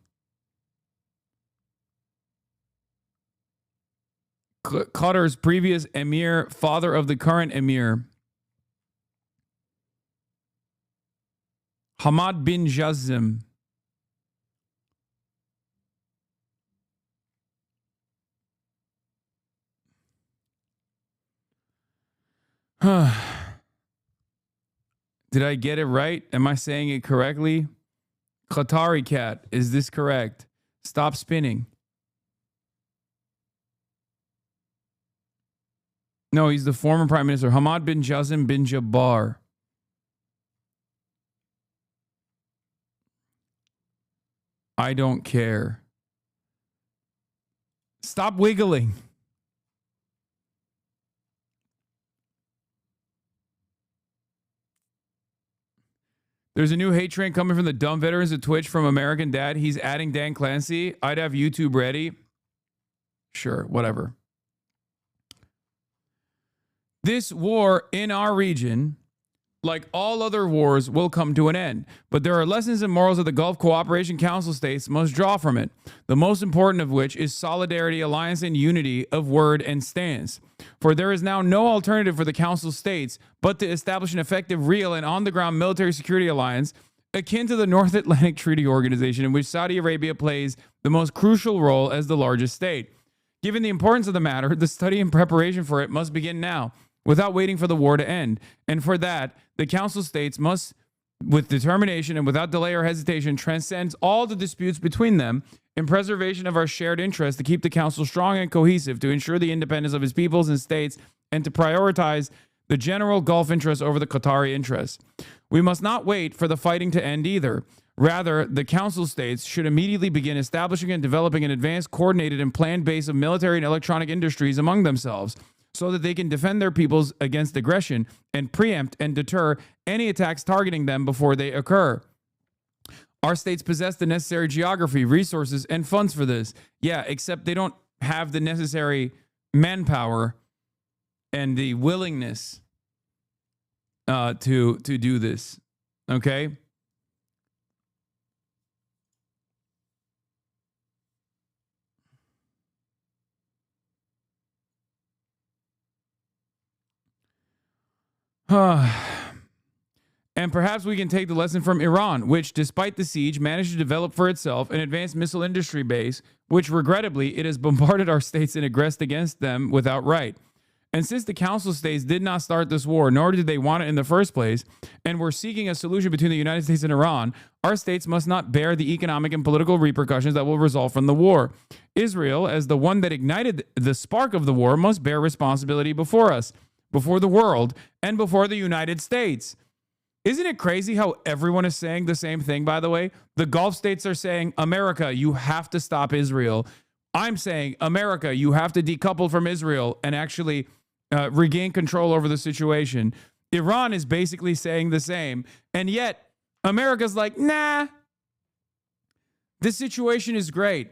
[SPEAKER 2] Qatar's previous emir, father of the current emir, Hamad bin Jazim. Did I get it right? Am I saying it correctly? Qatari cat, is this correct? Stop spinning. No, he's the former prime minister, Hamad bin Jazim bin Jabbar. I don't care. Stop wiggling. There's a new hate train coming from the dumb veterans of Twitch from American Dad. He's adding Dan Clancy. I'd have YouTube ready. Sure, whatever. This war in our region, like all other wars, will come to an end. But there are lessons and morals that the Gulf Cooperation Council states must draw from it. The most important of which is solidarity, alliance, and unity of word and stance. For there is now no alternative for the Council states but to establish an effective, real, and on-the-ground military security alliance akin to the North Atlantic Treaty Organization, in which Saudi Arabia plays the most crucial role as the largest state. Given the importance of the matter, the study and preparation for it must begin now, without waiting for the war to end. And for that, the Council states must, with determination and without delay or hesitation, transcend all the disputes between them in preservation of our shared interests to keep the Council strong and cohesive, to ensure the independence of its peoples and states, and to prioritize the general Gulf interests over the Qatari interests. We must not wait for the fighting to end either. Rather, the Council states should immediately begin establishing and developing an advanced, coordinated, and planned base of military and electronic industries among themselves, so that they can defend their peoples against aggression and preempt and deter any attacks targeting them before they occur. Our states possess the necessary geography, resources, and funds for this. Yeah, except they don't have the necessary manpower and the willingness to do this. Okay? And perhaps we can take the lesson from Iran, which, despite the siege, managed to develop for itself an advanced missile industry base, which, regrettably, it has bombarded our states and aggressed against them without right. And since the Council states did not start this war, nor did they want it in the first place, and were seeking a solution between the United States and Iran, our states must not bear the economic and political repercussions that will result from the war. Israel, as the one that ignited the spark of the war, must bear responsibility before us, before the world, and before the United States. Isn't it crazy how everyone is saying the same thing, by the way? The Gulf states are saying, America, you have to stop Israel. I'm saying, America, you have to decouple from Israel and actually regain control over the situation. Iran is basically saying the same. And yet, America's like, nah, this situation is great.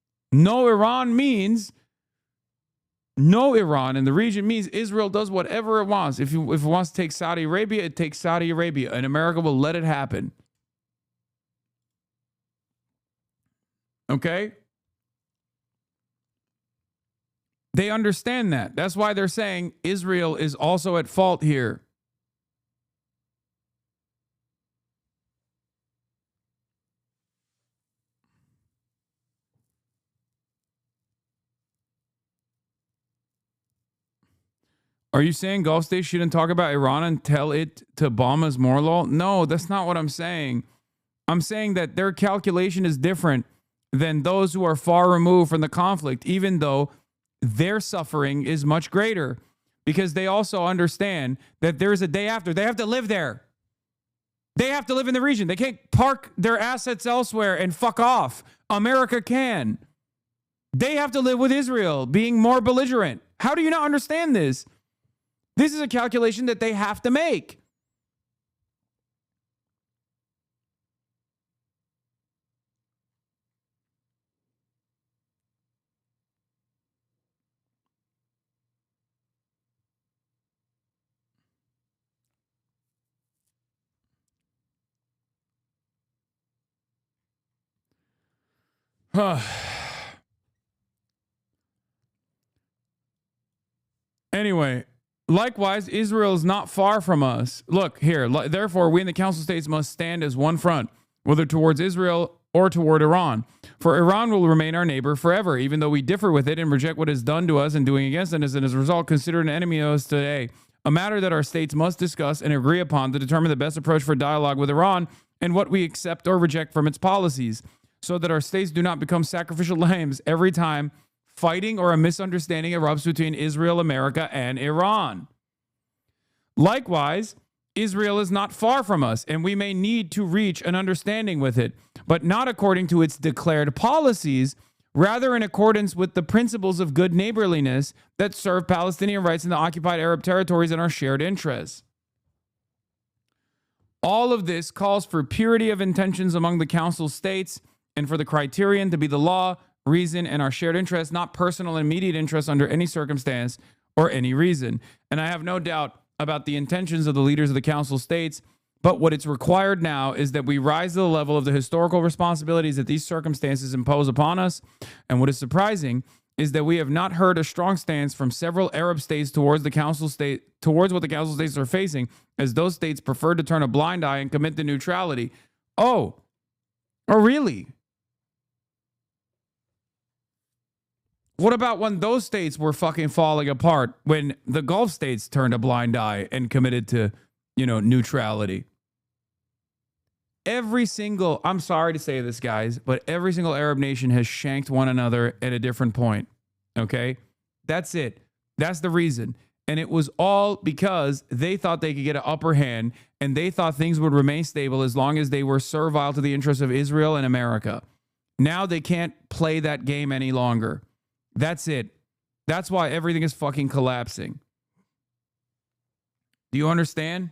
[SPEAKER 2] No Iran means no Iran in the region means Israel does whatever it wants. If it wants to take Saudi Arabia, it takes Saudi Arabia, and America will let it happen. Okay? They understand that. That's why they're saying Israel is also at fault here. Are you saying Gulf states shouldn't talk about Iran and tell it to bomb us more, lol? No, that's not what I'm saying. I'm saying that their calculation is different than those who are far removed from the conflict, even though their suffering is much greater, because they also understand that there's a day after. They have to live there. They have to live in the region. They can't park their assets elsewhere and fuck off. America can. They have to live with Israel being more belligerent. How do you not understand this? This is a calculation that they have to make. Anyway, likewise, Israel is not far from us. Look here, therefore, we in the Council States must stand as one front, whether towards Israel or toward Iran. For Iran will remain our neighbor forever, even though we differ with it and reject what is done to us and doing against us, and as a result, consider an enemy of us today. A matter that our states must discuss and agree upon to determine the best approach for dialogue with Iran and what we accept or reject from its policies, so that our states do not become sacrificial lambs every time fighting or a misunderstanding erupts between Israel, America, and Iran. Likewise, Israel is not far from us, and we may need to reach an understanding with it, but not according to its declared policies, rather in accordance with the principles of good neighborliness that serve Palestinian rights in the occupied Arab territories and our shared interests. All of this calls for purity of intentions among the Council states and for the criterion to be the law, reason, and our shared interests, not personal and immediate interests under any circumstance or any reason. And I have no doubt about the intentions of the leaders of the Council states, but what it's required now is that we rise to the level of the historical responsibilities that these circumstances impose upon us. And what is surprising is that we have not heard a strong stance from several Arab states towards what the Council states are facing, as those states prefer to turn a blind eye and commit to neutrality. Oh, really? What about when those states were fucking falling apart, when the Gulf states turned a blind eye and committed to, neutrality? I'm sorry to say this, guys, but every single Arab nation has shanked one another at a different point. Okay? That's it. That's the reason. And it was all because they thought they could get an upper hand, and they thought things would remain stable as long as they were servile to the interests of Israel and America. Now they can't play that game any longer. That's it. That's why everything is fucking collapsing. Do you understand?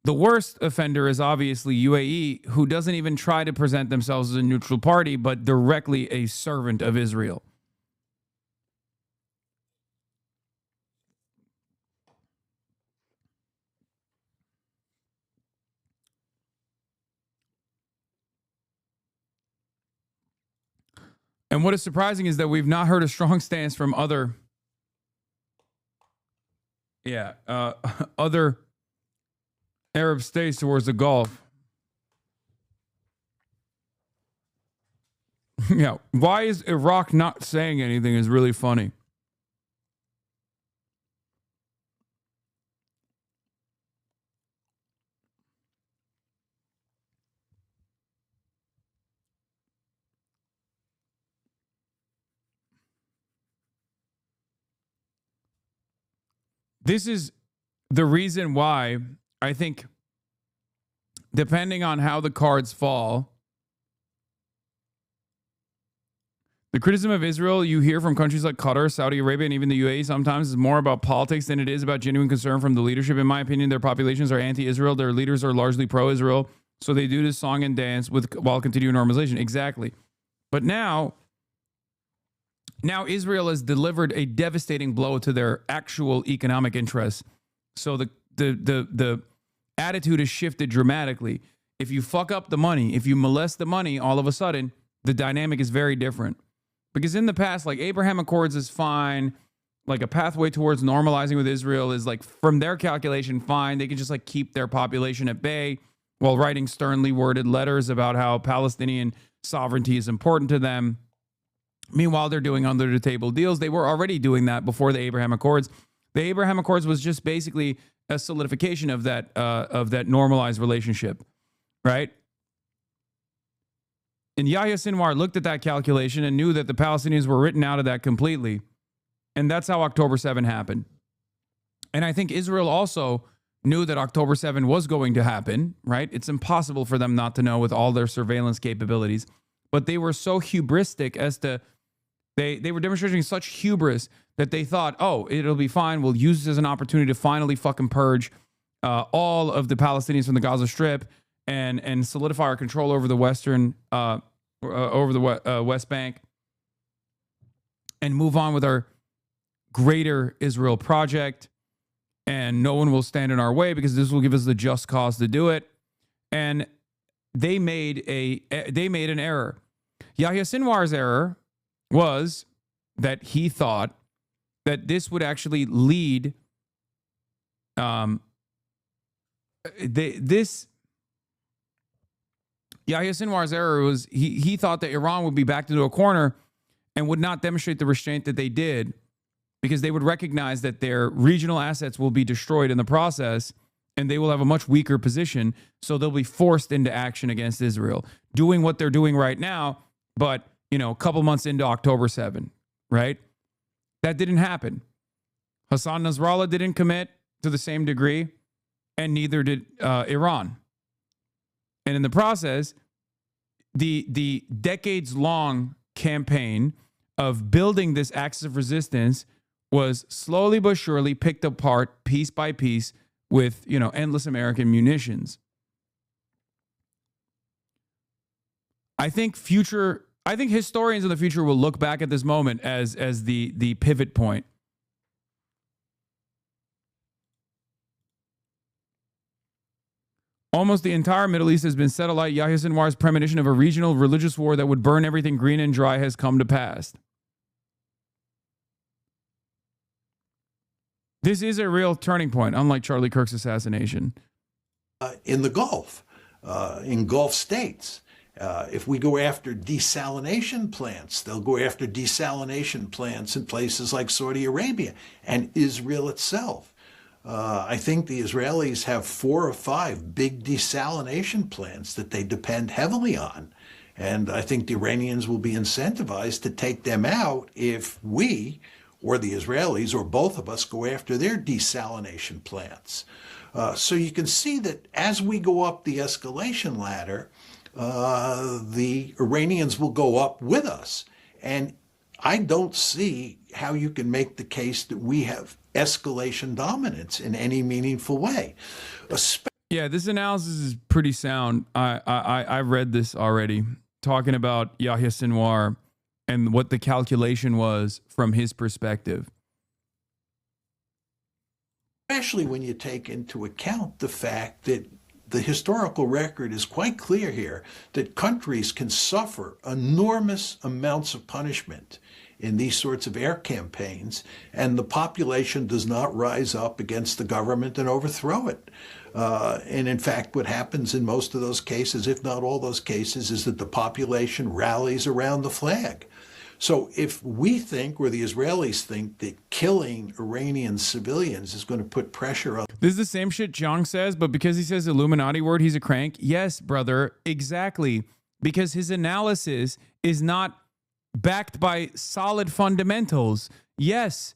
[SPEAKER 2] The worst offender is obviously UAE, who doesn't even try to present themselves as a neutral party, but directly a servant of Israel. And what is surprising is that we've not heard a strong stance from other Arab states towards the Gulf. Yeah, why is Iraq not saying anything is really funny. This is the reason why I think, depending on how the cards fall, The criticism of Israel you hear from countries like Qatar, Saudi Arabia, and even the UAE sometimes is more about politics than it is about genuine concern from the leadership. In my opinion, their populations are anti-Israel. Their leaders are largely pro-Israel. So they do this song and dance while continuing normalization. Exactly. But now Israel has delivered a devastating blow to their actual economic interests. So the attitude has shifted dramatically. If you fuck up the money, if you molest the money, all of a sudden, the dynamic is very different. Because in the past, like Abraham Accords is fine. Like a pathway towards normalizing with Israel is like, from their calculation, fine. They can just like keep their population at bay while writing sternly worded letters about how Palestinian sovereignty is important to them. Meanwhile, they're doing under the table deals. They were already doing that before the Abraham Accords. The Abraham Accords was just basically a solidification of that normalized relationship, right? And Yahya Sinwar looked at that calculation and knew that the Palestinians were written out of that completely. And that's how October 7 happened. And I think Israel also knew that October 7 was going to happen, right? It's impossible for them not to know with all their surveillance capabilities. But they were so hubristic as to, they were demonstrating such hubris that they thought, oh, it'll be fine. We'll use this as an opportunity to finally fucking purge all of the Palestinians from the Gaza Strip and solidify our control over the West Bank and move on with our greater Israel project. And no one will stand in our way because this will give us the just cause to do it. And they made an error. Yahya Sinwar's error was that he thought that this would actually lead Yahya Sinwar's error was he thought that Iran would be backed into a corner and would not demonstrate the restraint that they did because they would recognize that their regional assets will be destroyed in the process and they will have a much weaker position. So they'll be forced into action against Israel, doing what they're doing right now, but, you know, a couple months into October 7, right? That didn't happen. Hassan Nasrallah didn't commit to the same degree, and neither did Iran. And in the process, the decades-long campaign of building this axis of resistance was slowly but surely picked apart piece by piece with, you know, endless American munitions. I think historians in the future will look back at this moment as the pivot point. Almost the entire Middle East has been set alight. Yahya Sinwar's premonition of a regional religious war that would burn everything green and dry has come to pass. This is a real turning point, unlike Charlie Kirk's assassination.
[SPEAKER 18] In the Gulf, in Gulf states, if we go after desalination plants, they'll go after desalination plants in places like Saudi Arabia and Israel itself. I think the Israelis have 4 or 5 big desalination plants that they depend heavily on. And I think the Iranians will be incentivized to take them out if we, or the Israelis, or both of us, go after their desalination plants. So you can see that as we go up the escalation ladder, the Iranians will go up with us. And I don't see how you can make the case that we have escalation dominance in any meaningful way.
[SPEAKER 2] Yeah, this analysis is pretty sound. I read this already, talking about Yahya Sinwar and what the calculation was from his perspective.
[SPEAKER 18] Especially when you take into account the fact that the historical record is quite clear here that countries can suffer enormous amounts of punishment in these sorts of air campaigns, and the population does not rise up against the government and overthrow it. And in fact, what happens in most of those cases, if not all those cases, is that the population rallies around the flag. So if we think, or the Israelis think, that killing Iranian civilians is going to put pressure on...
[SPEAKER 2] This is the same shit Jong says, but because he says the Illuminati word, he's a crank. Yes, brother, exactly. Because his analysis is not backed by solid fundamentals. Yes.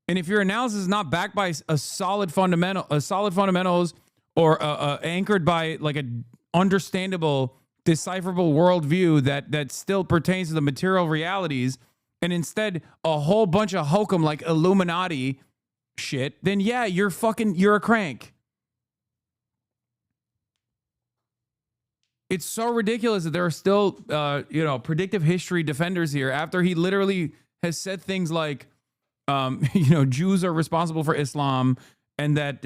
[SPEAKER 2] And if your analysis is not backed by a solid fundamentals or anchored by like a understandable decipherable worldview that still pertains to the material realities, and instead a whole bunch of hokum like Illuminati shit, then yeah, you're a crank. It's so ridiculous that there are still, predictive history defenders here after he literally has said things like, Jews are responsible for Islam, and that,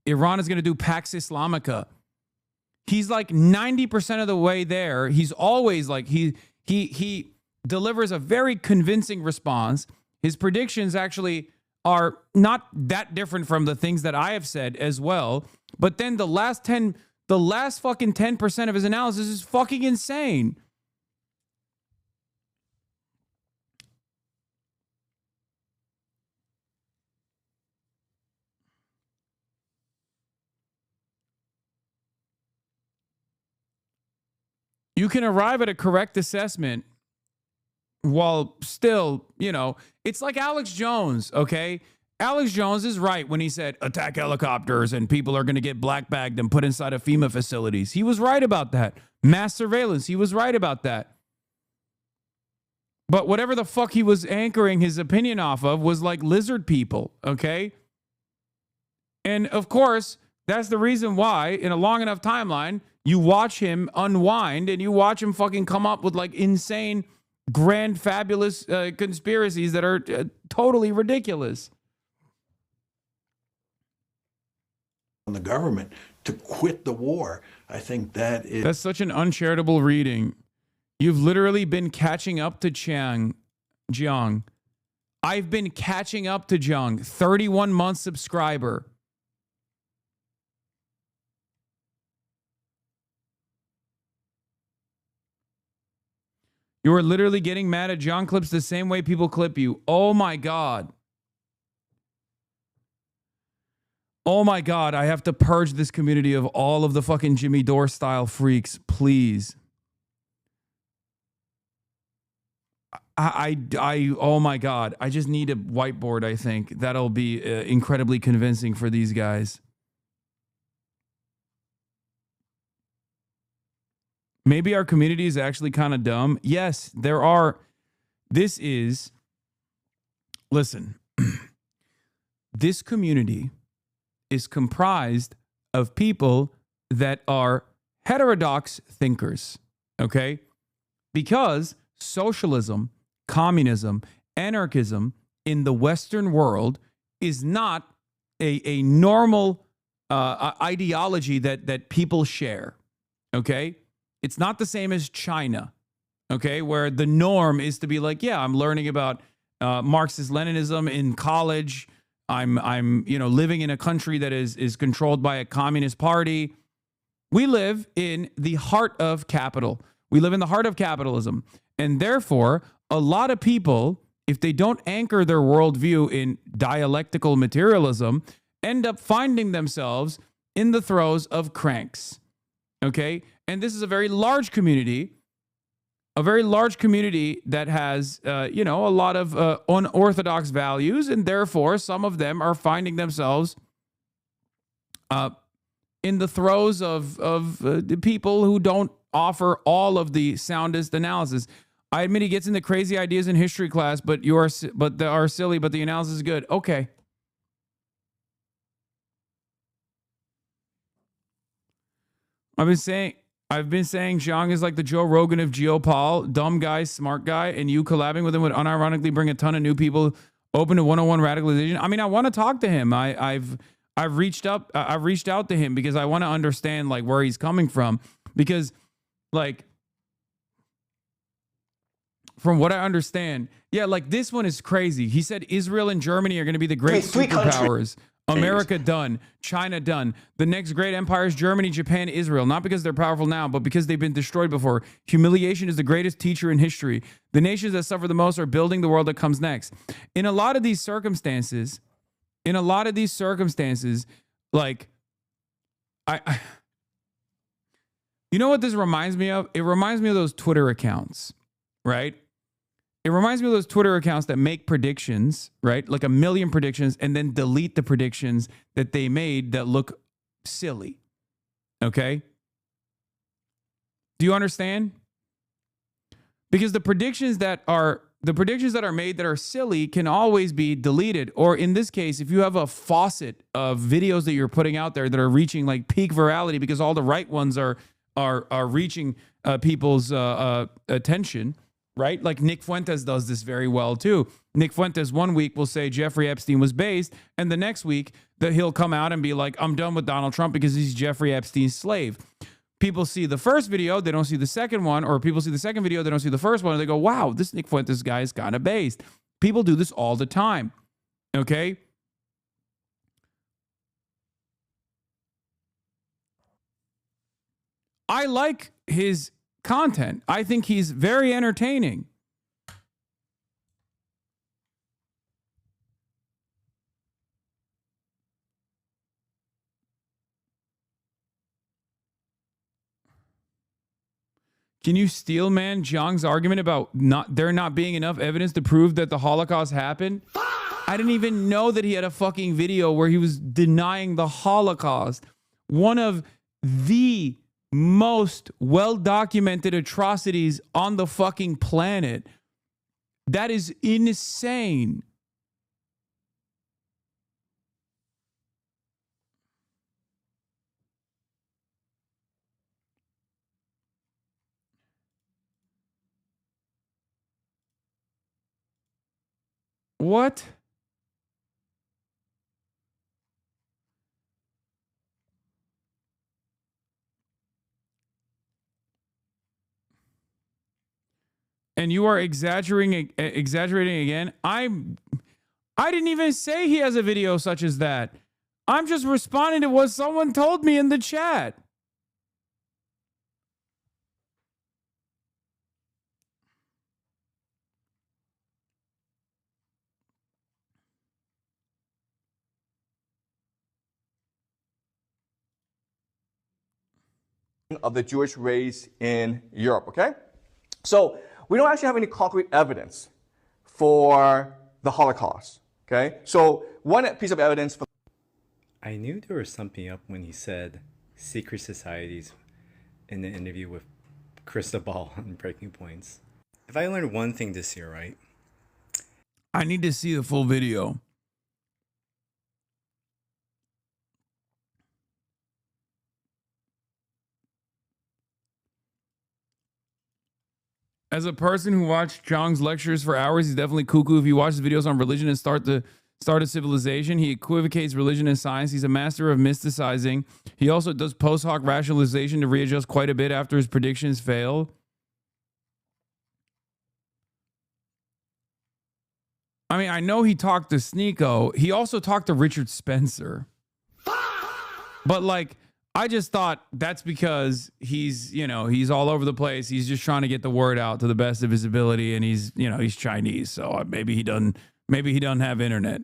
[SPEAKER 2] Iran is going to do Pax Islamica. He's like 90% of the way there. He's always like, he delivers a very convincing response. His predictions actually are not that different from the things that I have said as well. But then the last fucking 10% of his analysis is fucking insane. You can arrive at a correct assessment while still, it's like Alex Jones, okay? Alex Jones is right when he said attack helicopters and people are going to get black bagged and put inside of FEMA facilities. He was right about that. Mass surveillance, he was right about that. But whatever the fuck he was anchoring his opinion off of was like lizard people, okay? And of course, that's the reason why in a long enough timeline, you watch him unwind and you watch him fucking come up with like insane, grand, fabulous conspiracies that are totally ridiculous.
[SPEAKER 18] On the government to quit the war. I think that's
[SPEAKER 2] such an uncharitable reading. You've literally been catching up to Jiang. I've been catching up to Jiang, 31-month subscriber. You are literally getting mad at Jiang clips the same way people clip you. Oh my God. Oh my God, I have to purge this community of all of the fucking Jimmy Dore style freaks, please. Oh my God, I just need a whiteboard, I think. That'll be incredibly convincing for these guys. Maybe our community is actually kind of dumb. Yes, there are. Listen, this community is comprised of people that are heterodox thinkers, okay? Because socialism, communism, anarchism in the Western world is not a normal ideology that people share, okay? It's not the same as China, okay, where the norm is to be like, yeah, I'm learning about Marxist-Leninism in college. I'm living in a country that is controlled by a communist party. We live in the heart of capital. We live in the heart of capitalism. And therefore, a lot of people, if they don't anchor their worldview in dialectical materialism, end up finding themselves in the throes of cranks. Okay? And this is a very large community. A very large community that has, a lot of unorthodox values, and therefore some of them are finding themselves in the throes of the people who don't offer all of the soundest analysis. I admit he gets into crazy ideas in history class, but they are silly, but the analysis is good. Okay. I've been saying Jiang is like the Joe Rogan of Geopol, dumb guy, smart guy, and you collabing with him would unironically bring a ton of new people open to one-on-one radicalization. I mean, I want to talk to him. I've reached out to him because I want to understand like where he's coming from, because like from what I understand, yeah, like this one is crazy. He said Israel and Germany are going to be the great superpowers. America done. China done. The next great empires, Germany, Japan, Israel. Not because they're powerful now, but because they've been destroyed before. Humiliation is the greatest teacher in history. The nations that suffer the most are building the world that comes next. In a lot of these circumstances, like, you know what this reminds me of? It reminds me of those Twitter accounts, right? It reminds me of those Twitter accounts that make predictions, right? Like 1 million predictions, and then delete the predictions that they made that look silly. Okay? Do you understand? Because the predictions that are made that are silly can always be deleted. Or in this case, if you have a faucet of videos that you're putting out there that are reaching like peak virality because all the right ones are reaching people's attention, right? Like Nick Fuentes does this very well too. Nick Fuentes one week will say Jeffrey Epstein was based, and the next week that he'll come out and be like, I'm done with Donald Trump because he's Jeffrey Epstein's slave. People see the first video, they don't see the second one, or people see the second video, they don't see the first one, and they go, wow, this Nick Fuentes guy is kind of based. People do this all the time, okay? I like his content. I think he's very entertaining. Can you steel man Jiang's argument about there not being enough evidence to prove that the Holocaust happened? I didn't even know that he had a fucking video where he was denying the Holocaust. One of the most well-documented atrocities on the fucking planet. That is insane. What? And you are exaggerating again? I didn't even say he has a video such as that. I'm just responding to what someone told me in the chat.
[SPEAKER 19] Of the Jewish race in Europe, okay? So we don't actually have any concrete evidence for the Holocaust, okay? So one piece of evidence for...
[SPEAKER 20] I knew there was something up when he said secret societies in the interview with Cristobal on Breaking Points. If I learned one thing this year, right?
[SPEAKER 2] I need to see the full video. As a person who watched Zhang's lectures for hours, he's definitely cuckoo. If he watches videos on religion and start a civilization, he equivocates religion and science. He's a master of mysticizing. He also does post hoc rationalization to readjust quite a bit after his predictions fail. I mean, I know he talked to Sneeko. He also talked to Richard Spencer. But like, I just thought that's because he's, he's all over the place. He's just trying to get the word out to the best of his ability, and he's Chinese, so maybe he doesn't have internet,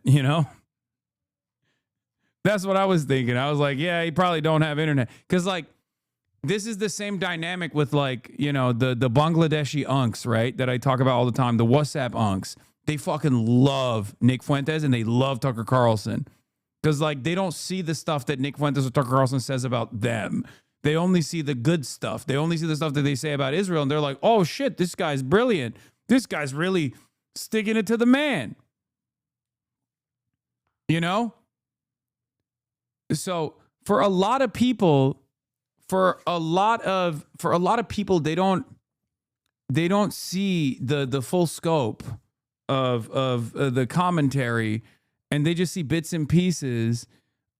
[SPEAKER 2] That's what I was thinking. I was like, yeah, he probably don't have internet. Because like, this is the same dynamic with like, the Bangladeshi unks, right? That I talk about all the time, the WhatsApp unks. They fucking love Nick Fuentes and they love Tucker Carlson. Because, like, they don't see the stuff that Nick Fuentes or Tucker Carlson says about them. They only see the good stuff. They only see the stuff that they say about Israel. And they're like, oh, shit, this guy's brilliant. This guy's really sticking it to the man. So for a lot of people, they don't see the full scope of the commentary. And they just see bits and pieces,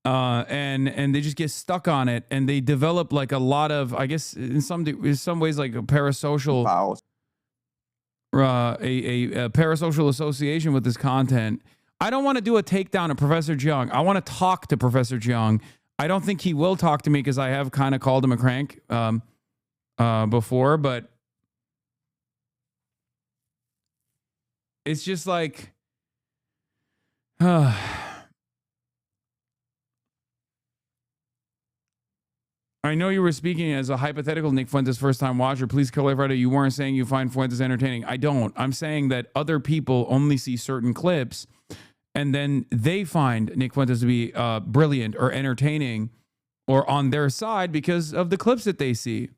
[SPEAKER 2] and they just get stuck on it, and they develop like a lot of, I guess, in some ways, like a parasocial, a parasocial association with this content. I don't want to do a takedown of Professor Jiang. I want to talk to Professor Jiang. I don't think he will talk to me because I have kind of called him a crank before, but it's just like. I know you were speaking as a hypothetical Nick Fuentes first-time watcher. Please clarify that you weren't saying you find Fuentes entertaining. I don't. I'm saying that other people only see certain clips, and then they find Nick Fuentes to be brilliant or entertaining or on their side because of the clips that they see.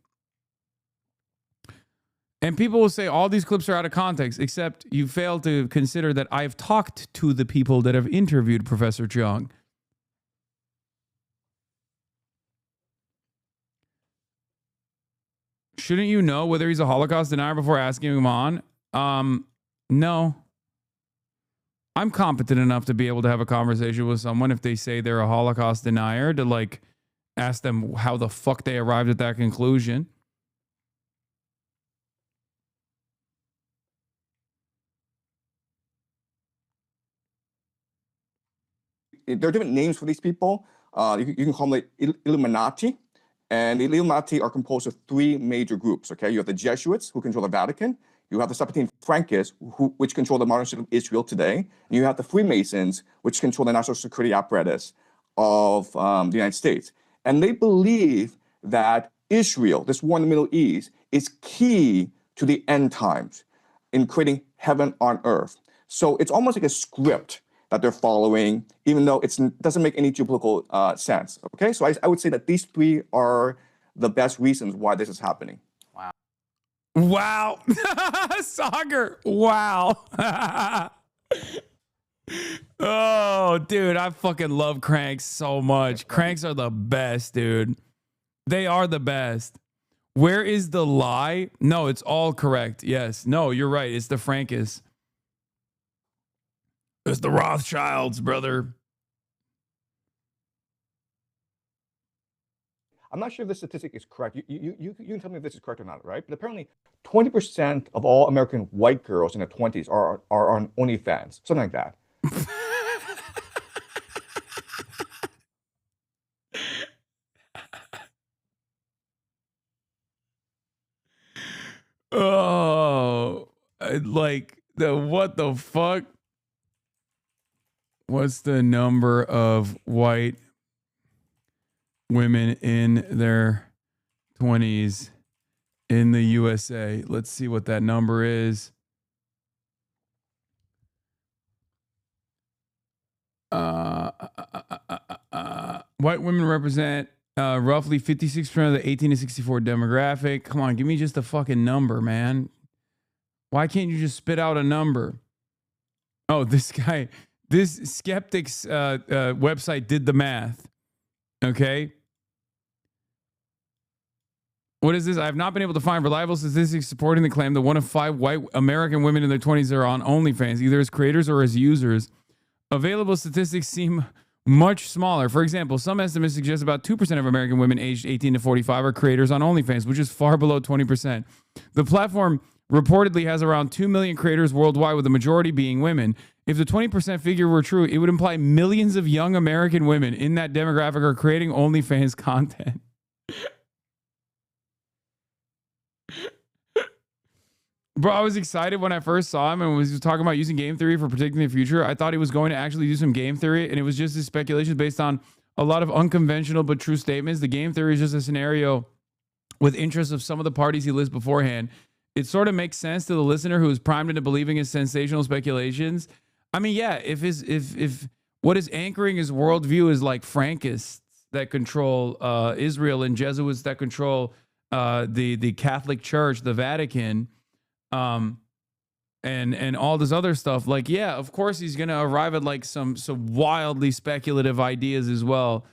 [SPEAKER 2] And people will say all these clips are out of context, except you fail to consider that I've talked to the people that have interviewed Professor Chung. Shouldn't you know whether he's a Holocaust denier before asking him on? No. I'm competent enough to be able to have a conversation with someone if they say they're a Holocaust denier, to like ask them how the fuck they arrived at that conclusion.
[SPEAKER 19] There are different names for these people. You can call them the Illuminati. And the Illuminati are composed of three major groups, okay? You have the Jesuits, who control the Vatican. You have the Sephardim Frankists, which control the modern state of Israel today. And you have the Freemasons, which control the national security apparatus of the United States. And they believe that Israel, this war in the Middle East, is key to the end times in creating heaven on earth. So it's almost like a script that they're following, even though it doesn't make any geopolitical sense. Okay, so I would say that these three are the best reasons why this is happening.
[SPEAKER 2] Wow. Sagar. Wow. Oh, dude, I fucking love cranks so much. Cranks are the best, dude. They are the best. Where is the lie? No, it's all correct. Yes. No, you're right. It's the Frankists. It's the Rothschilds, brother.
[SPEAKER 19] I'm not sure if this statistic is correct. You can tell me if this is correct or not, right? But apparently 20% of all American white girls in their 20s are on OnlyFans, something like that.
[SPEAKER 2] Oh, like what the fuck? What's the number of white women in their 20s in the USA? Let's see what that number is. White women represent roughly 56% of the 18 to 64 demographic. Come on, give me just a fucking number, man. Why can't you just spit out a number? Oh, this guy, this skeptics website did the math. Okay. What is this? I have not been able to find reliable statistics supporting the claim that 1 of 5 white American women in their 20s are on OnlyFans, either as creators or as users. Available statistics seem much smaller. For example, some estimates suggest about 2% of American women aged 18 to 45 are creators on OnlyFans, which is far below 20%. The platform reportedly has around 2 million creators worldwide, with the majority being women. If the 20% figure were true, it would imply millions of young American women in that demographic are creating OnlyFans content. Bro, I was excited when I first saw him and was talking about using game theory for predicting the future. I thought he was going to actually do some game theory, and it was just his speculation based on a lot of unconventional but true statements. The game theory is just a scenario with interests of some of the parties he lists beforehand. It sort of makes sense to the listener who is primed into believing his sensational speculations. I mean, yeah, if what is anchoring his worldview is like Frankists that control Israel and Jesuits that control the Catholic Church, the Vatican, and all this other stuff, like, yeah, of course he's gonna arrive at like some wildly speculative ideas as well.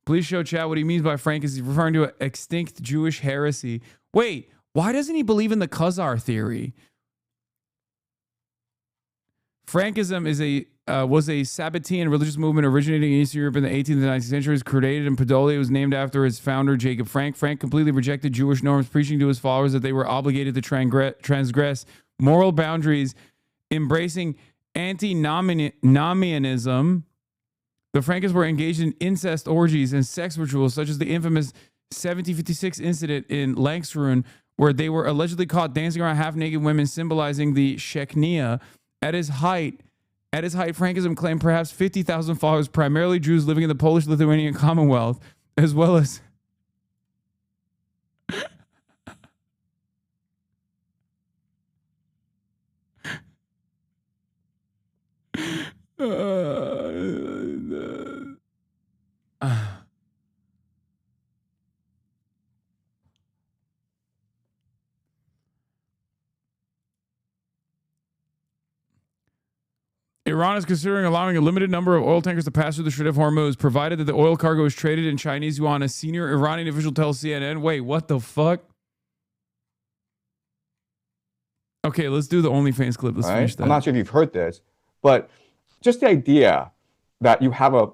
[SPEAKER 2] Please show chat what he means by Frank. Is he referring to an extinct Jewish heresy? Wait, why doesn't he believe in the Khazar theory? Frankism was a Sabbatean religious movement originating in Eastern Europe in the 18th and 19th centuries. Created in Podoli, it was named after its founder, Jacob Frank. Frank completely rejected Jewish norms, preaching to his followers that they were obligated to transgress moral boundaries, embracing antinomianism. The Frankists were engaged in incest orgies and sex rituals, such as the infamous 1756 incident in Langstroon, where they were allegedly caught dancing around half-naked women, symbolizing the Shechnia. At his height, Frankism claimed perhaps 50,000 followers, primarily Jews living in the Polish-Lithuanian Commonwealth, as well as Iran is considering allowing a limited number of oil tankers to pass through the Strait of Hormuz, provided that the oil cargo is traded in Chinese yuan. A senior Iranian official tells CNN. Wait, what the fuck? Okay, let's do the OnlyFans clip. Let's finish that.
[SPEAKER 19] I'm not sure if you've heard this, but just the idea that you have a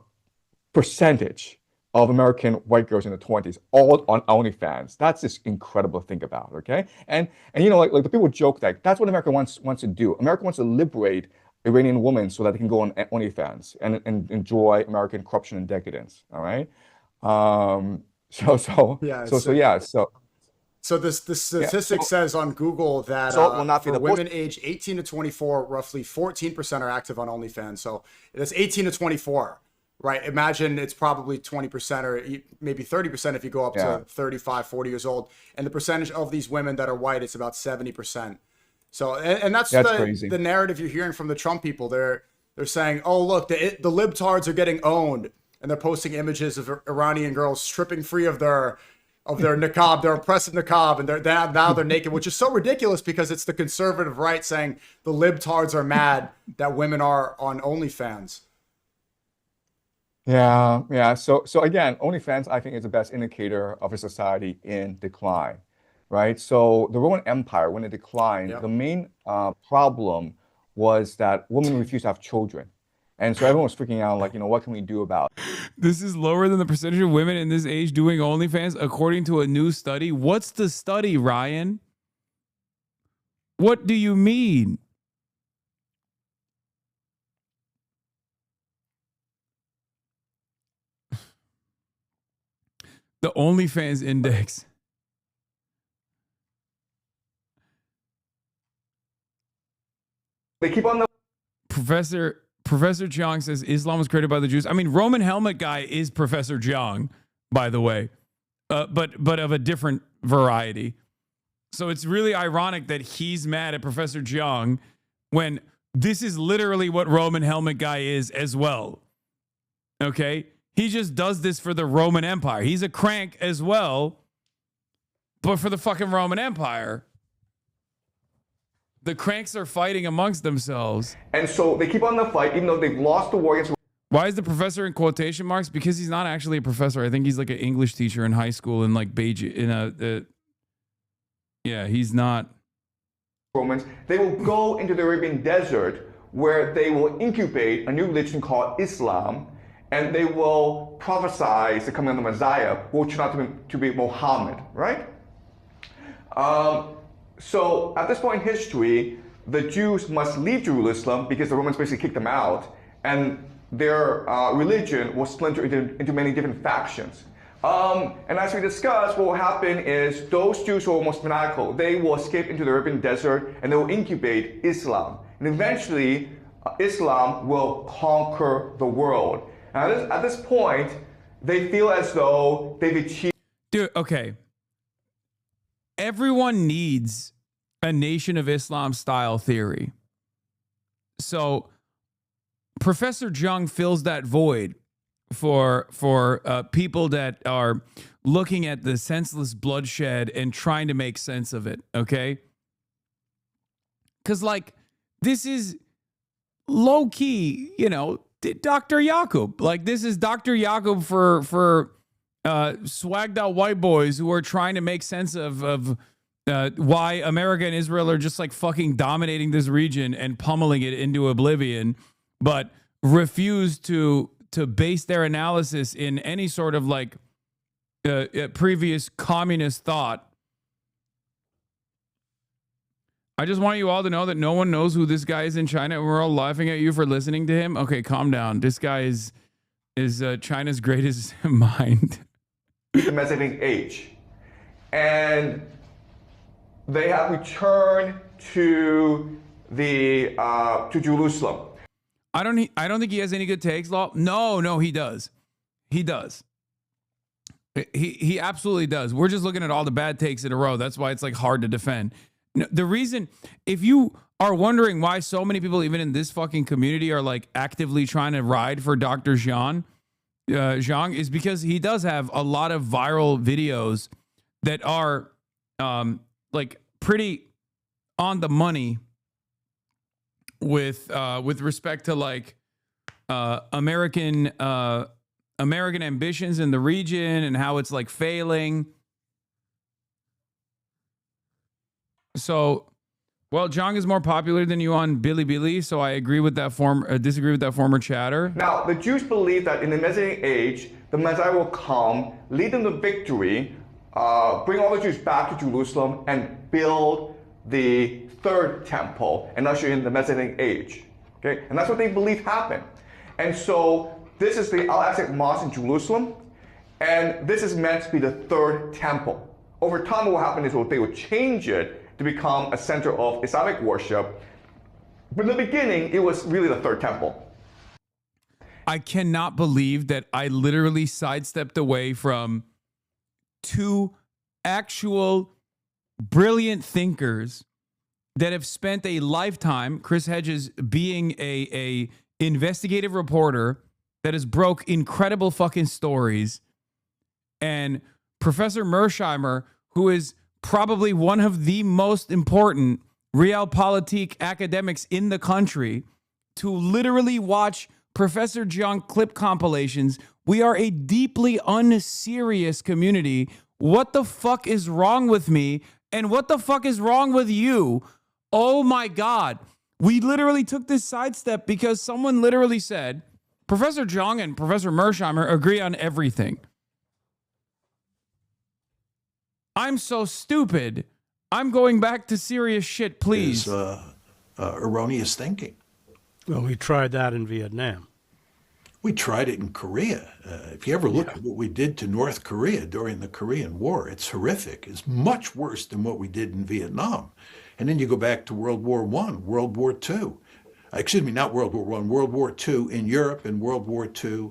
[SPEAKER 19] percentage of American white girls in the 20s all on OnlyFans, that's just incredible to think about, okay? And you know, like the people joke that that's what America wants to do. America wants to liberate Iranian women so that they can go on OnlyFans and enjoy American corruption and decadence, all right?
[SPEAKER 21] So the statistic says on Google that for women aged 18 to 24, roughly 14% are active on OnlyFans. So that's 18 to 24, right? Imagine it's probably 20% or maybe 30% if you go up to 35, 40 years old. And the percentage of these women that are white, it's about 70%. So, and that's the narrative you're hearing from the Trump people. They're saying, oh, look, the libtards are getting owned. And they're posting images of Iranian girls stripping free of their niqab, their oppressive niqab, and now they're naked, which is so ridiculous because it's the conservative right saying the libtards are mad that women are on OnlyFans.
[SPEAKER 19] Yeah. So again, OnlyFans, I think, is the best indicator of a society in decline, right? So the Roman Empire, when it declined, the main problem was that women refused to have children. And so everyone was freaking out, like, what can we do about it?
[SPEAKER 2] This is lower than the percentage of women in this age doing OnlyFans, according to a new study. What's the study, Ryan? What do you mean? The OnlyFans index.
[SPEAKER 19] They keep on the
[SPEAKER 2] Professor Jiang says Islam was created by the Jews. I mean, Roman helmet guy is Professor Jiang, by the way, but of a different variety. So it's really ironic that he's mad at Professor Jiang when this is literally what Roman helmet guy is as well. Okay? He just does this for the Roman Empire. He's a crank as well, but for the fucking Roman Empire. The cranks are fighting amongst themselves.
[SPEAKER 19] And so they keep on the fight, even though they've lost the war against...
[SPEAKER 2] Why is the professor in quotation marks? Because he's not actually a professor. I think he's like an English teacher in high school in like Beijing. Yeah, he's not.
[SPEAKER 19] Romans, they will go into the Arabian desert where they will incubate a new religion called Islam, and they will prophesy the coming of the Messiah, who will turn out to be Muhammad, right? So at this point in history, the Jews must leave Jerusalem because the Romans basically kicked them out, and their religion will splinter into many different factions. And as we discussed, what will happen is those Jews who are most fanatical, they will escape into the Arabian desert and they will incubate Islam. And eventually, Islam will conquer the world. And at this point, they feel as though they've achieved...
[SPEAKER 2] Dude, okay. Everyone needs a Nation of Islam style theory. So Professor Jiang fills that void for people that are looking at the senseless bloodshed and trying to make sense of it, okay? Because, like, this is low-key, Dr. Yakub. Like, this is Dr. Yakub for swagged out white boys who are trying to make sense of why America and Israel are just like fucking dominating this region and pummeling it into oblivion, but refuse to base their analysis in any sort of like previous communist thought. I just want you all to know that no one knows who this guy is in China, and we're all laughing at you for listening to him. Okay, calm down. This guy is China's greatest mind.
[SPEAKER 19] The Messianic age, and they have returned to Jerusalem.
[SPEAKER 2] I don't think he has any good takes, Law. No, he does. He does. He absolutely does. We're just looking at all the bad takes in a row. That's why it's like hard to defend. The reason, if you are wondering why so many people, even in this fucking community, are like actively trying to ride for Dr. Zhang, is because he does have a lot of viral videos that are like pretty on the money with respect to like American ambitions in the region and how it's like failing. So, well, Jong is more popular than you on Bilibili, so I agree with that disagree with that former chatter.
[SPEAKER 19] Now, the Jews believe that in the Messianic age, the Messiah will come, lead them to victory, bring all the Jews back to Jerusalem, and build the third temple and usher in the Messianic age. Okay, and that's what they believe happened. And so this is the Al-Aqsa Mosque in Jerusalem, and this is meant to be the third temple. Over time, what will happen is they will change it to become a center of Islamic worship. But in the beginning, it was really the third temple.
[SPEAKER 2] I cannot believe that I literally sidestepped away from two actual brilliant thinkers that have spent a lifetime, Chris Hedges being a investigative reporter that has broke incredible fucking stories, and Professor Mersheimer, who is probably one of the most important Realpolitik academics in the country, to literally watch Professor John clip compilations. We are a deeply unserious community. What the fuck is wrong with me? And what the fuck is wrong with you? Oh my God. We literally took this sidestep because someone literally said, Professor Jong and Professor Mersheimer agree on everything. I'm so stupid. I'm going back to serious shit, please.
[SPEAKER 18] Erroneous thinking.
[SPEAKER 16] Well, we tried that in Vietnam.
[SPEAKER 18] We tried it in Korea. If you ever look at what we did to North Korea during the Korean War, it's horrific. It's much worse than what we did in Vietnam. And then you go back to World War I, World War II. Excuse me, not World War I, World War II in Europe and World War II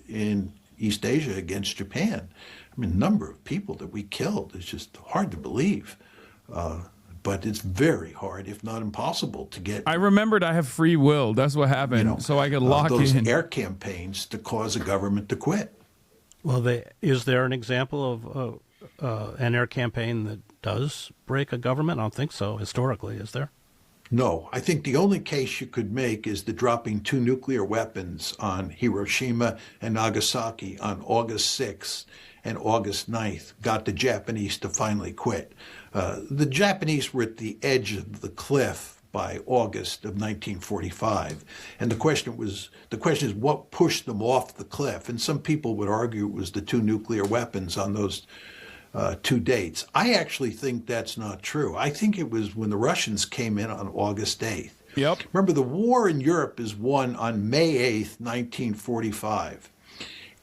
[SPEAKER 18] in East Asia against Japan. I mean, the number of people that we killed is just hard to believe. But it's very hard, if not impossible, to get.
[SPEAKER 2] I remembered I have free will. That's what happened. So I could lock
[SPEAKER 18] those
[SPEAKER 2] in.
[SPEAKER 18] air campaigns to cause a government to quit.
[SPEAKER 16] Well, is there an example of an air campaign that does break a government? I don't think so. Historically, is there?
[SPEAKER 18] No, I think the only case you could make is the dropping 2 nuclear weapons on Hiroshima and Nagasaki on August 6th and August 9th got the Japanese to finally quit. The Japanese were at the edge of the cliff by August of 1945, and the question is what pushed them off the cliff. And some people would argue it was the 2 nuclear weapons on those 2 dates. I actually think that's not true. I think it was when the Russians came in on August 8th.
[SPEAKER 2] Yep.
[SPEAKER 18] Remember, the war in Europe is won on May 8th, 1945.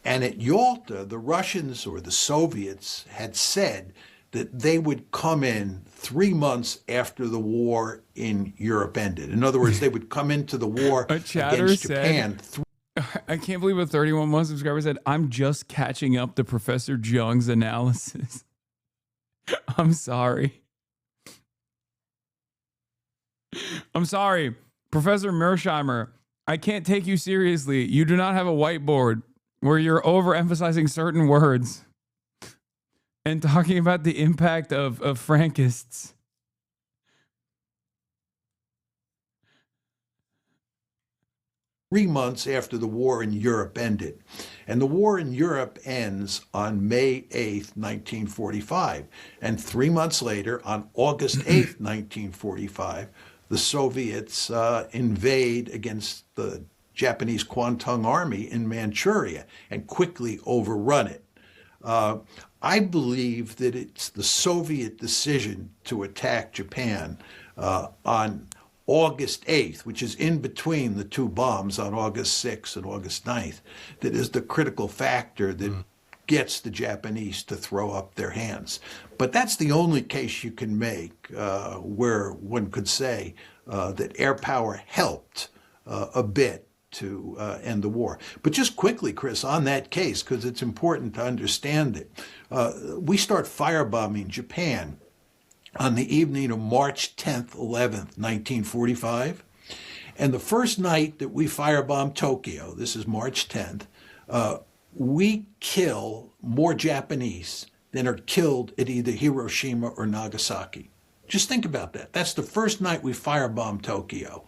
[SPEAKER 18] And at Yalta, the Russians or the Soviets had said that they would come in 3 months after the war in Europe ended. In other words, they would come into the war against Japan.
[SPEAKER 2] I can't believe a 31 subscriber said, I'm just catching up to Professor Jung's analysis. I'm sorry. I'm sorry. Professor Mersheimer, I can't take you seriously. You do not have a whiteboard where you're overemphasizing certain words and talking about the impact of Frankists.
[SPEAKER 18] Three months after the war in Europe ended. And the war in Europe ends on May 8th, 1945. And 3 months later, on August 8th, 1945, the Soviets invade against the Japanese Kwantung Army in Manchuria and quickly overrun it. I believe that it's the Soviet decision to attack Japan on August 8th, which is in between the 2 bombs on August 6th and August 9th, that is the critical factor that gets the Japanese to throw up their hands. But that's the only case you can make where one could say that air power helped a bit to end the war. But just quickly, Chris, on that case, because it's important to understand it, we start firebombing Japan on the evening of March 10th, 11th, 1945. And the first night that we firebomb Tokyo, this is March 10th, we kill more Japanese than are killed at either Hiroshima or Nagasaki. Just think about that. That's the first night we firebomb Tokyo.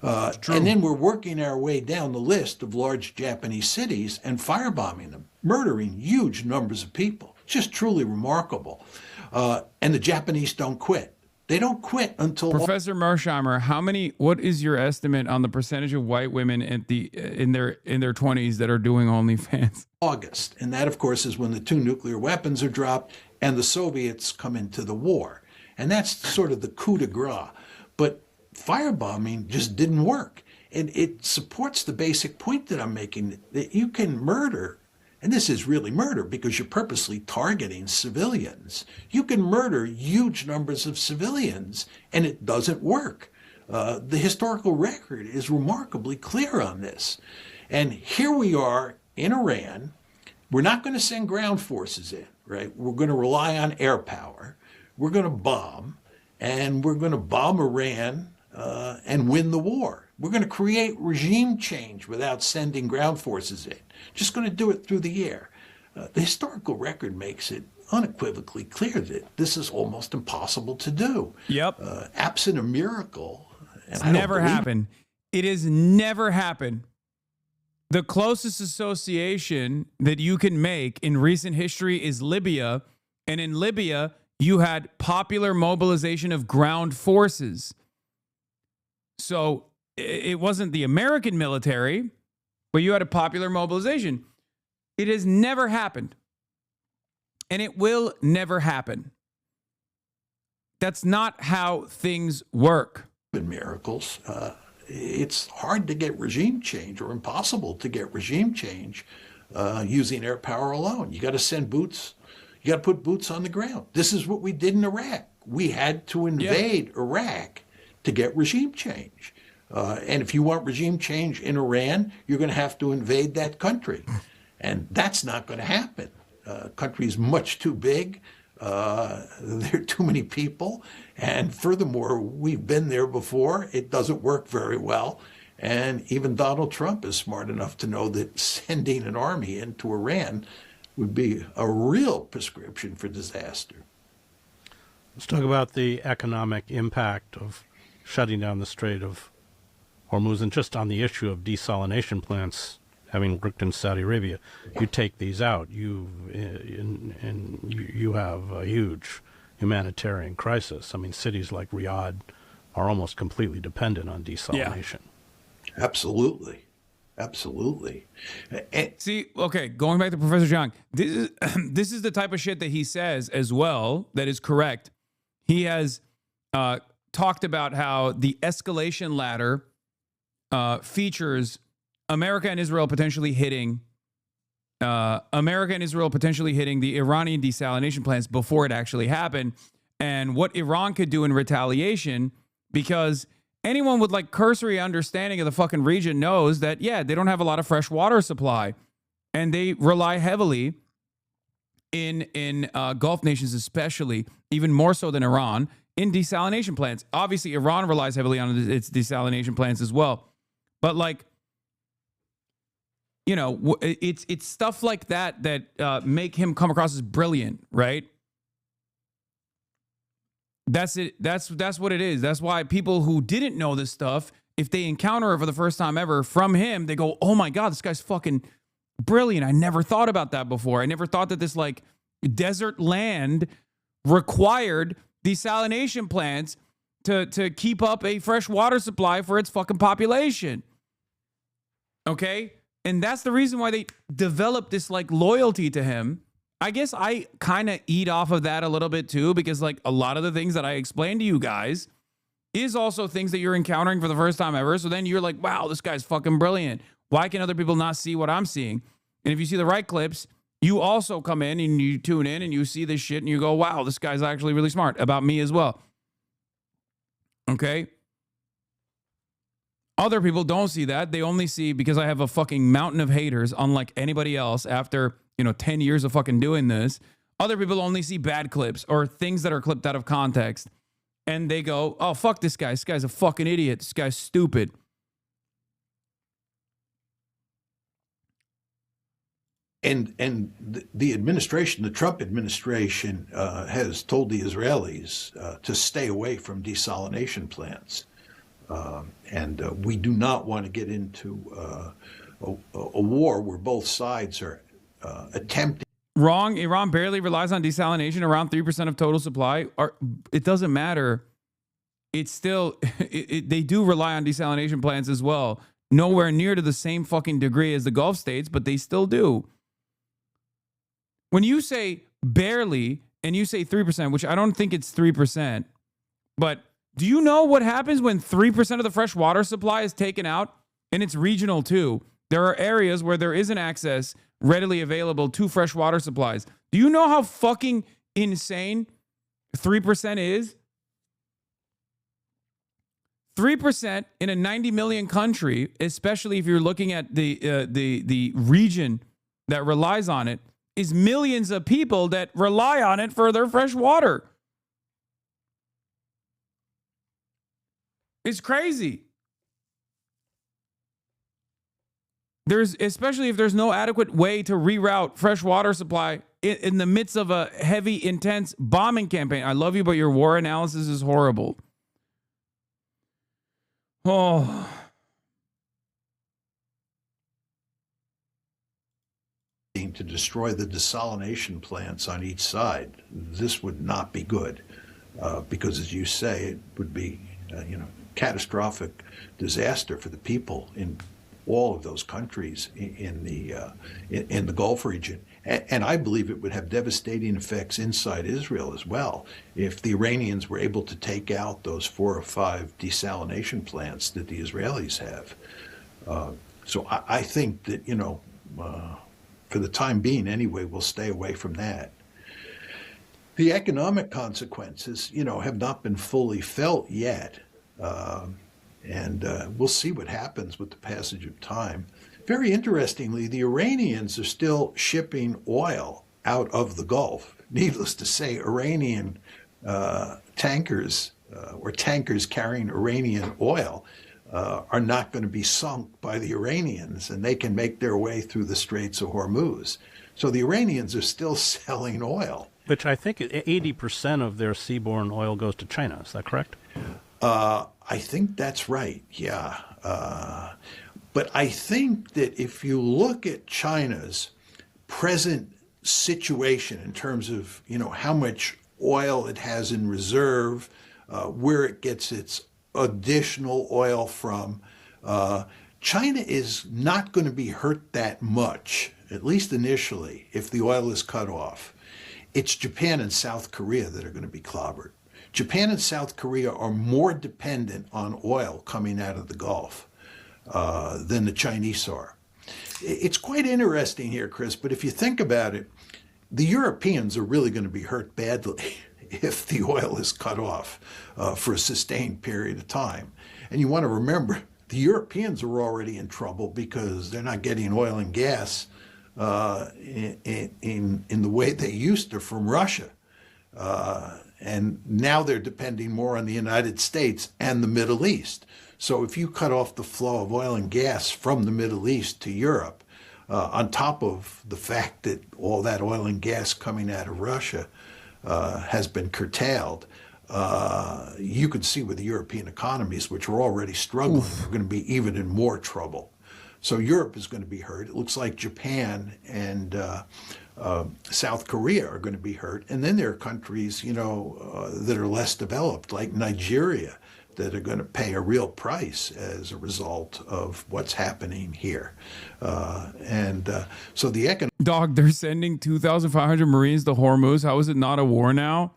[SPEAKER 18] And then we're working our way down the list of large Japanese cities and firebombing them, murdering huge numbers of people. Just truly remarkable. And the Japanese don't quit. They don't quit until
[SPEAKER 2] Professor Mersheimer, what is your estimate on the percentage of white women at in their 20s that are doing OnlyFans?
[SPEAKER 18] August. And that, of course, is when the 2 nuclear weapons are dropped and the Soviets come into the war. And that's sort of the coup de grace. But firebombing just didn't work. And it supports the basic point that I'm making, that you can murder, and this is really murder because you're purposely targeting civilians. You can murder huge numbers of civilians and it doesn't work. The historical record is remarkably clear on this. And here we are in Iran. We're not going to send ground forces in, right? We're going to rely on air power. We're going to bomb, and we're going to bomb Iran and win the war. We're going to create regime change without sending ground forces in. Just going to do it through the air. The historical record makes it unequivocally clear that this is almost impossible to do.
[SPEAKER 2] Yep.
[SPEAKER 18] Absent a miracle.
[SPEAKER 2] It's never happened. It has never happened. The closest association that you can make in recent history is Libya. And in Libya, you had popular mobilization of ground forces. So it wasn't the American military, but you had a popular mobilization. It has never happened. And it will never happen. That's not how things work.
[SPEAKER 18] Miracles. It's hard to get regime change, or impossible to get regime change using air power alone. You got to send boots. You got to put boots on the ground. This is what we did in Iraq. We had to invade Iraq to get regime change. And if you want regime change in Iran, you're going to have to invade that country. And that's not going to happen. Country's much too big. There are too many people. And furthermore, we've been there before. It doesn't work very well. And even Donald Trump is smart enough to know that sending an army into Iran would be a real prescription for disaster.
[SPEAKER 16] Let's talk about the economic impact of shutting down the Strait of Hormuz, and just on the issue of desalination plants having worked in Saudi Arabia. You take these out, you have a huge humanitarian crisis. I mean, cities like Riyadh are almost completely dependent on desalination.
[SPEAKER 18] Yeah. Absolutely. Absolutely.
[SPEAKER 2] See, okay, going back to Professor Zhang, this is the type of shit that he says as well that is correct. He has talked about how the escalation ladder features America and Israel potentially hitting the Iranian desalination plants before it actually happened, and what Iran could do in retaliation, because anyone with like cursory understanding of the fucking region knows that, yeah, they don't have a lot of fresh water supply, and they rely heavily in Gulf nations, especially, even more so than Iran, in desalination plants. Obviously, Iran relies heavily on its desalination plants as well. But like, you know, it's stuff like that that make him come across as brilliant, right? That's it. That's what it is. That's why people who didn't know this stuff, if they encounter it for the first time ever from him, they go, "Oh my God, this guy's fucking brilliant. I never thought about that before. I never thought that this like desert land required desalination plants to keep up a fresh water supply for its fucking population." Okay? And that's the reason why they developed this like loyalty to him. I guess I kind of eat off of that a little bit too, because like a lot of the things that I explained to you guys is also things that you're encountering for the first time ever. So then you're like, wow, this guy's fucking brilliant. Why can other people not see what I'm seeing? And if you see the right clips, you also come in and you tune in and you see this shit and you go, wow, this guy's actually really smart about me as well. Okay? Other people don't see that. They only see, because I have a fucking mountain of haters, unlike anybody else after, 10 years of fucking doing this. Other people only see bad clips or things that are clipped out of context. And they go, oh, fuck this guy. This guy's a fucking idiot. This guy's stupid.
[SPEAKER 18] And the administration, the Trump administration, has told the Israelis to stay away from desalination plants. And we do not want to get into a war where both sides are attempting.
[SPEAKER 2] Wrong. Iran barely relies on desalination, around 3% of total supply. It doesn't matter. It's still, they do rely on desalination plants as well. Nowhere near to the same fucking degree as the Gulf states, but they still do. When you say barely and you say 3%, which I don't think it's 3%, but do you know what happens when 3% of the fresh water supply is taken out? And it's regional too. There are areas where there isn't access readily available to fresh water supplies. Do you know how fucking insane 3% is? 3% in a 90 million country, especially if you're looking at the region that relies on it, is millions of people that rely on it for their fresh water. It's crazy. Especially if there's no adequate way to reroute fresh water supply in the midst of a heavy, intense bombing campaign. I love you, but your war analysis is horrible. Oh.
[SPEAKER 18] To destroy the desalination plants on each side. This would not be good because, as you say, it would be, catastrophic disaster for the people in all of those countries in the Gulf region. And I believe it would have devastating effects inside Israel as well if the Iranians were able to take out those 4 or 5 desalination plants that the Israelis have. So I think that, for the time being anyway, we'll stay away from that. The economic consequences, have not been fully felt yet. And we'll see what happens with the passage of time. Very interestingly, the Iranians are still shipping oil out of the Gulf. Needless to say, Iranian tankers or tankers carrying Iranian oil are not going to be sunk by the Iranians, and they can make their way through the Straits of Hormuz. So the Iranians are still selling oil.
[SPEAKER 16] Which I think 80% of their seaborne oil goes to China. Is that correct?
[SPEAKER 18] I think that's right, yeah. But I think that if you look at China's present situation in terms of, how much oil it has in reserve, where it gets its additional oil from, China is not going to be hurt that much, at least initially, if the oil is cut off. It's Japan and South Korea that are going to be clobbered. Japan and South Korea are more dependent on oil coming out of the Gulf than the Chinese are. It's quite interesting here, Chris, but if you think about it, the Europeans are really going to be hurt badly if the oil is cut off for a sustained period of time. And you want to remember, the Europeans are already in trouble because they're not getting oil and gas in the way they used to from Russia. And now they're depending more on the United States and the Middle East. So if you cut off the flow of oil and gas from the Middle East to Europe, on top of the fact that all that oil and gas coming out of Russia has been curtailed, you could see with the European economies, which are already struggling, are going to be even in more trouble. So Europe is going to be hurt. It looks like Japan and South Korea are going to be hurt. And then there are countries, that are less developed, like Nigeria, that are going to pay a real price as a result of what's happening here. So the
[SPEAKER 2] Dog, they're sending 2,500 Marines to Hormuz. How is it not a war now?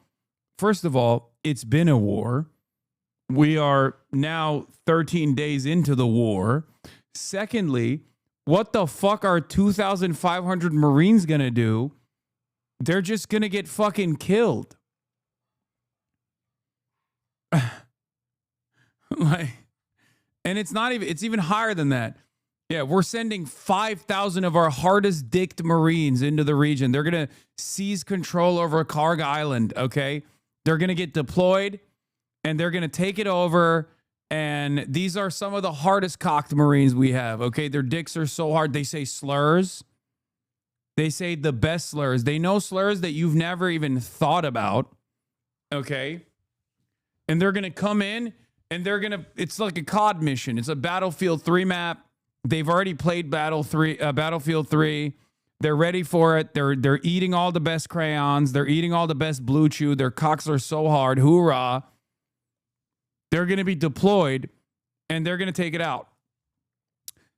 [SPEAKER 2] First of all, it's been a war. We are now 13 days into the war. Secondly, what the fuck are 2,500 Marines going to do? They're just going to get fucking killed. And it's not even, it's even higher than that. Yeah, we're sending 5,000 of our hardest dicked Marines into the region. They're going to seize control over Karg Island, okay? They're going to get deployed and they're going to take it over. And these are some of the hardest cocked Marines we have, okay? Their dicks are so hard. They say slurs. They say the best slurs. They know slurs that you've never even thought about, okay? And they're going to come in And they're going to, it's like a COD mission. It's a Battlefield 3 map. They've already played Battlefield 3. They're ready for it. They're eating all the best crayons. They're eating all the best Blue Chew. Their cocks are so hard. Hoorah. They're going to be deployed and they're going to take it out.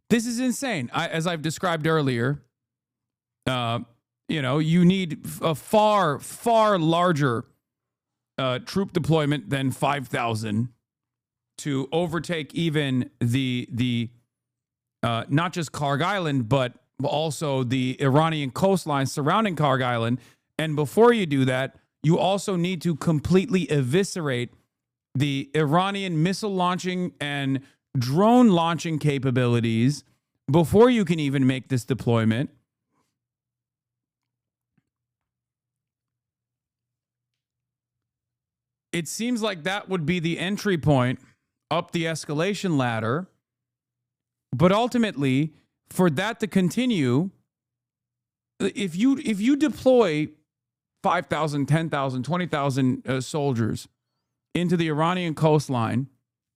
[SPEAKER 2] This is insane. As I've described earlier, you need a far, far larger troop deployment than 5,000 to overtake even the not just Karg Island, but also the Iranian coastline surrounding Karg Island. And before you do that, you also need to completely eviscerate the Iranian missile launching and drone launching capabilities before you can even make this deployment. It seems like that would be the entry point up the escalation ladder. But ultimately, for that to continue, if you deploy 5,000, 10,000, 20,000 soldiers into the Iranian coastline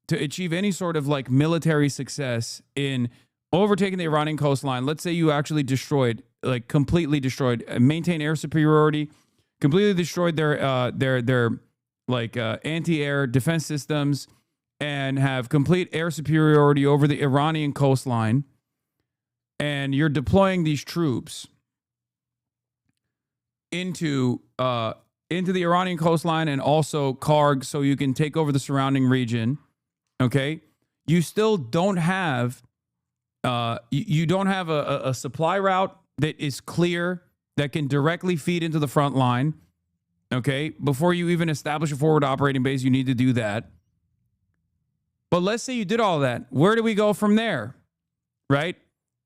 [SPEAKER 2] to achieve any sort of like military success in overtaking the Iranian coastline, let's say you actually destroyed, like completely destroyed, maintain air superiority, completely destroyed their anti-air defense systems, and have complete air superiority over the Iranian coastline, and you're deploying these troops into the Iranian coastline and also Karg so you can take over the surrounding region, okay? You still don't have you don't have a supply route that is clear that can directly feed into the front line, okay? Before you even establish a forward operating base, you need to do that. But let's say you did all that. Where do we go from there, right?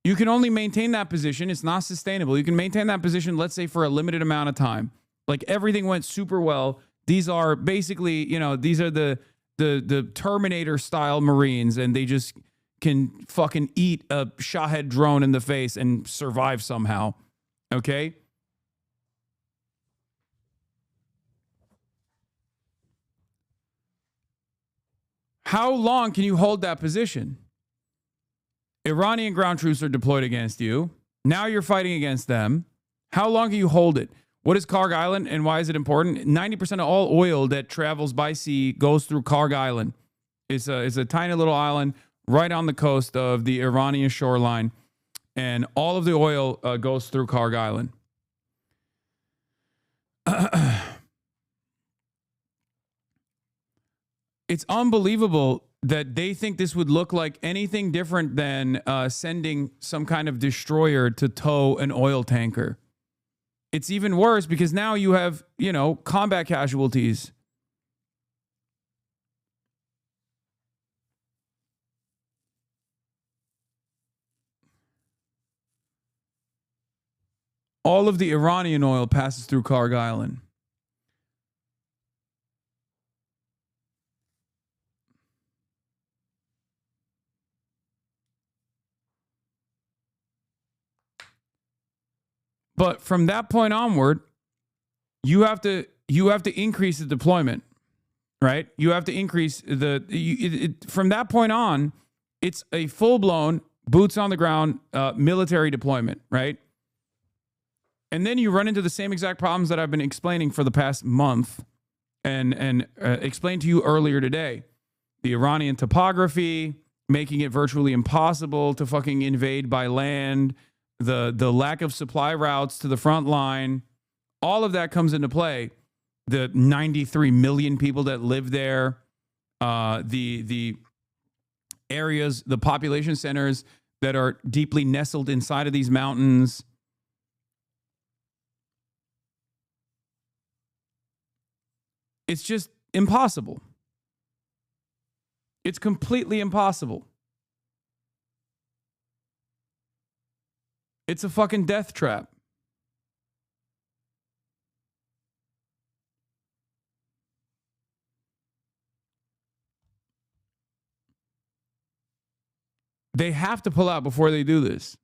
[SPEAKER 2] You can only maintain that position. It's not sustainable. You can maintain that position, let's say, for a limited amount of time. Like everything went super well. These are basically, these are the Terminator style Marines, and they just can fucking eat a Shahed drone in the face and survive somehow. Okay? How long can you hold that position? Iranian ground troops are deployed against you. Now you're fighting against them. How long can you hold it? What is Karg Island and why is it important? 90% of all oil that travels by sea goes through Karg Island. It's a tiny little island right on the coast of the Iranian shoreline, and all of the oil goes through Karg Island. It's unbelievable that they think this would look like anything different than sending some kind of destroyer to tow an oil tanker. It's even worse because now you have, combat casualties. All of the Iranian oil passes through Karg Island. But from that point onward, you have to increase the deployment, right? You have to increase from that point on, it's a full-blown boots on the ground military deployment, right? And then you run into the same exact problems that I've been explaining for the past month and explained to you earlier today. The Iranian topography, making it virtually impossible to fucking invade by land, the lack of supply routes to the front line, all of that comes into play. The 93 million people that live there, the areas, the population centers that are deeply nestled inside of these mountains. It's just impossible. It's completely impossible. It's a fucking death trap. They have to pull out before they do this.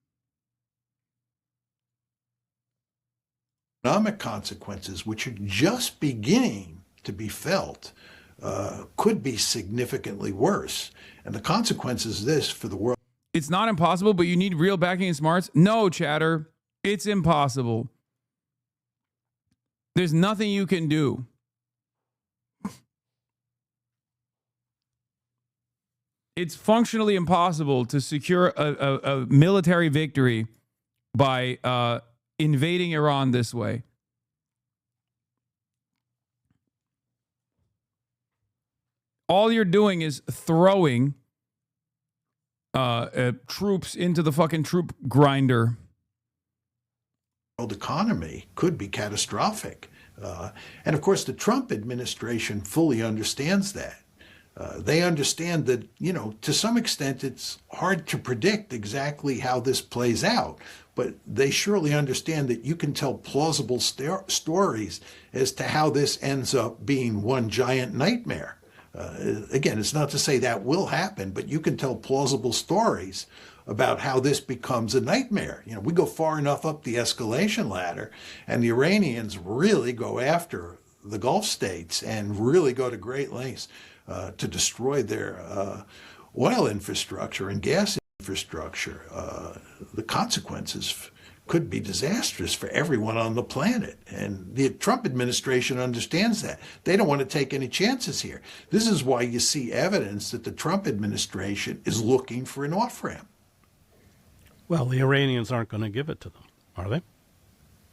[SPEAKER 18] Economic consequences, which are just beginning to be felt could be significantly worse. And the consequence is this for the world.
[SPEAKER 2] It's not impossible, but you need real backing and smarts. No, chatter. It's impossible. There's nothing you can do. It's functionally impossible to secure a military victory by invading Iran this way. All you're doing is throwing troops into the fucking troop grinder.
[SPEAKER 18] World economy could be catastrophic. And of course, the Trump administration fully understands that. They understand that, you know, to some extent, it's hard to predict exactly how this plays out. But they surely understand that you can tell plausible stories as to how this ends up being one giant nightmare. Again, it's not to say that will happen, but you can tell plausible stories about how this becomes a nightmare. You know, we go far enough up the escalation ladder, and the Iranians really go after the Gulf states and really go to great lengths to destroy their oil infrastructure and gas infrastructure. The consequences could be disastrous for everyone on the planet. And the Trump administration understands that. They don't want to take any chances here. This is why you see evidence that the Trump administration is looking for an off-ramp.
[SPEAKER 16] Well, the Iranians aren't going to give it to them, are they?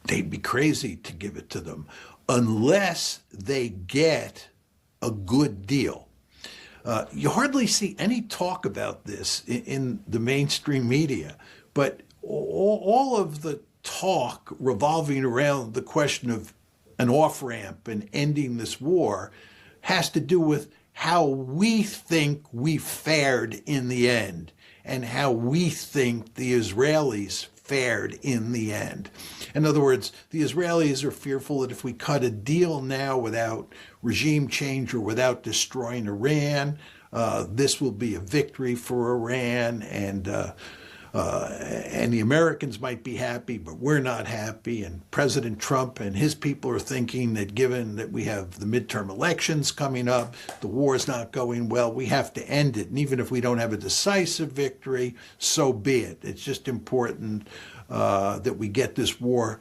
[SPEAKER 18] They'd be crazy to give it to them unless they get a good deal. You hardly see any talk about this in the mainstream media, but all of the talk revolving around the question of an off-ramp and ending this war has to do with how we think we fared in the end and how we think the Israelis fared in the end. In other words, the Israelis are fearful that if we cut a deal now without regime change or without destroying Iran, this will be a victory for Iran, and the Americans might be happy, but we're not happy. And President Trump and his people are thinking that given that we have the midterm elections coming up, the war is not going well, we have to end it. And even if we don't have a decisive victory, so be it. It's just important that we get this war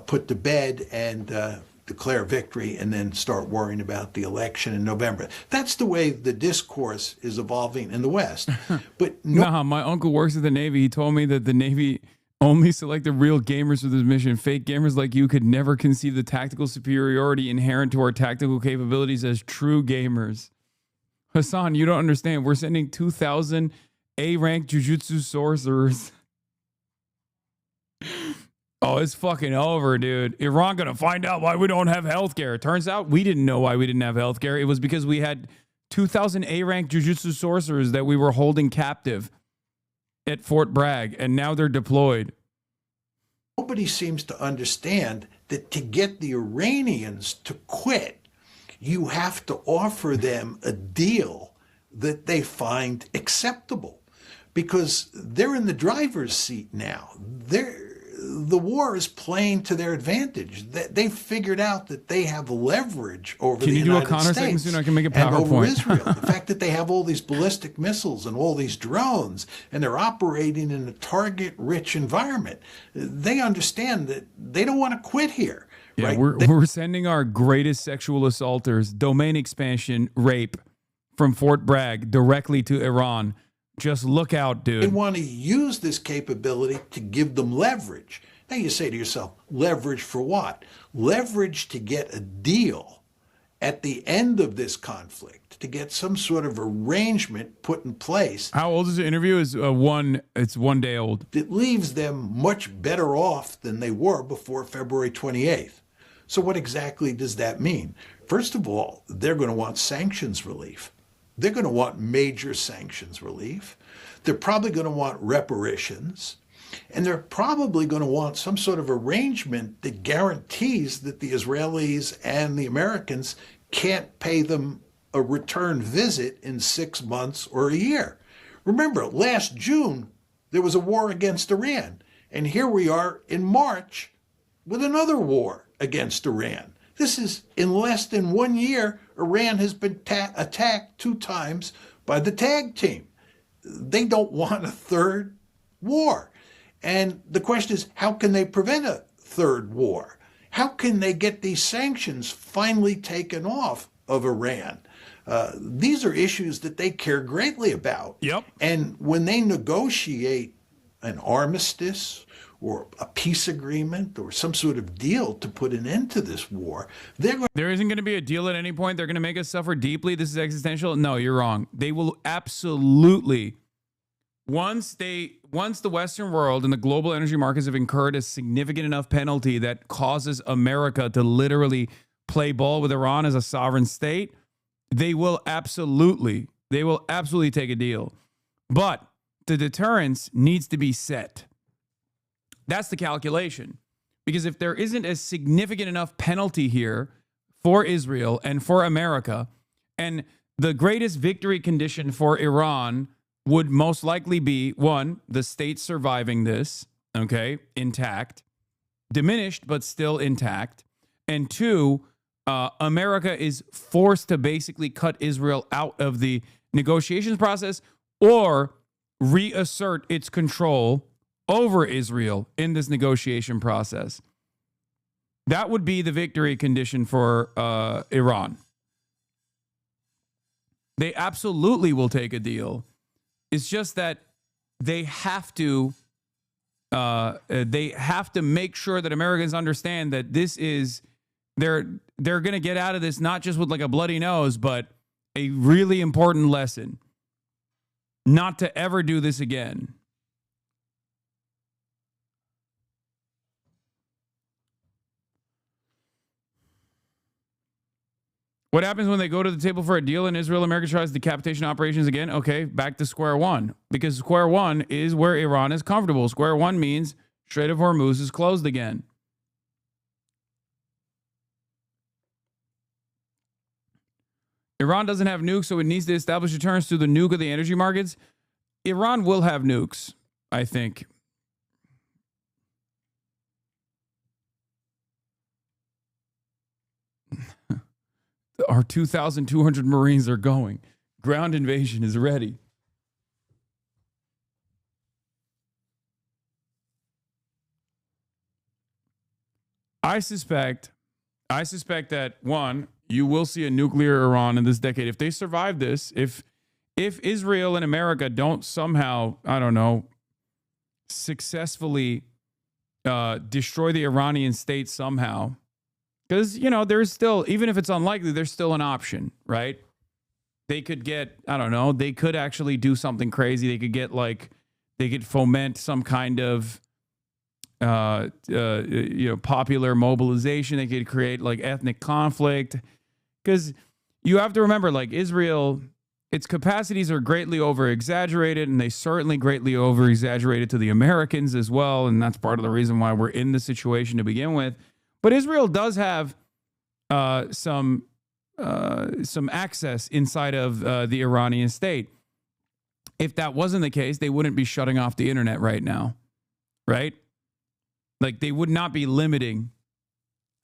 [SPEAKER 18] put to bed and declare victory and then start worrying about the election in November. That's the way the discourse is evolving in the West. But
[SPEAKER 2] nah, my uncle works at the Navy. He told me that the Navy only selected real gamers for this mission. Fake gamers like you could never conceive the tactical superiority inherent to our tactical capabilities as true gamers. Hasan, you don't understand. We're sending 2,000 A-rank jujutsu sorcerers. Oh, it's fucking over, dude. Iran gonna find out why we don't have healthcare. Turns out we didn't know why we didn't have healthcare. It was because we had 2,000 A-rank jujutsu sorcerers that we were holding captive at Fort Bragg, and now they're deployed.
[SPEAKER 18] Nobody seems to understand that to get the Iranians to quit, you have to offer them a deal that they find acceptable, because they're in the driver's seat now. The war is playing to their advantage. They've figured out that they have leverage over the United States.
[SPEAKER 2] Can you do a Connor second soon? I can make a
[SPEAKER 18] and over
[SPEAKER 2] PowerPoint.
[SPEAKER 18] Israel. The fact that they have all these ballistic missiles and all these drones, and they're operating in a target-rich environment. They understand that they don't want to quit here.
[SPEAKER 2] Yeah,
[SPEAKER 18] right?
[SPEAKER 2] we're sending our greatest sexual assaulters, domain expansion, rape from Fort Bragg directly to Iran. Just look out, dude.
[SPEAKER 18] They want to use this capability to give them leverage. Now you say to yourself, leverage for what? Leverage to get a deal at the end of this conflict, to get some sort of arrangement put in place.
[SPEAKER 2] How old is the interview? It's 1 day old.
[SPEAKER 18] It leaves them much better off than they were before February 28th. So what exactly does that mean? First of all, they're going to want sanctions relief. They're going to want major sanctions relief. They're probably going to want reparations. And they're probably going to want some sort of arrangement that guarantees that the Israelis and the Americans can't pay them a return visit in 6 months or a year. Remember, last June, there was a war against Iran. And here we are in March with another war against Iran. This is, in less than 1 year, Iran has been attacked 2 times by the tag team. They don't want a third war. And the question is, how can they prevent a third war? How can they get these sanctions finally taken off of Iran? These are issues that they care greatly about.
[SPEAKER 2] Yep.
[SPEAKER 18] And when they negotiate an armistice or a peace agreement or some sort of deal to put an end to this war,
[SPEAKER 2] there isn't going to be a deal at any point. They're going to make us suffer deeply. This is existential. No, you're wrong. They will absolutely, once the Western world and the global energy markets have incurred a significant enough penalty that causes America to literally play ball with Iran as a sovereign state, they will absolutely take a deal. But the deterrence needs to be set. That's the calculation. Because if there isn't a significant enough penalty here for Israel and for America, and the greatest victory condition for Iran would most likely be, one, the state surviving this, okay, intact, diminished, but still intact, and two, America is forced to basically cut Israel out of the negotiations process or reassert its control over Israel in this negotiation process. That would be the victory condition for Iran. They absolutely will take a deal. It's just that they have to make sure that Americans understand that this is they're going to get out of this not just with like a bloody nose, but a really important lesson. Not to ever do this again. What happens when they go to the table for a deal and Israel, America tries decapitation operations again? Okay, back to square one. Because square one is where Iran is comfortable. Square one means Strait of Hormuz is closed again. Iran doesn't have nukes, so it needs to establish deterrence through the nuke of the energy markets. Iran will have nukes, I think. Our 2,200 Marines are going. Ground invasion is ready. I suspect that, one, you will see a nuclear Iran in this decade. If they survive this, if Israel and America don't somehow, I don't know, successfully destroy the Iranian state somehow, because, you know, there's still, even if it's unlikely, there's still an option, right? They could get, I don't know, they could actually do something crazy. They could get like, they could foment some kind of, popular mobilization. They could create like ethnic conflict. Because you have to remember, like, Israel, its capacities are greatly over-exaggerated, and they certainly greatly over-exaggerated to the Americans as well, and that's part of the reason why we're in this situation to begin with. But Israel does have some access inside of the Iranian state. If that wasn't the case, they wouldn't be shutting off the internet right now, right? Like, they would not be limiting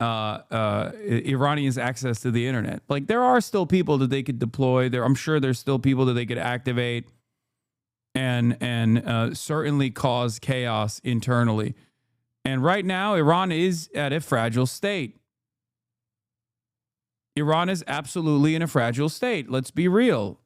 [SPEAKER 2] Iranians' access to the internet. Like, there are still people that they could deploy. I'm sure there's still people that they could activate and certainly cause chaos internally. And right now, Iran is at a fragile state. Iran is absolutely in a fragile state. Let's be real.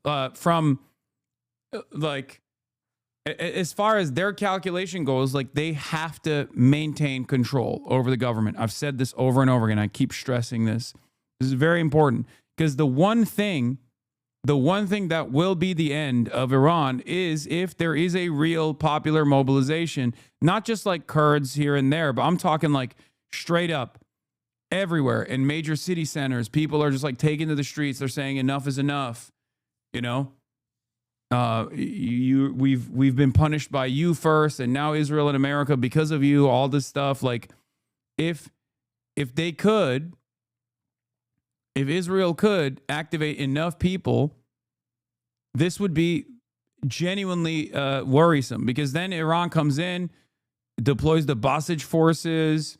[SPEAKER 2] As far as their calculation goes, like, they have to maintain control over the government. I've said this over and over again. I keep stressing this. This is very important because the one thing that will be the end of Iran is if there is a real popular mobilization, not just like Kurds here and there, but I'm talking like straight up everywhere in major city centers. People are just like taking to the streets. They're saying enough is enough, you know? We've been punished by you first, and now Israel and America because of you, all this stuff. Like, if Israel could activate enough people, this would be genuinely worrisome, because then Iran comes in, deploys the Basij forces,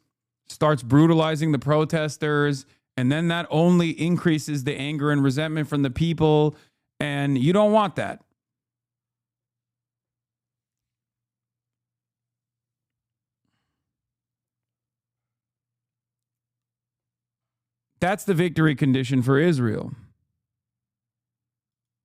[SPEAKER 2] starts brutalizing the protesters, And then that only increases the anger and resentment from the people. And you don't want that. That's the victory condition for Israel.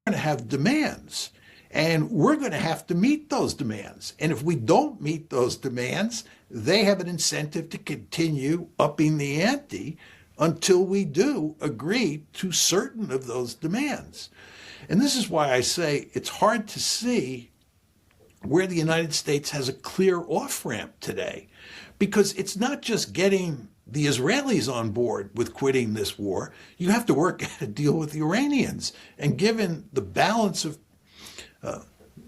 [SPEAKER 18] We're going to have demands, and we're going to have to meet those demands. And if we don't meet those demands, they have an incentive to continue upping the ante until we do agree to certain of those demands. And this is why I say it's hard to see where the United States has a clear off-ramp today, because it's not just getting the Israelis on board with quitting this war. You have to work out a deal with the Iranians. And given the balance of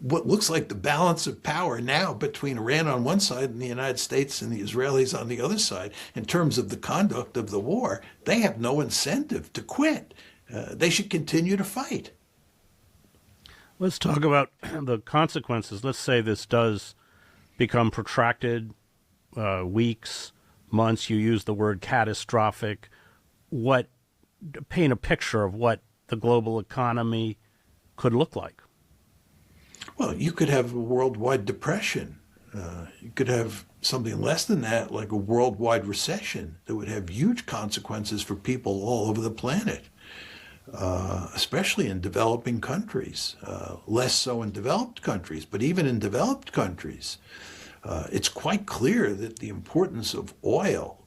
[SPEAKER 18] what looks like the balance of power now between Iran on one side and the United States and the Israelis on the other side, in terms of the conduct of the war, they have no incentive to quit. They should continue to fight.
[SPEAKER 16] Let's talk about the consequences. Let's say this does become protracted, weeks, months. You use the word catastrophic. Paint a picture of what the global economy could look like.
[SPEAKER 18] Well, you could have a worldwide depression. You could have something less than that, like a worldwide recession that would have huge consequences for people all over the planet, especially in developing countries, less so in developed countries, but even in developed countries. It's quite clear that the importance of oil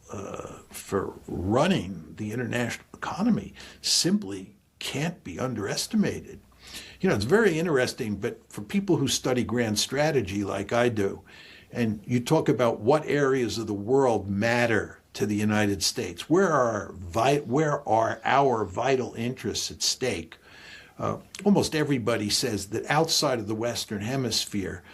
[SPEAKER 18] for running the international economy simply can't be underestimated. You know, it's very interesting, but for people who study grand strategy like I do, and you talk about what areas of the world matter to the United States, where are our vital interests at stake? Almost everybody says that outside of the Western Hemisphere,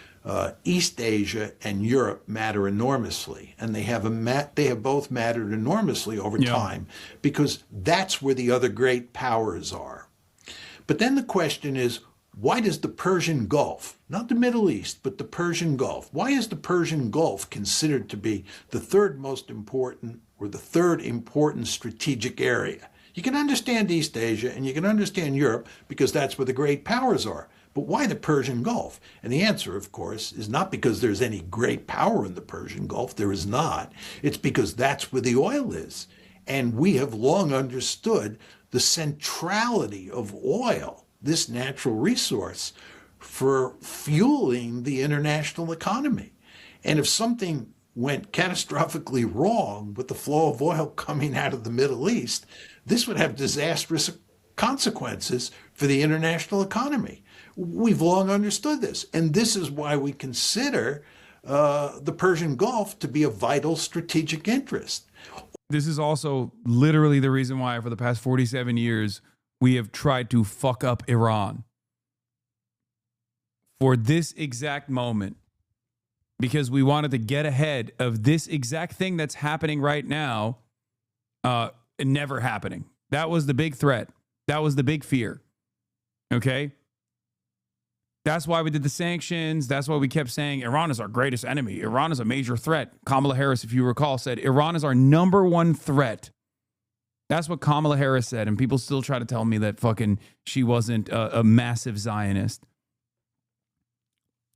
[SPEAKER 18] East Asia and Europe matter enormously, and they have both mattered enormously over time, because that's where the other great powers are. But then the question is, why does the Persian Gulf, not the Middle East, but the Persian Gulf, why is the Persian Gulf considered to be the third most important, or the third important strategic area? You can understand East Asia and you can understand Europe because that's where the great powers are. But why the Persian Gulf? And the answer, of course, is not because there's any great power in the Persian Gulf. There is not. It's because that's where the oil is. And we have long understood the centrality of oil, this natural resource, for fueling the international economy. And if something went catastrophically wrong with the flow of oil coming out of the Middle East, this would have disastrous consequences for the international economy. We've long understood this, and this is why we consider the Persian Gulf to be a vital strategic interest.
[SPEAKER 2] This is also literally the reason why for the past 47 years, we have tried to fuck up Iran. For this exact moment. Because we wanted to get ahead of this exact thing that's happening right now, never happening. That was the big threat. That was the big fear. Okay? That's why we did the sanctions. That's why we kept saying Iran is our greatest enemy. Iran is a major threat. Kamala Harris, if you recall, said Iran is our number one threat. That's what Kamala Harris said. And people still try to tell me that fucking she wasn't a massive Zionist.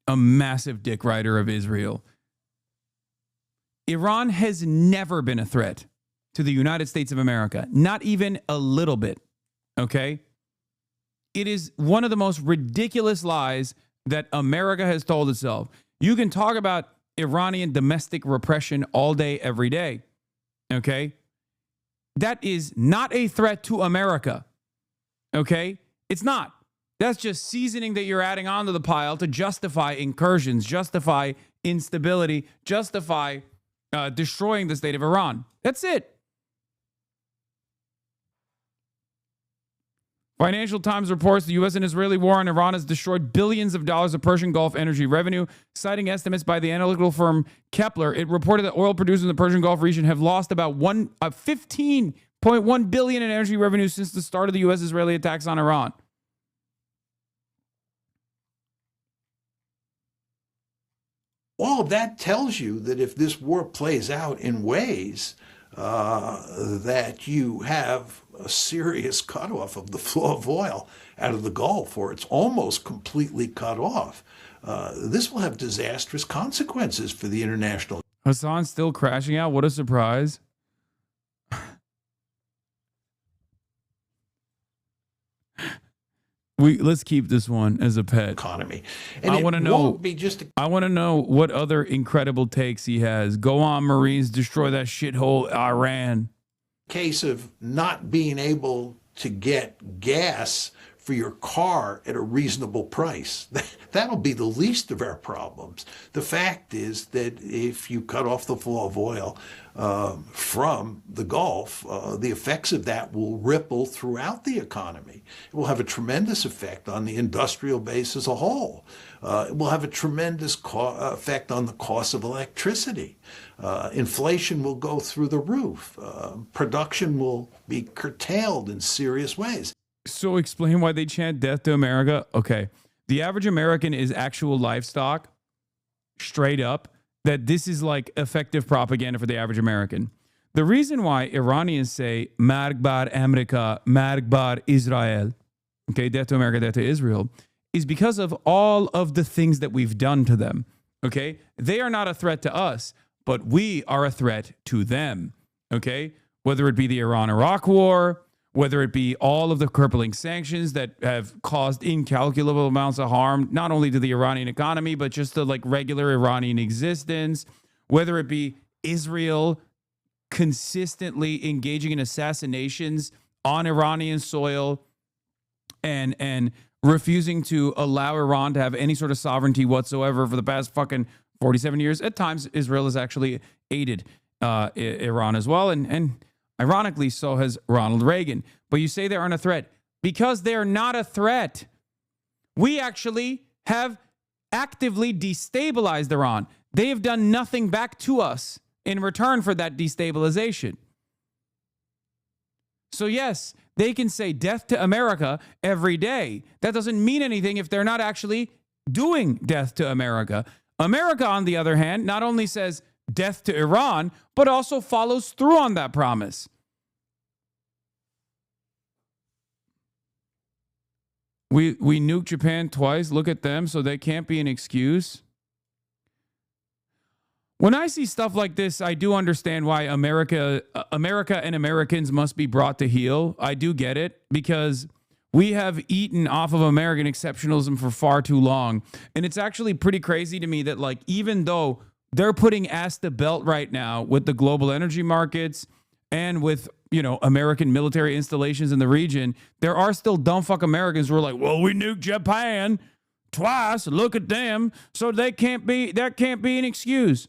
[SPEAKER 2] A massive dick rider of Israel. Iran has never been a threat to the United States of America. Not even a little bit. Okay? It is one of the most ridiculous lies that America has told itself. You can talk about Iranian domestic repression all day, every day. Okay? That is not a threat to America. Okay? It's not. That's just seasoning that you're adding onto the pile to justify incursions, justify instability, justify destroying the state of Iran. That's it. Financial Times reports the U.S. and Israeli war on Iran has destroyed billions of dollars of Persian Gulf energy revenue. Citing estimates by the analytical firm Kepler, it reported that oil producers in the Persian Gulf region have lost about 15.1 billion in energy revenue since the start of the U.S.-Israeli attacks on Iran.
[SPEAKER 18] All of that tells you that if this war plays out in ways that you have a serious cutoff of the flow of oil out of the Gulf, or it's almost completely cut off. This will have disastrous consequences for the international.
[SPEAKER 2] Hasan's still crashing out. What a surprise. Let's keep this one as a pet.
[SPEAKER 18] Economy.
[SPEAKER 2] And I want to know. I want to know what other incredible takes he has. Go on, Marines, destroy that shithole Iran.
[SPEAKER 18] Case of not being able to get gas for your car at a reasonable price. That'll be the least of our problems. The fact is that if you cut off the flow of oil from the Gulf, the effects of that will ripple throughout the economy. It will have a tremendous effect on the industrial base as a whole. It will have a tremendous effect on the cost of electricity. Inflation will go through the roof. Production will be curtailed in serious ways.
[SPEAKER 2] So explain why they chant death to America. Okay. The average American is actual livestock, straight up, that this is like effective propaganda for the average American. The reason why Iranians say Marg bar America, Marg bar Israel, okay, death to America, death to Israel, is because of all of the things that we've done to them. Okay. They are not a threat to us, but we are a threat to them. Okay. Whether it be the Iran-Iraq war, whether it be all of the crippling sanctions that have caused incalculable amounts of harm, not only to the Iranian economy, but just to like regular Iranian existence, whether it be Israel consistently engaging in assassinations on Iranian soil and refusing to allow Iran to have any sort of sovereignty whatsoever for the past fucking 47 years. At times, Israel has actually aided Iran as well. And ironically, so has Ronald Reagan. But you say they aren't a threat because they're not a threat. We actually have actively destabilized Iran. They have done nothing back to us in return for that destabilization. So yes, they can say death to America every day. That doesn't mean anything if they're not actually doing death to America. America, on the other hand, not only says death to Iran, but also follows through on that promise. We nuked Japan twice. Look at them, so they can't be an excuse. When I see stuff like this, I do understand why America and Americans must be brought to heel. I do get it, because we have eaten off of American exceptionalism for far too long. And it's actually pretty crazy to me that, like, even though they're putting ass to belt right now with the global energy markets and with, you know, American military installations in the region, there are still dumb fuck Americans who are like, well, we nuked Japan twice. Look at them. So that can't be an excuse.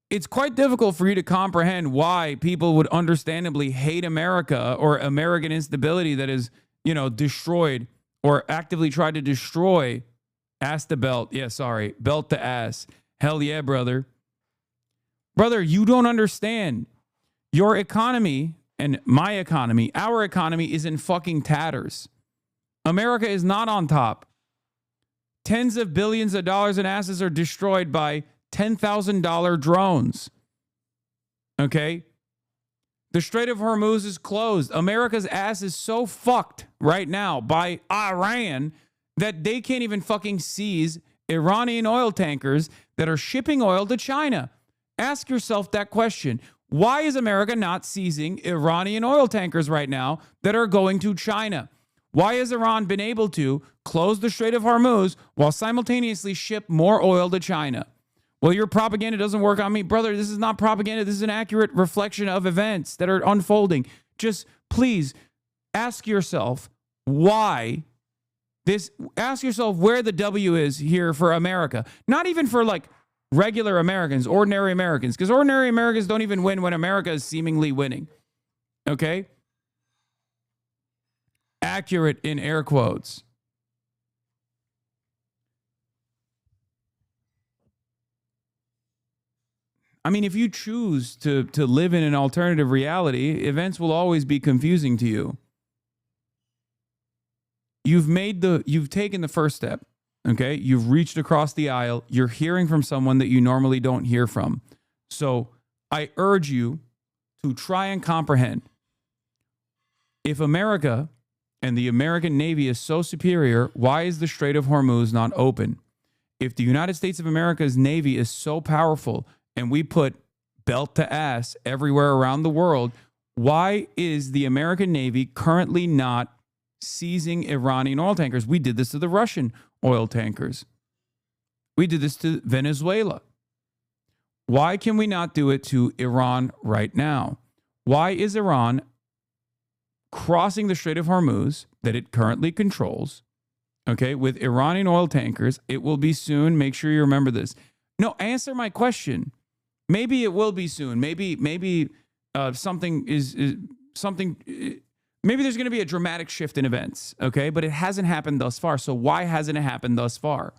[SPEAKER 2] It's quite difficult for you to comprehend why people would understandably hate America or American instability that is, you know, destroyed or actively tried to destroy ass to belt. Yeah, sorry. Belt to ass. Hell yeah, brother. Brother, you don't understand. Your economy and my economy, our economy is in fucking tatters. America is not on top. Tens of billions of dollars in assets are destroyed by $10,000 drones. Okay? The Strait of Hormuz is closed. America's ass is so fucked right now by Iran that they can't even fucking seize Iranian oil tankers that are shipping oil to China. Ask yourself that question. Why is America not seizing Iranian oil tankers right now that are going to China? Why has Iran been able to close the Strait of Hormuz while simultaneously ship more oil to China? Well, your propaganda doesn't work on me. Brother, this is not propaganda. This is an accurate reflection of events that are unfolding. Just please ask yourself why this, ask yourself where the W is here for America. Not even for like regular Americans, ordinary Americans, because ordinary Americans don't even win when America is seemingly winning. Okay? Accurate in air quotes. I mean, if you choose to live in an alternative reality, events will always be confusing to you. You've taken the first step. Okay, you've reached across the aisle. You're hearing from someone that you normally don't hear from. So I urge you to try and comprehend. If America and the American Navy is so superior, why is the Strait of Hormuz not open? If the United States of America's Navy is so powerful and we put belt to ass everywhere around the world, why is the American Navy currently not seizing Iranian oil tankers? We did this to the Russian oil tankers. We did this to Venezuela. Why can we not do it to Iran right now? Why is Iran crossing the Strait of Hormuz that it currently controls, okay, with Iranian oil tankers? It will be soon. Make sure you remember this. No, answer my question. Maybe it will be soon. Maybe something is something. Maybe there's going to be a dramatic shift in events, okay? But it hasn't happened thus far. So why hasn't it happened thus far?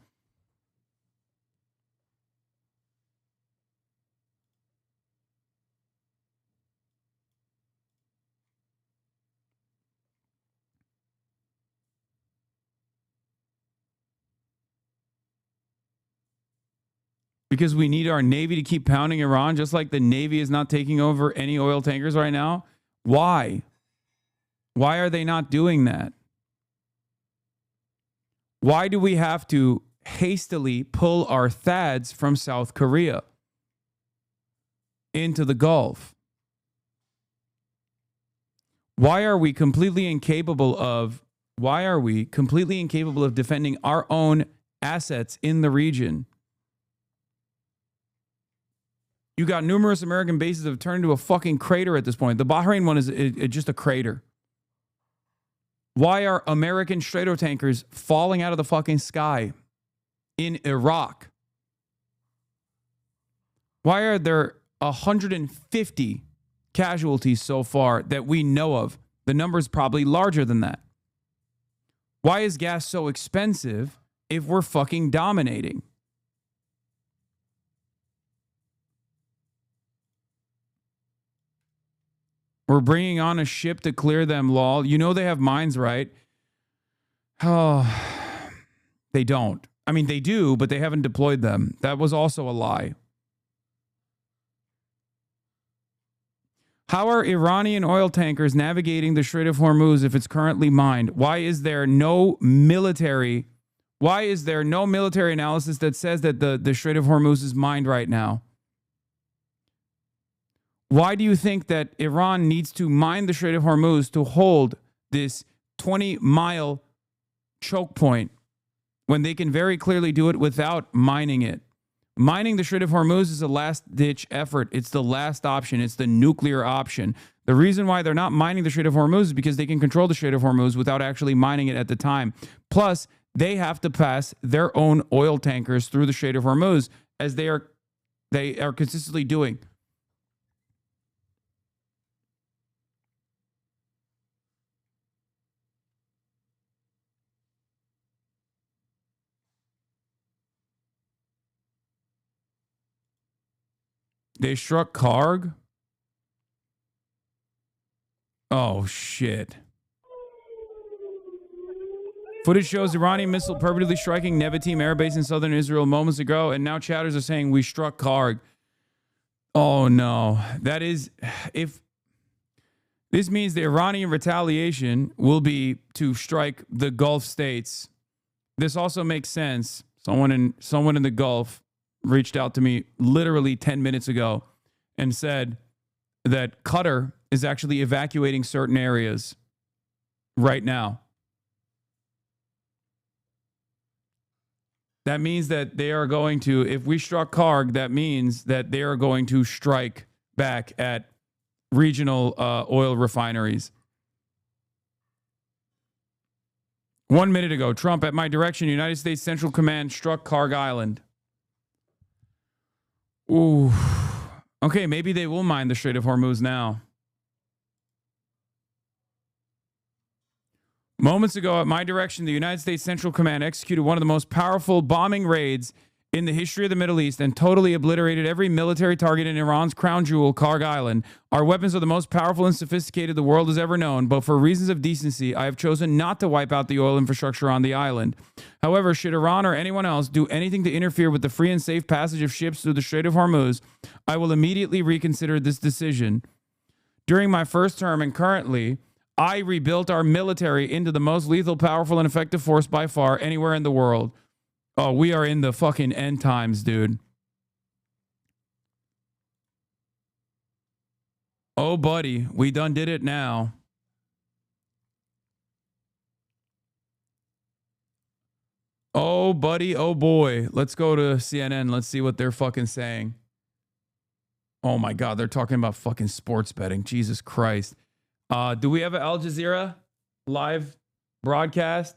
[SPEAKER 2] Because we need our Navy to keep pounding Iran, just like the Navy is not taking over any oil tankers right now? Why? Why are they not doing that? Why do we have to hastily pull our THAADs from South Korea into the Gulf? Why are we completely incapable of defending our own assets in the region? You got numerous American bases that have turned into a fucking crater at this point. The Bahrain one is just a crater. Why are American stratotankers falling out of the fucking sky in Iraq? Why are there 150 casualties so far that we know of? The number's probably larger than that. Why is gas so expensive if we're fucking dominating? We're bringing on a ship to clear them, lol. You know they have mines, right? Oh, they don't. I mean, they do, but they haven't deployed them. That was also a lie. How are Iranian oil tankers navigating the Strait of Hormuz if it's currently mined? Why is there no military analysis that says that the Strait of Hormuz is mined right now? Why do you think that Iran needs to mine the Strait of Hormuz to hold this 20-mile choke point when they can very clearly do it without mining it? Mining the Strait of Hormuz is a last-ditch effort. It's the last option. It's the nuclear option. The reason why they're not mining the Strait of Hormuz is because they can control the Strait of Hormuz without actually mining it at the time. Plus, they have to pass their own oil tankers through the Strait of Hormuz, as they are consistently doing. They struck Karg? Oh, shit. Footage shows Iranian missile purportedly striking Nevatim air base in southern Israel moments ago, and now chatters are saying we struck Karg. Oh, no. That is... If... This means the Iranian retaliation will be to strike the Gulf states. This also makes sense. Someone in the Gulf reached out to me literally 10 minutes ago and said that Qatar is actually evacuating certain areas right now. That means that they are going to, if we struck Karg, that means that they are going to strike back at regional oil refineries. 1 minute ago, Trump, at my direction, United States Central Command struck Karg Island. Ooh. Okay, maybe they will mine the Strait of Hormuz now. Moments ago, at my direction, the United States Central Command executed one of the most powerful bombing raids in the history of the Middle East and totally obliterated every military target in Iran's crown jewel, Karg Island. Our weapons are the most powerful and sophisticated the world has ever known, but for reasons of decency, I have chosen not to wipe out the oil infrastructure on the island. However, should Iran or anyone else do anything to interfere with the free and safe passage of ships through the Strait of Hormuz, I will immediately reconsider this decision. During my first term and currently, I rebuilt our military into the most lethal, powerful, and effective force by far anywhere in the world. Oh, we are in the fucking end times, dude. Oh, buddy, we done did it now. Oh, buddy, oh boy. Let's go to CNN. Let's see what they're fucking saying. Oh my God, they're talking about fucking sports betting. Jesus Christ. Do we have an Al Jazeera live broadcast?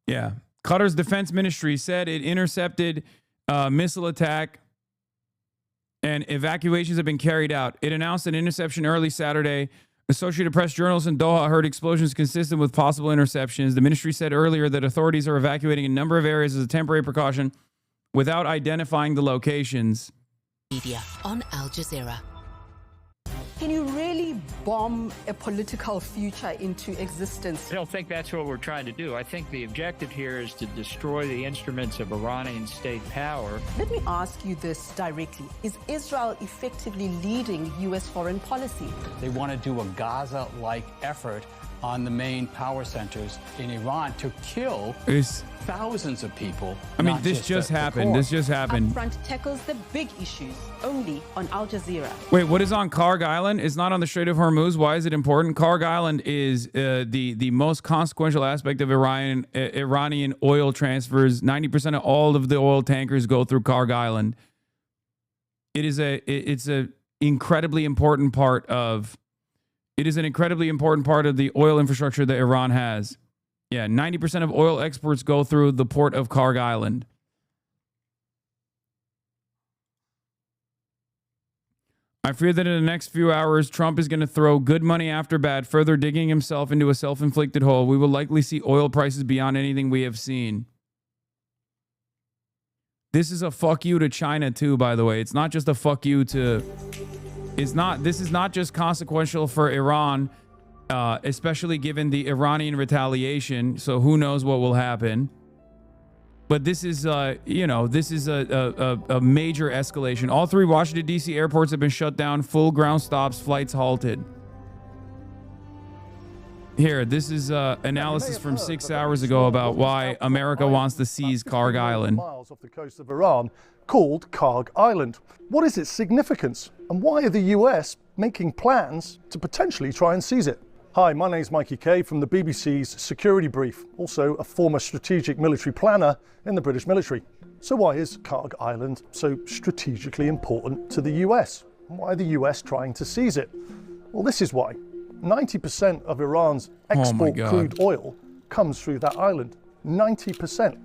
[SPEAKER 2] Yeah. Qatar's defense ministry said it intercepted a missile attack and evacuations have been carried out. It announced an interception early Saturday. Associated Press journalists in Doha heard explosions consistent with possible interceptions. The ministry said earlier that authorities are evacuating a number of areas as a temporary precaution without identifying the locations.
[SPEAKER 1] Media on Al Jazeera.
[SPEAKER 22] Can you really bomb a political future into existence?
[SPEAKER 23] I don't think that's what we're trying to do. I think the objective here is to destroy the instruments of Iranian state power.
[SPEAKER 22] Let me ask you this directly. Is Israel effectively leading U.S. foreign policy?
[SPEAKER 24] They want to do a Gaza-like effort on the main power centers in Iran to kill thousands of people.
[SPEAKER 2] I mean, this just happened. This just happened.
[SPEAKER 22] Upfront tackles the big issues only on Al Jazeera.
[SPEAKER 2] Wait, what is on Karg Island? It's not on the Strait of Hormuz. Why is it important? Karg Island is the most consequential aspect of Iranian oil transfers. 90% of all of the oil tankers go through Karg Island. It's an incredibly important part of. It is an incredibly important part of the oil infrastructure that Iran has. Yeah, 90% of oil exports go through the port of Karg Island. I fear that in the next few hours, Trump is going to throw good money after bad, further digging himself into a self-inflicted hole. We will likely see oil prices beyond anything we have seen. This is a fuck you to China too, by the way. It's not just a fuck you to... This is not just consequential for Iran, especially given the Iranian retaliation. So who knows what will happen? But this is, this is a major escalation. All three Washington, D.C. airports have been shut down. Full ground stops, flights halted. Here, this is analysis from 6 hours ago about why America wants to seize Karg Island.
[SPEAKER 25] Miles off the coast of Iran, called Karg Island. What is its significance, and why are the US making plans to potentially try and seize it? Hi, my name's Mikey Kay from the BBC's Security Brief, also a former strategic military planner in the British military. So why is Karg Island so strategically important to the US? Why are the US trying to seize it? Well, this is why. 90% of Iran's export crude oil comes through that island. 90%.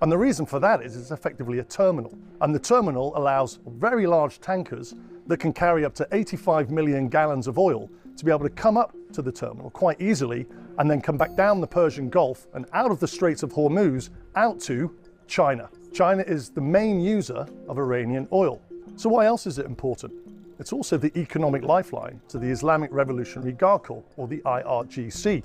[SPEAKER 25] And the reason for that is it's effectively a terminal. And the terminal allows very large tankers that can carry up to 85 million gallons of oil to be able to come up to the terminal quite easily and then come back down the Persian Gulf and out of the Straits of Hormuz out to China. China is the main user of Iranian oil. So why else is it important? It's also the economic lifeline to the Islamic Revolutionary Guard Corps, or the IRGC.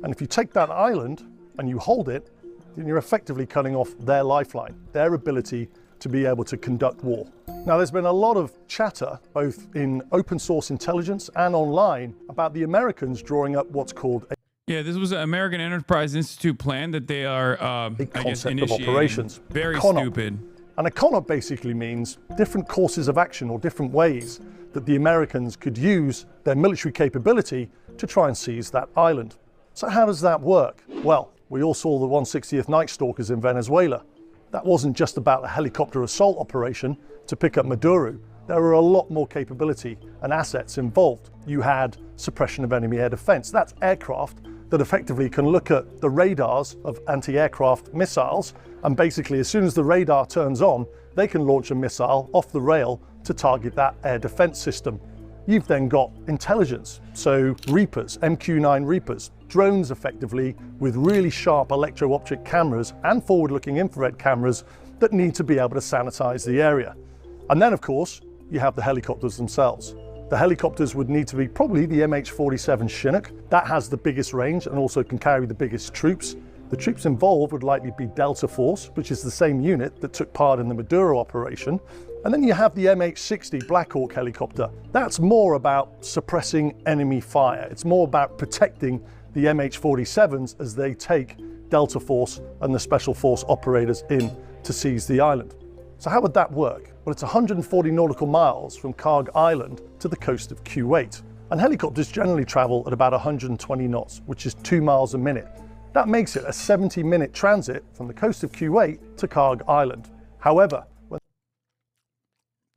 [SPEAKER 25] And if you take that island and you hold it, then you're effectively cutting off their lifeline, their ability to be able to conduct war. Now, there's been a lot of chatter, both in open source intelligence and online, about the Americans drawing up what's called a
[SPEAKER 2] this was an American Enterprise Institute plan that they are,
[SPEAKER 25] concept of operations.
[SPEAKER 2] Very stupid.
[SPEAKER 25] And a CONOP basically means different courses of action or different ways that the Americans could use their military capability to try and seize that island. So how does that work? Well, we all saw the 160th Night Stalkers in Venezuela. That wasn't just about a helicopter assault operation to pick up Maduro. There were a lot more capability and assets involved. You had suppression of enemy air defense. That's aircraft that effectively can look at the radars of anti-aircraft missiles, and basically as soon as the radar turns on, they can launch a missile off the rail to target that air defense system. You've then got intelligence, so Reapers, MQ-9 Reapers, drones effectively with really sharp electro-optic cameras and forward-looking infrared cameras that need to be able to sanitize the area. And then, of course, you have the helicopters themselves. The helicopters would need to be probably the MH-47 Chinook. That has the biggest range and also can carry the biggest troops. The troops involved would likely be Delta Force, which is the same unit that took part in the Maduro operation. And then you have the MH-60 Black Hawk helicopter. That's more about suppressing enemy fire. It's more about protecting the MH-47s as they take Delta Force and the Special Force operators in to seize the island. So how would that work? Well, it's 140 nautical miles from Karg Island to the coast of Kuwait. And helicopters generally travel at about 120 knots, which is 2 miles a minute. That makes it a 70-minute transit from the coast of Kuwait to Karg Island. However,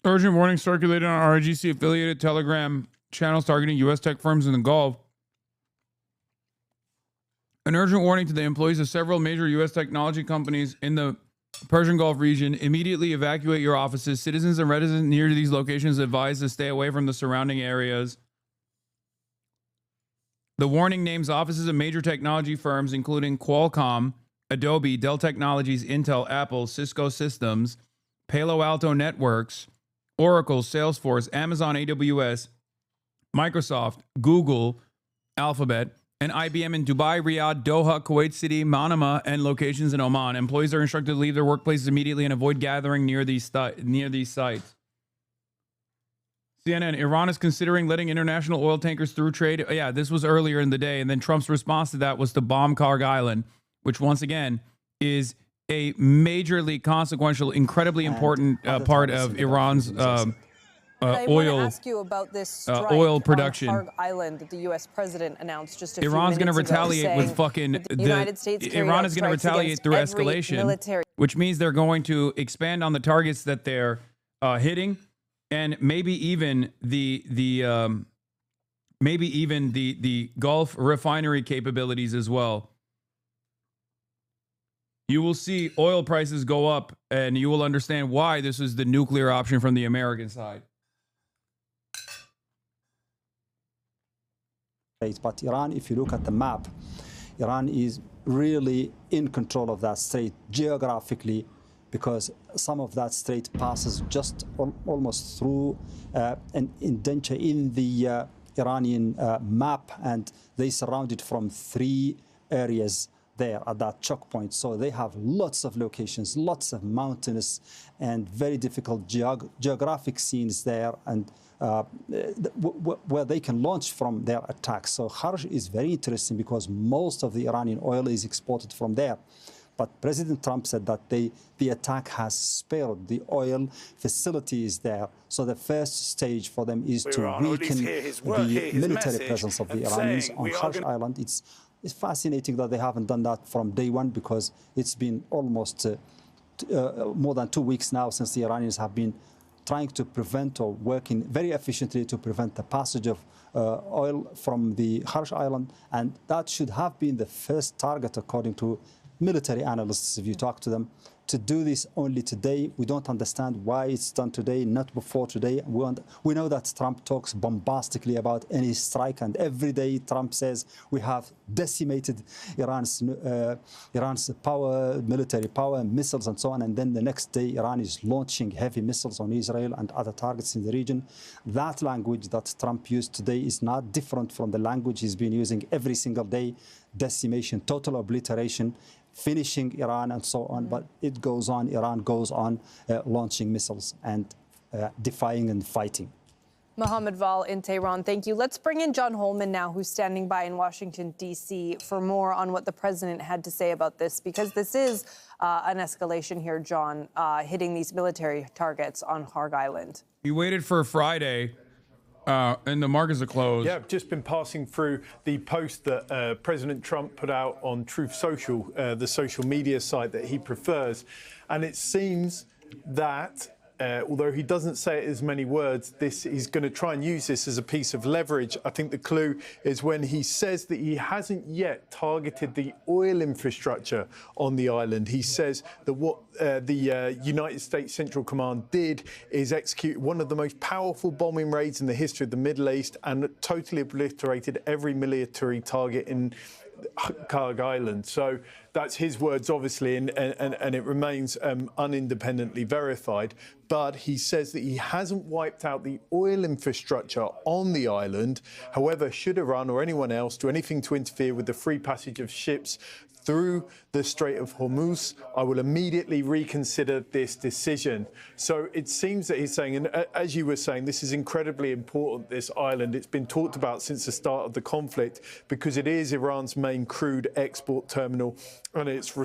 [SPEAKER 2] urgent warning circulated on RIGC-affiliated Telegram channels targeting U.S. tech firms in the Gulf. An urgent warning to the employees of several major U.S. technology companies in the Persian Gulf region. Immediately evacuate your offices. Citizens and residents near to these locations advised to stay away from the surrounding areas. The warning names offices of major technology firms, including Qualcomm, Adobe, Dell Technologies, Intel, Apple, Cisco Systems, Palo Alto Networks, Oracle, Salesforce, Amazon AWS, Microsoft, Google, Alphabet, and IBM in Dubai, Riyadh, Doha, Kuwait City, Manama, and locations in Oman. Employees are instructed to leave their workplaces immediately and avoid gathering near these sites. CNN, Iran is considering letting international oil tankers through trade. Yeah, this was earlier in the day. And then Trump's response to that was to bomb Karg Island, which once again is a majorly consequential, incredibly important part of Iran's oil.
[SPEAKER 3] Ask you about this strike
[SPEAKER 2] oil production.
[SPEAKER 3] On Karg Island that the U.S. president announced just a few
[SPEAKER 2] Iran's going to
[SPEAKER 3] minutes ago,
[SPEAKER 2] retaliate with fucking
[SPEAKER 3] the United States.
[SPEAKER 2] Iran is going to retaliate through escalation, which means they're going to expand on the targets that they're hitting, and maybe even the Gulf refinery capabilities as well. You will see oil prices go up, and you will understand why this is the nuclear option from the American side.
[SPEAKER 4] But Iran, if you look at the map, Iran is really in control of that strait geographically, because some of that strait passes just almost through an indenture in the Iranian map, and they surround it from 3 areas there at that choke point. So they have lots of locations, lots of mountainous and very difficult geographic scenes there, and where they can launch from their attacks. So Kharj is very interesting because most of the Iranian oil is exported from there. But President Trump said that the attack has spared the oil facilities there. So the first stage for them is to weaken the military presence of the Iranians on Kharj Island. It's fascinating that they haven't done that from day one, because it's been almost more than 2 weeks now since the Iranians have been trying to prevent, or working very efficiently to prevent, the passage of oil from the Kharj Island. And that should have been the first target, according to military analysts, if you talk to them. To do this only today, we don't understand why it's done today, not before today. We know that Trump talks bombastically about any strike, and every day Trump says we have decimated Iran's power, military power, missiles and so on, and then the next day Iran is launching heavy missiles on Israel and other targets in the region. That language that Trump used today is not different from the language he's been using every single day: decimation, total obliteration, finishing Iran and so on. But it goes on, Iran goes on launching missiles and defying and fighting.
[SPEAKER 3] Mohammed Val in Tehran, thank you. Let's bring in John Holman now, who's standing by in Washington, D.C. for more on what the president had to say about this, because this is an escalation here, John, hitting these military targets on Karg Island.
[SPEAKER 2] We waited for Friday. And the markets are closed.
[SPEAKER 5] Yeah, I've just been passing through the post that President Trump put out on Truth Social, the social media site that he prefers. And it seems that although he doesn't say it as many words, he's going to try and use this as a piece of leverage. I think the clue is when he says that he hasn't yet targeted the oil infrastructure on the island. He says that what the United States Central Command did is execute one of the most powerful bombing raids in the history of the Middle East and totally obliterated every military target in Kharg Island. So that's his words, obviously, and it remains unindependently verified. But he says that he hasn't wiped out the oil infrastructure on the island. However, should Iran or anyone else do anything to interfere with the free passage of ships through the Strait of Hormuz, I will immediately reconsider this decision. So it seems that he's saying, and as you were saying, this is incredibly important, this island. It's been talked about since the start of the conflict because it is Iran's main crude export terminal, and it's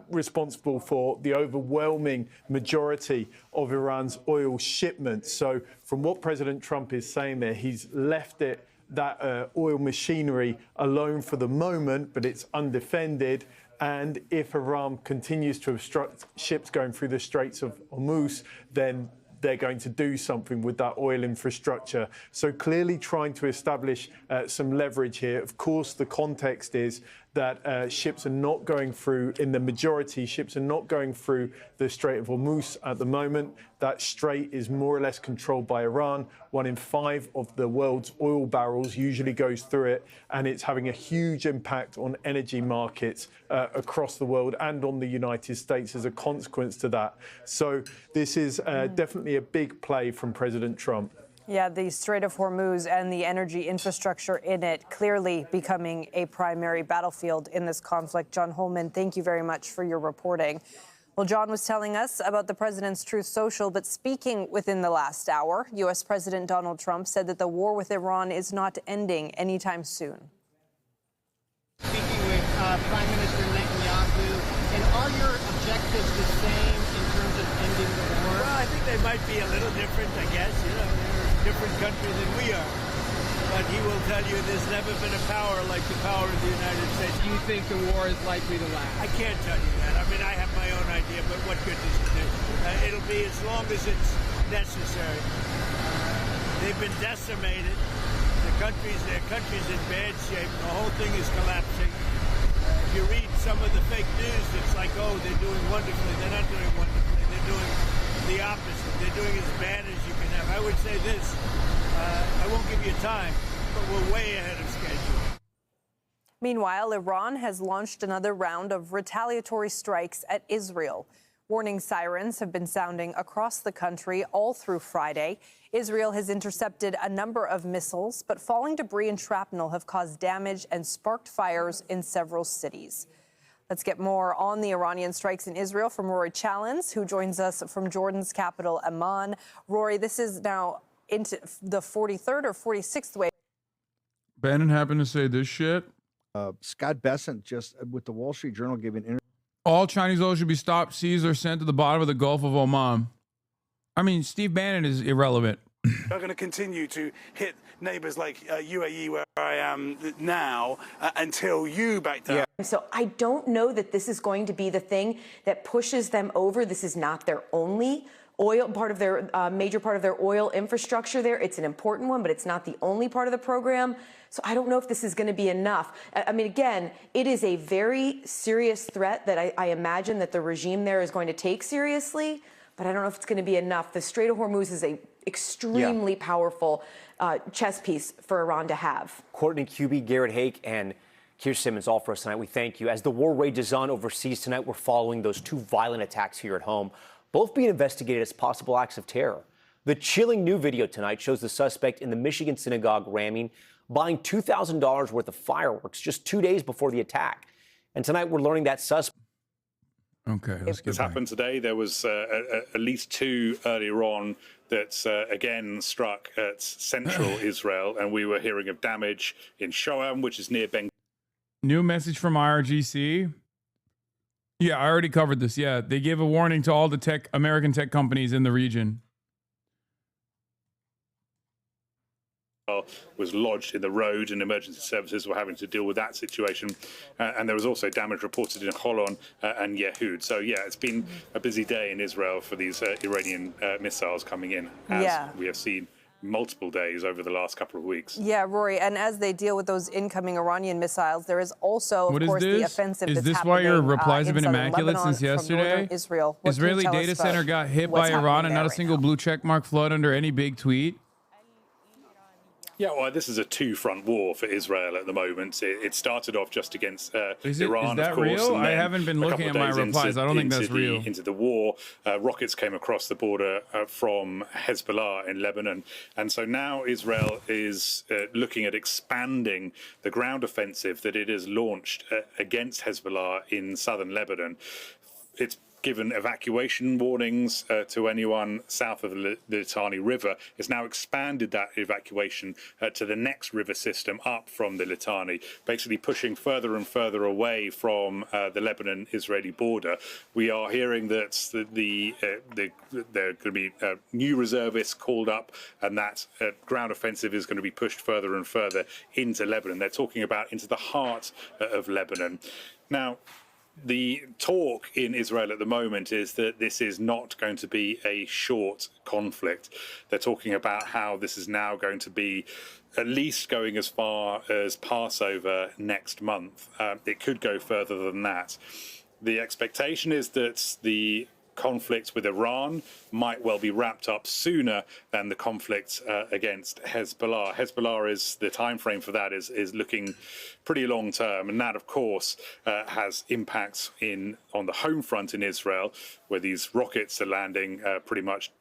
[SPEAKER 5] responsible for the overwhelming majority of Iran's oil shipments. So from what President Trump is saying there, he's left that oil machinery alone for the moment, but it's undefended. And if Iran continues to obstruct ships going through the Straits of Hormuz, then they're going to do something with that oil infrastructure. So clearly trying to establish some leverage here. Of course, the context is that ships are not going through, in the majority, ships are not going through the Strait of Hormuz at the moment. That strait is more or less controlled by Iran. 1 in 5 of the world's oil barrels usually goes through it, and it's having a huge impact on energy markets across the world and on the United States as a consequence to that. So this is definitely a big play from President Trump.
[SPEAKER 3] Yeah, the Strait of Hormuz and the energy infrastructure in it clearly becoming a primary battlefield in this conflict. John Holman, thank you very much for your reporting. Well, John was telling us about the president's Truth Social, but speaking within the last hour, U.S. President Donald Trump said that the war with Iran is not ending anytime soon.
[SPEAKER 6] Speaking with Prime Minister Netanyahu, and are your objectives the same in terms of ending the war?
[SPEAKER 17] Well, I think they might be a little different, I guess. You know, they're a different country than we are. But he will tell you there's never been a power like the power of the United States.
[SPEAKER 7] Do you think the war is likely to last?
[SPEAKER 17] I can't tell you that. I mean, I have my own idea, but what good does it do? It'll be as long as it's necessary. They've been decimated. Their country's in bad shape. The whole thing is collapsing. If you read some of the fake news, it's like, oh, they're doing wonderfully. They're not doing wonderfully. They're doing the opposite. They're doing as bad as you can have. I would say this. I won't give you time, but we're way ahead of schedule.
[SPEAKER 3] Meanwhile, Iran has launched another round of retaliatory strikes at Israel. Warning sirens have been sounding across the country all through Friday. Israel has intercepted a number of missiles, but falling debris and shrapnel have caused damage and sparked fires in several cities. Let's get more on the Iranian strikes in Israel from Rory Challens, who joins us from Jordan's capital, Amman. Rory, this is now into the 43rd or 46th wave.
[SPEAKER 2] Bannon happened to say this shit.
[SPEAKER 8] Scott Bessent just with the Wall Street Journal gave an interview.
[SPEAKER 2] All Chinese oil should be stopped, seized, or sent to the bottom of the Gulf of Oman. I mean, Steve Bannon is irrelevant.
[SPEAKER 9] We're going to continue to hit neighbors like UAE, where I am now, until you back down.
[SPEAKER 12] Yeah. So I don't know that this is going to be the thing that pushes them over. This is not their only oil part of their major part of their oil infrastructure there. It's an important one, but it's not the only part of the program. So I don't know if this is going to be enough. I mean, again, it is a very serious threat that I imagine that the regime there is going to take seriously, but I don't know if it's going to be enough. The Strait of Hormuz is a extremely powerful chess piece for Iran to have.
[SPEAKER 26] Courtney Cubie, Garrett Hake, and Keir Simmons, all for us tonight. We thank you. As the war rages on overseas tonight, we're following those 2 violent attacks here at home, both being investigated as possible acts of terror. The chilling new video tonight shows the suspect in the Michigan synagogue ramming, buying $2,000 worth of fireworks just 2 days before the attack. And tonight we're learning that suspect.
[SPEAKER 2] Okay, let's get
[SPEAKER 27] this
[SPEAKER 2] back.
[SPEAKER 27] happened today. There was at least 2 earlier on that again struck at central Israel, and we were hearing of damage in Shoam, which is near Ben.
[SPEAKER 2] New message from IRGC. Yeah, I already covered this. Yeah, they gave a warning to all the American tech companies in the region.
[SPEAKER 27] was lodged in the road, and emergency services were having to deal with that situation. And there was also damage reported in Holon and Yehud. So, yeah, it's been a busy day in Israel for these Iranian missiles coming in, as we have seen multiple days over the last couple of weeks.
[SPEAKER 3] Yeah, Rory, and as they deal with those incoming Iranian missiles, there is also, of course, the offensive that's happening.
[SPEAKER 2] Is this why your replies have been immaculate
[SPEAKER 3] Lebanon,
[SPEAKER 2] since yesterday?
[SPEAKER 3] Israel.
[SPEAKER 2] Israeli data center got hit by Iran and not a single blue checkmark flood under any big tweet?
[SPEAKER 27] Yeah, well, this is a two-front war for Israel at the moment. It started off just against Iran,
[SPEAKER 2] is that
[SPEAKER 27] of course.
[SPEAKER 2] real?
[SPEAKER 27] And
[SPEAKER 2] I haven't been looking at my replies. I don't think that's real.
[SPEAKER 27] Into the war, rockets came across the border from Hezbollah in Lebanon. And so now Israel is looking at expanding the ground offensive that it has launched against Hezbollah in southern Lebanon. It's given evacuation warnings to anyone south of the Litani River. It's now expanded that evacuation to the next river system up from the Litani, basically pushing further and further away from the Lebanon-Israeli border. We are hearing that there are going to be new reservists called up, and that ground offensive is going to be pushed further and further into Lebanon. They're talking about into the heart of Lebanon. Now, the talk in Israel at the moment is that this is not going to be a short conflict. They're talking about how this is now going to be at least going as far as Passover next month. It could go further than that. The expectation is that the conflict with Iran might well be wrapped up sooner than the conflict against Hezbollah. Hezbollah is the time frame for that is looking pretty long term, and that of course has impacts on the home front in Israel, where these rockets are landing pretty much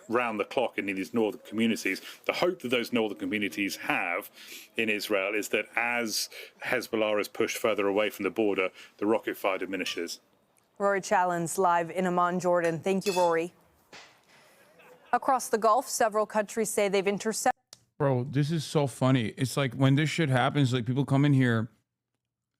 [SPEAKER 27] round the clock in these northern communities. The hope that those northern communities have in Israel is that as Hezbollah is pushed further away from the border, the rocket fire diminishes.
[SPEAKER 3] Rory Challens live in Amman, Jordan. Thank you, Rory. Across the Gulf, several countries say they've intercepted.
[SPEAKER 2] Bro, this is so funny. It's like when this shit happens, like people come in here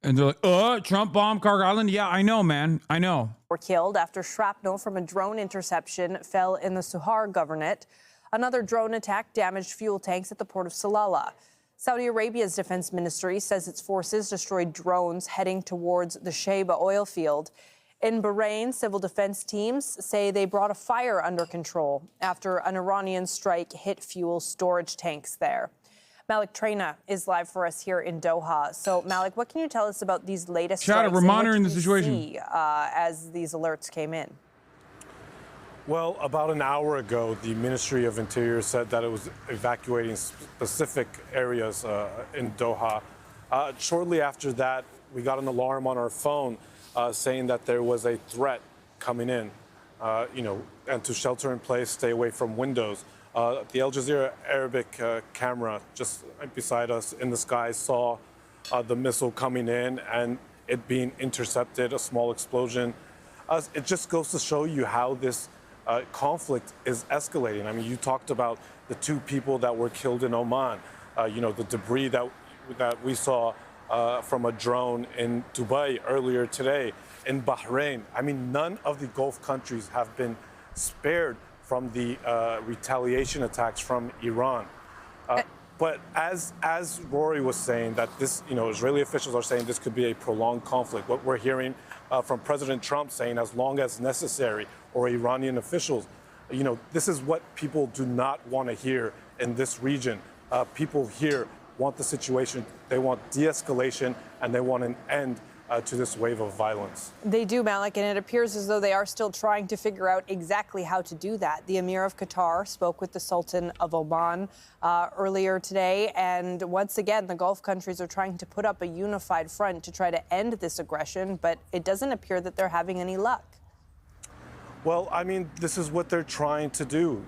[SPEAKER 2] and they're like, Trump bombed Carg Island. Yeah, I know, man. I know.
[SPEAKER 3] Were killed after shrapnel from a drone interception fell in the Suhar Governorate. Another drone attack damaged fuel tanks at the port of Salalah. Saudi Arabia's defense ministry says its forces destroyed drones heading towards the Sheba oil field. In Bahrain, civil defense teams say they brought a fire under control after an Iranian strike hit fuel storage tanks there. Malik Traina is live for us here in Doha. So, Malik, what can you tell us about these latest strikes?
[SPEAKER 2] We're monitoring the situation
[SPEAKER 3] as these alerts came in.
[SPEAKER 10] Well, about an hour ago, the Ministry of Interior said that it was evacuating specific areas in Doha. Shortly after that, we got an alarm on our phone saying that there was a threat coming in, and to shelter in place, stay away from windows. The Al Jazeera Arabic camera just right beside us in the sky saw the missile coming in and it being intercepted, a small explosion. It just goes to show you how this conflict is escalating. I mean, you talked about the two people that were killed in Oman, the debris that we saw from a drone in Dubai earlier today, in Bahrain. I mean, none of the Gulf countries have been spared from the retaliation attacks from Iran. But as Rory was saying, that this, Israeli officials are saying this could be a prolonged conflict. What we're hearing from President Trump saying, as long as necessary, or Iranian officials, this is what people do not want to hear in this region. People here want the situation, they want de-escalation, and they want an end to this wave of violence.
[SPEAKER 3] They do, Malik, and it appears as though they are still trying to figure out exactly how to do that. The Emir of Qatar spoke with the Sultan of Oman earlier today, and once again, the Gulf countries are trying to put up a unified front to try to end this aggression, but it doesn't appear that they're having any luck.
[SPEAKER 10] Well, I mean, this is what they're trying to do.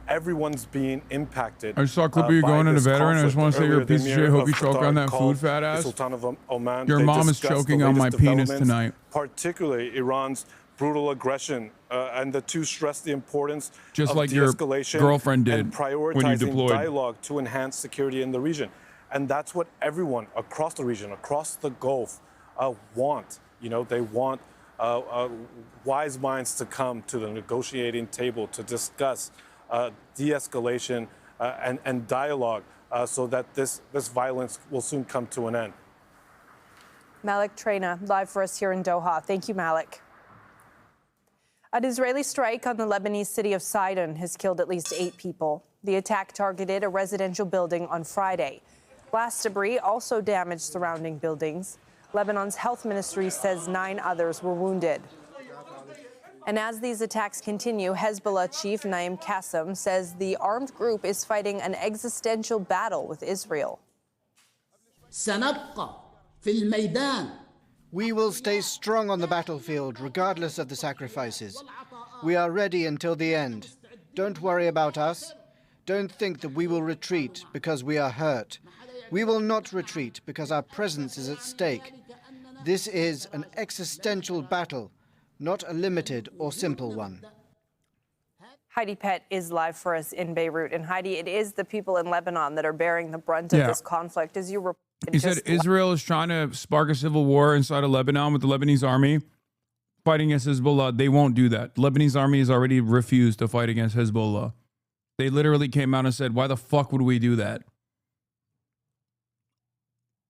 [SPEAKER 10] Everyone's being impacted.
[SPEAKER 2] I just saw a clip of you going in a veteran. I just want to say you're a piece of shit. Hope you choke on that food, fat ass.
[SPEAKER 10] Sultan of Oman.
[SPEAKER 2] Your mom is choking on my penis tonight.
[SPEAKER 10] Particularly Iran's brutal aggression, and the two stress the importance
[SPEAKER 2] just
[SPEAKER 10] of
[SPEAKER 2] like your girlfriend did
[SPEAKER 10] and prioritizing
[SPEAKER 2] when you deployed.
[SPEAKER 10] Dialogue to enhance security in the region. And that's what everyone across the region, across the Gulf, want. They want wise minds to come to the negotiating table to discuss de-escalation and dialogue so that this violence will soon come to an end.
[SPEAKER 3] Malik Traina, live for us here in Doha. Thank you, Malik. An Israeli strike on the Lebanese city of Sidon has killed at least 8 people. The attack targeted a residential building on Friday. Blast debris also damaged surrounding buildings. Lebanon's health ministry says 9 others were wounded. And as these attacks continue, Hezbollah chief Naim Qassem says the armed group is fighting an existential battle with Israel.
[SPEAKER 6] We will stay strong on the battlefield, regardless of the sacrifices. We are ready until the end. Don't worry about us. Don't think that we will retreat because we are hurt. We will not retreat because our presence is at stake. This is an existential battle, not a limited or simple one.
[SPEAKER 3] Heidi Pett is live for us in Beirut. And Heidi, it is the people in Lebanon that are bearing the brunt of this conflict. As you reported,
[SPEAKER 2] you said Israel is trying to spark a civil war inside of Lebanon with the Lebanese army fighting against Hezbollah. They won't do that. The Lebanese army has already refused to fight against Hezbollah. They literally came out and said, why the fuck would we do that?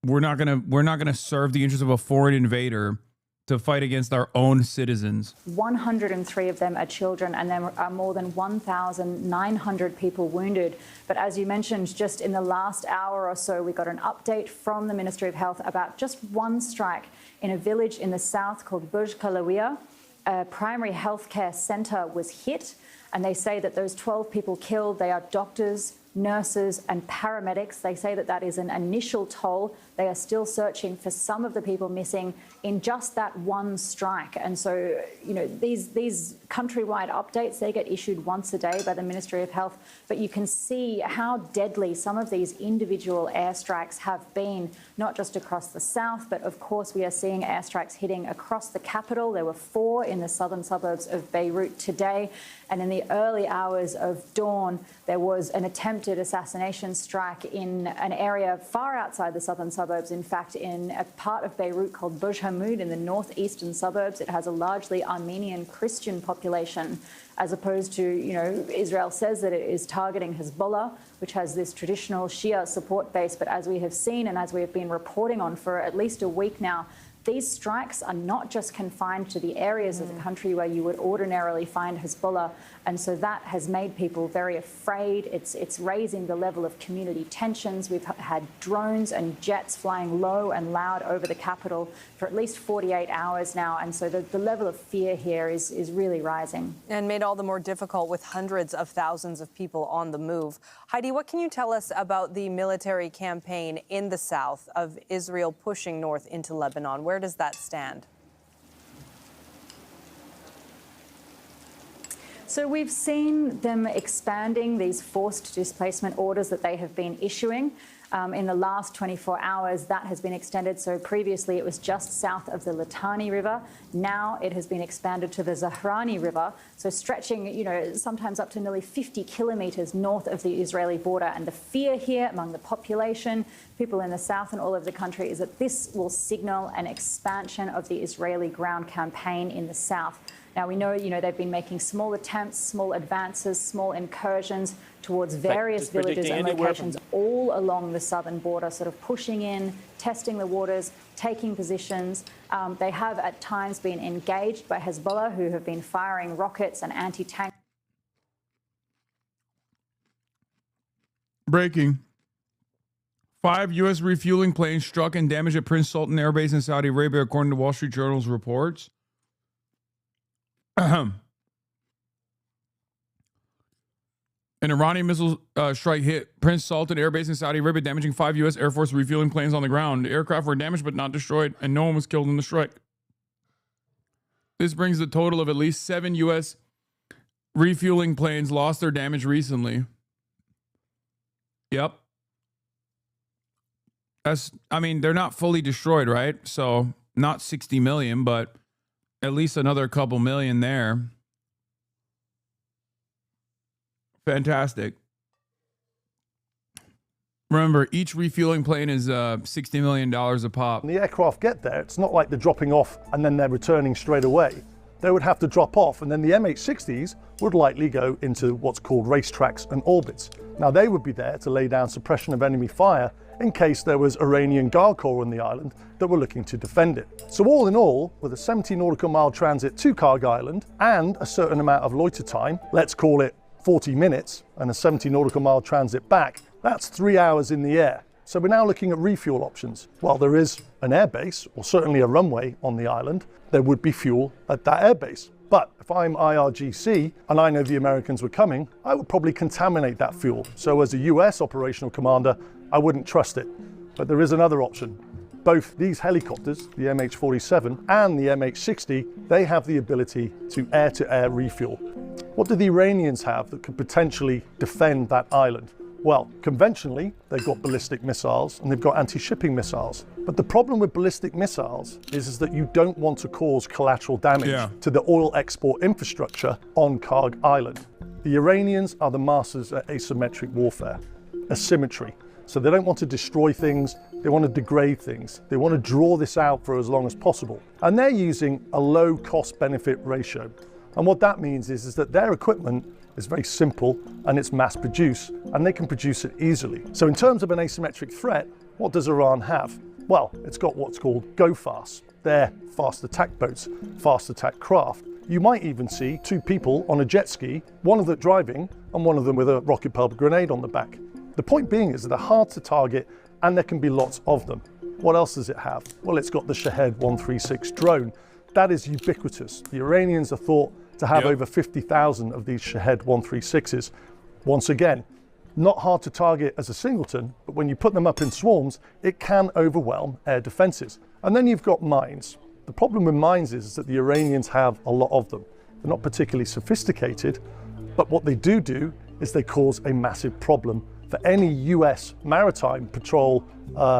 [SPEAKER 2] We're not gonna serve the interests of a foreign invader to fight against our own citizens.
[SPEAKER 11] 103 of them are children, and there are more than 1,900 people wounded. But as you mentioned, just in the last hour or so, we got an update from the Ministry of Health about just one strike in a village in the south called Burj A primary healthcare centre was hit, and they say that those 12 people killed, they are doctors, nurses and paramedics. They say that that is an initial toll. They are still searching for some of the people missing in just that one strike. And so, you know, these countrywide updates, they get issued once a day by the Ministry of Health. But you can see how deadly some of these individual airstrikes have been, not just across the south, but of course we are seeing airstrikes hitting across the capital. There were 4 in the southern suburbs of Beirut today. And in the early hours of dawn, there was an attempted assassination strike in an area far outside the southern suburbs. In fact, in a part of Beirut called Burj Hammoud in the northeastern suburbs. It has a largely Armenian Christian population, as opposed to, you know, Israel says that it is targeting Hezbollah, which has this traditional Shia support base. But as we have seen and as we have been reporting on for at least a week now, these strikes are not just confined to the areas of the country where you would ordinarily find Hezbollah. And so that has made people very afraid. It's raising the level of community tensions. We've had drones and jets flying low and loud over the capital for at least 48 hours now. And so the level of fear here is really rising.
[SPEAKER 3] And made all the more difficult with hundreds of thousands of people on the move. Heidi, what can you tell us about the military campaign in the south of Israel pushing north into Lebanon? Where does that stand?
[SPEAKER 11] So we've seen them expanding these forced displacement orders that they have been issuing. In the last 24 hours, that has been extended. So previously it was just south of the Litani River. Now it has been expanded to the Zahrani River. So stretching, you know, sometimes up to nearly 50 kilometers north of the Israeli border. And the fear here among the population, people in the south and all over the country, is that this will signal an expansion of the Israeli ground campaign in the south. Now, we know, you know, they've been making small attempts, small advances, small incursions towards various villages and locations all along the southern border, sort of pushing in, testing the waters, taking positions. They have at times been engaged by Hezbollah, who have been firing rockets and anti-tank.
[SPEAKER 2] Breaking. 5 U.S. refueling planes struck and damaged at Prince Sultan Air Base in Saudi Arabia, according to Wall Street Journal's reports. An Iranian missile strike hit Prince Sultan Air Base in Saudi Arabia, damaging 5 U.S. Air Force refueling planes on the ground. The aircraft were damaged but not destroyed, and no one was killed in the strike. This brings the total of at least 7 U.S. refueling planes lost their damage recently. Yep. I mean, they're not fully destroyed, right? So not 60 million, but at least another couple million there. Fantastic. Remember, each refueling plane is $60 million a pop.
[SPEAKER 25] When the aircraft get there, it's not like they're dropping off and then they're returning straight away. they would have to drop off, and then the MH60s would likely go into what's called racetracks and orbits. Now, they would be there to lay down suppression of enemy fire in case there was Iranian Guard Corps on the island that were looking to defend it. So all in all, with a 70 nautical mile transit to Karg Island and a certain amount of loiter time, let's call it 40 minutes, and a 70 nautical mile transit back, that's 3 hours in the air. So we're now looking at refuel options. While there is an airbase, or certainly a runway on the island, there would be fuel at that airbase. But if I'm IRGC and I know the Americans were coming, I would probably contaminate that fuel. So as a US operational commander, I wouldn't trust it. But there is another option. Both these helicopters, the MH47 and the MH60, they have the ability to air-to-air refuel. What do the Iranians have that could potentially defend that island? Well, conventionally, they've got ballistic missiles and they've got anti-shipping missiles. But the problem with ballistic missiles is that you don't want to cause collateral damage to the oil export infrastructure on Karg Island. The Iranians are the masters at asymmetric warfare, asymmetry. So they don't want to destroy things, they want to degrade things. They want to draw this out for as long as possible. And they're using a low cost-benefit ratio. And what that means is that their equipment is very simple and it's mass produced and they can produce it easily. So in terms of an asymmetric threat, what does Iran have? Well, it's got what's called go-fast. They're fast attack boats, fast attack craft. You might even see two people on a jet ski, one of them driving and one of them with a rocket-propelled grenade on the back. The point being is that they're hard to target and there can be lots of them. What else does it have? Well, it's got the Shahed 136 drone. That is ubiquitous. The Iranians are thought to have over 50,000 of these Shahed 136s. Once again, not hard to target as a singleton, but when you put them up in swarms, it can overwhelm air defenses. And then you've got mines. The problem with mines is that the Iranians have a lot of them. They're not particularly sophisticated, but what they do is they cause a massive problem for any US maritime patrol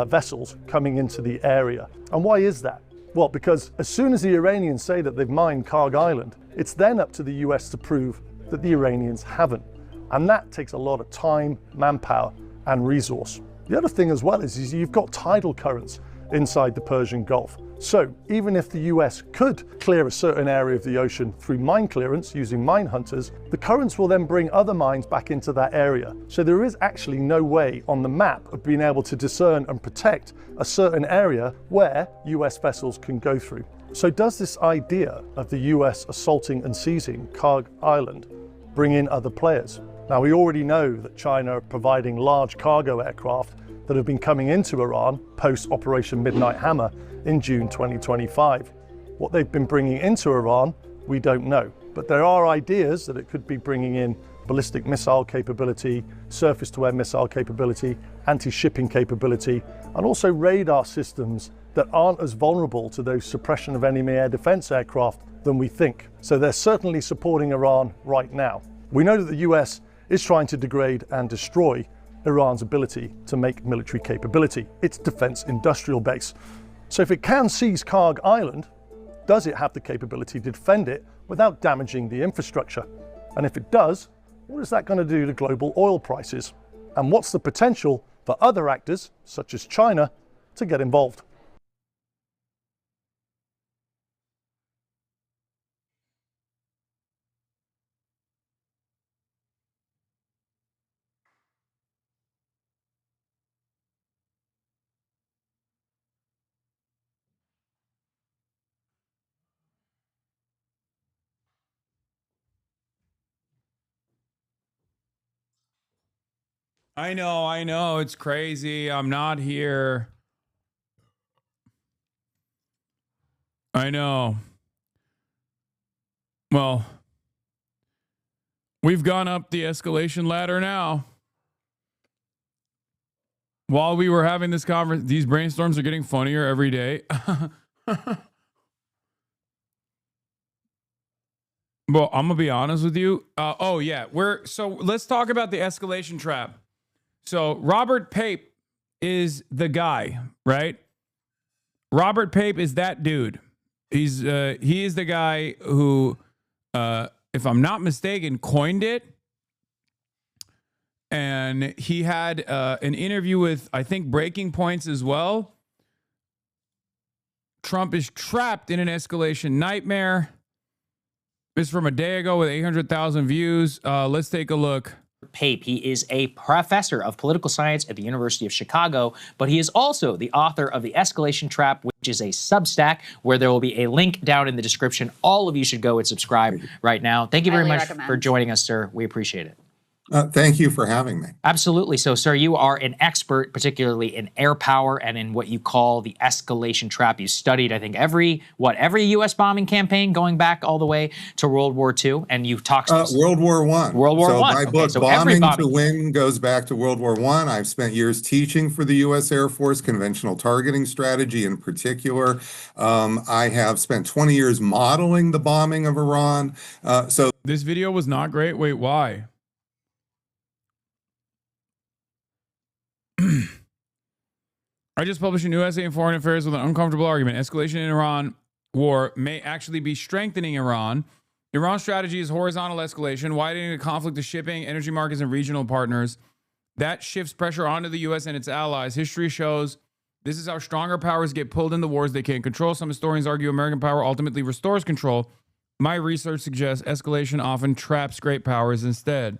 [SPEAKER 25] vessels coming into the area. And why is that? Well, because as soon as the Iranians say that they've mined Karg Island, it's then up to the US to prove that the Iranians haven't. And that takes a lot of time, manpower, and resource. The other thing as well is you've got tidal currents inside the Persian Gulf. So even if the US could clear a certain area of the ocean through mine clearance using mine hunters, the currents will then bring other mines back into that area. So there is actually no way on the map of being able to discern and protect a certain area where US vessels can go through. So does this idea of the US assaulting and seizing Karg Island bring in other players? Now, we already know that China are providing large cargo aircraft that have been coming into Iran post Operation Midnight Hammer in June 2025. What they've been bringing into Iran, we don't know. But there are ideas that it could be bringing in ballistic missile capability, surface-to-air missile capability, anti-shipping capability, and also radar systems that aren't as vulnerable to those suppression of enemy air defense aircraft than we think. So they're certainly supporting Iran right now. We know that the US is trying to degrade and destroy Iran's ability to make military capability, its defense industrial base. So if it can seize Karg Island, does it have the capability to defend it without damaging the infrastructure? And if it does, what is that going to do to global oil prices? And what's the potential for other actors, such as China, to get involved?
[SPEAKER 2] I know. It's crazy. I'm not here. I know. Well, we've gone up the escalation ladder now. While we were having this conference, these brainstorms are getting funnier every day. Well, I'm gonna be honest with you. So let's talk about the escalation trap. So Robert Pape is the guy, right? Robert Pape is that dude. He is the guy who, if I'm not mistaken, coined it. And he had an interview with, I think, Breaking Points as well. Trump is trapped in an escalation nightmare. This is from a day ago with 800,000 views. Let's take a look.
[SPEAKER 13] Pape. He is a professor of political science at the University of Chicago, but he is also the author of The Escalation Trap, which is a Substack where there will be a link down in the description. All of you should go and subscribe right now. Thank you very much for joining us, sir. We appreciate it.
[SPEAKER 14] Thank you for having me.
[SPEAKER 13] Absolutely. So, sir, you are an expert, particularly in air power and in what you call the escalation trap. You studied, I think, every U.S. bombing campaign going back all the way to World War II, and you've talked
[SPEAKER 14] World War I.
[SPEAKER 13] World War I.
[SPEAKER 14] My book, Bombing to Win, goes back to World War I. I've spent years teaching for the U.S. Air Force, conventional targeting strategy in particular. I have spent 20 years modeling the bombing of Iran. So
[SPEAKER 2] this video was not great. Wait, why? I just published a new essay in Foreign Affairs with an uncomfortable argument. Escalation in Iran war may actually be strengthening Iran. Iran's strategy is horizontal escalation, widening the conflict to shipping, energy markets, and regional partners. That shifts pressure onto the U.S. and its allies. History shows this is how stronger powers get pulled into wars they can't control. Some historians argue American power ultimately restores control. My research suggests escalation often traps great powers instead.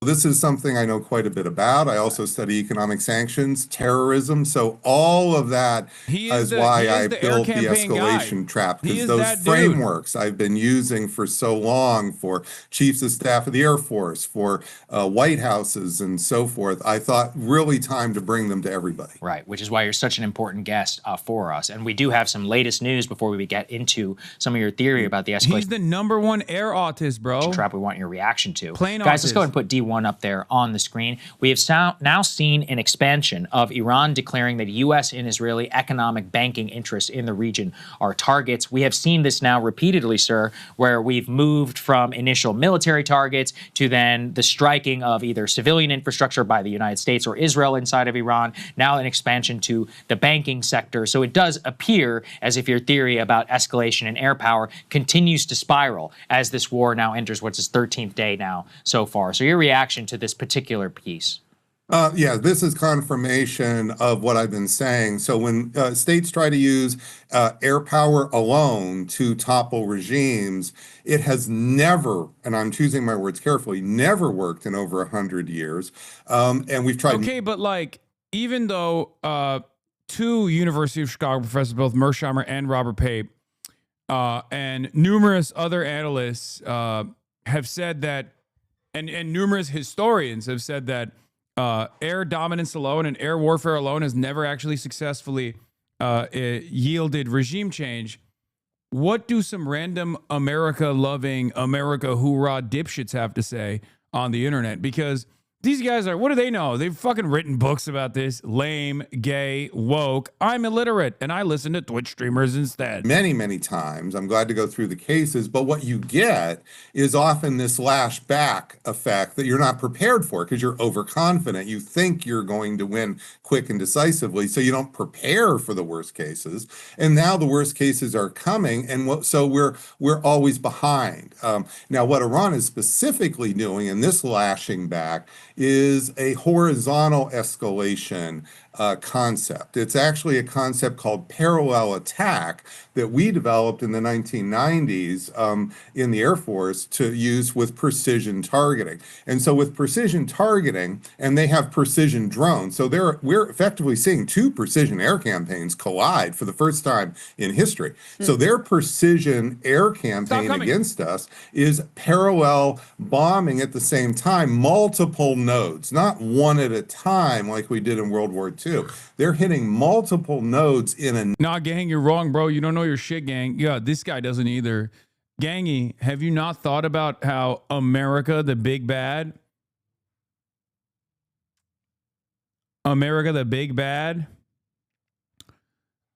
[SPEAKER 14] This is something I know quite a bit about. I also study economic sanctions, terrorism. So all of that is why I built the escalation trap, because those frameworks I've been using for so long for chiefs of staff of the Air Force, for White Houses and so forth, I thought really time to bring them to everybody.
[SPEAKER 13] Right, which is why you're such an important guest for us. And we do have some latest news before we get into some of your theory about the escalation.
[SPEAKER 2] He's the #1 air autist, bro.
[SPEAKER 13] Trap we want your reaction to.
[SPEAKER 2] Plain
[SPEAKER 13] Guys, let's
[SPEAKER 2] autist.
[SPEAKER 13] go ahead and put D1 up there on the screen. We have now seen an expansion of Iran declaring that U.S. and Israeli economic banking interests in the region are targets. We have seen this now repeatedly, sir, where we've moved from initial military targets to then the striking of either civilian infrastructure by the United States or Israel inside of Iran, now an expansion to the banking sector. So it does appear as if your theory about escalation and air power continues to spiral as this war now enters what's its 13th day now so far. So your reaction to this particular piece?
[SPEAKER 14] Yeah, this is confirmation of what I've been saying. So when states try to use air power alone to topple regimes, it has never, and I'm choosing my words carefully, never worked in over 100 years. And we've tried.
[SPEAKER 2] Okay, but like, even though two University of Chicago professors, both Mearsheimer and Robert Pape, and numerous other analysts have said that, and numerous historians have said that air dominance alone and air warfare alone has never actually successfully yielded regime change. What do some random America-loving, America hoorah dipshits have to say on the internet? Because these guys are, what do they know? They've fucking written books about this. Lame, gay, woke. I'm illiterate, and I listen to Twitch streamers instead.
[SPEAKER 14] Many, many times. I'm glad to go through the cases, but what you get is often this lashback effect that you're not prepared for because you're overconfident. You think you're going to win quick and decisively, so you don't prepare for the worst cases. And now the worst cases are coming, and so we're always behind. Now, what Iran is specifically doing in this lashing back is a horizontal escalation concept. It's actually a concept called parallel attack that we developed in the 1990s in the Air Force to use with precision targeting. And so with precision targeting, and they have precision drones, so we're effectively seeing two precision air campaigns collide for the first time in history. So their precision air campaign against us is parallel bombing at the same time, multiple nodes, not one at a time like we did in World War II. They're hitting multiple nodes in a...
[SPEAKER 2] Nah, gang, you're wrong, bro. You don't know your shit, gang. Yeah, this guy doesn't either. Gangy, have you not thought about how America, the big bad,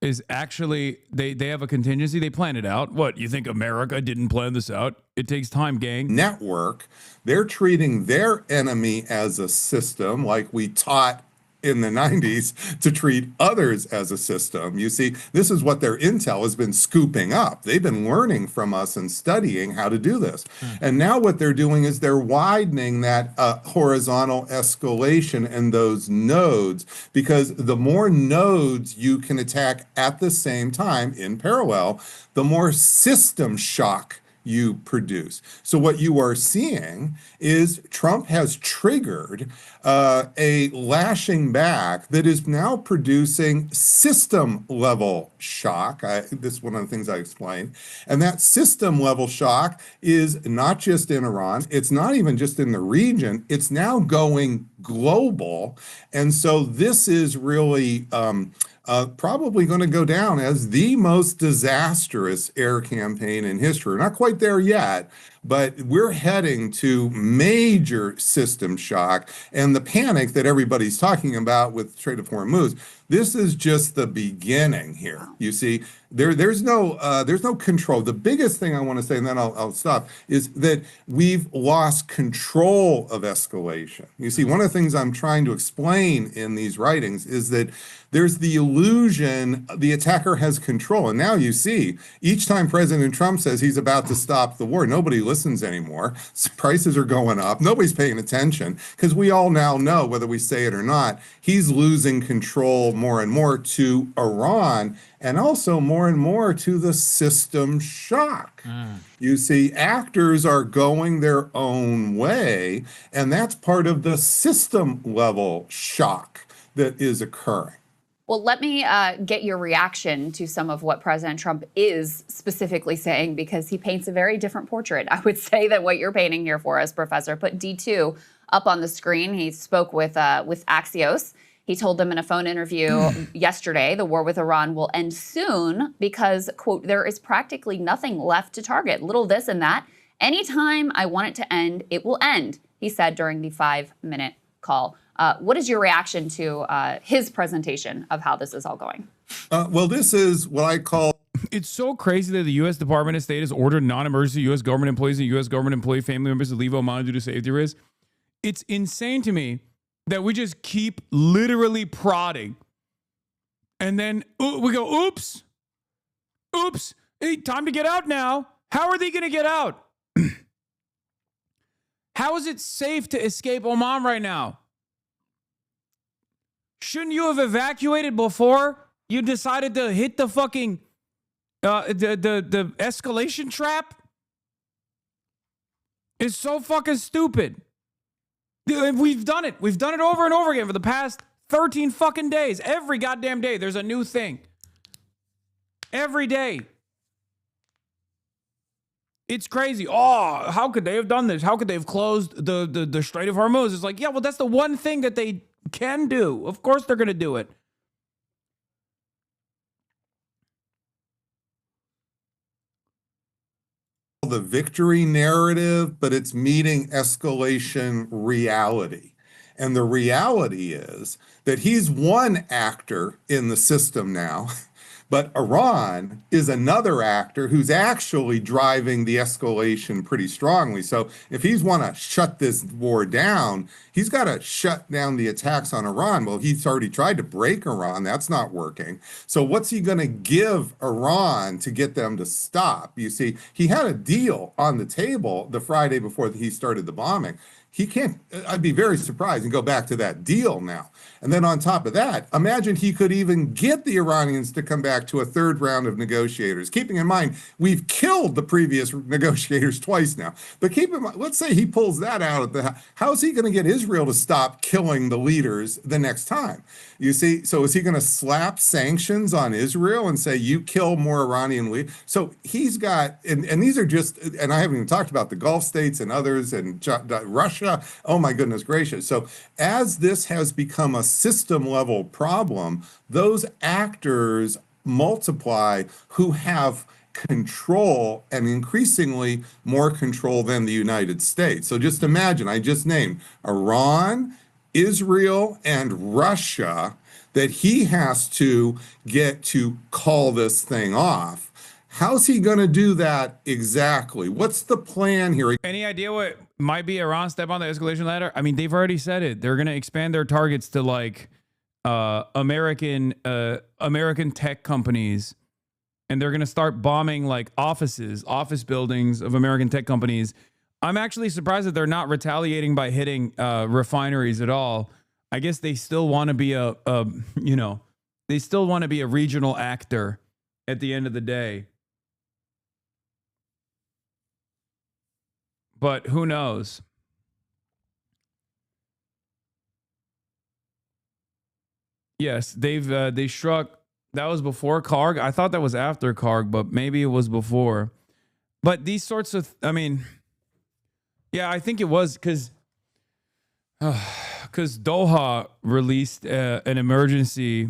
[SPEAKER 2] is actually, they have a contingency. They plan it out. What, you think America didn't plan this out? It takes time, gang.
[SPEAKER 14] Network. They're treating their enemy as a system like we taught in the 90s to treat others as a system. You see, this is what their intel has been scooping up. They've been learning from us and studying how to do this. And now what they're doing is they're widening that horizontal escalation and those nodes, because the more nodes you can attack at the same time in parallel, the more system shock you produce. So what you are seeing is Trump has triggered a lashing back that is now producing system level shock. This is one of the things I explained. And that system level shock is not just in Iran. It's not even just in the region. It's now going global. And so this is really probably going to go down as the most disastrous air campaign in history. We're not quite there yet, but we're heading to major system shock, and the panic that everybody's talking about with the Strait of Hormuz. This is just the beginning here. You see, there's no control. The biggest thing I want to say, and then I'll stop, is that we've lost control of escalation. You see, one of the things I'm trying to explain in these writings is that there's the illusion the attacker has control. And now you see, each time President Trump says he's about to stop the war, nobody listens anymore. Prices are going up. Nobody's paying attention, because we all now know, whether we say it or not, he's losing control more and more to Iran, and also more and more to the system shock. You see, actors are going their own way, and that's part of the system level shock that is occurring.
[SPEAKER 1] Well, let me get your reaction to some of what President Trump is specifically saying, because he paints a very different portrait, I would say, than what you're painting here for us, Professor. Put D2 up on the screen. He spoke with Axios. He told them in a phone interview yesterday, the war with Iran will end soon because, quote, there is practically nothing left to target. Little this and that. Anytime I want it to end, it will end, he said during the 5-minute call. What is your reaction to his presentation of how this is all going?
[SPEAKER 14] Well, this is what I call...
[SPEAKER 2] It's so crazy that the U.S. Department of State has ordered non-emergency U.S. government employees and U.S. government employee family members to leave Oman due to safety risks. It's insane to me that we just keep literally prodding. And then we go, oops, hey, time to get out now. How are they going to get out? How is it safe to escape Oman right now? Shouldn't you have evacuated before you decided to hit the fucking the escalation trap? It's so fucking stupid. We've done it. We've done it over and over again for the past 13 fucking days. Every goddamn day, there's a new thing. Every day. It's crazy. Oh, how could they have done this? How could they have closed the Strait of Hormuz? It's like, yeah, well, that's the one thing that they can do. Of course they're going to do it.
[SPEAKER 14] The victory narrative, but it's meeting escalation reality. And the reality is that he's one actor in the system now, but Iran is another actor who's actually driving the escalation pretty strongly. So if he's want to shut this war down, he's got to shut down the attacks on Iran. Well, he's already tried to break Iran. That's not working. So what's he going to give Iran to get them to stop? You see, he had a deal on the table the Friday before he started the bombing. He can't, I'd be very surprised and go back to that deal now. And then on top of that, imagine he could even get the Iranians to come back to a third round of negotiators. Keeping in mind, we've killed the previous negotiators twice now. But keep in mind, let's say he pulls that out of the, how's he going to get Israel to stop killing the leaders the next time? You see, so is he going to slap sanctions on Israel and say, you kill more Iranian leaders? So he's got, and these are just, and I haven't even talked about the Gulf states and others and Russia. Oh my goodness gracious. So as this has become a system level problem, those actors multiply who have control, and increasingly more control than the United States. So just imagine, I just named Iran, Israel, and Russia, that he has to get to call this thing off. How's he going to do that exactly? What's the plan here?
[SPEAKER 2] Any idea what might be Iran's step on the escalation ladder? I mean, they've already said it. They're going to expand their targets to like American tech companies, and they're going to start bombing like office buildings of American tech companies. I'm actually surprised that they're not retaliating by hitting refineries at all. I guess they still want to be they still want to be a regional actor at the end of the day. But who knows? Yes, they struck. That was before Karg. I thought that was after Karg, but maybe it was before. But these sorts of, I mean, yeah, I think it was because Doha released an emergency,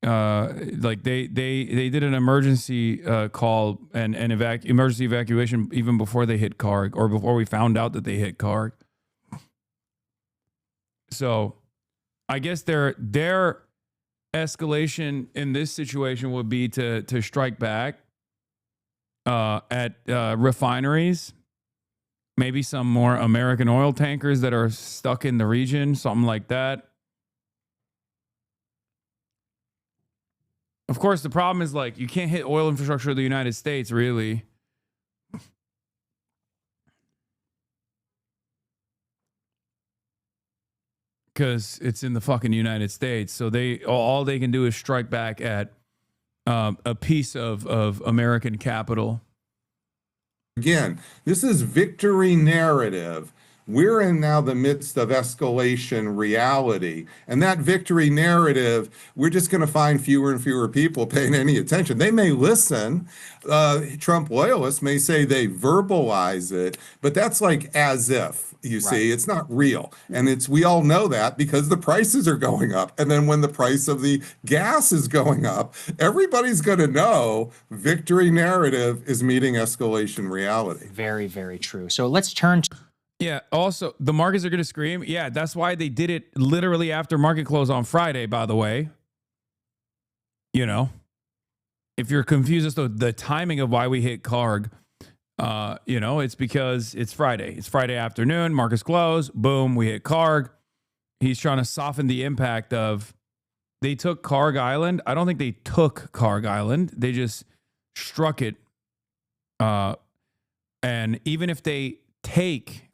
[SPEAKER 2] like they did an emergency call and emergency evacuation even before they hit Karg, or before we found out that they hit Karg. So I guess their escalation in this situation would be to strike back at refineries, maybe some more American oil tankers that are stuck in the region, something like that. Of course, the problem is, like, you can't hit oil infrastructure of the United States, really. Because it's in the fucking United States. So all they can do is strike back at a piece of American capital.
[SPEAKER 14] Again, this is victory narrative. We're in now the midst of escalation reality. And that victory narrative, we're just going to find fewer and fewer people paying any attention. They may listen. Trump loyalists may say they verbalize it, but that's like as if, you see, it's not real. And we all know that because the prices are going up. And then when the price of the gas is going up, everybody's going to know victory narrative is meeting escalation reality.
[SPEAKER 13] Very, very true. So let's turn to...
[SPEAKER 2] Yeah, also, the markets are going to scream. Yeah, that's why they did it literally after market close on Friday, by the way. You know, if you're confused as to the timing of why we hit Karg, you know, it's because it's Friday. It's Friday afternoon, markets close, boom, we hit Karg. He's trying to soften the impact of, they took Karg Island. I don't think they took Karg Island. They just struck it. And even if they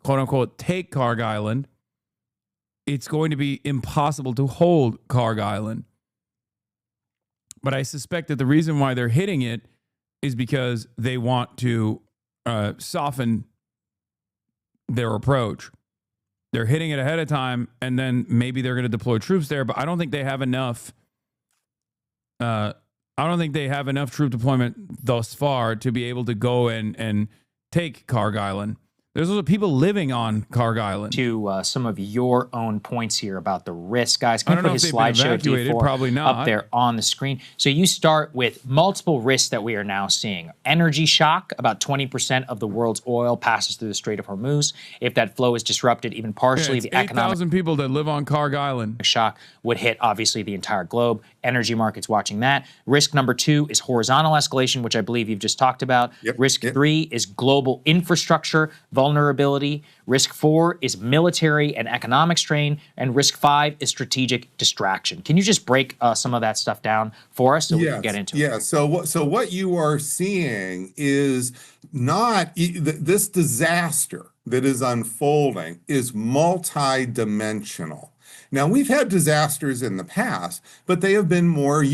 [SPEAKER 2] quote unquote, take Karg Island, it's going to be impossible to hold Karg Island. But I suspect that the reason why they're hitting it is because they want to soften their approach. They're hitting it ahead of time, and then maybe they're going to deploy troops there, but I don't think they have enough. I don't think they have enough troop deployment thus far to be able to go and take Karg Island. There's also people living on Karg Island.
[SPEAKER 13] To some of your own points here about the risk, guys. Can
[SPEAKER 2] I don't know if they've been evacuated. Probably not.
[SPEAKER 13] Up there on the screen. So you start with multiple risks that we are now seeing. Energy shock. About 20% of the world's oil passes through the Strait of Hormuz. If that flow is disrupted, even partially, the economic
[SPEAKER 2] 8,000 people that live on Karg Island.
[SPEAKER 13] Shock would hit, obviously, the entire globe. Energy markets watching that. Risk number 2 is horizontal escalation, which I believe you've just talked about. Risk 3 is global infrastructure vulnerability. Risk 4 is military and economic strain. And risk 5 is strategic distraction. Can you just break some of that stuff down for us so we can get into it?
[SPEAKER 14] Yeah, so what you are seeing is not this disaster that is unfolding is multi-dimensional. Now, we've had disasters in the past, but they have been more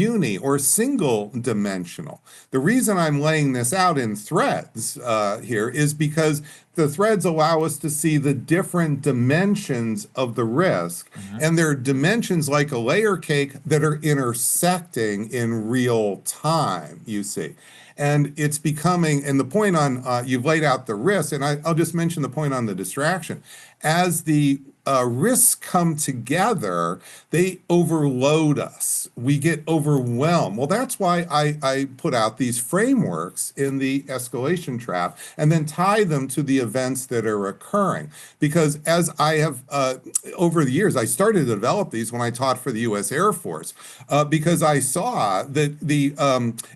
[SPEAKER 14] or single dimensional. The reason I'm laying this out in threads here is because the threads allow us to see the different dimensions of the risk, and there are dimensions like a layer cake that are intersecting in real time, you see. And it's becoming, and the point on, you've laid out the risk, and I'll just mention the point on the distraction. As the risks come together, they overload us. We get overwhelmed. Well, that's why I put out these frameworks in the escalation trap and then tie them to the events that are occurring. Because as I have, over the years, I started to develop these when I taught for the U.S. Air Force, because I saw that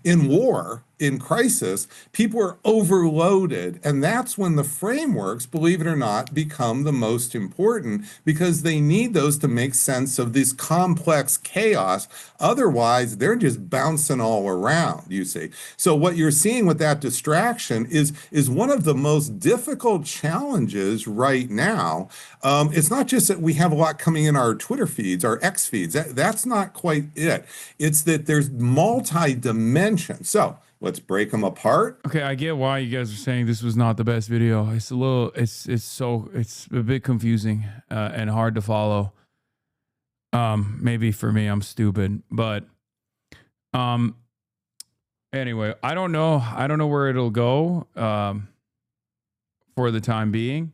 [SPEAKER 14] in war, in crisis, people are overloaded. And that's when the frameworks, believe it or not, become the most important, because they need those to make sense of this complex chaos. Otherwise, they're just bouncing all around, you see. So what you're seeing with that distraction is one of the most difficult challenges right now. It's not just that we have a lot coming in our Twitter feeds, our X feeds. That's not quite it. It's that there's multi-dimensions. So let's break them apart.
[SPEAKER 2] Okay, I get why you guys are saying this was not the best video. It's a little, it's a bit confusing and hard to follow. Maybe for me, I'm stupid, but anyway, I don't know where it'll go for the time being.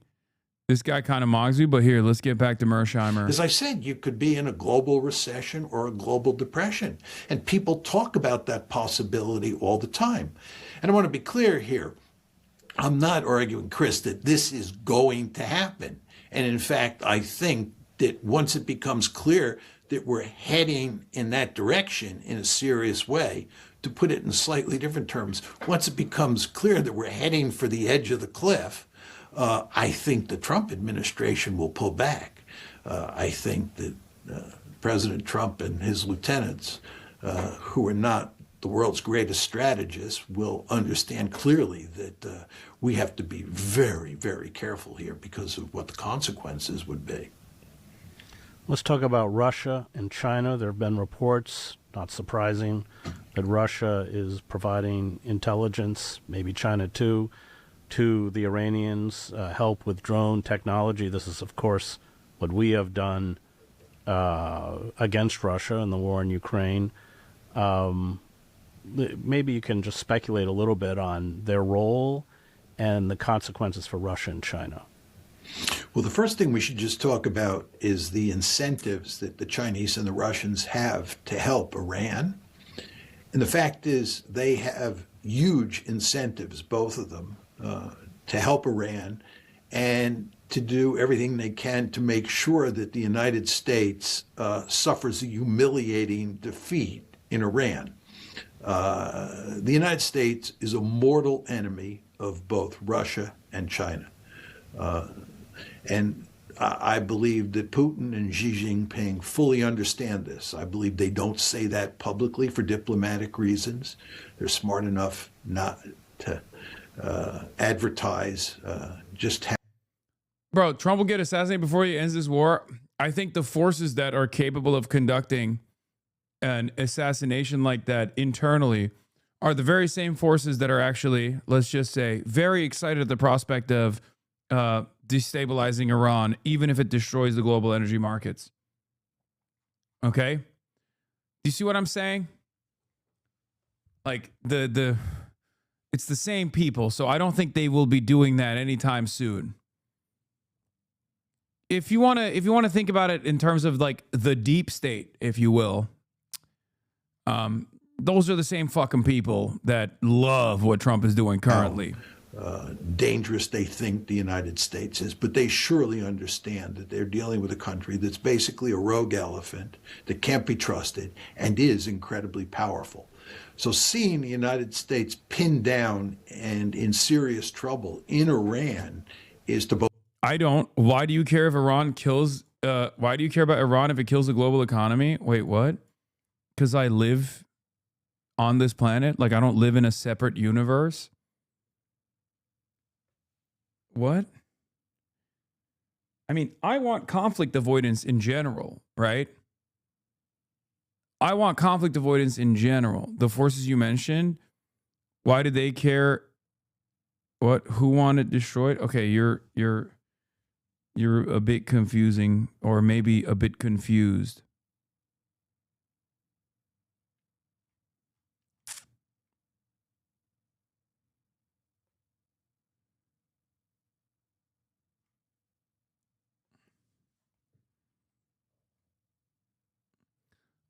[SPEAKER 2] This guy kind of mogs you, but here, let's get back to Mersheimer.
[SPEAKER 15] As I said, you could be in a global recession or a global depression, and people talk about that possibility all the time. And I want to be clear here. I'm not arguing, Chris, that this is going to happen. And in fact, I think that once it becomes clear that we're heading in that direction in a serious way, to put it in slightly different terms, once it becomes clear that we're heading for the edge of the cliff, I think the Trump administration will pull back. I think that President Trump and his lieutenants, who are not the world's greatest strategists, will understand clearly that we have to be very, very careful here because of what the consequences would be.
[SPEAKER 16] Let's talk about Russia and China. There have been reports, not surprising, that Russia is providing intelligence, maybe China too, to the Iranians, help with drone technology. This is, of course, what we have done against Russia in the war in Ukraine. Maybe you can just speculate a little bit on their role and the consequences for Russia and China.
[SPEAKER 15] Well, the first thing we should just talk about is the incentives that the Chinese and the Russians have to help Iran. And the fact is they have huge incentives, both of them, to help Iran and to do everything they can to make sure that the United States suffers a humiliating defeat in Iran. The United States is a mortal enemy of both Russia and China. And I believe that Putin and Xi Jinping fully understand this. I believe they don't say that publicly for diplomatic reasons. They're smart enough not to advertise just how.
[SPEAKER 2] Bro, Trump will get assassinated before he ends this war. I think the forces that are capable of conducting an assassination like that internally are the very same forces that are actually, let's just say, very excited at the prospect of destabilizing Iran, even if it destroys the global energy markets. Okay? Do you see what I'm saying? Like it's the same people, so I don't think they will be doing that anytime soon. If you want to think about it in terms of like the deep state, if you will, those are the same fucking people that love what Trump is doing currently.
[SPEAKER 15] Dangerous they think the United States is, but they surely understand that they're dealing with a country that's basically a rogue elephant that can't be trusted and is incredibly powerful. So seeing the United States pinned down and in serious trouble in Iran is to both.
[SPEAKER 2] I don't. Why do you care if Iran kills? Why do you care about Iran if it kills the global economy? Wait, what? Because I live on this planet? Like I don't live in a separate universe? What? I mean, I want conflict avoidance in general, right? I want conflict avoidance in general. The forces you mentioned, why do they care? What? Who want it destroyed? Okay, you're a bit confusing, or maybe a bit confused.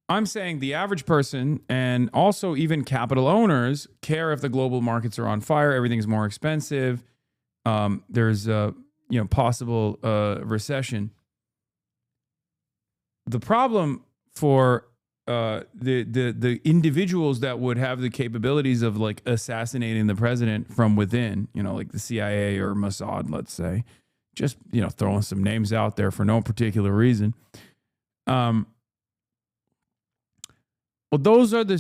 [SPEAKER 2] I'm saying the average person and also even capital owners care if the global markets are on fire, everything's more expensive, there's a possible recession. The problem for the individuals that would have the capabilities of like assassinating the president from within, you know, like the CIA or Mossad, let's say, just, you know, throwing some names out there for no particular reason. Well, those are the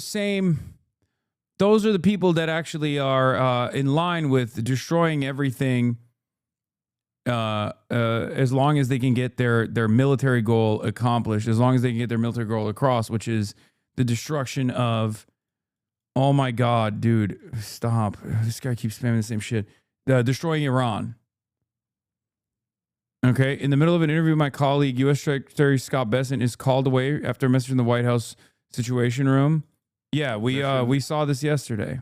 [SPEAKER 2] people that actually are in line with destroying everything as long as they can get their military goal accomplished, as long as they can get their military goal across, which is the destruction of, oh my God, dude, stop. This guy keeps spamming the same shit. Destroying Iran. Okay. In the middle of an interview, my colleague, U.S. Secretary Scott Bessent, is called away after a message in the White House Situation Room. Yeah, we saw this yesterday.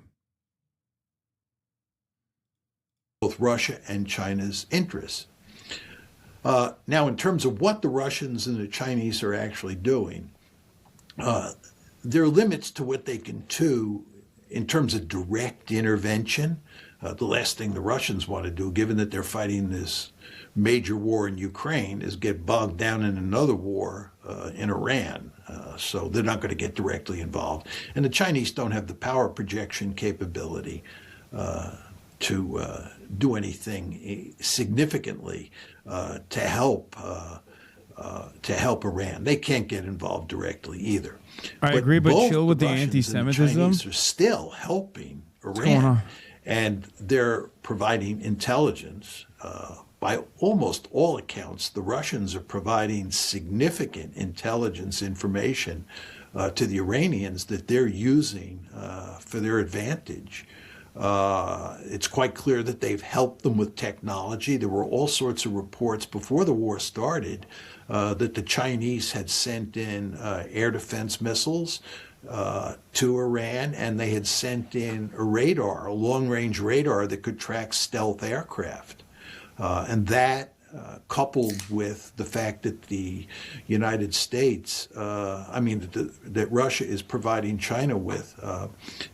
[SPEAKER 15] Both Russia and China's interests. Now, in terms of what the Russians and the Chinese are actually doing, there are limits to what they can do in terms of direct intervention. The last thing the Russians want to do, given that they're fighting this major war in Ukraine, is get bogged down in another war in Iran. So they're not going to get directly involved. And the Chinese don't have the power projection capability to do anything significantly to help Iran. They can't get involved directly either.
[SPEAKER 2] I agree, but chill with the
[SPEAKER 15] anti-Semitism. The Chinese are still helping Iran, and they're providing intelligence. By almost all accounts, the Russians are providing significant intelligence information to the Iranians that they're using for their advantage. It's quite clear that they've helped them with technology. There were all sorts of reports before the war started that the Chinese had sent in air defense missiles to Iran, and they had sent in a radar, a long-range radar that could track stealth aircraft. And that, coupled with the fact that the United States, that Russia is providing China with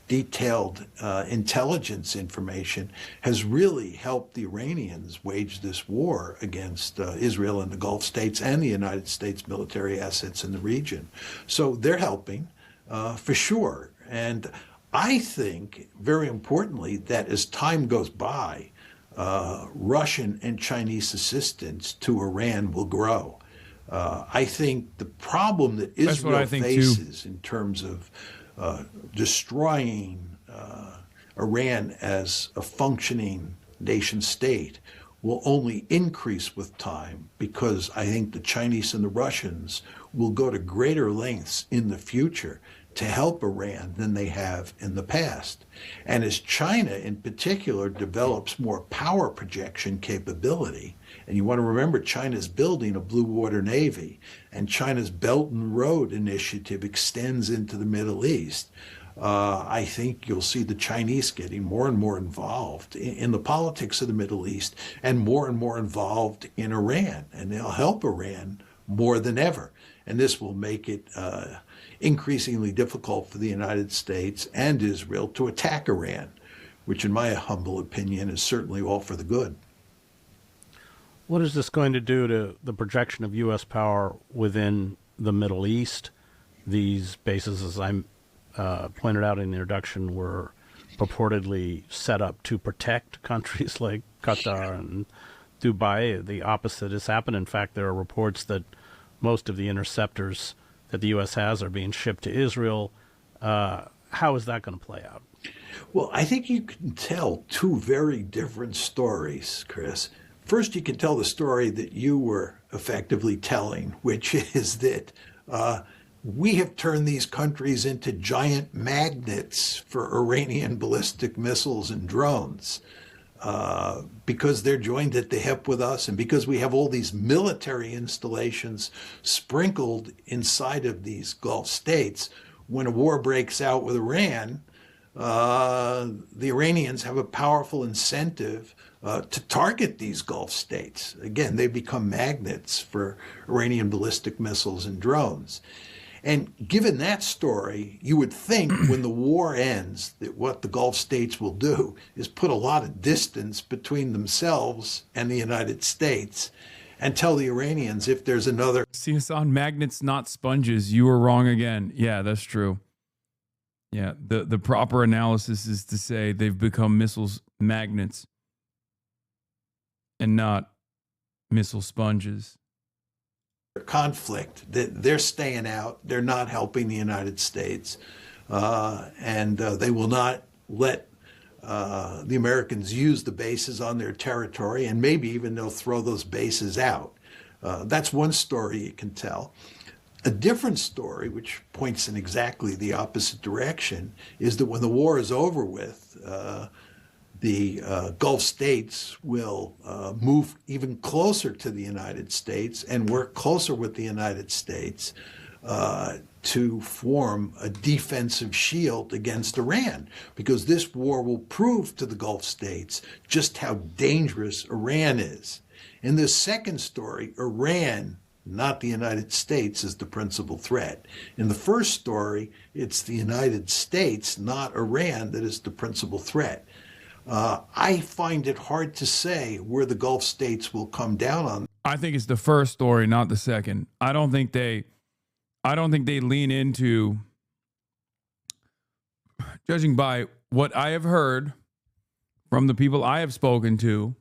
[SPEAKER 15] detailed intelligence information, has really helped the Iranians wage this war against Israel and the Gulf states and the United States military assets in the region. So they're helping for sure. And I think, very importantly, that as time goes by, Russian and Chinese assistance to Iran will grow. I think the problem that Israel faces in terms of destroying Iran as a functioning nation state will only increase with time, because I think the Chinese and the Russians will go to greater lengths in the future to help Iran than they have in the past. And as China in particular develops more power projection capability, and you want to remember China's building a blue water navy, and China's Belt and Road initiative extends into the Middle East, I think you'll see the Chinese getting more and more involved in the politics of the Middle East and more involved in Iran, and they'll help Iran more than ever. And this will make it increasingly difficult for the United States and Israel to attack Iran, which in my humble opinion is certainly all for the good.
[SPEAKER 16] What is this going to do to the projection of U.S. power within the Middle East? These bases, as I pointed out in the introduction, were purportedly set up to protect countries like Qatar and Dubai. The opposite has happened. In fact, there are reports that most of the interceptors that the U.S. has are being shipped to Israel. How is that going to play out?
[SPEAKER 15] Well, I think you can tell two very different stories, Chris. First, you can tell the story that you were effectively telling, which is that we have turned these countries into giant magnets for Iranian ballistic missiles and drones. Because they're joined at the hip with us, and because we have all these military installations sprinkled inside of these Gulf states, when a war breaks out with Iran, the Iranians have a powerful incentive to target these Gulf states. Again, they become magnets for Iranian ballistic missiles and drones. And given that story, you would think when the war ends that what the Gulf states will do is put a lot of distance between themselves and the United States. and tell the Iranians if there's another.
[SPEAKER 2] See, Hasan, magnets, not sponges. You were wrong again. Yeah, that's true. Yeah, the proper analysis is to say they've become missiles magnets and not missile sponges.
[SPEAKER 15] Conflict, they're staying out. They're not helping the United States, and they will not let the Americans use the bases on their territory, and maybe even they'll throw those bases out. That's one story you can tell. A different story, which points in exactly the opposite direction, is that when the war is over with, the Gulf states will move even closer to the United States and work closer with the United States to form a defensive shield against Iran, because this war will prove to the Gulf states just how dangerous Iran is. In the second story, Iran, not the United States, is the principal threat. In the first story, it's the United States, not Iran, that is the principal threat. I find it hard to say where the Gulf states will come down on.
[SPEAKER 2] I think it's the first story, not the second. I don't think they lean into, judging by what I have heard from the people I have spoken to,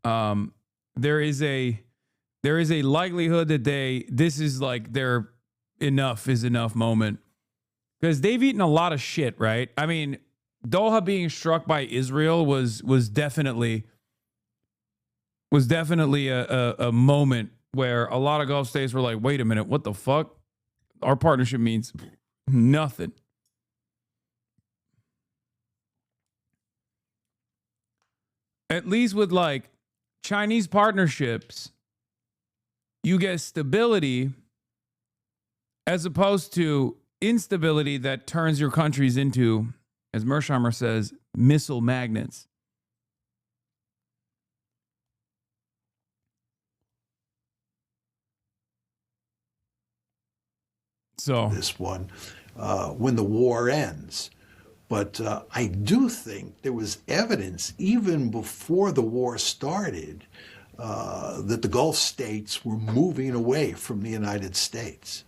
[SPEAKER 2] there is a likelihood that this is like their enough is enough moment, because they've eaten a lot of shit, right? I mean, Doha being struck by Israel was definitely a moment where a lot of Gulf states were like, wait a minute, what the fuck? Our partnership means nothing. At least with like Chinese partnerships, you get stability as opposed to instability that turns your countries into, as Mersheimer says, missile magnets. So
[SPEAKER 15] this one, when the war ends. But I do think there was evidence even before the war started that the Gulf states were moving away from the United States.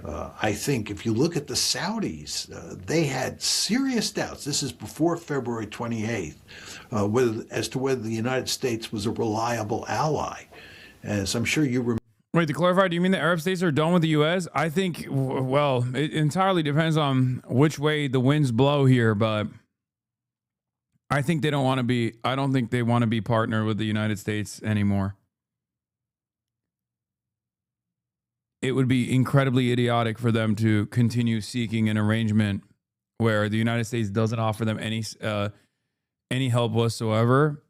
[SPEAKER 15] I think if you look at the Saudis, they had serious doubts. This is before February 28th, as to whether the United States was a reliable ally. As I'm sure you remember.
[SPEAKER 2] Wait, to clarify, do you mean the Arab states are done with the U.S.? I think, well, it entirely depends on which way the winds blow here, but I think they don't want to be, I don't think they want to be partnered with the United States anymore. It would be incredibly idiotic for them to continue seeking an arrangement where the United States doesn't offer them any help whatsoever,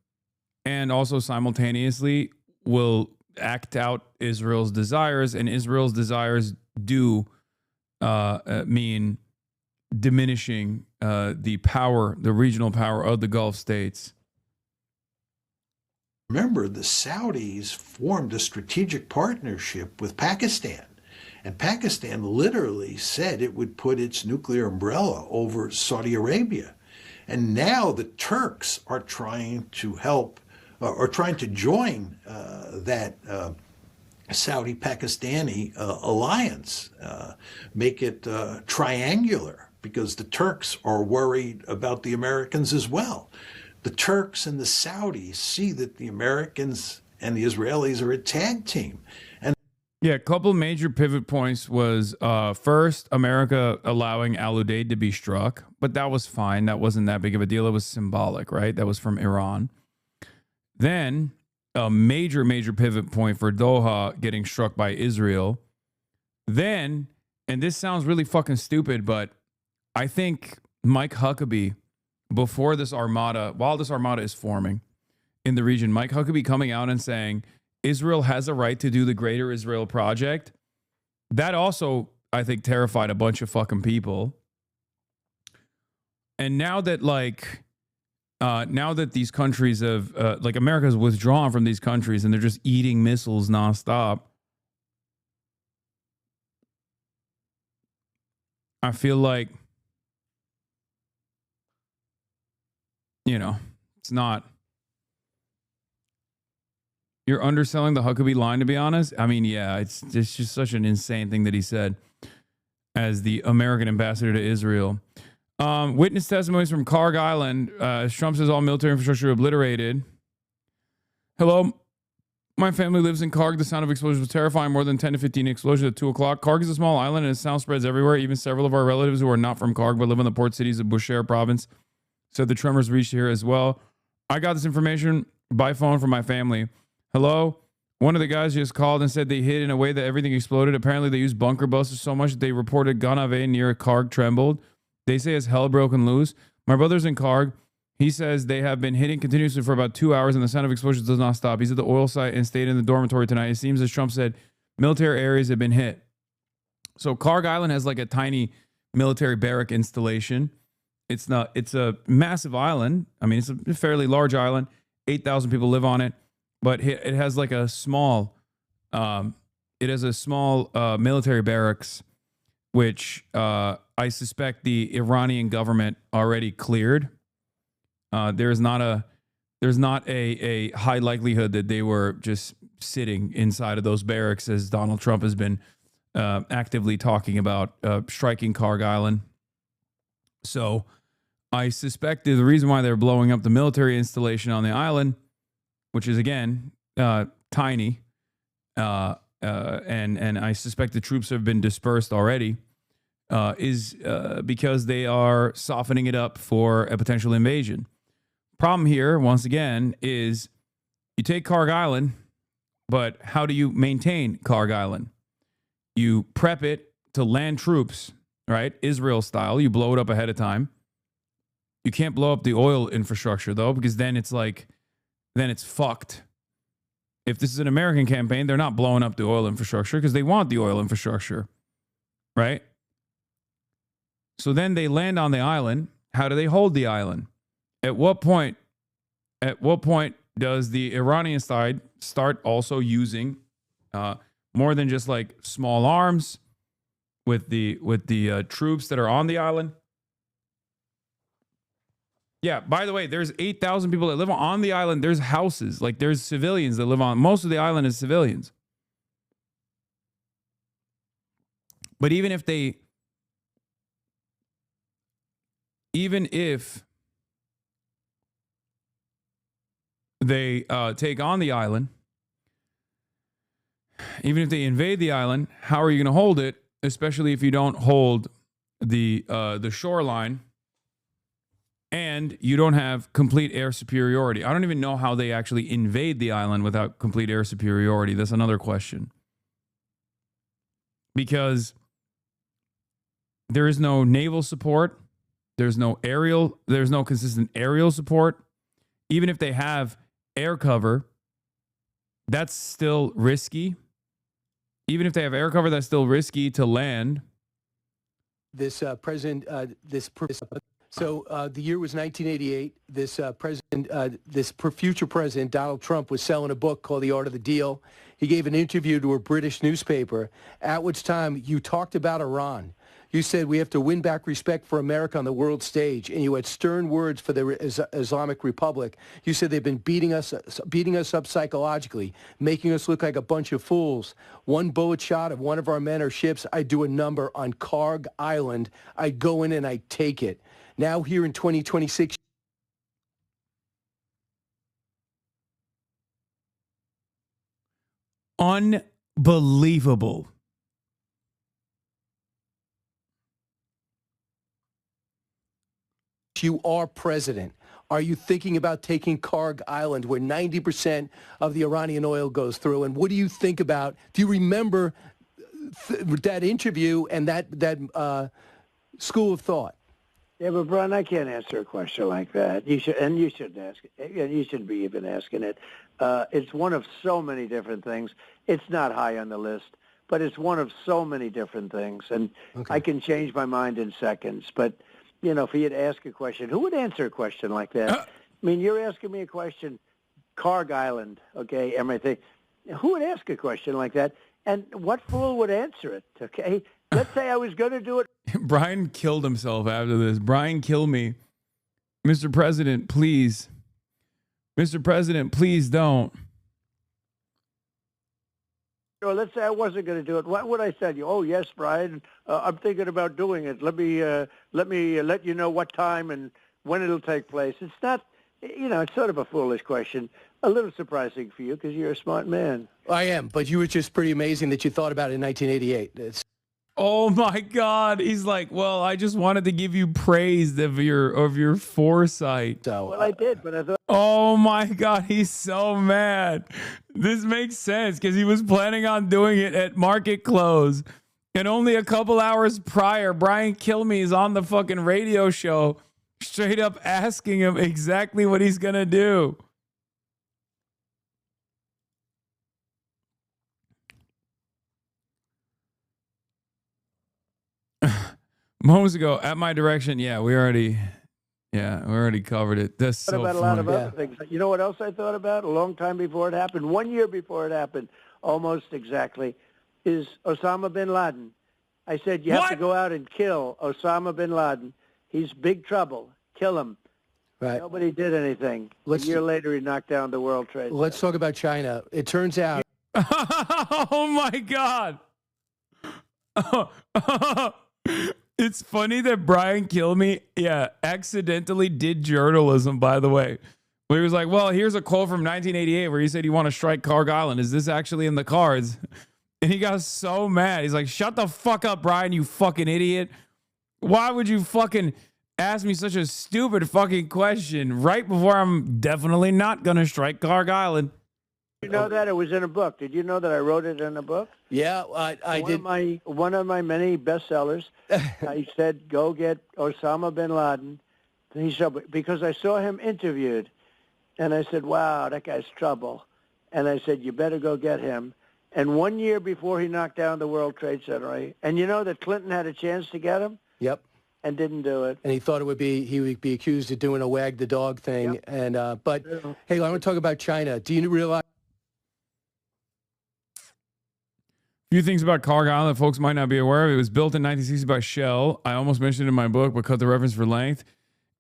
[SPEAKER 2] and also simultaneously will act out Israel's desires, and Israel's desires do mean diminishing the regional power of the Gulf states.
[SPEAKER 15] Remember, the Saudis formed a strategic partnership with Pakistan, and Pakistan literally said it would put its nuclear umbrella over Saudi Arabia. And now the Turks are trying to help, or trying to join that Saudi-Pakistani alliance, make it triangular, because the Turks are worried about the Americans as well. The Turks and the Saudis see that the Americans and the Israelis are a tag team. And
[SPEAKER 2] yeah, a couple major pivot points was first, America allowing Al-Udeid to be struck, but that was fine. That wasn't that big of a deal. It was symbolic, right? That was from Iran. Then a major pivot point for Doha getting struck by Israel. Then, and this sounds really fucking stupid, but I think Mike Huckabee, before this armada, while this armada is forming in the region, Mike Huckabee coming out and saying Israel has a right to do the Greater Israel Project, that also, I think, terrified a bunch of fucking people. And now that, like, now that these countries have, like, America's withdrawn from these countries and they're just eating missiles nonstop, I feel like, you know, it's not You're underselling the Huckabee line, to be honest. I mean, yeah, it's just such an insane thing that he said as the American ambassador to Israel. Witness testimonies from Karg Island. Trump says all military infrastructure obliterated. Hello, my family lives in Karg. The sound of explosions was terrifying. More than 10 to 15 explosions at 2 o'clock. Karg is a small island and its sound spreads everywhere. Even several of our relatives who are not from Karg but live in the port cities of Bushehr province said the tremors reached here as well. I got this information by phone from my family. Hello? One of the guys just called and said they hid in a way that everything exploded. Apparently they used bunker busters so much that they reported Ganave near Karg trembled. They say it's hell broken loose. My brother's in Karg. He says they have been hitting continuously for about 2 hours and the sound of explosions does not stop. He's at the oil site and stayed in the dormitory tonight. It seems, as Trump said, military areas have been hit. So Karg Island has like a tiny military barrack installation. It's a massive island. I mean, it's a fairly large island. 8,000 people live on it. But it has like a small, military barracks, which I suspect the Iranian government already cleared. There's not a high likelihood that they were just sitting inside of those barracks, as Donald Trump has been actively talking about striking Karg Island. So I suspect the reason why they're blowing up the military installation on the island, which is again tiny, and I suspect the troops have been dispersed already, is because they are softening it up for a potential invasion. Problem here, once again, is you take Karg Island, but how do you maintain Karg Island? You prep it to land troops, right? Israel style. You blow it up ahead of time. You can't blow up the oil infrastructure, though, because then it's fucked. If this is an American campaign, they're not blowing up the oil infrastructure because they want the oil infrastructure, right? So then they land on the island. How do they hold the island? At what point does the Iranian side start also using more than just like small arms with the troops that are on the island? Yeah, by the way, there's 8,000 people that live on the island. There's houses, like there's civilians that live on. Most of the island is civilians. But even if they take on the island, even if they invade the island, how are you going to hold it? Especially if you don't hold the shoreline. And you don't have complete air superiority. I don't even know how they actually invade the island without complete air superiority. That's another question. Because there is no naval support. There's no consistent aerial support. Even if they have air cover, that's still risky. Even if they have air cover, that's still risky to land.
[SPEAKER 18] So the year was 1988. This future president, Donald Trump, was selling a book called The Art of the Deal. He gave an interview to a British newspaper, at which time you talked about Iran. You said we have to win back respect for America on the world stage, and you had stern words for the Islamic Republic. You said they've been beating us up psychologically, making us look like a bunch of fools. One bullet shot of one of our men or ships, I'd do a number on Karg Island. I'd go in and I'd take it. Now here in 2026.
[SPEAKER 2] Unbelievable.
[SPEAKER 18] You are president. Are you thinking about taking Karg Island, where 90% of the Iranian oil goes through? And what do you think about, do you remember that interview and that school of thought?
[SPEAKER 19] Yeah, but Brian, I can't answer a question like that. You should ask it. You should be even asking it. It's one of so many different things. It's not high on the list, but it's one of so many different things. And I can change my mind in seconds. But, you know, for you to ask a question, who would answer a question like that? I mean, you're asking me a question, Karg Island, okay, and I think, who would ask a question like that? And what fool would answer it, okay? Let's say I was going to do it.
[SPEAKER 2] Brian killed himself after this. Brian, kill me. Mr. President, please. Mr. President, please don't.
[SPEAKER 19] Or let's say I wasn't going to do it. What would I tell you? Oh, yes, Brian, I'm thinking about doing it. Let me let you know what time and when it'll take place. It's not, it's sort of a foolish question. A little surprising for you because you're a smart man.
[SPEAKER 18] I am, but you were just pretty amazing that you thought about it in 1988.
[SPEAKER 2] Oh my God. He's like, well, I just wanted to give you praise of your foresight.
[SPEAKER 19] Well, I did, but I thought.
[SPEAKER 2] Oh my God. He's so mad. This makes sense because he was planning on doing it at market close. And only a couple hours prior, Brian Kilmeade is on the fucking radio show, straight up asking him exactly what he's going to do. Moments ago, at my direction, we already covered it. That's so
[SPEAKER 19] about
[SPEAKER 2] funny.
[SPEAKER 19] A lot of other things. You know what else I thought about a long time before it happened? 1 year before it happened, almost exactly, is Osama bin Laden. I said, you have to go out and kill Osama bin Laden. He's big trouble. Kill him.
[SPEAKER 18] Right.
[SPEAKER 19] Nobody did anything. A year later, he knocked down the World Trade Center.
[SPEAKER 18] Let's talk about China. It turns out.
[SPEAKER 2] Oh my God. It's funny that Brian Kilmeade, accidentally did journalism, by the way. Where he was like, well, here's a quote from 1988 where he said you want to strike Karg Island. Is this actually in the cards? And he got so mad. He's like, shut the fuck up, Brian, you fucking idiot. Why would you fucking ask me such a stupid fucking question right before I'm definitely not going to strike Karg Island?
[SPEAKER 19] You know that it was in a book. Did you know that I wrote it in a book?
[SPEAKER 18] Yeah, I did.
[SPEAKER 19] One of my many bestsellers. I said, go get Osama bin Laden. And he said, because I saw him interviewed. And I said, wow, that guy's trouble. And I said, you better go get him. And 1 year before he knocked down the World Trade Center, and you know that Clinton had a chance to get him?
[SPEAKER 18] Yep.
[SPEAKER 19] And didn't do it.
[SPEAKER 18] And he thought he would be accused of doing a wag the dog thing. Yep. And but hey, I want to talk about China. Do you realize?
[SPEAKER 2] A few things about Karg Island that folks might not be aware of. It was built in 1960 by Shell. I almost mentioned it in my book, but cut the reference for length.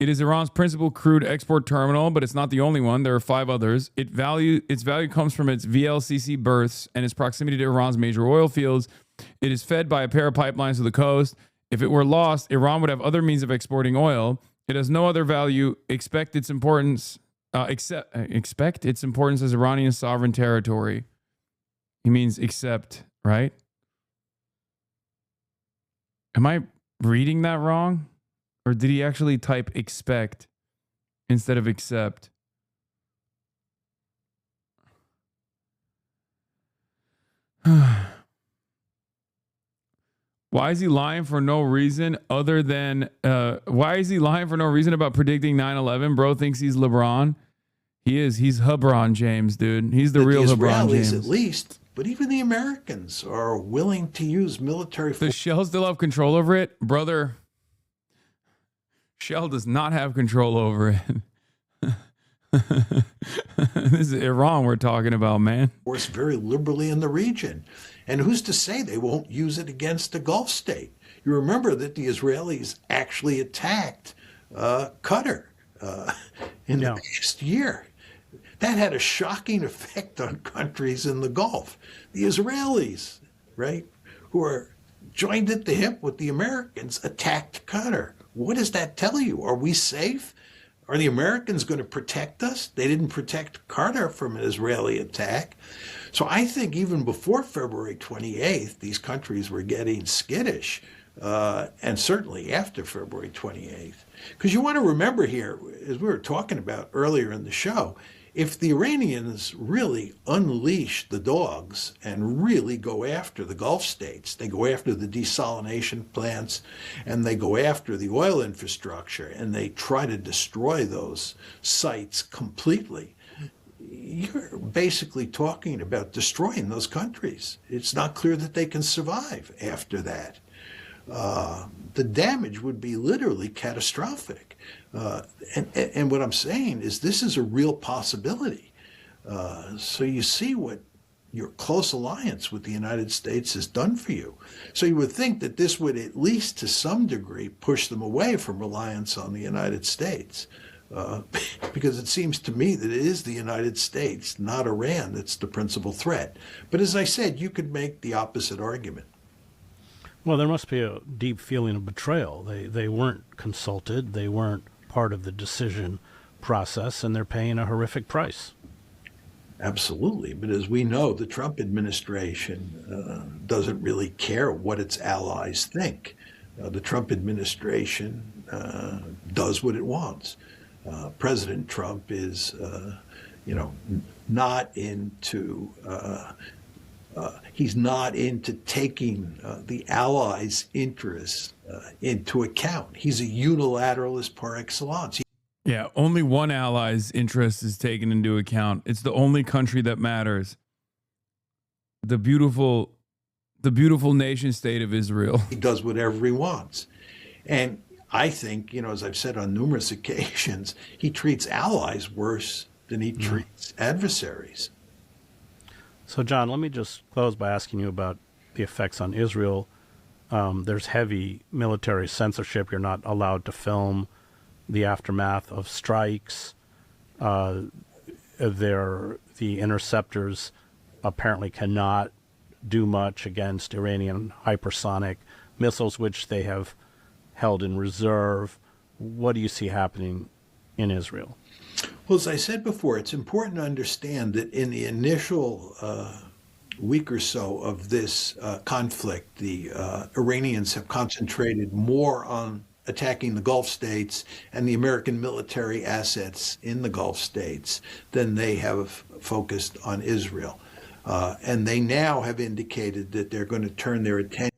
[SPEAKER 2] It is Iran's principal crude export terminal, but it's not the only one. There are 5 others. Its value comes from its VLCC berths and its proximity to Iran's major oil fields. It is fed by a pair of pipelines to the coast. If it were lost, Iran would have other means of exporting oil. It has no other value. Expect its importance as Iranian sovereign territory. He means accept, right? Am I reading that wrong? Or did he actually type expect instead of accept? Why is he lying for no reason other than why is he lying for no reason about predicting 9/11? Bro thinks he's LeBron. He is. He's LeBron James, dude. He's the real LeBron James.
[SPEAKER 15] At least, but even the Americans are willing to use military force.
[SPEAKER 2] Does Shell still have control over it? Brother, Shell does not have control over it. This is Iran we're talking about, man.
[SPEAKER 15] Force very liberally in the region. And who's to say they won't use it against a Gulf state? You remember that the Israelis actually attacked Qatar in the past year. That had a shocking effect on countries in the Gulf. The Israelis, right, who are joined at the hip with the Americans, attacked Qatar. What does that tell you? Are we safe? Are the Americans going to protect us? They didn't protect Qatar from an Israeli attack. So I think even before February 28th, these countries were getting skittish, and certainly after February 28th. Because you want to remember here, as we were talking about earlier in the show, if the Iranians really unleash the dogs and really go after the Gulf states, they go after the desalination plants, and they go after the oil infrastructure, and they try to destroy those sites completely, you're basically talking about destroying those countries. It's not clear that they can survive after that. The damage would be literally catastrophic. And what I'm saying is this is a real possibility. So you see what your close alliance with the United States has done for you. So you would think that this would at least to some degree push them away from reliance on the United States. because it seems to me that it is the United States, not Iran, that's the principal threat. But as I said, you could make the opposite argument.
[SPEAKER 16] Well, there must be a deep feeling of betrayal. They weren't consulted. They weren't part of the decision process, and they're paying a horrific price.
[SPEAKER 15] Absolutely. But as we know, the Trump administration doesn't really care what its allies think. The Trump administration does what it wants. President Trump is, not into, he's not into taking the allies' interests into account. He's a unilateralist par excellence.
[SPEAKER 2] Yeah, only one ally's interest is taken into account. It's the only country that matters. The beautiful nation state of Israel.
[SPEAKER 15] He does whatever he wants. And I think, as I've said on numerous occasions, he treats allies worse than he treats adversaries.
[SPEAKER 16] So, John, let me just close by asking you about the effects on Israel. There's heavy military censorship. You're not allowed to film the aftermath of strikes. The interceptors apparently cannot do much against Iranian hypersonic missiles, which they have held in reserve. What do you see happening in Israel?
[SPEAKER 15] Well, as I said before, it's important to understand that in the initial week or so of this conflict, the Iranians have concentrated more on attacking the Gulf states and the American military assets in the Gulf states than they have focused on Israel. And they now have indicated that they're going to turn their attention.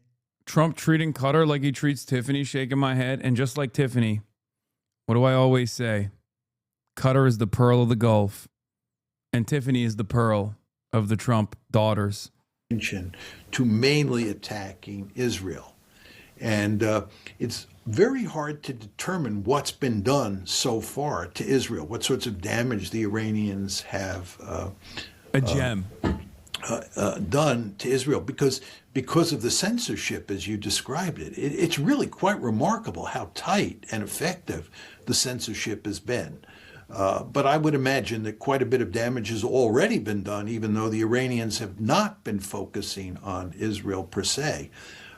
[SPEAKER 2] Trump treating Qatar like he treats Tiffany, shaking my head. And just like Tiffany, what do I always say? Qatar is the pearl of the Gulf, and Tiffany is the pearl of the Trump daughters.
[SPEAKER 15] To mainly attacking Israel. And it's very hard to determine what's been done so far to Israel, what sorts of damage the Iranians have done to Israel, because of the censorship, as you described it. It's really quite remarkable how tight and effective the censorship has been. But I would imagine that quite a bit of damage has already been done, even though the Iranians have not been focusing on Israel per se.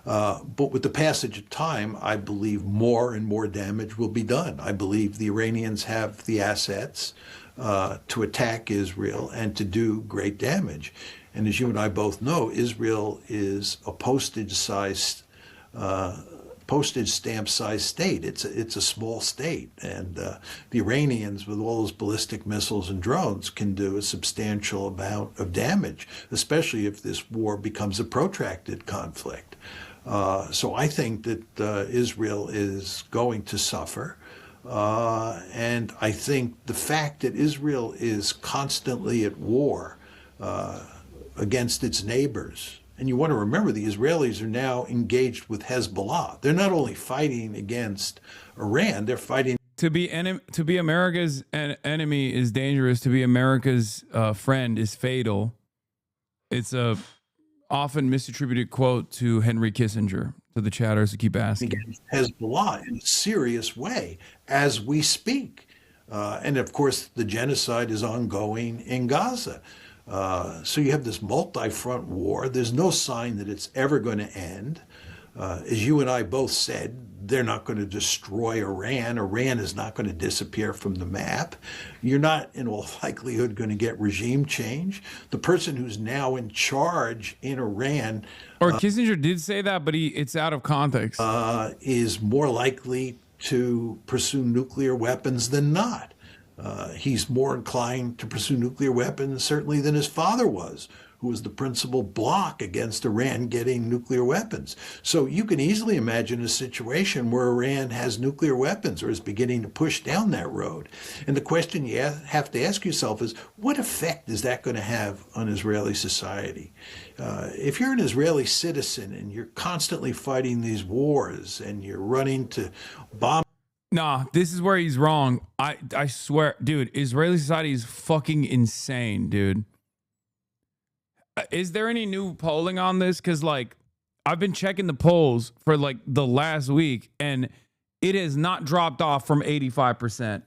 [SPEAKER 15] But with the passage of time, I believe more and more damage will be done. I believe the Iranians have the assets to attack Israel and to do great damage. And as you and I both know, Israel is a postage stamp-sized state. It's a small state, and the Iranians, with all those ballistic missiles and drones, can do a substantial amount of damage, especially if this war becomes a protracted conflict. So I think that Israel is going to suffer. And I think the fact that Israel is constantly at war against its neighbors, and you want to remember the Israelis are now engaged with Hezbollah. They're not only fighting against Iran, they're fighting.
[SPEAKER 2] To be America's enemy is dangerous. To be America's friend is fatal. It's a often misattributed quote to Henry Kissinger, to the chatters who keep asking.
[SPEAKER 15] Against Hezbollah in a serious way as we speak. And of course, the genocide is ongoing in Gaza. So you have this multi-front war. There's no sign that it's ever going to end. As you and I both said, they're not going to destroy Iran. Iran is not going to disappear from the map. You're not, in all likelihood, going to get regime change. The person who's now in charge in Iran,
[SPEAKER 2] or Kissinger did say that, but it's out of context,
[SPEAKER 15] is more likely to pursue nuclear weapons than not. He's more inclined to pursue nuclear weapons, certainly, than his father was, who was the principal bloc against Iran getting nuclear weapons. So you can easily imagine a situation where Iran has nuclear weapons or is beginning to push down that road. And the question you have to ask yourself is, what effect is that going to have on Israeli society? If you're an Israeli citizen and you're constantly fighting these wars and you're running to bomb.
[SPEAKER 2] Nah, this is where he's wrong. I swear, dude, Israeli society is fucking insane, dude. Is there any new polling on this? Because, like, I've been checking the polls for, like, the last week, and it has not dropped off from 85%.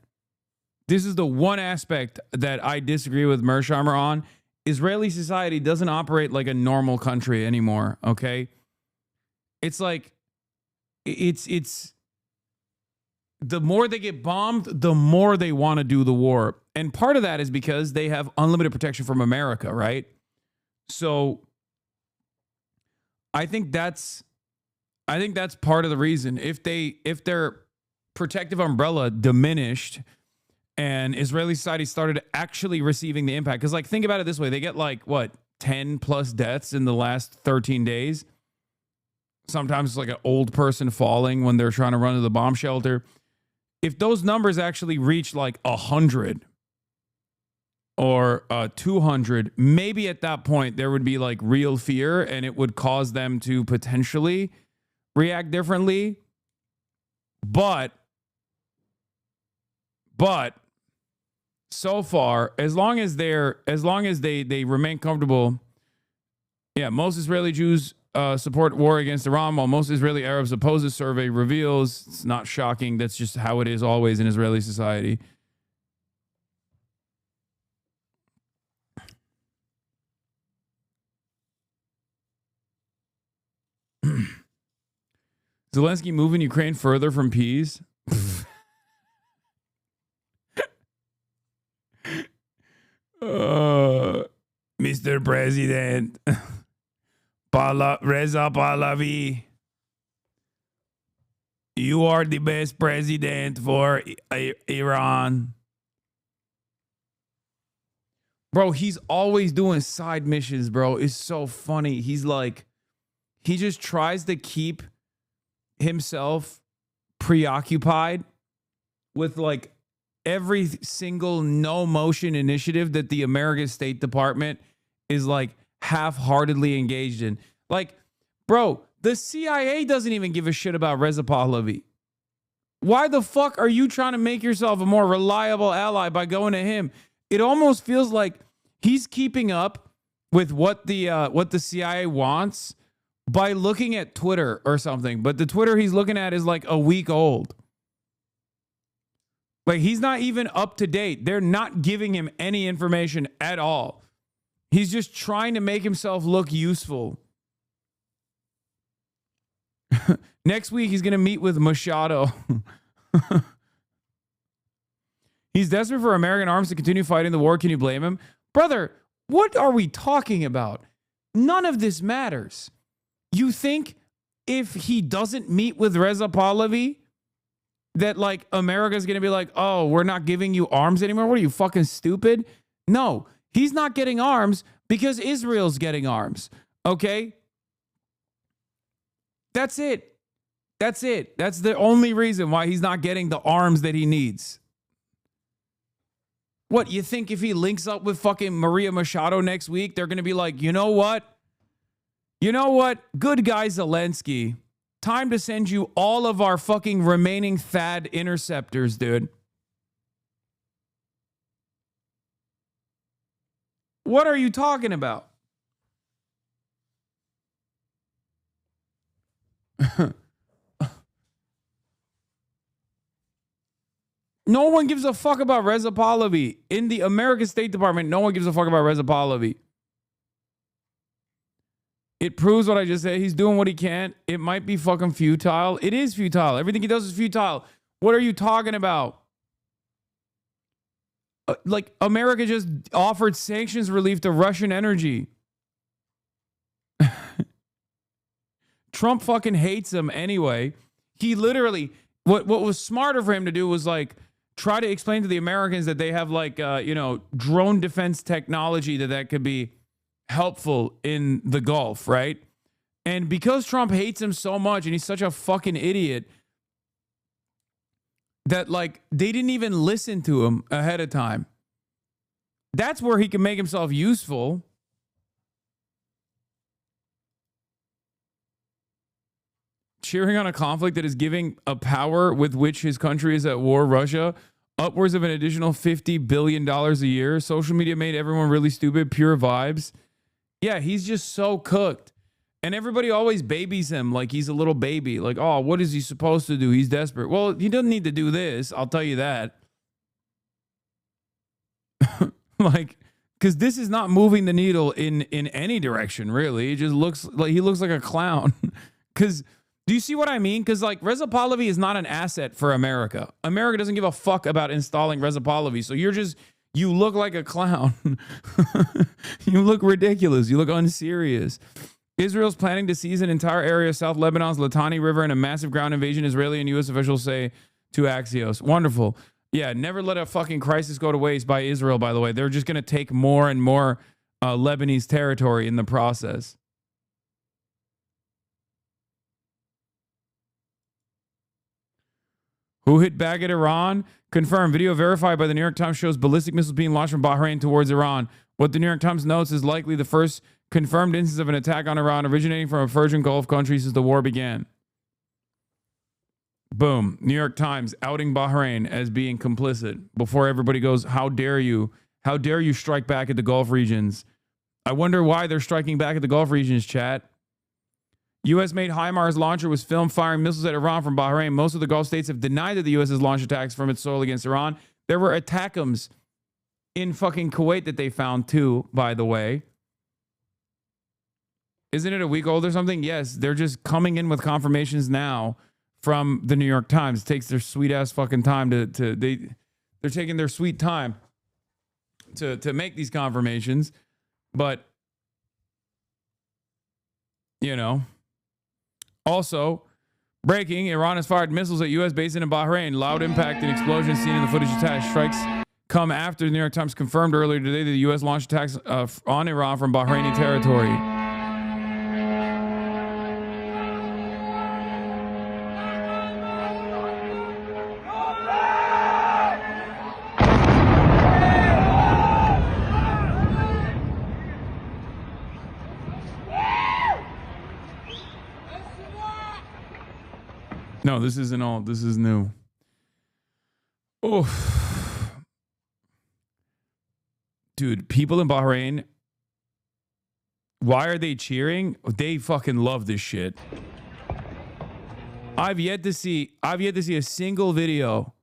[SPEAKER 2] this is the one aspect that I disagree with Mearsheimer on. Israeli society doesn't operate like a normal country anymore, okay? It's like, it's the more they get bombed, the more they want to do the war. And part of that is because they have unlimited protection from America, right? So I think that's part of the reason. If their protective umbrella diminished and Israeli society started actually receiving the impact, because like think about it this way, they get like what 10 plus deaths in the last 13 days. Sometimes it's like an old person falling when they're trying to run to the bomb shelter. If those numbers actually reach like 100 or 200, maybe at that point there would be like real fear and it would cause them to potentially react differently. But so far, as long as they remain comfortable, yeah, most Israeli Jews support war against Iran, while most Israeli Arabs oppose. The survey reveals. It's not shocking. That's just how it is always in Israeli society. Zelensky moving Ukraine further from peace. Mr. President, Reza Pahlavi, you are the best president for Iran. Bro, he's always doing side missions, bro. It's so funny. He's like, he just tries to keep himself preoccupied with like every single no motion initiative that the American State Department is like half-heartedly engaged in. Like, bro, the CIA doesn't even give a shit about Reza Pahlavi. Why the fuck are you trying to make yourself a more reliable ally by going to him? It almost feels like he's keeping up with what the CIA wants by looking at Twitter or something. But the Twitter he's looking at is like a week old. Like, he's not even up to date. They're not giving him any information at all. He's just trying to make himself look useful. Next week, he's going to meet with Machado. He's desperate for American arms to continue fighting the war. Can you blame him? Brother, what are we talking about? None of this matters. You think if he doesn't meet with Reza Pahlavi, that like America's going to be like, oh, we're not giving you arms anymore? What are you, fucking stupid? No, he's not getting arms because Israel's getting arms. Okay? That's it. That's it. That's the only reason why he's not getting the arms that he needs. What, you think if he links up with fucking Maria Machado next week, they're going to be like, you know what? You know what? Good guy Zelensky. Time to send you all of our fucking remaining THAAD interceptors, dude. What are you talking about? No one gives a fuck about Reza Pahlavi. In the American State Department, no one gives a fuck about Reza Pahlavi. It proves what I just said. He's doing what he can. It might be fucking futile. It is futile. Everything he does is futile. What are you talking about? Like, America just offered sanctions relief to Russian energy. Trump fucking hates him anyway. He literally, what was smarter for him to do was like, try to explain to the Americans that they have like, drone defense technology that could be helpful in the Gulf, right? And because Trump hates him so much and he's such a fucking idiot that like they didn't even listen to him ahead of time. That's where he can make himself useful. Cheering on a conflict that is giving a power with which his country is at war, Russia, upwards of an additional $50 billion a year. Social media made everyone really stupid, pure vibes. Yeah, he's just so cooked. And everybody always babies him like he's a little baby. Like, oh, what is he supposed to do? He's desperate. Well, he doesn't need to do this. I'll tell you that. Like, because this is not moving the needle in any direction, really. It just looks like he looks like a clown. Because do you see what I mean? Because like Reza Pahlavi is not an asset for America. America doesn't give a fuck about installing Reza Pahlavi. So you look like a clown. You look ridiculous. You look unserious. Israel's planning to seize an entire area of South Lebanon's Litani River in a massive ground invasion, Israeli and U.S. officials say to Axios. Wonderful. Yeah, never let a fucking crisis go to waste by Israel, by the way. They're just going to take more and more Lebanese territory in the process. Who hit back at Iran? Confirmed. Video verified by the New York Times shows ballistic missiles being launched from Bahrain towards Iran. What the New York Times notes is likely the first confirmed instance of an attack on Iran originating from a Persian Gulf country since the war began. Boom. New York Times outing Bahrain as being complicit before everybody goes, how dare you? How dare you strike back at the Gulf regions? I wonder why they're striking back at the Gulf regions, chat. U.S.-made HIMARS launcher was filmed firing missiles at Iran from Bahrain. Most of the Gulf states have denied that the U.S. has launched attacks from its soil against Iran. There were ATACMS in fucking Kuwait that they found too, by the way. Isn't it a week old or something? Yes, they're just coming in with confirmations now from the New York Times. It takes their sweet ass fucking time they're taking their sweet time to make these confirmations. But, you know, also breaking, Iran has fired missiles at U.S. bases in Bahrain. Loud impact and explosions seen in the footage attached. Strikes come after the New York Times confirmed earlier today that the U.S. launched attacks on Iran from Bahraini territory. No, this isn't all. This is new. Oh, dude, people in Bahrain, why are they cheering? They fucking love this shit. I've yet to see a single video.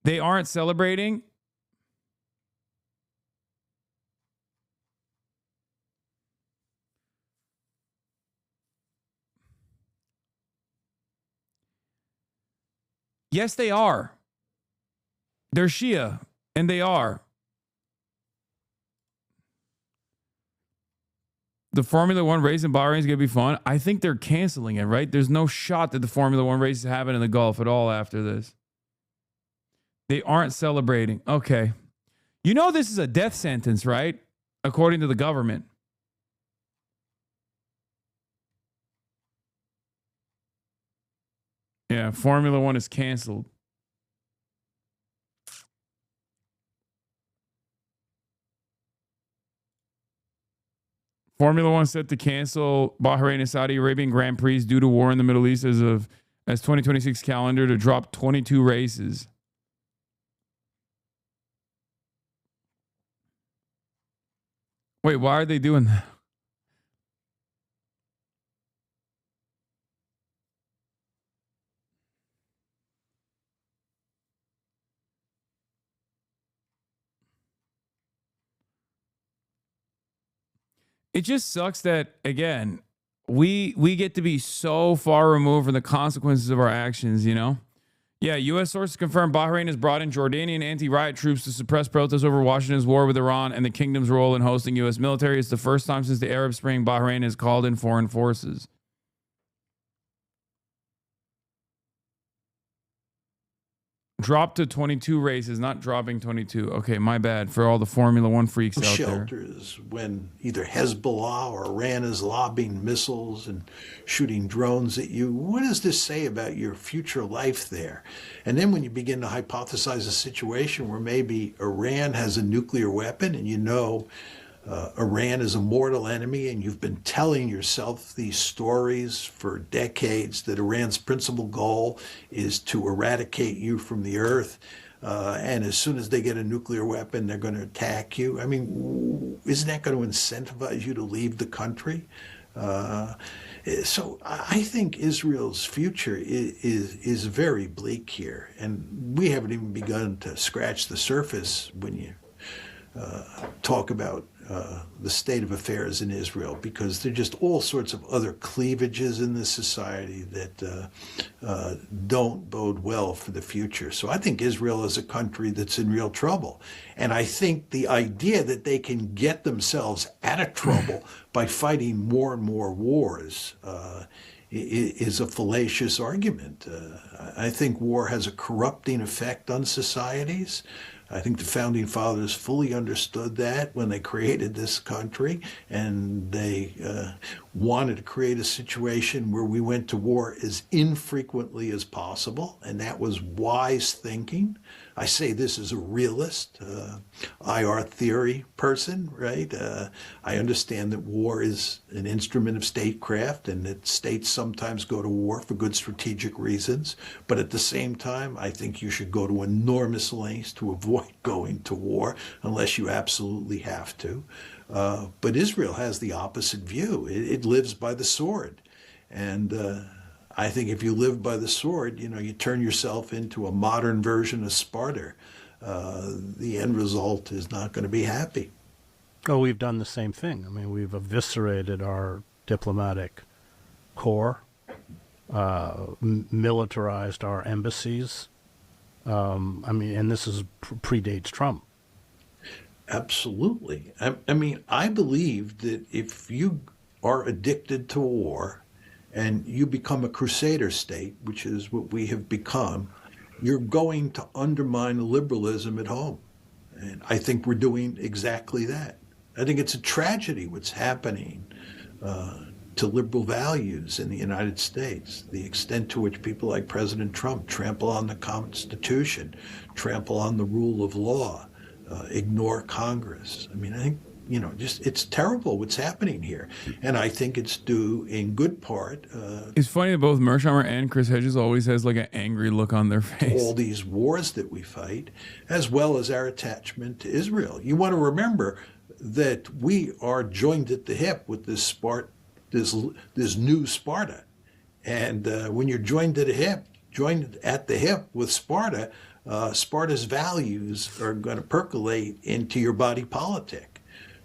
[SPEAKER 2] They aren't celebrating. Yes, they are. They're Shia, and they are. The Formula One race in Bahrain is going to be fun. I think they're canceling it, right? There's no shot that the Formula One race is happening in the Gulf at all after this. They aren't celebrating. Okay. You know this is a death sentence, right? According to the government. Yeah, Formula One is canceled. Formula One set to cancel Bahrain and Saudi Arabian Grand Prix due to war in the Middle East as 2026 calendar to drop 22 races. Wait, why are they doing that? It just sucks that, again, we get to be so far removed from the consequences of our actions, you know? Yeah, U.S. sources confirm Bahrain has brought in Jordanian anti-riot troops to suppress protests over Washington's war with Iran and the kingdom's role in hosting U.S. military. It's the first time since the Arab Spring Bahrain has called in foreign forces. Dropped to 22 races, not dropping 22. Okay, my bad for all the Formula One freaks out there.
[SPEAKER 15] Shelters when either Hezbollah or Iran is lobbing missiles and shooting drones at you. What does this say about your future life there? And then when you begin to hypothesize a situation where maybe Iran has a nuclear weapon and you know Iran is a mortal enemy, and you've been telling yourself these stories for decades that Iran's principal goal is to eradicate you from the earth, and as soon as they get a nuclear weapon, they're going to attack you. I mean, isn't that going to incentivize you to leave the country? So I think Israel's future is very bleak here, and we haven't even begun to scratch the surface when you talk about the state of affairs in Israel, because there are just all sorts of other cleavages in this society that don't bode well for the future. So I think Israel is a country that's in real trouble. And I think the idea that they can get themselves out of trouble by fighting more and more wars is a fallacious argument. I think war has a corrupting effect on societies. I think the founding fathers fully understood that when they created this country, and they wanted to create a situation where we went to war as infrequently as possible, and that was wise thinking. I say this as a realist, IR theory person, right? I understand that war is an instrument of statecraft and that states sometimes go to war for good strategic reasons. But at the same time, I think you should go to enormous lengths to avoid going to war unless you absolutely have to. But Israel has the opposite view. It lives by the sword. And I think if you live by the sword, you turn yourself into a modern version of Sparta. The end result is not going to be happy.
[SPEAKER 16] Oh, we've done the same thing. I mean, we've eviscerated our diplomatic corps, militarized our embassies. And this predates Trump.
[SPEAKER 15] Absolutely. I mean, I believe that if you are addicted to war, and you become a crusader state, which is what we have become, you're going to undermine liberalism at home. And I think we're doing exactly that. I think it's a tragedy what's happening to liberal values in the United States, the extent to which people like President Trump trample on the Constitution, trample on the rule of law, ignore Congress. I mean, I think it's terrible what's happening here. And I think it's due in good part.
[SPEAKER 2] It's funny that both Mersheimer and Chris Hedges always has like an angry look on their face.
[SPEAKER 15] All these wars that we fight, as well as our attachment to Israel. You want to remember that we are joined at the hip with this new Sparta. And when you're joined at the hip with Sparta, Sparta's values are going to percolate into your body politic.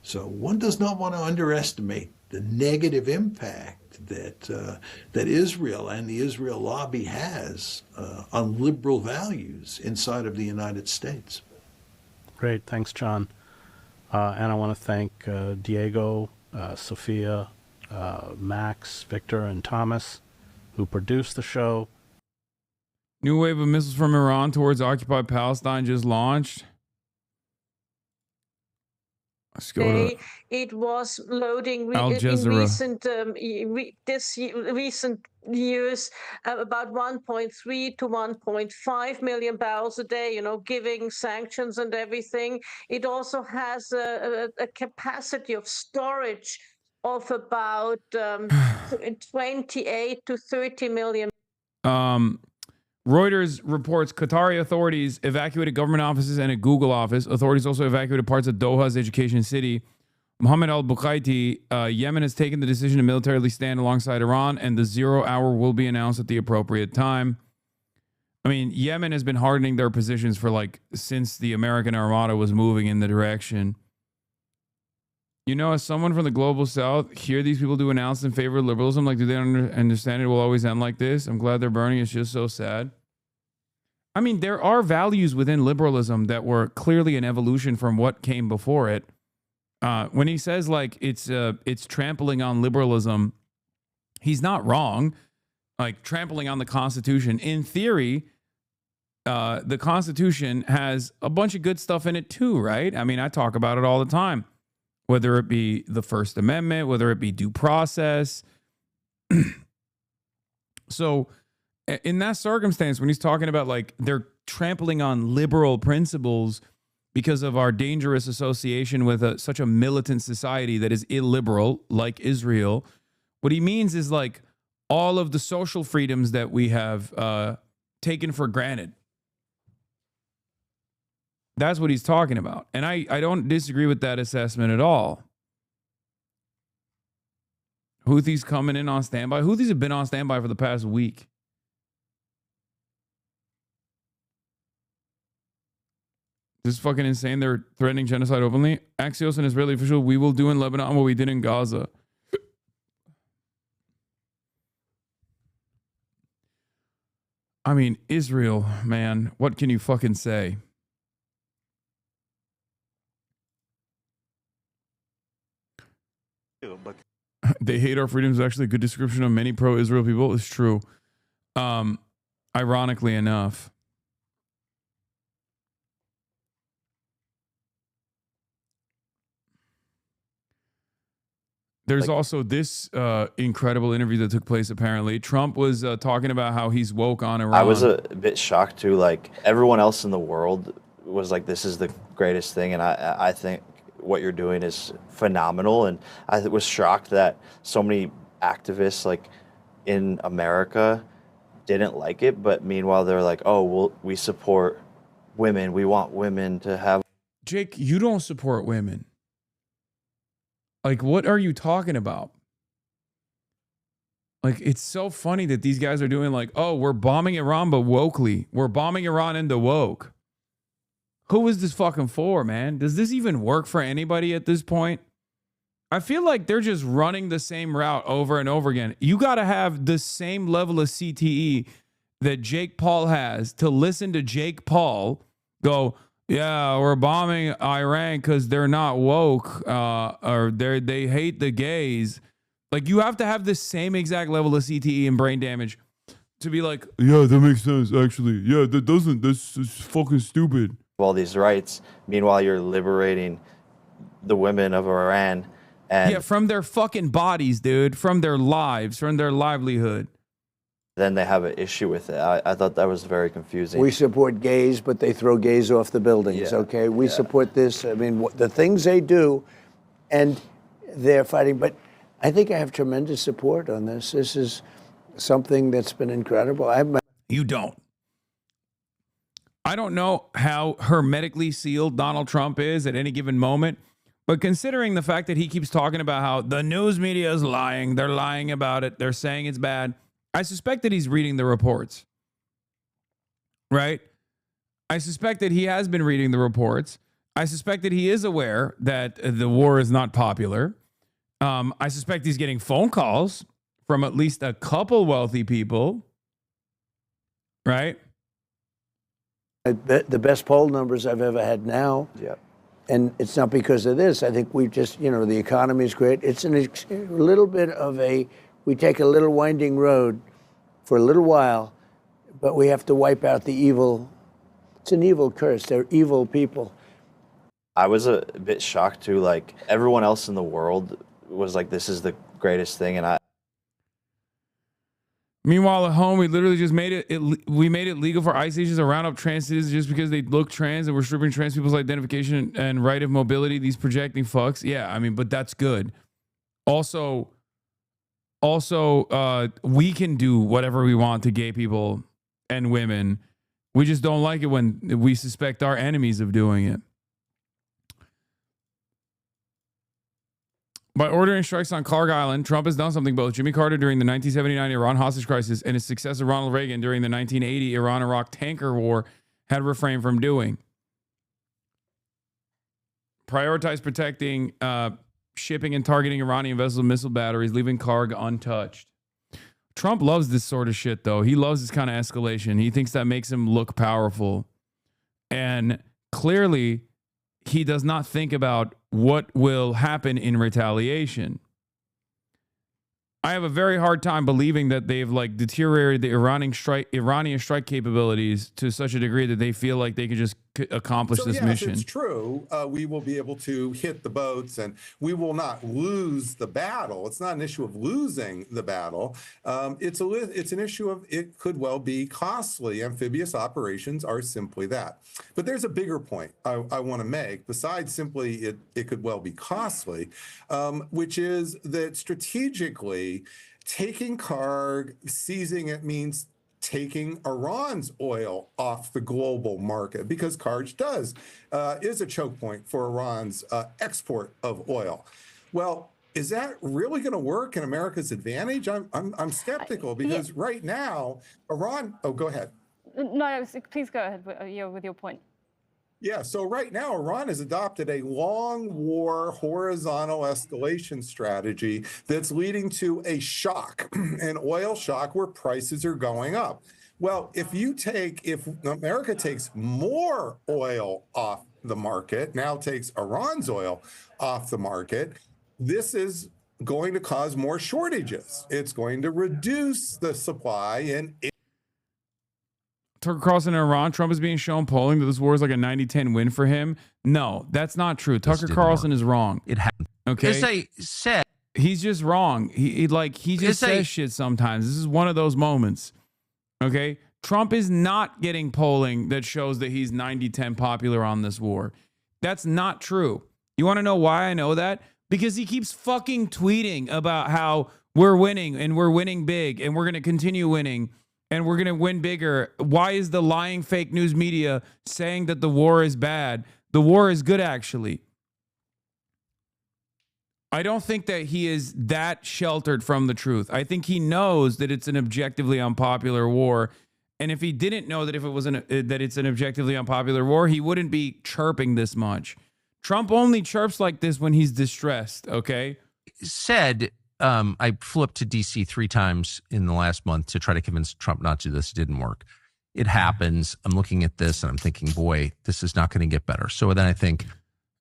[SPEAKER 15] So one does not want to underestimate the negative impact that Israel and the Israel lobby has on liberal values inside of the United States.
[SPEAKER 16] Great. Thanks, John. And I want to thank Diego, Sophia, Max, Victor, and Thomas, who produced the show.
[SPEAKER 2] New wave of missiles from Iran towards occupied Palestine just launched. Let's go to
[SPEAKER 4] it was loading
[SPEAKER 2] Al
[SPEAKER 4] in
[SPEAKER 2] Jazeera.
[SPEAKER 4] recent years about 1.3 to 1.5 million barrels a day, giving sanctions and everything. It also has a capacity of storage of about 28 to 30 million.
[SPEAKER 2] Reuters reports Qatari authorities evacuated government offices and a Google office. Authorities also evacuated parts of Doha's education city. Mohammed al-Bukaiti, Yemen has taken the decision to militarily stand alongside Iran, and the 0 hour will be announced at the appropriate time. I mean, Yemen has been hardening their positions for since the American Armada was moving in the direction. As someone from the global south, hear these people do announce in favor of liberalism. Do they understand it will always end like this? I'm glad they're burning. It's just so sad. I mean, there are values within liberalism that were clearly an evolution from what came before it. When he says it's trampling on liberalism, he's not wrong. Trampling on the Constitution. In theory, the Constitution has a bunch of good stuff in it too, right? I mean, I talk about it all the time. Whether it be the First Amendment, whether it be due process. So in that circumstance, when he's talking about they're trampling on liberal principles because of our dangerous association with such a militant society that is illiberal, like Israel, what he means is all of the social freedoms that we have taken for granted. That's what he's talking about. And I don't disagree with that assessment at all. Houthis coming in on standby. Houthis have been on standby for the past week. This is fucking insane. They're threatening genocide openly. Axios, an Israeli official, we will do in Lebanon what we did in Gaza. I mean, Israel, man, what can you fucking say?
[SPEAKER 5] But
[SPEAKER 2] They hate our freedoms is actually a good description of many pro-Israel people. It's true. Ironically enough. There's also this incredible interview that took place, apparently. Trump was talking about how he's woke on Iran.
[SPEAKER 7] I was a bit shocked too. Like, everyone else in the world was like, this is the greatest thing. And I think what you're doing is phenomenal. And I was shocked that so many activists, like, in America didn't like it. But meanwhile, they're like, oh, well, we support women. We want women to have.
[SPEAKER 2] Jake, you don't support women. Like, what are you talking about? Like, it's so funny that these guys are doing like, oh, we're bombing Iran, but wokely. We're bombing Iran into woke. Who is this fucking for, man? Does this even work for anybody at this point? I feel like they're just running the same route over and over again. You got to have the same level of CTE that Jake Paul has to listen to Jake Paul go, yeah, we're bombing Iran because they're not woke or they hate the gays. Like, you have to have the same exact level of CTE and brain damage to be like, yeah, that makes sense, actually. Yeah, that doesn't. That's fucking stupid.
[SPEAKER 7] All these rights. Meanwhile, you're liberating the women of Iran. And
[SPEAKER 2] yeah, from their fucking bodies, dude. From their lives, from their livelihood.
[SPEAKER 7] Then they have an issue with it. I thought that was very confusing.
[SPEAKER 19] We support gays, but they throw gays off the buildings, okay? We support this. I mean, the things they do, and they're fighting. But I think I have tremendous support on this. This is something that's been incredible.
[SPEAKER 2] You don't. I don't know how hermetically sealed Donald Trump is at any given moment, but considering the fact that he keeps talking about how the news media is lying, they're lying about it, they're saying it's bad, I suspect that he's reading the reports, right? I suspect that he has been reading the reports. I suspect that he is aware that the war is not popular. I suspect he's getting phone calls from at least a couple wealthy people, right?
[SPEAKER 19] The best poll numbers I've ever had now.
[SPEAKER 7] Yeah.
[SPEAKER 19] And it's not because of this. I think we've just, the economy is great. It's a little bit of we take a little winding road for a little while, but we have to wipe out the evil. It's an evil curse. They're evil people.
[SPEAKER 7] I was a bit shocked too. Like, everyone else in the world was like, this is the greatest thing. And
[SPEAKER 2] meanwhile, at home, we literally just made it legal for ICE agents to round up trans citizens just because they look trans, and we're stripping trans people's identification and right of mobility. These projecting fucks. Yeah, I mean, but that's good. Also, we can do whatever we want to gay people and women. We just don't like it when we suspect our enemies of doing it. By ordering strikes on Clark Island, Trump has done something both Jimmy Carter during the 1979 Iran hostage crisis and his successor Ronald Reagan during the 1980 Iran-Iraq tanker war had refrained from doing. Prioritize protecting shipping and targeting Iranian vessels, missile batteries, leaving Karg untouched. Trump loves this sort of shit, though. He loves this kind of escalation. He thinks that makes him look powerful. And clearly, he does not think about what will happen in retaliation. I have a very hard time believing that they've deteriorated the Iranian strike capabilities to such a degree that they feel like they could just accomplish this mission.
[SPEAKER 14] It's true. We will be able to hit the boats, and we will not lose the battle. It's not an issue of losing the battle. It's an issue of it could well be costly. Amphibious operations are simply that. But there's a bigger point I want to make, besides simply it could well be costly, which is that strategically, taking Karg, seizing it means taking Iran's oil off the global market, because Karg is a choke point for Iran's export of oil. Well, is that really going to work in America's advantage? I'm skeptical, because right now Iran. Oh, go ahead.
[SPEAKER 20] No, please go ahead with your point.
[SPEAKER 14] Yeah, so right now, Iran has adopted a long war horizontal escalation strategy that's leading to a shock, an oil shock where prices are going up. Well, if America takes more oil off the market, now takes Iran's oil off the market, this is going to cause more shortages. It's going to reduce the supply and
[SPEAKER 2] Tucker Carlson in Iran, Trump is being shown polling that this war is like a 90-10 win for him. No, that's not true. Tucker Carlson is wrong.
[SPEAKER 5] It happened.
[SPEAKER 2] Okay.
[SPEAKER 5] As I said,
[SPEAKER 2] he's just wrong. He just says shit sometimes. This is one of those moments. Okay. Trump is not getting polling that shows that he's 90-10 popular on this war. That's not true. You want to know why I know that? Because he keeps fucking tweeting about how we're winning and we're winning big and we're going to continue winning. And we're going to win bigger. Why is the lying fake news media saying that the war is bad? The war is good, actually. I don't think that he is that sheltered from the truth. I think he knows that it's an objectively unpopular war. And if he didn't know that that it's an objectively unpopular war, he wouldn't be chirping this much. Trump only chirps like this when he's distressed, okay?
[SPEAKER 5] Said... I flipped to DC 3 times in the last month to try to convince Trump not to do this. It didn't work. It happens. I'm looking at this and I'm thinking, boy, this is not going to get better. So then I think,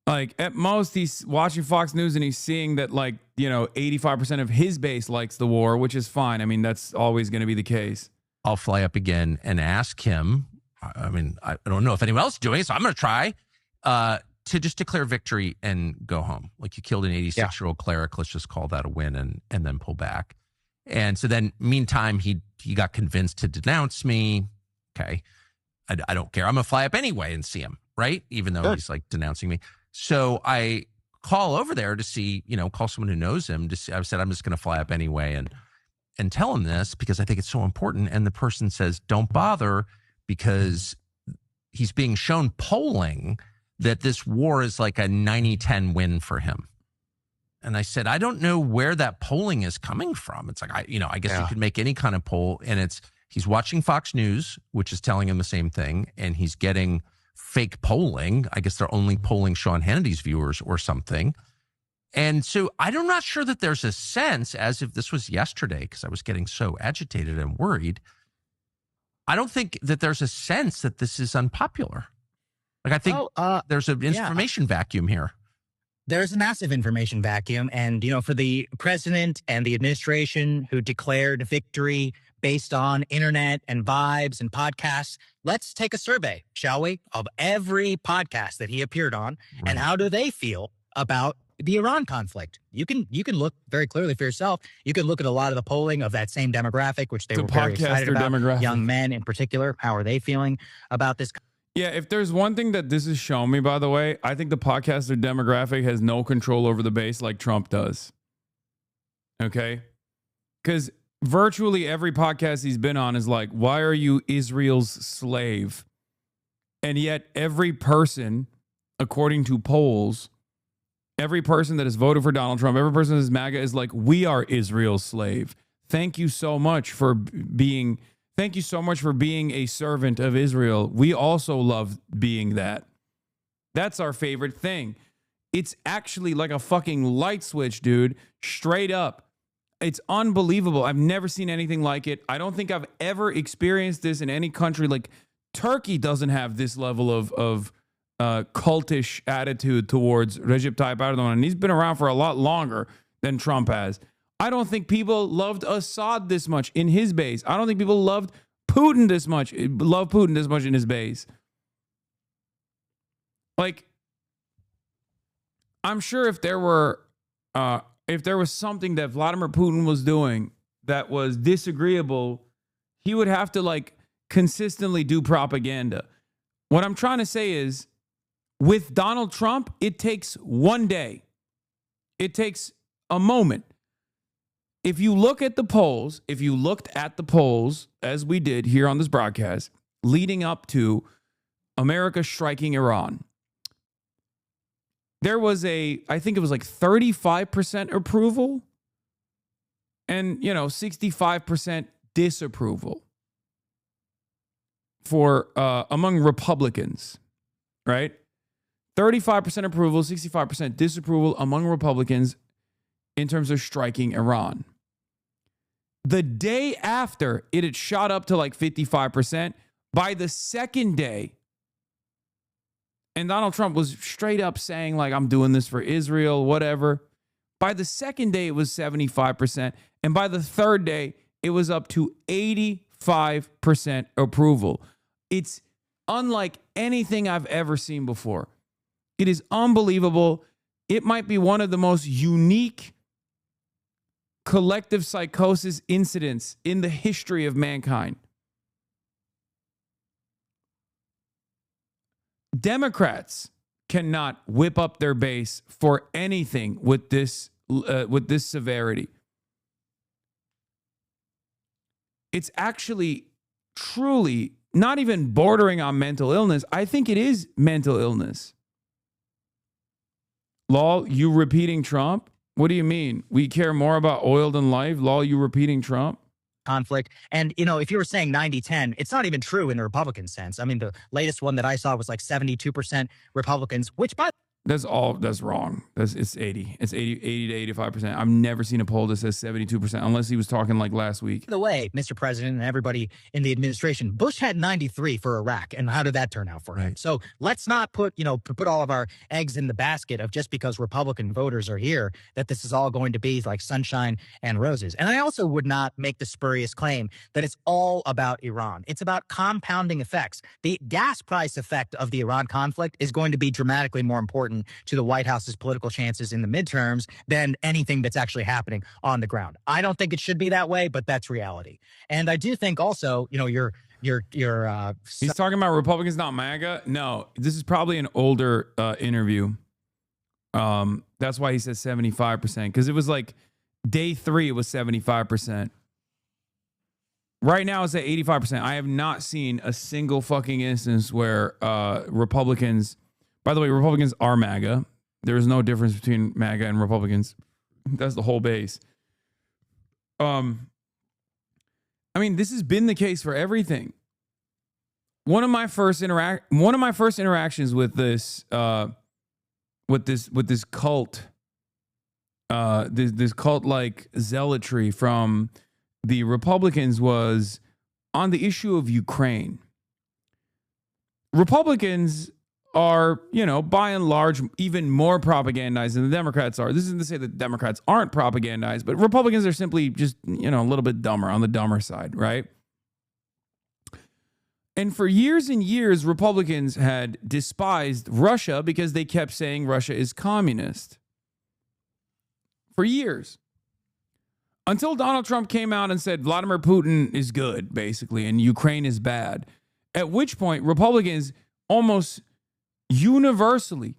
[SPEAKER 2] like, at most he's watching Fox News and he's seeing that, like, 85% of his base likes the war, which is fine. I mean, that's always going to be the case.
[SPEAKER 5] I'll fly up again and ask him. I mean, I don't know if anyone else is doing it, so I'm going to try to just declare victory and go home. Like, you killed an 86-year-old cleric. Let's just call that a win and then pull back. And so then, meantime, he got convinced to denounce me. Okay, I don't care. I'm going to fly up anyway and see him, right? Even though he's like denouncing me. So I call over there to see, call someone who knows him to see. I said, I'm just going to fly up anyway and tell him this because I think it's so important. And the person says, don't bother, because he's being shown polling that this war is like a 90-10 win for him. And I said, I don't know where that polling is coming from. It's like, I guess you could make any kind of poll, and he's watching Fox News, which is telling him the same thing, and he's getting fake polling. I guess they're only polling Sean Hannity's viewers or something. And so I'm not sure that there's a sense, as if this was yesterday, because I was getting so agitated and worried. I don't think that there's a sense that this is unpopular. Like, I think there's an information vacuum here.
[SPEAKER 17] There's a massive information vacuum. And, for the president and the administration who declared victory based on internet and vibes and podcasts, let's take a survey, shall we, of every podcast that he appeared on. Right. And how do they feel about the Iran conflict? You can look very clearly for yourself. You can look at a lot of the polling of that same demographic, which they were very excited about. Young men in particular. How are they feeling about this?
[SPEAKER 2] Yeah, if there's one thing that this has shown me, by the way, I think the podcaster demographic has no control over the base like Trump does. Okay? Because virtually every podcast he's been on is like, why are you Israel's slave? And yet every person, according to polls, every person that has voted for Donald Trump, every person that is MAGA is like, we are Israel's slave. Thank you so much for being a servant of Israel. We also love being that. That's our favorite thing. It's actually like a fucking light switch, dude. Straight up. It's unbelievable. I've never seen anything like it. I don't think I've ever experienced this in any country. Like, Turkey doesn't have this level of cultish attitude towards Recep Tayyip Erdogan, and he's been around for a lot longer than Trump has. I don't think people loved Assad this much in his base. I don't think people loved Putin this much in his base. Like, I'm sure if there was something that Vladimir Putin was doing that was disagreeable, he would have to, like, consistently do propaganda. What I'm trying to say is, with Donald Trump, it takes one day. It takes a moment. If you looked at the polls, as we did here on this broadcast, leading up to America striking Iran, there was I think it was like 35% approval and, 65% disapproval for among Republicans, right? 35% approval, 65% disapproval among Republicans in terms of striking Iran. The day after, it had shot up to like 55%. By the second day, and Donald Trump was straight up saying, like, I'm doing this for Israel, whatever. By the second day, it was 75%. And by the third day, it was up to 85% approval. It's unlike anything I've ever seen before. It is unbelievable. It might be one of the most unique collective psychosis incidents in the history of mankind. Democrats cannot whip up their base for anything with this severity. It's actually truly not even bordering on mental illness. I think it is mental illness. Lol, you repeating Trump? What do you mean? We care more about oil than life? Lol, you repeating Trump?
[SPEAKER 17] Conflict. And, you know, if you were saying 90-10, it's not even true in the Republican sense. I mean, the latest one that I saw was like 72% Republicans, which by
[SPEAKER 2] That's wrong. It's 80. It's 80 to 85%. I've never seen a poll that says 72%, unless he was talking like last week.
[SPEAKER 17] the way, Mr. President and everybody in the administration, Bush had 93 for Iraq. And how did that turn out for him? So let's not put all of our eggs in the basket of just because Republican voters are here, that this is all going to be like sunshine and roses. And I also would not make the spurious claim that it's all about Iran. It's about compounding effects. The gas price effect of the Iran conflict is going to be dramatically more important to the White House's political chances in the midterms than anything that's actually happening on the ground. I don't think it should be that way, but that's reality. And I do think also,
[SPEAKER 2] He's talking about Republicans, not MAGA. No, this is probably an older interview. That's why he says 75%, because it was like day 3, it was 75%. Right now it's at 85%. I have not seen a single fucking instance where Republicans, by the way, Republicans are MAGA. There is no difference between MAGA and Republicans. That's the whole base. I mean, this has been the case for everything. One of my first interactions with this cult, this cult-like zealotry from the Republicans was on the issue of Ukraine. Republicans are, by and large, even more propagandized than the Democrats are. This isn't to say that Democrats aren't propagandized, but Republicans are simply just, a little bit dumber, on the dumber side, right? And for years and years, Republicans had despised Russia because they kept saying Russia is communist. For years. Until Donald Trump came out and said Vladimir Putin is good, basically, and Ukraine is bad. At which point, Republicans almost universally,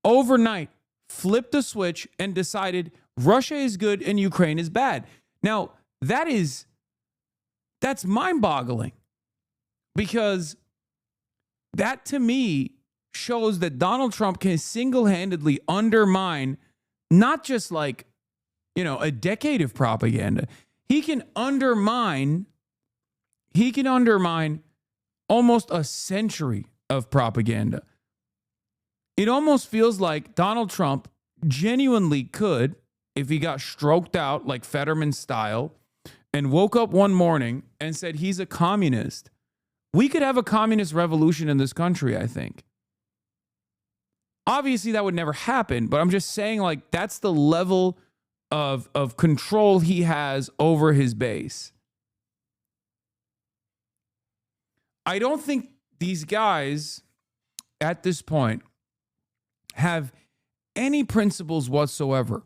[SPEAKER 2] overnight, flipped the switch and decided Russia is good and Ukraine is bad. Now, that's mind-boggling, because that, to me, shows that Donald Trump can single-handedly undermine not just like, a decade of propaganda. He can undermine almost a century of propaganda. It almost feels like Donald Trump genuinely could, if he got stroked out like Fetterman style and woke up one morning and said he's a communist, we could have a communist revolution in this country, I think. Obviously, that would never happen, but I'm just saying, like, that's the level of control he has over his base. I don't think these guys at this point have any principles whatsoever.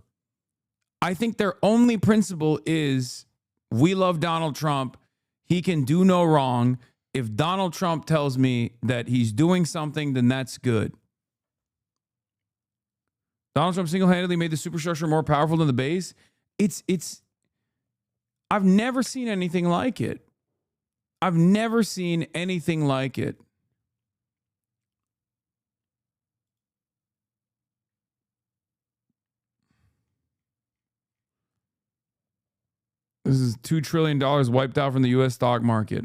[SPEAKER 2] I think their only principle is, we love Donald Trump. He can do no wrong. If Donald Trump tells me that he's doing something, then that's good. Donald Trump single-handedly made the superstructure more powerful than the base. I've never seen anything like it. I've never seen anything like it. This is $2 trillion wiped out from the U.S. stock market.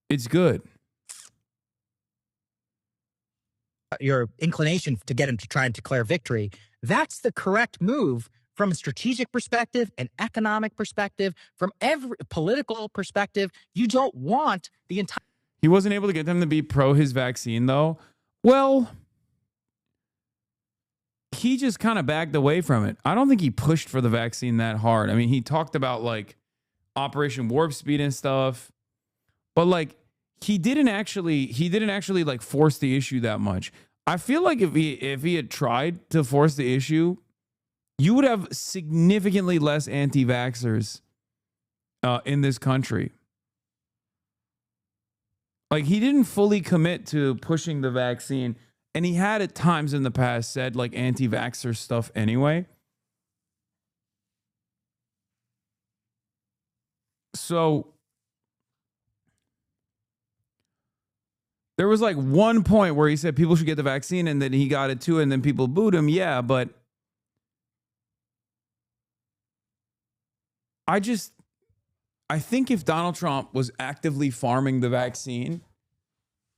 [SPEAKER 2] It's good.
[SPEAKER 17] your inclination to get him to try and declare victory, that's the correct move from a strategic perspective, an economic perspective, from every political perspective. You don't want the entire.
[SPEAKER 2] He wasn't able to get them to be pro his vaccine, though. Well, he just kind of backed away from it. I don't think he pushed for the vaccine that hard. I mean, he talked about like Operation Warp Speed and stuff, but like he didn't actually like force the issue that much. I feel like if he had tried to force the issue, you would have significantly less anti-vaxxers in this country. Like, he didn't fully commit to pushing the vaccine, and he had at times in the past said like anti-vaxxer stuff anyway. So there was like one point where he said people should get the vaccine, and then he got it too, and then people booed him. Yeah, but I think if Donald Trump was actively farming the vaccine,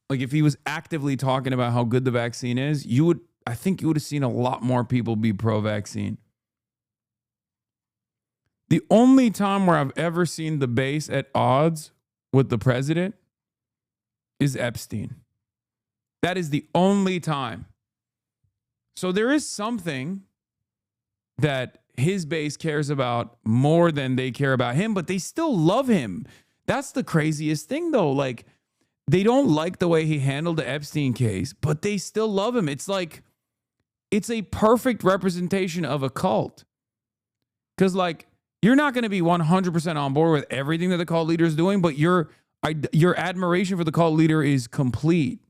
[SPEAKER 2] like if he was actively talking about how good the vaccine is, I think you would have seen a lot more people be pro-vaccine. The only time where I've ever seen the base at odds with the president is Epstein. That is the only time. So there is something that his base cares about more than they care about him, but they still love him. That's the craziest thing, though. Like, they don't like the way he handled the Epstein case, but they still love him. It's like, it's a perfect representation of a cult. Because, like, you're not going to be 100% on board with everything that the cult leader is doing, but your admiration for the cult leader is complete.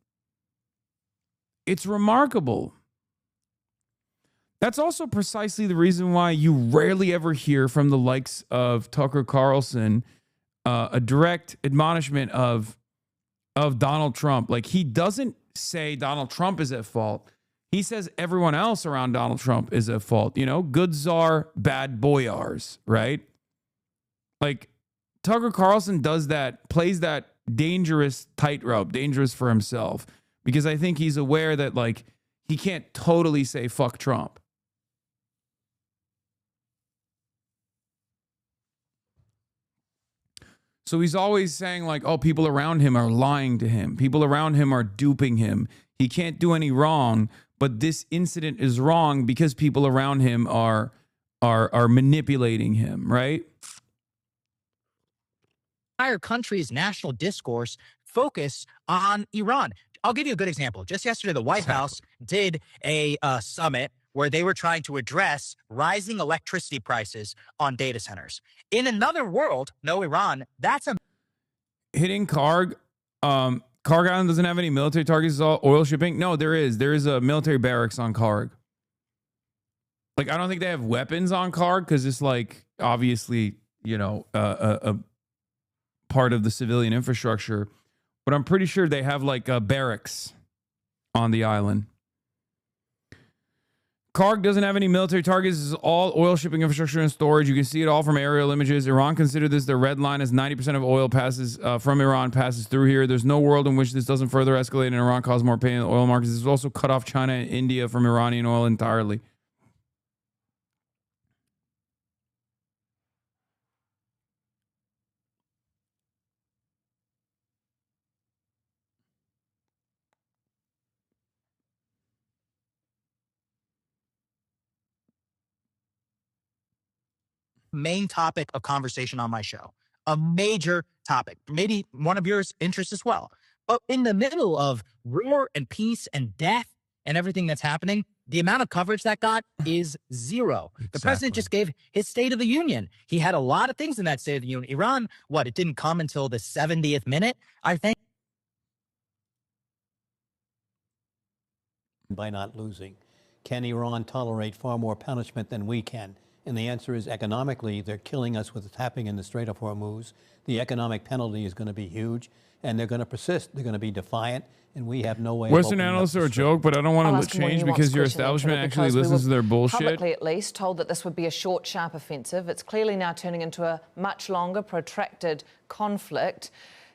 [SPEAKER 2] It's remarkable. That's also precisely the reason why you rarely ever hear from the likes of Tucker Carlson a direct admonishment of Donald Trump. Like, he doesn't say Donald Trump is at fault. He says everyone else around Donald Trump is at fault. You know, good czar, bad boyars, right? Like, Tucker Carlson does that, plays that dangerous tightrope, dangerous for himself, because I think he's aware that, like, he can't totally say fuck Trump. So he's always saying like, oh, people around him are lying to him. People around him are duping him. He can't do any wrong, but this incident is wrong because people around him are manipulating him, right?
[SPEAKER 17] Entire country's national discourse focus on Iran. I'll give you a good example. Just yesterday, the White House did a summit where they were trying to address rising electricity prices on data centers. In another world, no Iran, that's a...
[SPEAKER 2] Hitting Karg. Karg Island doesn't have any military targets. It's all oil shipping. No, there is. There is a military barracks on Karg. Like, I don't think they have weapons on Karg because it's like, obviously, you know, a part of the civilian infrastructure. But I'm pretty sure they have like barracks on the island. Karg doesn't have any military targets. This is all oil shipping infrastructure and storage. You can see it all from aerial images. Iran considered this their red line, as 90% of oil passes from Iran passes through here. There's no world in which this doesn't further escalate and Iran cause more pain in the oil markets. This has also cut off China and India from Iranian oil entirely.
[SPEAKER 17] main topic of conversation on my show, a major topic, maybe one of yours interests as well. But in the middle of war and peace and death and everything that's happening, the amount of coverage that got is zero. Exactly. The president just gave his State of the Union. He had a lot of things in that State of the Union. Iran, what, it didn't come until the 70th minute, I think.
[SPEAKER 8] By not losing. Can Iran tolerate far more punishment than we can? And the answer is economically, they're killing us with what's happening in the Strait of Hormuz. The economic penalty is going to be huge, and they're going to persist. They're going to be defiant, and we have no way of
[SPEAKER 2] Western analysts are a joke, but I don't want to change because your establishment actually listens to their bullshit.
[SPEAKER 9] Publicly, at least, told that this would be a short, sharp offensive. It's clearly now turning into a much longer, protracted conflict.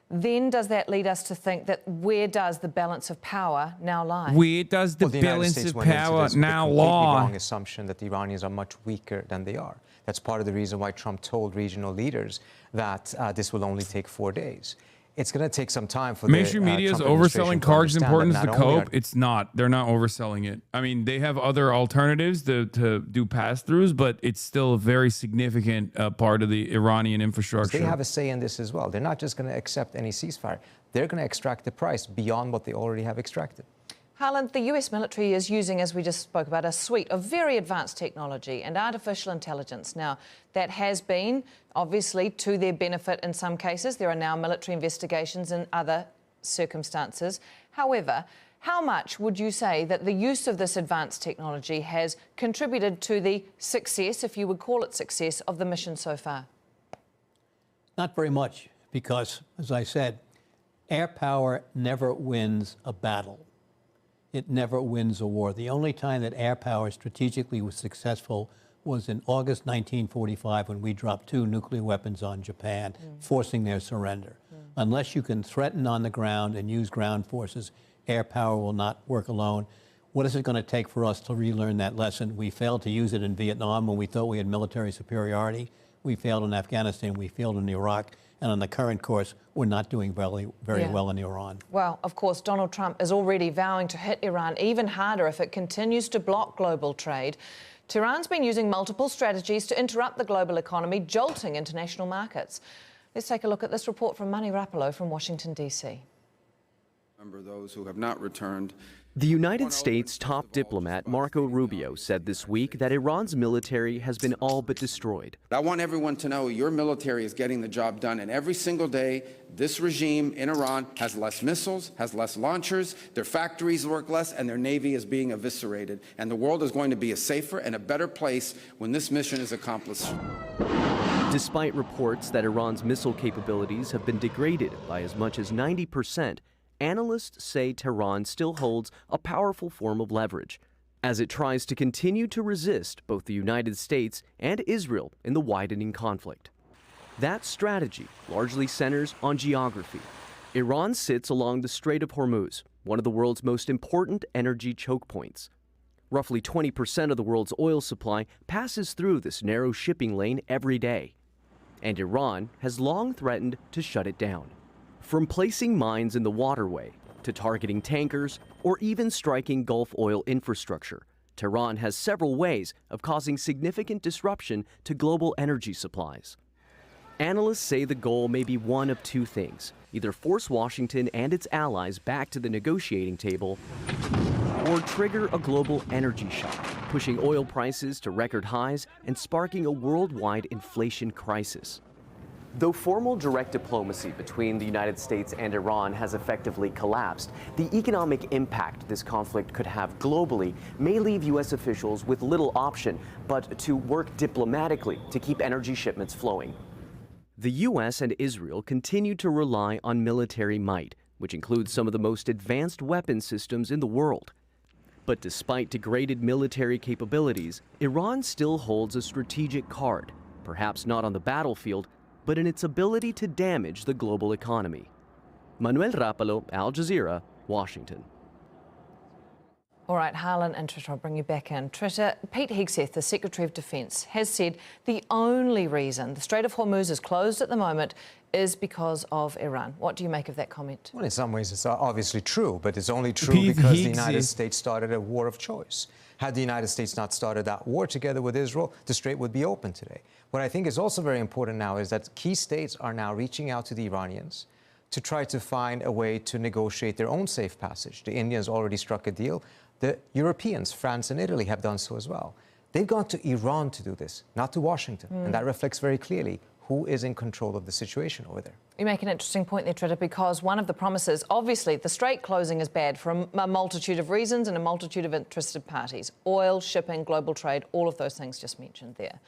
[SPEAKER 9] then does that lead us to think that where does the balance of power now lie?
[SPEAKER 2] Where does the
[SPEAKER 12] United
[SPEAKER 2] balance
[SPEAKER 12] States
[SPEAKER 2] of
[SPEAKER 12] went into
[SPEAKER 2] power
[SPEAKER 12] this with a
[SPEAKER 2] now
[SPEAKER 12] completely
[SPEAKER 2] lie?
[SPEAKER 12] wrong assumption that the Iranians are much weaker than they are. That's part of the reason why Trump told regional leaders that this will only take 4 days. It's going to take some time for
[SPEAKER 2] Mainstream media is overselling Karg's importance to cope.
[SPEAKER 12] Are
[SPEAKER 2] It's not. They're not overselling it. I mean, they have other alternatives to do pass-throughs, but it's still a very significant part of the Iranian infrastructure.
[SPEAKER 12] They have a say in this as well. They're not just going to accept any ceasefire. They're going to extract the price beyond what they already have extracted.
[SPEAKER 9] Harlan, the US military is using, as we just spoke about, a suite of very advanced technology and artificial intelligence. Now, that has been, obviously, to their benefit in some cases. There are now military investigations in other circumstances. However, how much would you say that the use of this advanced technology has contributed to the success, if you would call it success, of the mission so far?
[SPEAKER 8] Not very much, because, as I said, air power never wins a battle. It never wins a war. The only time that air power strategically was successful was in August 1945 when we dropped 2 nuclear weapons on Japan, forcing their surrender. Unless you can threaten on the ground and use ground forces, air power will not work alone. What is it going to take for us to relearn that lesson? We failed to use it in Vietnam when we thought we had military superiority. We failed in Afghanistan. We failed in Iraq. And on the current course, we're not doing very well in Iran.
[SPEAKER 9] Well, of course, Donald Trump is already vowing to hit Iran even harder if it continues to block global trade. Tehran's been using multiple strategies to interrupt the global economy, jolting international markets. Let's take a look at this report from Mani Rapolo from Washington, D.C.
[SPEAKER 20] Remember those who have not returned.
[SPEAKER 21] The United States top diplomat Marco Rubio said this week that Iran's military has been all but destroyed.
[SPEAKER 20] I want everyone to know your military is getting the job done, and every single day, this regime in Iran has less missiles, has less launchers, their factories work less, and their navy is being eviscerated. And the world is going to be a safer and a better place when this mission is accomplished.
[SPEAKER 21] Despite reports that Iran's missile capabilities have been degraded by as much as 90%, analysts say Tehran still holds a powerful form of leverage as it tries to continue to resist both the United States and Israel in the widening conflict. That strategy largely centers on geography. Iran sits along the Strait of HORMUZ, one of the world's most important energy choke points. Roughly 20% of the world's oil supply passes through this narrow shipping lane every day, and Iran has long threatened to shut it down. From placing mines in the waterway to targeting tankers or even striking Gulf oil infrastructure, Tehran has several ways of causing significant disruption to global energy supplies. Analysts say the goal may be one of 2 things: either force Washington and its allies back to the negotiating table, or trigger a global energy shock, pushing oil prices to record highs and sparking a worldwide inflation crisis. Though formal direct diplomacy between the United States and Iran has effectively collapsed, the economic impact this conflict could have globally may leave U.S. officials with little option but to work diplomatically to keep energy shipments flowing. The U.S. and Israel continue to rely on military might, which includes some of the most advanced weapon systems in the world. But despite degraded military capabilities, Iran still holds a strategic card, perhaps not on the battlefield, but in its ability to damage the global economy. Manuel Rapolo, Al Jazeera, Washington.
[SPEAKER 9] All right, Harlan and Trita, I'll bring you back in. Trita, Pete Hegseth, the Secretary of Defence, has said the only reason the Strait of Hormuz is closed at the moment is because of Iran. What do you make of that comment?
[SPEAKER 12] Well, in some ways, it's obviously true, but it's only true
[SPEAKER 2] Pete
[SPEAKER 12] because the
[SPEAKER 2] Hegseth.
[SPEAKER 12] United States started a war of choice. Had the United States not started that war together with Israel, the Strait would be open today. What I think is also very important now is that key states are now reaching out to the Iranians to try to find a way to negotiate their own safe passage. The Indians already struck a deal. The Europeans, France and Italy, have done so as well. They've gone to Iran to do this, not to Washington. And that reflects very clearly who is in control of the situation over there.
[SPEAKER 9] You make an interesting point there, Trita, because one of the promises, obviously, the Strait closing is bad for a multitude of reasons and a multitude of interested parties. Oil, shipping, global trade, all of those things just mentioned there.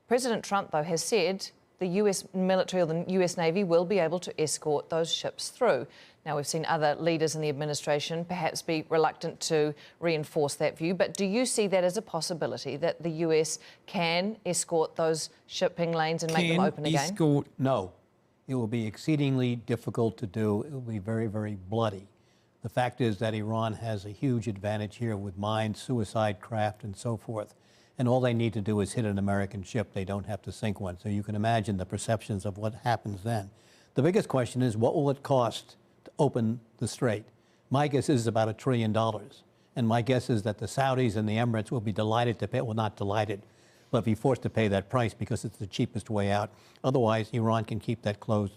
[SPEAKER 9] President Trump, though, has said the US military or the US Navy will be able to escort those ships through. Now, we've seen other leaders in the administration perhaps be reluctant to reinforce that view, but do you see that as a possibility that the US can escort those shipping lanes and make them open again?
[SPEAKER 8] No. It will be exceedingly difficult to do. It will be very, very bloody. The fact is that Iran has a huge advantage here with mines, suicide craft, and so forth. And all they need to do is hit an American ship. They don't have to sink one. So you can imagine the perceptions of what happens then. The biggest question is, what will it cost to open the Strait? My guess is about $1 trillion. And my guess is that the Saudis and the Emirates will be delighted to pay, well, not delighted, but be forced to pay that price because it's the cheapest way out. Otherwise, Iran can keep that closed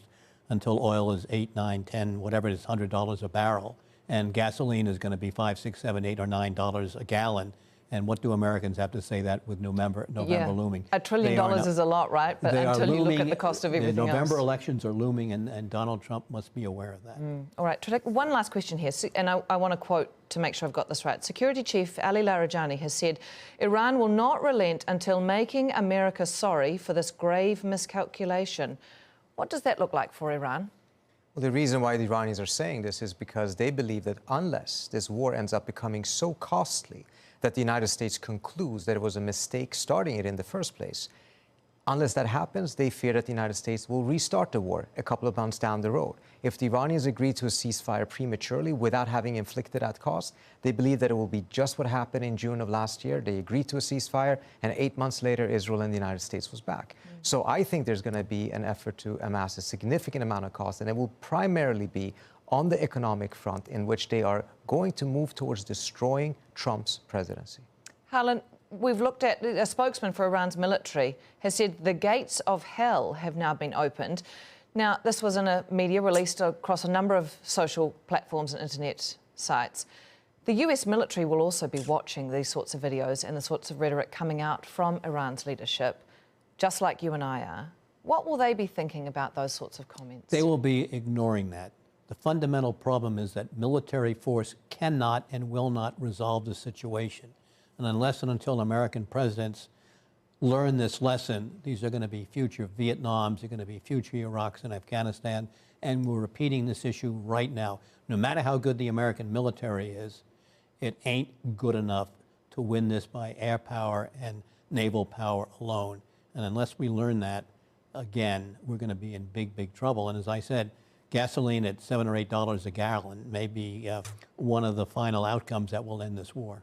[SPEAKER 8] until oil is 8, 9, 10, whatever it is, $100 a barrel. And gasoline is going to be $5, $6, $7, $8, or $9 a gallon. And what do Americans have to say that with November looming?
[SPEAKER 9] $1 trillion is a lot, right? But until you look at the cost of everything
[SPEAKER 8] the November
[SPEAKER 9] else.
[SPEAKER 8] elections are looming, and Donald Trump must be aware of that.
[SPEAKER 9] All right, one last question here, and I want to quote to make sure I've got this right. Security Chief Ali Larijani has said, Iran will not relent until making America sorry for this grave miscalculation. What does that look like for Iran?
[SPEAKER 12] Well, the reason why the Iranians are saying this is because they believe that unless this war ends up becoming so costly that the United States concludes that it was a mistake starting it in the first place, unless that happens, they fear that the United States will restart the war a couple of months down the road. If the Iranians agree to a ceasefire prematurely without having inflicted that cost, they believe that it will be just what happened in June of last year. They agreed to a ceasefire, and 8 months later, Israel and the United States was back. So I think there's going to be an effort to amass a significant amount of cost, and it will primarily be on the economic front, in which they are going to move towards destroying Trump's presidency.
[SPEAKER 9] Harlan, we've looked at a spokesman for Iran's military has said the gates of hell have now been opened. Now, this was in a media released across a number of social platforms and internet sites. The US military will also be watching these sorts of videos and the sorts of rhetoric coming out from Iran's leadership, just like you and I are. What will they be thinking about those sorts of comments?
[SPEAKER 8] They will be ignoring that. The fundamental problem is that military force cannot and will not resolve the situation. And unless and until American presidents learn this lesson, these are going to be future Vietnams, they're going to be future Iraqs and Afghanistan, and we're repeating this issue right now. No matter how good the American military is, it ain't good enough to win this by air power and naval power alone. And unless we learn that, again, we're going to be in big, big trouble. And as I said, gasoline at $7 or $8 a gallon may be one of the final outcomes that will end this war.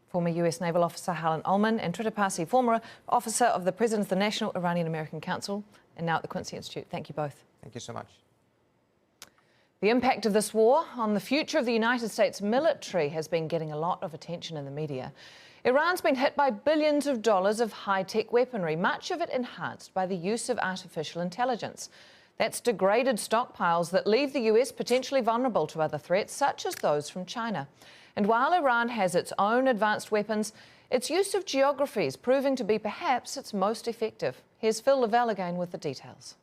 [SPEAKER 9] Former US Naval Officer Harlan Ullman and Trita Parsi, former officer of the President of the National Iranian-American Council and now at the Quincy Institute. Thank you both.
[SPEAKER 12] Thank you so much.
[SPEAKER 9] The impact of this war on the future of the United States military has been getting a lot of attention in the media. Iran's been hit by billions of dollars of high-tech weaponry, much of it enhanced by the use of artificial intelligence. That's degraded stockpiles that leave the US potentially vulnerable to other threats, such as those from China. And while Iran has its own advanced weapons, its use of geography is proving to be perhaps its most effective. Here's Phil Lavelle again with the details.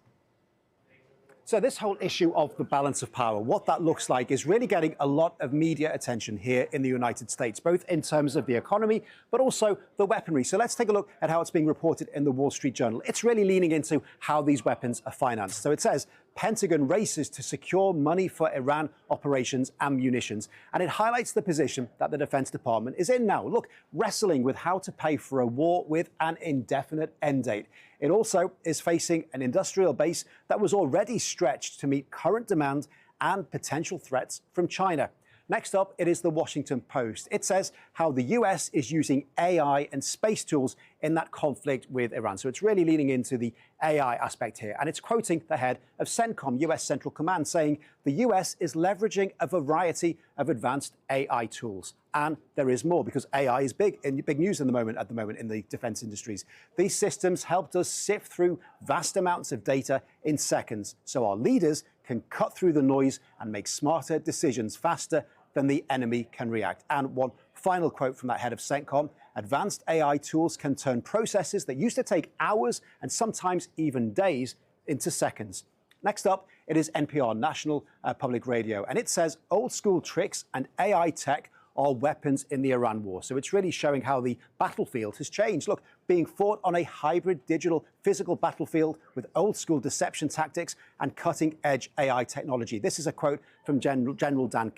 [SPEAKER 6] So this whole issue of the balance of power, what that looks like is really getting a lot of media attention here in the United States, both in terms of the economy, but also the weaponry. So let's take a look at how it's being reported in the Wall Street Journal. It's really leaning into how these weapons are financed. So it says, Pentagon races to secure money for Iran operations and munitions. And it highlights the position that the Defense Department is in now. Look, wrestling with how to pay for a war with an indefinite end date. It also is facing an industrial base that was already stretched to meet current demand and potential threats from China. Next up, it is the Washington Post. It says how the US is using AI and space tools in that conflict with Iran. So it's really leaning into the AI aspect here. And it's quoting the head of CENTCOM, US Central Command, saying the US is leveraging a variety of advanced AI tools. And there is more, because AI is big news at the moment in the defense industries. These systems helped us sift through vast amounts of data in seconds, so our leaders can cut through the noise and make smarter decisions faster than the enemy can react. And one final quote from that head of CENTCOM, advanced AI tools can turn processes that used to take hours and sometimes even days into seconds. Next up, it is NPR, National Public Radio, and it says old school tricks and AI tech are weapons in the Iran war. So it's really showing how the battlefield has changed. Look, being fought on a hybrid digital physical battlefield with old school deception tactics and cutting edge AI technology. This is a quote from General Dan.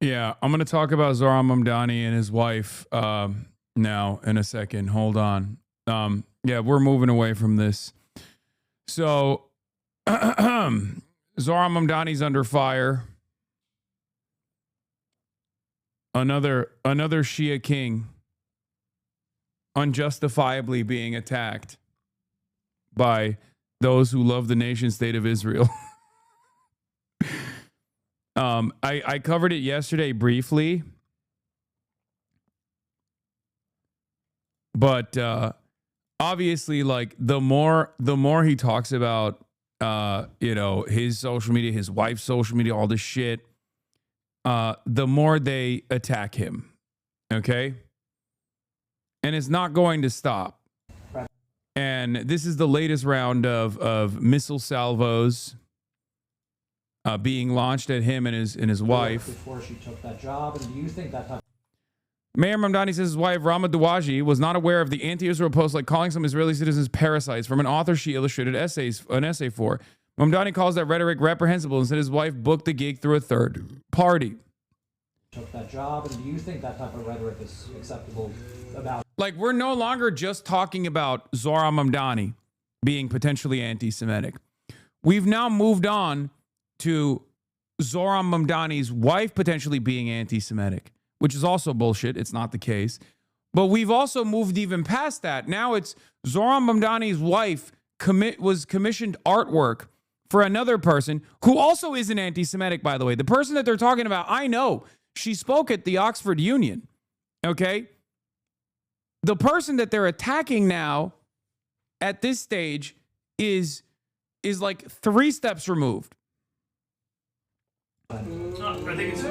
[SPEAKER 2] Yeah, I'm going to talk about Zohran Mamdani and his wife now in a second. Hold on. Yeah, we're moving away from this. So Zohran Mamdani's under fire. Another Shia king unjustifiably being attacked by those who love the nation state of Israel. I covered it yesterday briefly, but obviously, like the more he talks about his social media, his wife's social media, all this shit, the more they attack him. Okay? And it's not going to stop. And this is the latest round of missile salvos being launched at him and his wife.
[SPEAKER 13] Before she took that job, and do you think that type
[SPEAKER 2] Mayor Mamdani says his wife, Rama Dawaji, was not aware of the anti-Israel post, like calling some Israeli citizens parasites, from an author she illustrated an essay for. Mamdani calls that rhetoric reprehensible and said his wife booked the gig through a third party.
[SPEAKER 13] took that job, and do you think that type of rhetoric is acceptable about?
[SPEAKER 2] Like, we're no longer just talking about Zohran Mamdani being potentially anti-Semitic. We've now moved on to Zohran Mamdani's wife potentially being anti-Semitic, which is also bullshit. It's not the case. But we've also moved even past that. Now it's Zohran Mamdani's wife was commissioned artwork for another person who also isn't anti-Semitic, by the way. The person that they're talking about, I know. She spoke at the Oxford Union. Okay? The person that they're attacking now at this stage is like 3 steps removed.
[SPEAKER 3] I think it's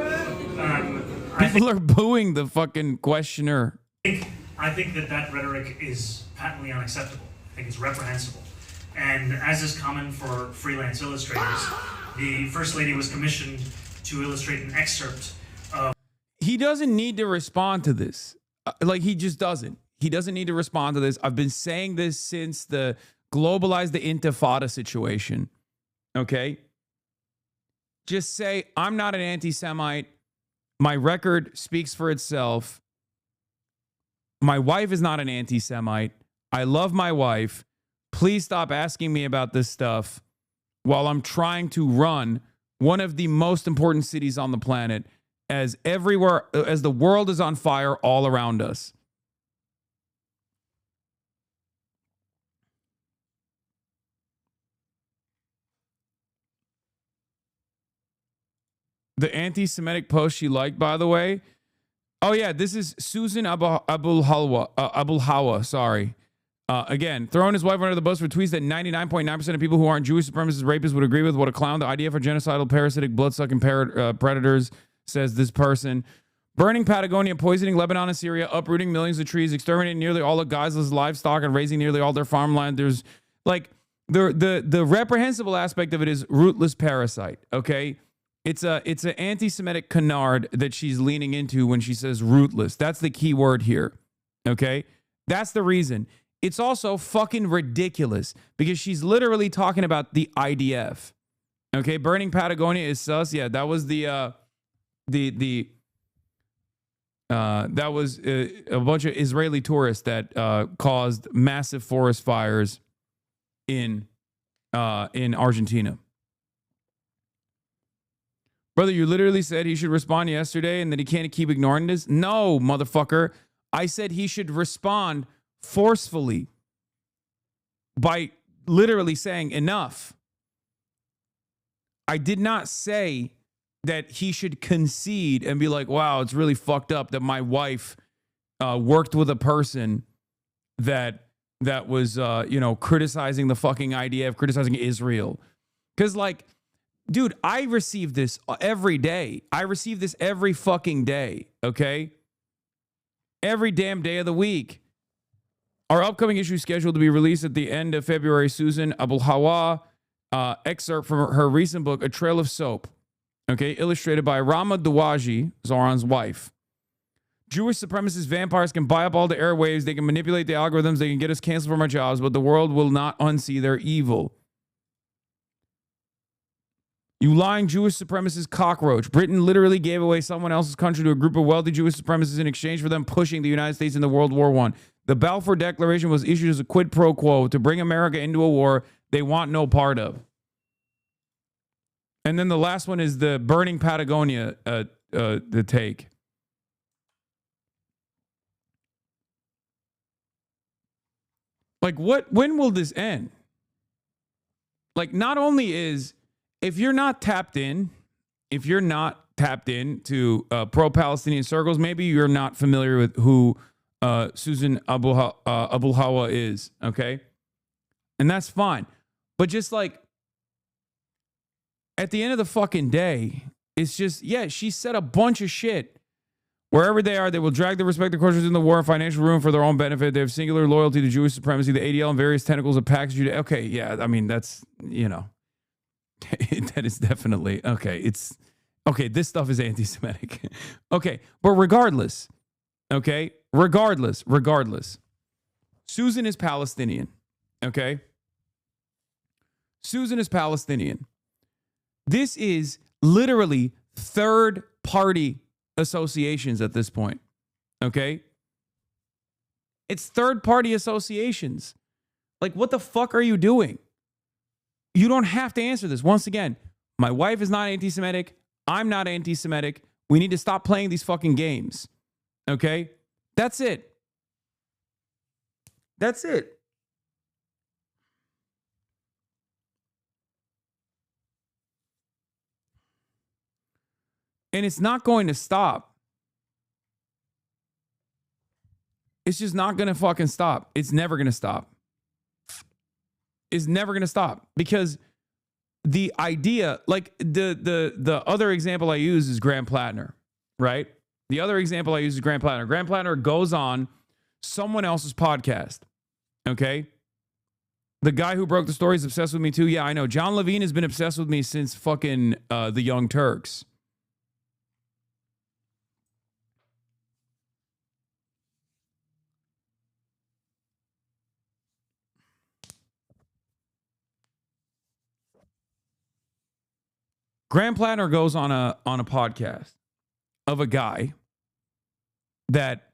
[SPEAKER 2] People are booing the fucking questioner.
[SPEAKER 3] I think that rhetoric is patently unacceptable. I think it's reprehensible. And as is common for freelance illustrators, the First Lady was commissioned to illustrate an excerpt of...
[SPEAKER 2] He doesn't need to respond to this. Like, he just doesn't. He doesn't need to respond to this. I've been saying this since the globalize the intifada situation. Okay? Just say, I'm not an anti-Semite. My record speaks for itself. My wife is not an anti-Semite. I love my wife. Please stop asking me about this stuff while I'm trying to run one of the most important cities on the planet as the world is on fire all around us. The anti-Semitic post she liked, by the way. Oh, yeah, this is Susan Abul Hawa, sorry. Again, throwing his wife under the bus for tweets that 99.9% of people who aren't Jewish supremacist rapists would agree with. What a clown. The idea for genocidal, parasitic, blood-sucking predators, says this person. Burning Patagonia, poisoning Lebanon and Syria, uprooting millions of trees, exterminating nearly all of Gaza's livestock, and raising nearly all their farmland. There's, like, the reprehensible aspect of it is rootless parasite, okay? It's an anti-Semitic canard that she's leaning into when she says rootless. That's the key word here, okay? That's the reason. It's also fucking ridiculous because she's literally talking about the IDF. Okay, burning Patagonia is sus. Yeah, that was that was a bunch of Israeli tourists that caused massive forest fires in Argentina. Brother, you literally said he should respond yesterday and that he can't keep ignoring this? No, motherfucker. I said he should respond forcefully by literally saying enough. I did not say that he should concede and be like, wow, it's really fucked up that my wife worked with a person that was, criticizing the fucking IDF, criticizing Israel. Because, like, dude, I receive this every day. I receive this every fucking day, okay? Every damn day of the week. Our upcoming issue scheduled to be released at the end of February. Susan Abul Hawa, excerpt from her recent book, A Trail of Soap, okay, illustrated by Rama Dawaji, Zohran's wife. Jewish supremacist vampires can buy up all the airwaves. They can manipulate the algorithms. They can get us canceled from our jobs, but the world will not unsee their evil. You lying Jewish supremacist cockroach. Britain literally gave away someone else's country to a group of wealthy Jewish supremacists in exchange for them pushing the United States into World War I. The Balfour Declaration was issued as a quid pro quo to bring America into a war they want no part of. And then the last one is the burning Patagonia, the take. Like, when will this end? Like, not only is, if you're not tapped in to pro-Palestinian circles, maybe you're not familiar with who Susan Abulhawa is, okay? And that's fine. But just like, at the end of the fucking day, it's just, yeah, she said a bunch of shit. Wherever they are, they will drag the respective cultures in the war and financial ruin for their own benefit. They have singular loyalty to Jewish supremacy, the ADL, and various tentacles of Pax Judaism. Okay, yeah, I mean, that's, you know, that is definitely, okay, it's, okay, this stuff is anti-Semitic. Okay, but regardless, Susan is Palestinian, okay? Susan is Palestinian. This is literally third-party associations at this point, okay? It's third-party associations. Like, what the fuck are you doing? You don't have to answer this. Once again, my wife is not anti-Semitic. I'm not anti-Semitic. We need to stop playing these fucking games, okay? That's it. That's it. And it's not going to stop. It's just not going to fucking stop. It's never going to stop. It's never going to stop because the idea, like the other example I use is Graham Plattner, right? The other example I use is Graham Plattner. Graham Plattner goes on someone else's podcast, okay? The guy who broke the story is obsessed with me too. Yeah, I know. John Levine has been obsessed with me since fucking the Young Turks. Graham Plattner goes on a podcast of a guy that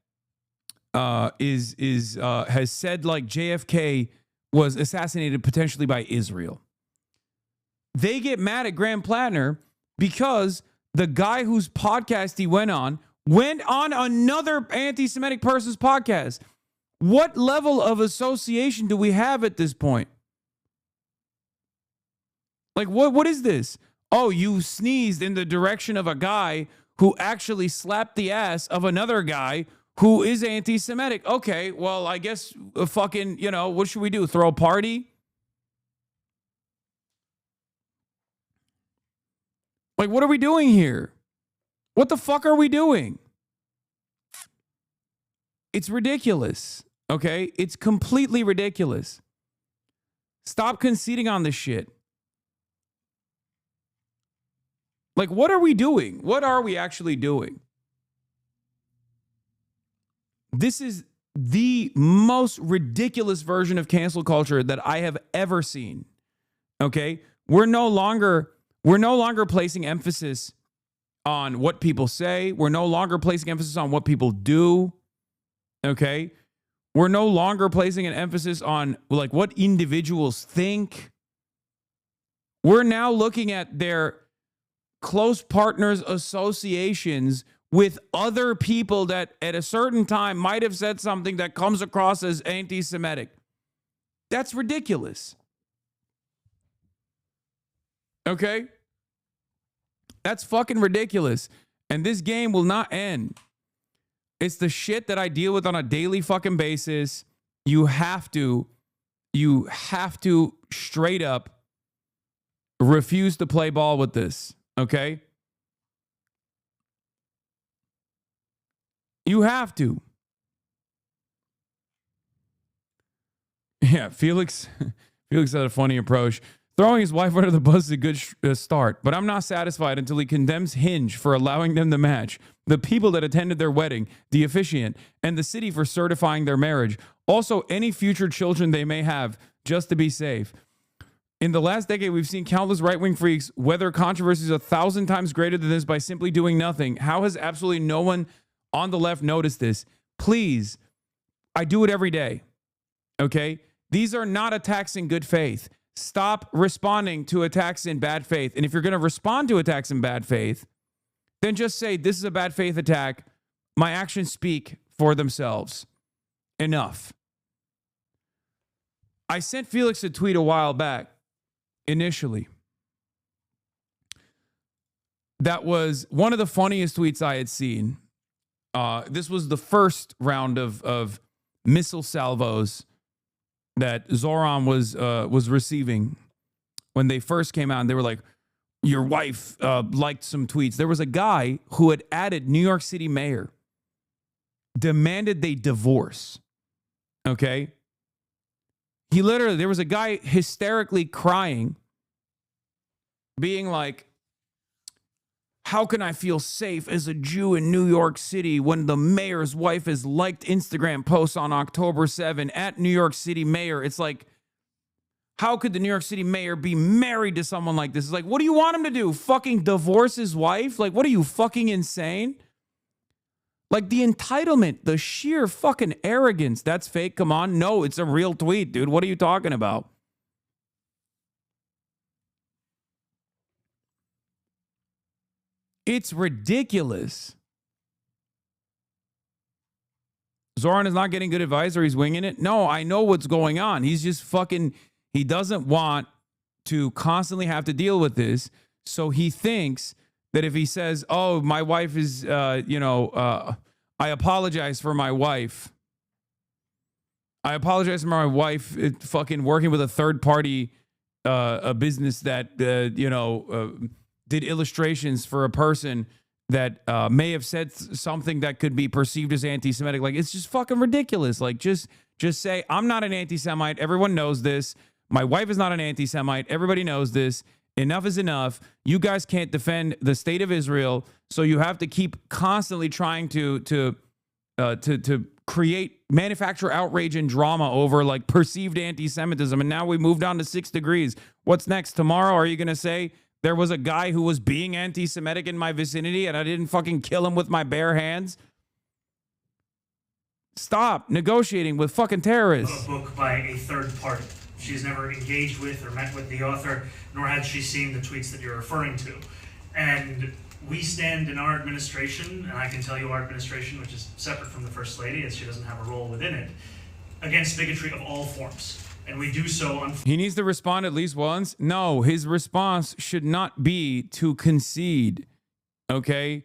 [SPEAKER 2] has said like JFK was assassinated potentially by Israel. They get mad at Graham Plattner because the guy whose podcast he went on another anti-Semitic person's podcast. What level of association do we have at this point? Like, what is this? Oh, you sneezed in the direction of a guy who actually slapped the ass of another guy who is anti-Semitic. Okay, well, I guess fucking, you know, what should we do? Throw a party? Like, what are we doing here? What the fuck are we doing? It's ridiculous, okay? It's completely ridiculous. Stop conceding on this shit. Like, what are we doing? What are we actually doing? This is the most ridiculous version of cancel culture that I have ever seen. Okay? We're no longer placing emphasis on what people say. We're no longer placing emphasis on what people do. Okay? We're no longer placing an emphasis on like what individuals think. We're now looking at their close partners associations with other people that at a certain time might have said something that comes across as anti-Semitic. That's ridiculous. Okay? That's fucking ridiculous. And this game will not end. It's the shit that I deal with on a daily fucking basis. You have to straight up refuse to play ball with this. Okay? You have to. Yeah, Felix had a funny approach. Throwing his wife under the bus is a good start, but I'm not satisfied until he condemns Hinge for allowing them to match, the people that attended their wedding, the officiant, and the city for certifying their marriage. Also, any future children they may have, just to be safe. In the last decade, we've seen countless right-wing freaks weather controversies 1,000 times greater than this by simply doing nothing. How has absolutely no one on the left noticed this? Please, I do it every day. Okay? These are not attacks in good faith. Stop responding to attacks in bad faith. And if you're going to respond to attacks in bad faith, then just say, this is a bad faith attack. My actions speak for themselves. Enough. I sent Felix a tweet a while back, initially. That was one of the funniest tweets I had seen. This was the first round of missile salvos that Zoran was receiving when they first came out. And they were like, your wife liked some tweets. There was a guy who had added New York City mayor, demanded they divorce. Okay? There was a guy hysterically crying, being like, how can I feel safe as a Jew in New York City when the mayor's wife has liked Instagram posts on October 7 at New York City mayor? It's like, how could the New York City mayor be married to someone like this? It's like, what do you want him to do? Fucking divorce his wife? Like, what are you, fucking insane? Like, the entitlement, the sheer fucking arrogance. That's fake. Come on. No, it's a real tweet, dude. What are you talking about? It's ridiculous. Zoran is not getting good advice or he's winging it. No, I know what's going on. He's just fucking, he doesn't want to constantly have to deal with this. So he thinks that if he says, oh, my wife is, I apologize for my wife. I apologize for my wife fucking working with a third party, a business that, did illustrations for a person that may have said something that could be perceived as anti-Semitic. Like, it's just fucking ridiculous. Like, just say, I'm not an anti-Semite. Everyone knows this. My wife is not an anti-Semite. Everybody knows this. Enough is enough. You guys can't defend the state of Israel, so you have to keep constantly trying to manufacture outrage and drama over like perceived anti-Semitism. And now we moved on to 6 degrees. What's next? Tomorrow, are you going to say there was a guy who was being anti-Semitic in my vicinity and I didn't fucking kill him with my bare hands? Stop negotiating with fucking terrorists.
[SPEAKER 3] A book by a third party. She's never engaged with or met with the author, nor had she seen the tweets that you're referring to. And we stand in our administration, and I can tell you our administration, which is separate from the First Lady, as she doesn't have a role within it, against bigotry of all forms. And we do so on.
[SPEAKER 2] He needs to respond at least once. No, his response should not be to concede. Okay?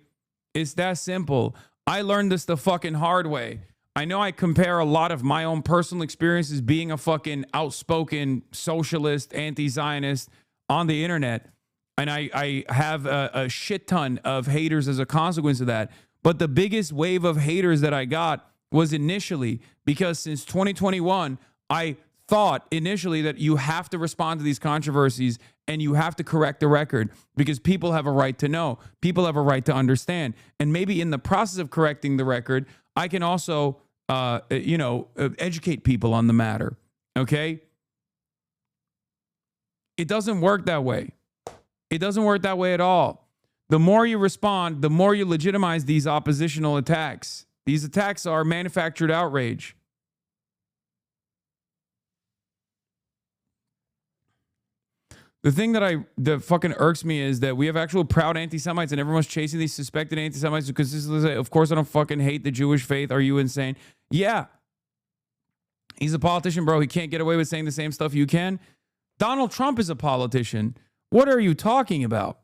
[SPEAKER 2] It's that simple. I learned this the fucking hard way. I know I compare a lot of my own personal experiences being a fucking outspoken socialist, anti-Zionist on the internet. And I have a shit ton of haters as a consequence of that. But the biggest wave of haters that I got was initially because since 2021, I thought initially that you have to respond to these controversies and you have to correct the record because people have a right to know. People have a right to understand. And maybe in the process of correcting the record, I can also, educate people on the matter. Okay? It doesn't work that way. It doesn't work that way at all. The more you respond, the more you legitimize these oppositional attacks. These attacks are manufactured outrage. The thing that fucking irks me is that we have actual proud anti-Semites and everyone's chasing these suspected anti-Semites because this is, of course, I don't fucking hate the Jewish faith. Are you insane? Yeah. He's a politician, bro. He can't get away with saying the same stuff you can. Donald Trump is a politician. What are you talking about?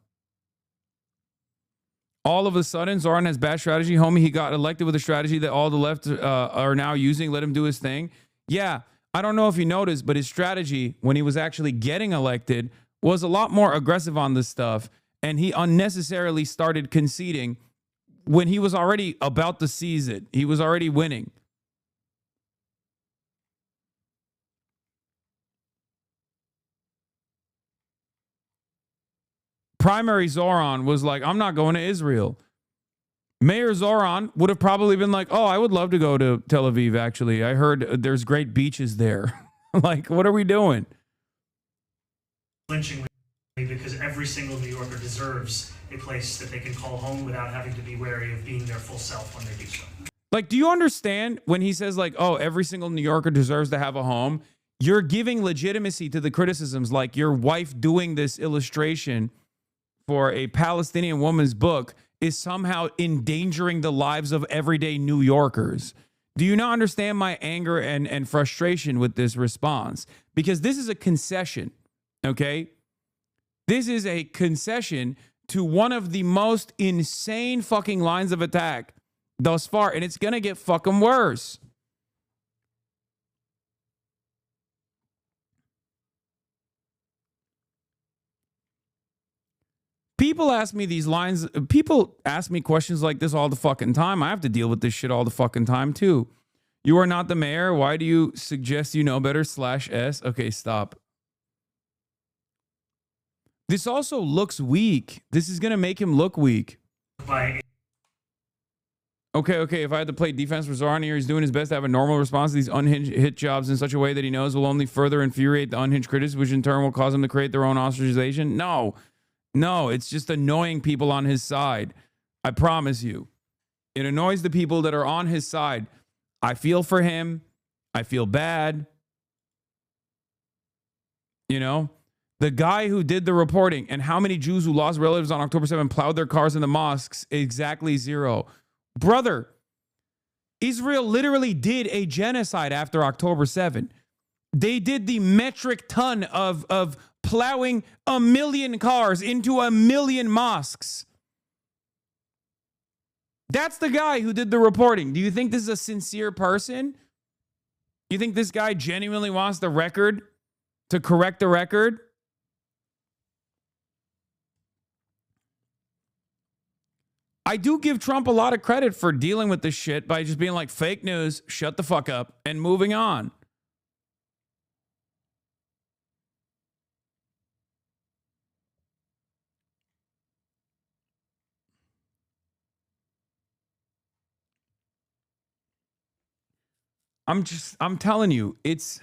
[SPEAKER 2] All of a sudden, Zoran has bad strategy. Homie, he got elected with a strategy that all the left are now using. Let him do his thing. Yeah. I don't know if you noticed, but his strategy when he was actually getting elected was a lot more aggressive on this stuff, and he unnecessarily started conceding when he was already about to seize it. He was already winning. Primary Zoran was like, I'm not going to Israel. Mayor Zoran would have probably been like, oh, I would love to go to Tel Aviv, actually. I heard there's great beaches there. Like, what are we doing?
[SPEAKER 3] Lynching because every single New Yorker deserves a place that they can call home without having to be wary of being their full self when they do so.
[SPEAKER 2] Like, do you understand when he says like, oh, every single New Yorker deserves to have a home? You're giving legitimacy to the criticisms, like your wife doing this illustration for a Palestinian woman's book is somehow endangering the lives of everyday New Yorkers. Do you not understand my anger and frustration with this response? Because this is a concession, okay? This is a concession to one of the most insane fucking lines of attack thus far, and it's going to get fucking worse. People ask me these lines. People ask me questions like this all the fucking time. I have to deal with this shit all the fucking time too. You are not the mayor. Why do you suggest you know better /S? Okay, stop. This also looks weak. This is going to make him look weak. Okay. If I had to play defense for Zoran here, he's doing his best to have a normal response to these unhinged hit jobs in such a way that he knows will only further infuriate the unhinged critics, which in turn will cause them to create their own ostracization. No, it's just annoying people on his side. I promise you. It annoys the people that are on his side. I feel for him. I feel bad. You know, the guy who did the reporting and how many Jews who lost relatives on October 7 plowed their cars in the mosques, exactly 0. Brother, Israel literally did a genocide after October 7. They did the metric ton of plowing 1 million cars into 1 million mosques. That's the guy who did the reporting. Do you think this is a sincere person? You think this guy genuinely wants the record to correct the record? I do give Trump a lot of credit for dealing with this shit by just being like, fake news, shut the fuck up, and moving on. I'm telling you, it's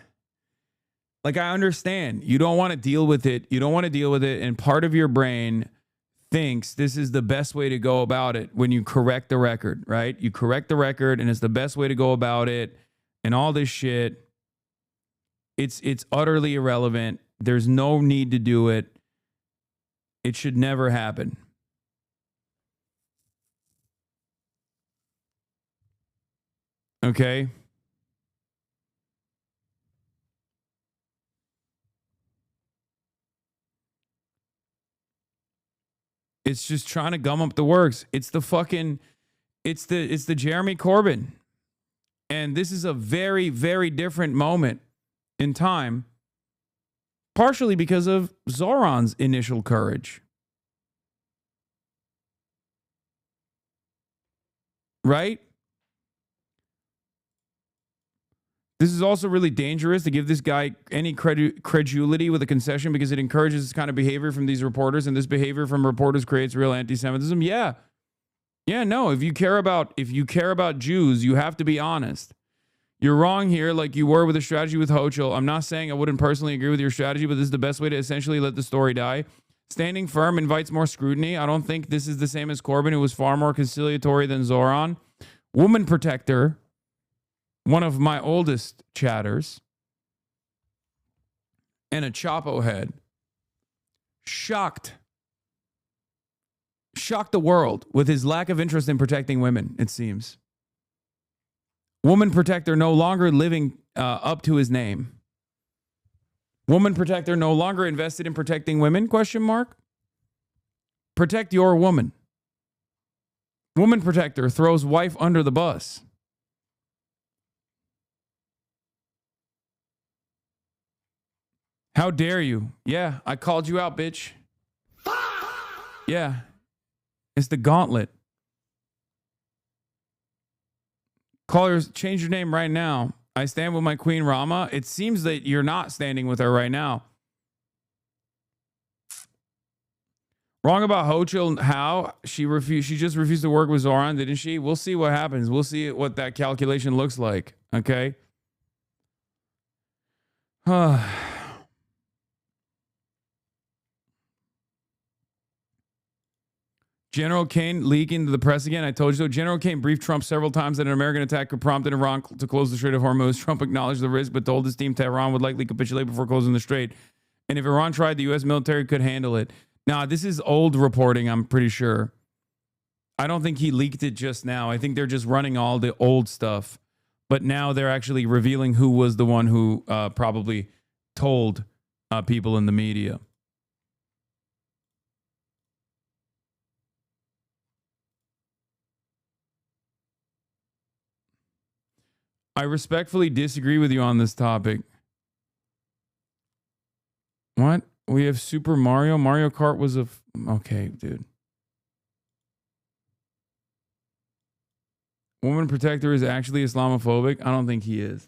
[SPEAKER 2] like, I understand you don't want to deal with it. And part of your brain thinks this is the best way to go about it when you correct the record, right? You correct the record and it's the best way to go about it and all this shit. It's utterly irrelevant. There's no need to do it. It should never happen. Okay? It's just trying to gum up the works. It's the Jeremy Corbyn. And this is a very, very different moment in time, partially because of Zoran's initial courage. Right? This is also really dangerous to give this guy any credulity with a concession because it encourages this kind of behavior from these reporters, and this behavior from reporters creates real anti-Semitism. Yeah, no. If you care about Jews, you have to be honest. You're wrong here, like you were with the strategy with Hochul. I'm not saying I wouldn't personally agree with your strategy, but this is the best way to essentially let the story die. Standing firm invites more scrutiny. I don't think this is the same as Corbyn, who was far more conciliatory than Zoran. Woman protector. One of my oldest chatters, and a Chapo head, shocked the world with his lack of interest in protecting women, it seems. Woman protector no longer living up to his name. Woman protector no longer invested in protecting women, ? Protect your woman. Woman protector throws wife under the bus. How dare you? Yeah, I called you out, bitch. Yeah, it's the gauntlet. Callers, change your name right now. I stand with my queen Rama. It seems that you're not standing with her right now. Wrong about Hochul. How? She just refused to work with Zoran, didn't she? We'll see what happens. We'll see what that calculation looks like. Okay? General Kane leaking to the press again. I told you so. General Kane briefed Trump several times that an American attack could prompt Iran to close the Strait of Hormuz. Trump acknowledged the risk, but told his team Tehran would likely capitulate before closing the strait. And if Iran tried, the U.S. military could handle it. Now, this is old reporting, I'm pretty sure. I don't think he leaked it just now. I think they're just running all the old stuff. But now they're actually revealing who was the one who probably told people in the media. I respectfully disagree with you on this topic. What? We have Super Mario? Mario Kart was a... Okay, dude. Woman protector is actually Islamophobic? I don't think he is.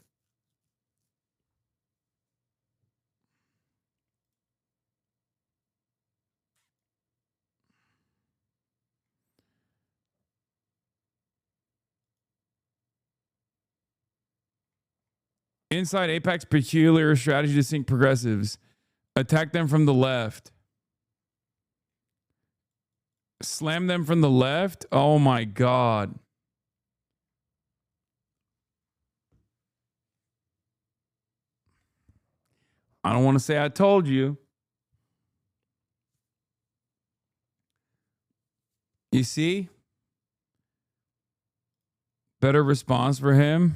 [SPEAKER 2] Inside AIPAC's peculiar strategy to sink progressives. Attack them from the left. Slam them from the left? Oh my God. I don't want to say I told you. You see? Better response for him.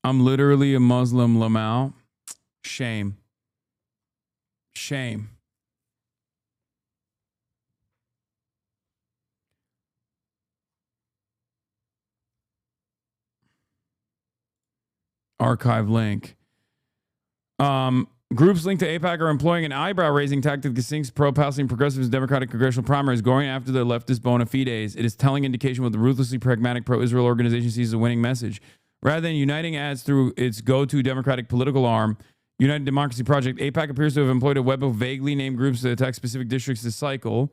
[SPEAKER 2] I'm literally a Muslim, Lamau. Shame. Shame. Archive link. Groups linked to AIPAC are employing an eyebrow-raising tactic that sinks pro-Palestinian progressives Democratic congressional primaries, going after their leftist bona fides. It is telling indication what the ruthlessly pragmatic pro-Israel organization sees as a winning message. Rather than uniting ads through its go-to Democratic political arm, United Democracy Project, AIPAC appears to have employed a web of vaguely named groups to attack specific districts this cycle.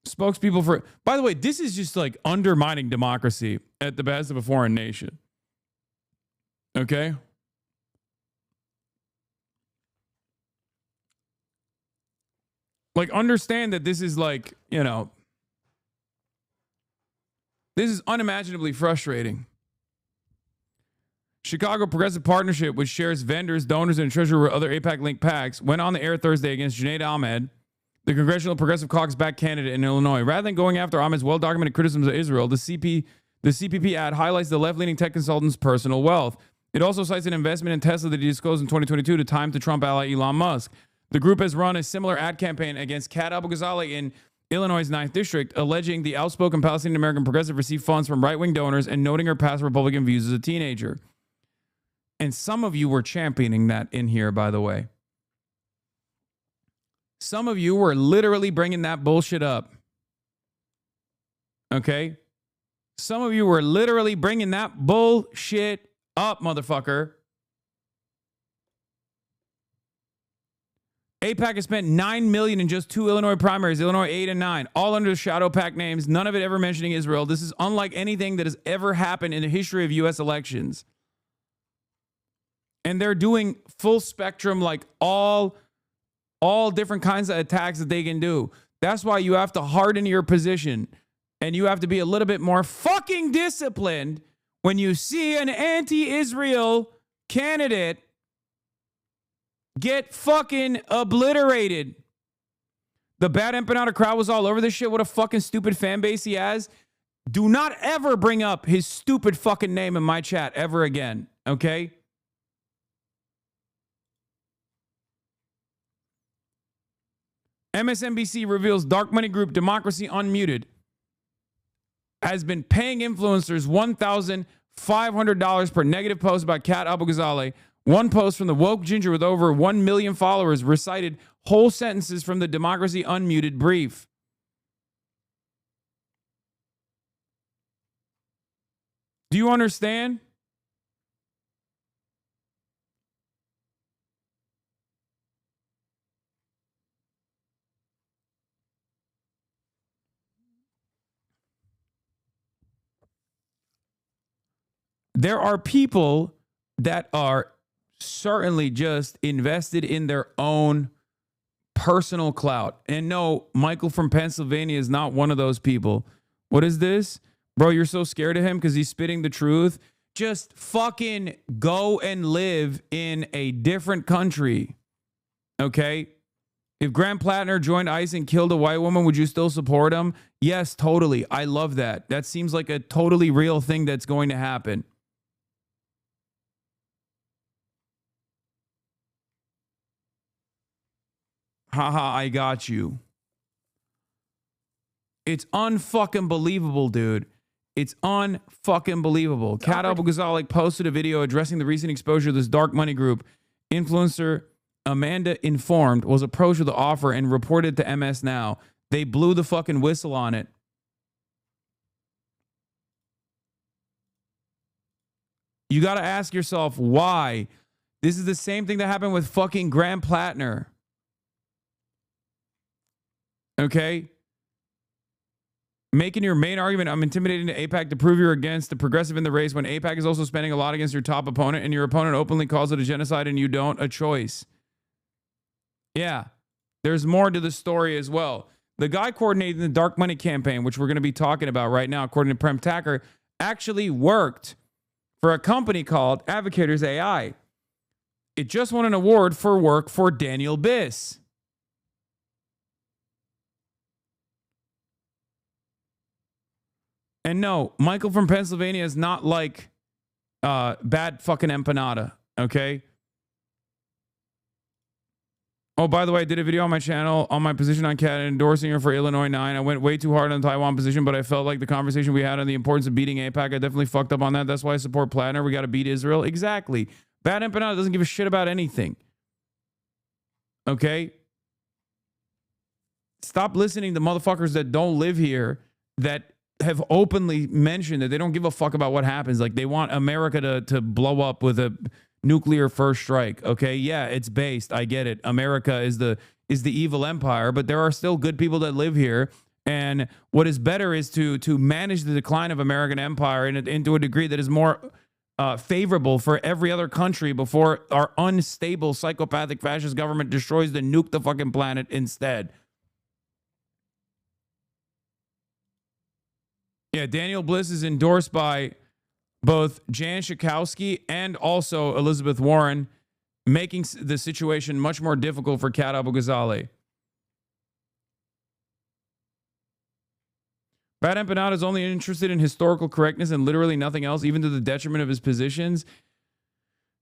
[SPEAKER 2] Spokespeople for... By the way, this is just like undermining democracy at the behest of a foreign nation. Okay? Like, understand that this is like, you know, this is unimaginably frustrating. Chicago Progressive Partnership, which shares vendors, donors, and treasurer with other AIPAC-linked PACs, went on the air Thursday against Junaid Ahmed, the Congressional Progressive Caucus-backed candidate in Illinois. Rather than going after Ahmed's well-documented criticisms of Israel, the CPP ad highlights the left-leaning tech consultant's personal wealth. It also cites an investment in Tesla that he disclosed in 2022 to time to Trump ally Elon Musk. The group has run a similar ad campaign against Kat Abu-Ghazaleh in Illinois' 9th District, alleging the outspoken Palestinian-American progressive received funds from right-wing donors and noting her past Republican views as a teenager. And some of you were championing that in here, by the way. Some of you were literally bringing that bullshit up. Okay? Some of you were literally bringing that bullshit up, motherfucker. AIPAC has spent $9 million in just 2 Illinois primaries, Illinois 8 and 9, all under the shadow PAC names, none of it ever mentioning Israel. This is unlike anything that has ever happened in the history of U.S. elections. And they're doing full spectrum, like all different kinds of attacks that they can do. That's why you have to harden your position. And you have to be a little bit more fucking disciplined when you see an anti-Israel candidate get fucking obliterated. The bad empanada crowd was all over this shit. What a fucking stupid fan base he has. Do not ever bring up his stupid fucking name in my chat ever again. Okay? MSNBC reveals dark money group Democracy Unmuted has been paying influencers $1,500 per negative post about Kat Abu-Ghazaleh. One post from the woke ginger with over 1 million followers recited whole sentences from the Democracy Unmuted brief. Do you understand? There are people that are certainly just invested in their own personal clout. And no, Michael from Pennsylvania is not one of those people. What is this? Bro, you're so scared of him because he's spitting the truth. Just fucking go and live in a different country. Okay? If Graham Plattner joined ICE and killed a white woman, would you still support him? Yes, totally. I love that. That seems like a totally real thing that's going to happen. Haha, I got you. It's unfucking believable, dude. It's unfucking believable. Kat Al-Ghazali posted a video addressing the recent exposure of this dark money group. Influencer Amanda Informed was approached with the offer and reported to MS Now. They blew the fucking whistle on it. You got to ask yourself why. This is the same thing that happened with fucking Graham Plattner. Okay? Making your main argument, I'm intimidating to AIPAC to prove you're against the progressive in the race when AIPAC is also spending a lot against your top opponent and your opponent openly calls it a genocide and you don't, a choice. Yeah, there's more to the story as well. The guy coordinating the dark money campaign, which we're going to be talking about right now, according to Prem Tacker, actually worked for a company called Advocators AI. It just won an award for work for Daniel Biss. And no, Michael from Pennsylvania is not like bad fucking empanada, okay? Oh, by the way, I did a video on my channel on my position on Canada endorsing her for Illinois 9. I went way too hard on the Taiwan position, but I felt like the conversation we had on the importance of beating AIPAC, I definitely fucked up on that. That's why I support Plattner. We got to beat Israel. Exactly. Bad empanada doesn't give a shit about anything. Okay? Stop listening to motherfuckers that don't live here that have openly mentioned that they don't give a fuck about what happens. Like they want America to blow up with a nuclear first strike. Okay, yeah, it's based. I get it. America is the evil empire, but there are still good people that live here. And what is better is to manage the decline of American empire into a degree that is more favorable for every other country before our unstable psychopathic fascist government destroys the nuke the fucking planet instead. Yeah, Daniel Bliss is endorsed by both Jan Schakowsky and also Elizabeth Warren, making the situation much more difficult for Kat Al-Ghazali. Bad Empanada is only interested in historical correctness and literally nothing else, even to the detriment of his positions.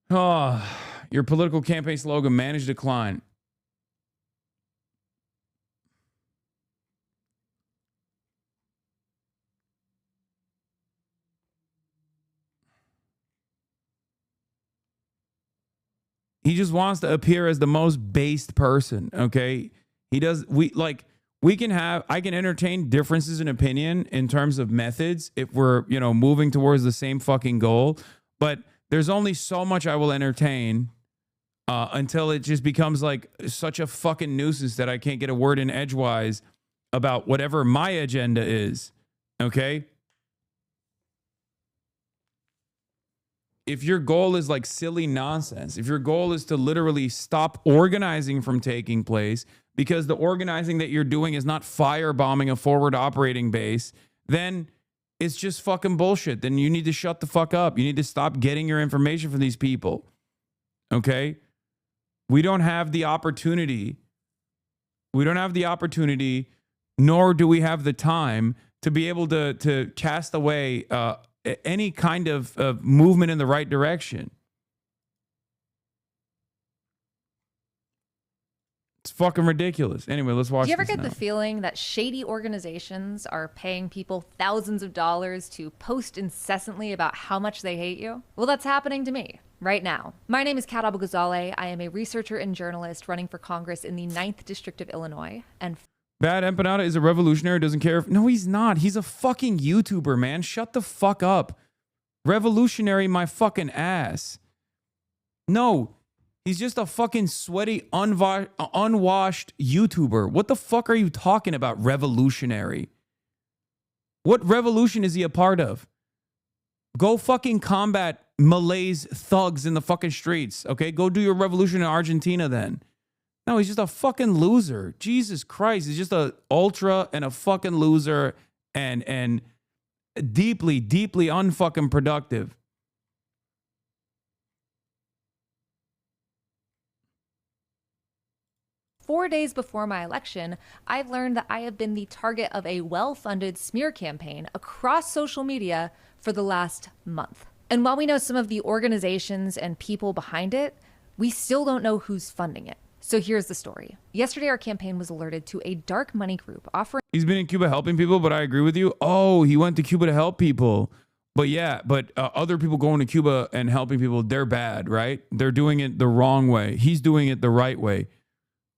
[SPEAKER 2] Oh, your political campaign slogan, managed decline. He just wants to appear as the most based person, okay? I can entertain differences in opinion in terms of methods if we're, moving towards the same fucking goal. But there's only so much I will entertain until it just becomes like such a fucking nuisance that I can't get a word in edgewise about whatever my agenda is, okay? If your goal is like silly nonsense, if your goal is to literally stop organizing from taking place because the organizing that you're doing is not firebombing a forward operating base, then it's just fucking bullshit. Then you need to shut the fuck up. You need to stop getting your information from these people. Okay? We don't have the opportunity. Nor do we have the time to be able to cast away any kind of movement in the right direction. It's fucking ridiculous. Anyway, let's watch.
[SPEAKER 10] Do you ever
[SPEAKER 2] this
[SPEAKER 10] get
[SPEAKER 2] now.
[SPEAKER 10] the feeling that shady organizations are paying people thousands of dollars to post incessantly about how much they hate you? Well, that's happening to me right now. My name is Kat Al-Ghazali. I am a researcher and journalist running for Congress in the 9th District of Illinois. And
[SPEAKER 2] Bad Empanada is a revolutionary, doesn't care if... No, he's not. He's a fucking YouTuber, man. Shut the fuck up. Revolutionary my fucking ass. No, he's just a fucking sweaty, unwashed YouTuber. What the fuck are you talking about, revolutionary? What revolution is he a part of? Go fucking combat Malays thugs in the fucking streets. Okay, go do your revolution in Argentina then. No, he's just a fucking loser. Jesus Christ, he's just a ultra and a fucking loser and deeply, deeply unfucking productive.
[SPEAKER 10] "4 days before my election, I've learned that I have been the target of a well-funded smear campaign across social media for the last month. And while we know some of the organizations and people behind it, we still don't know who's funding it. So here's the story. Yesterday, our campaign was alerted to a dark money group offering..."
[SPEAKER 2] He's been in Cuba helping people, but I agree with you. Oh, he went to Cuba to help people. But yeah, other people going to Cuba and helping people, they're bad, right? They're doing it the wrong way. He's doing it the right way.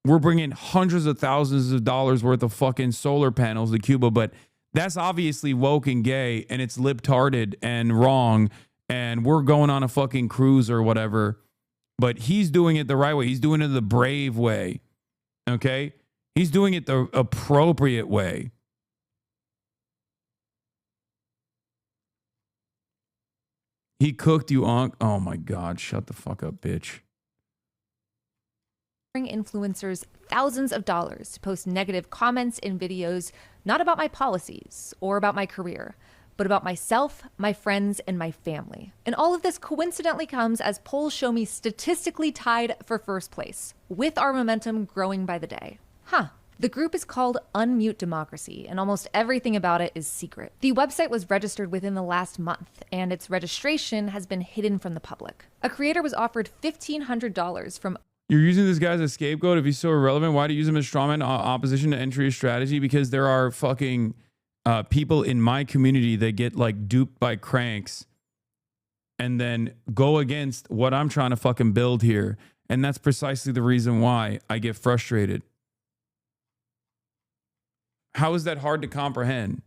[SPEAKER 2] We're bringing hundreds of thousands of dollars worth of fucking solar panels to Cuba, but that's obviously woke and gay, and it's libtarded and wrong, and we're going on a fucking cruise or whatever. But he's doing it the right way. He's doing it the brave way. Okay? He's doing it the appropriate way. He cooked you on. Oh my God. Shut the fuck up, bitch.
[SPEAKER 10] influencers thousands of dollars to post negative comments in videos not about my policies or about my career, but about myself, my friends, and my family. And all of this coincidentally comes as polls show me statistically tied for first place, with our momentum growing by the day. The group is called Unmute Democracy, and almost everything about it is secret. The website was registered within the last month, and its registration has been hidden from the public. A creator was offered $1,500 from...
[SPEAKER 2] You're using this guy as a scapegoat if he's so irrelevant. Why do you use him as strawman opposition to entry strategy? Because there are fucking people in my community that get like duped by cranks and then go against what I'm trying to fucking build here. And that's precisely the reason why I get frustrated. How is that hard to comprehend?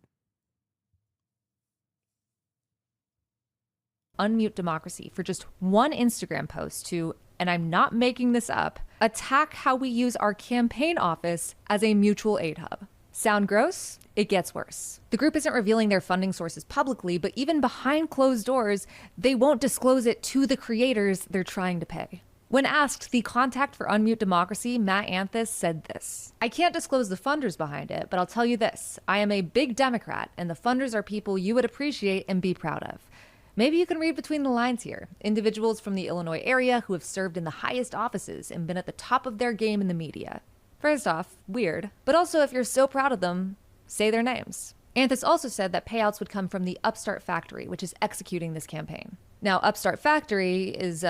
[SPEAKER 10] Unmute Democracy for just one Instagram post to, and I'm not making this up, attack how we use our campaign office as a mutual aid hub. Sound gross? It gets worse. The group isn't revealing their funding sources publicly, but even behind closed doors, they won't disclose it to the creators they're trying to pay. When asked, the contact for Unmute Democracy, Matt Anthus, said this: "I can't disclose the funders behind it, but I'll tell you this. I am a big Democrat, and the funders are people you would appreciate and be proud of. Maybe you can read between the lines here. Individuals from the Illinois area who have served in the highest offices and been at the top of their game in the media. First off, weird, but also if you're so proud of them, say their names." Anthus also said that payouts would come from the Upstart Factory, which is executing this campaign. Now, Upstart Factory is,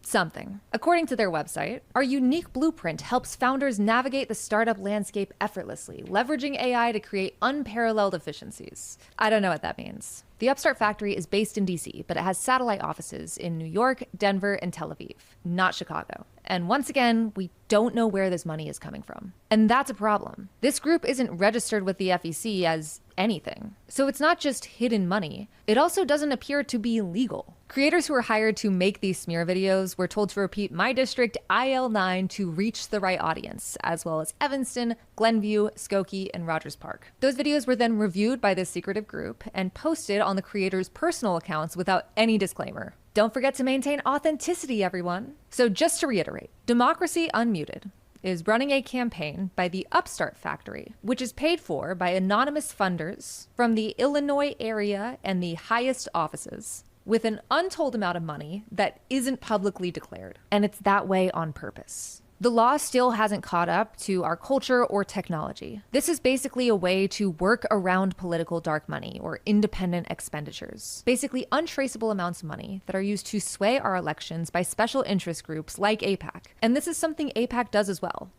[SPEAKER 10] something. According to their website, our unique blueprint helps founders navigate the startup landscape effortlessly, leveraging AI to create unparalleled efficiencies. I don't know what that means. The Upstart Factory is based in DC, but it has satellite offices in New York, Denver, and Tel Aviv, not Chicago. And once again, we don't know where this money is coming from. And that's a problem. This group isn't registered with the FEC as anything. So it's not just hidden money. It also doesn't appear to be legal. Creators who were hired to make these smear videos were told to repeat my district IL9 to reach the right audience, as well as Evanston, Glenview, Skokie, and Rogers Park. Those videos were then reviewed by this secretive group and posted on the creators' personal accounts without any disclaimer. Don't forget to maintain authenticity, everyone. So just to reiterate, Democracy Unmuted is running a campaign by the Upstart Factory, which is paid for by anonymous funders from the Illinois area and the highest offices, with an untold amount of money that isn't publicly declared. And it's that way on purpose. The law still hasn't caught up to our culture or technology. This is basically a way to work around political dark money or independent expenditures. Basically untraceable amounts of money that are used to sway our elections by special interest groups like AIPAC. And this is something AIPAC does as well.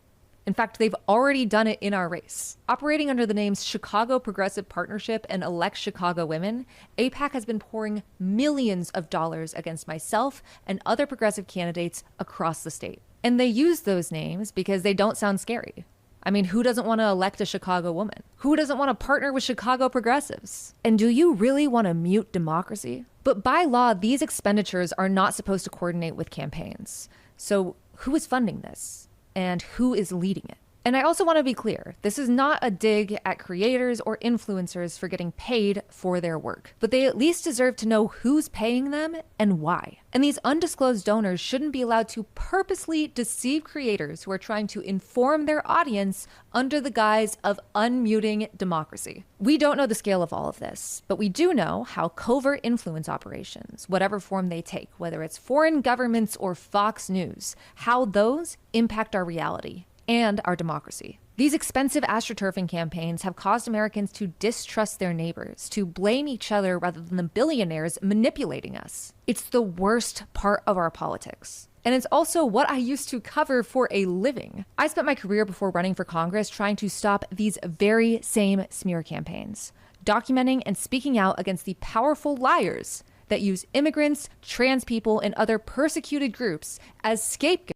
[SPEAKER 10] In fact, they've already done it in our race. Operating under the names Chicago Progressive Partnership and Elect Chicago Women, AIPAC has been pouring millions of dollars against myself and other progressive candidates across the state. And they use those names because they don't sound scary. I mean, who doesn't want to elect a Chicago woman? Who doesn't want to partner with Chicago progressives? And do you really want to mute democracy? But by law, these expenditures are not supposed to coordinate with campaigns. So who is funding this? And who is leading it? And I also want to be clear, this is not a dig at creators or influencers for getting paid for their work, but they at least deserve to know who's paying them and why. And these undisclosed donors shouldn't be allowed to purposely deceive creators who are trying to inform their audience under the guise of unmuting democracy. We don't know the scale of all of this, but we do know how covert influence operations, whatever form they take, whether it's foreign governments or Fox News, how those impact our reality and our democracy. These expensive astroturfing campaigns have caused Americans to distrust their neighbors, to blame each other rather than the billionaires manipulating us. It's the worst part of our politics. And it's also what I used to cover for a living. I spent my career before running for Congress trying to stop these very same smear campaigns, documenting and speaking out against the powerful liars that use immigrants, trans people, and other persecuted groups as scapegoats.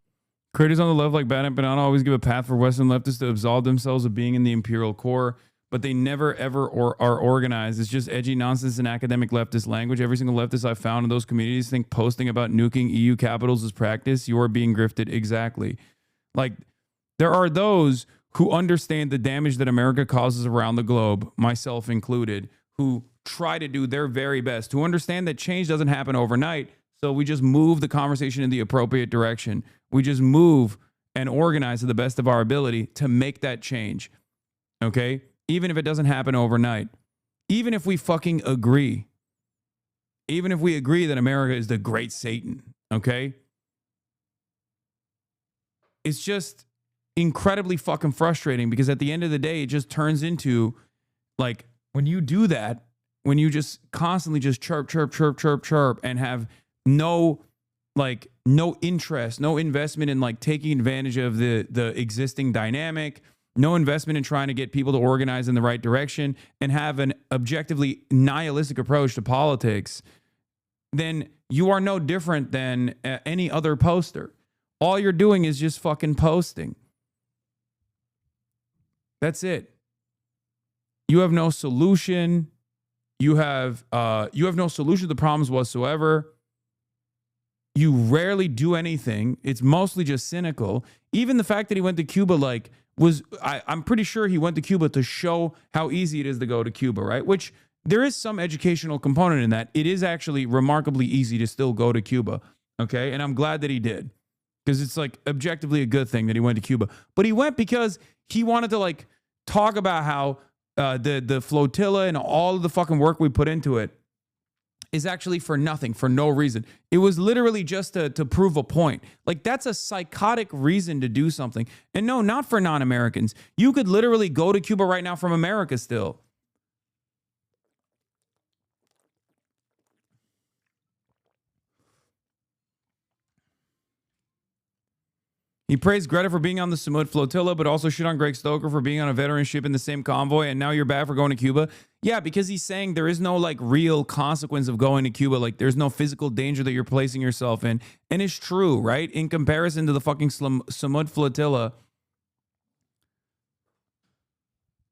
[SPEAKER 2] Creators on the left like Bad Banana always give a path for Western leftists to absolve themselves of being in the imperial core, but they never ever are organized. It's just edgy nonsense and academic leftist language. Every single leftist I've found in those communities think posting about nuking EU capitals is practice. You are being grifted. Exactly. Like, there are those who understand the damage that America causes around the globe, myself included, who try to do their very best to understand that change doesn't happen overnight. So we just move the conversation in the appropriate direction. We just move and organize to the best of our ability to make that change. Okay? Even if it doesn't happen overnight. Even if we fucking agree. Even if we agree that America is the great Satan. Okay? It's just incredibly fucking frustrating because at the end of the day, it just turns into, like, when you do that, when you just constantly just chirp and have no interest, no investment in like taking advantage of the existing dynamic, no investment in trying to get people to organize in the right direction and have an objectively nihilistic approach to politics, then you are no different than any other poster. All you're doing is just fucking posting. That's it. You have no solution. You have no solution to the problems whatsoever. You rarely do anything. It's mostly just cynical. Even the fact that he went to Cuba, like, I'm pretty sure he went to Cuba to show how easy it is to go to Cuba, right? Which there is some educational component in that. It is actually remarkably easy to still go to Cuba, okay? And I'm glad that he did because it's like objectively a good thing that he went to Cuba. But he went because he wanted to like talk about how the flotilla and all of the fucking work we put into it is actually for nothing, for no reason. It was literally just to prove a point. Like, that's a psychotic reason to do something. And no, not for non-Americans. You could literally go to Cuba right now from America still. He praised Greta for being on the Samud flotilla, but also shit on Greg Stoker for being on a veteran ship in the same convoy, and now you're bad for going to Cuba? Yeah, because he's saying there is no, like, real consequence of going to Cuba. Like, there's no physical danger that you're placing yourself in. And it's true, right? In comparison to the fucking Samud flotilla.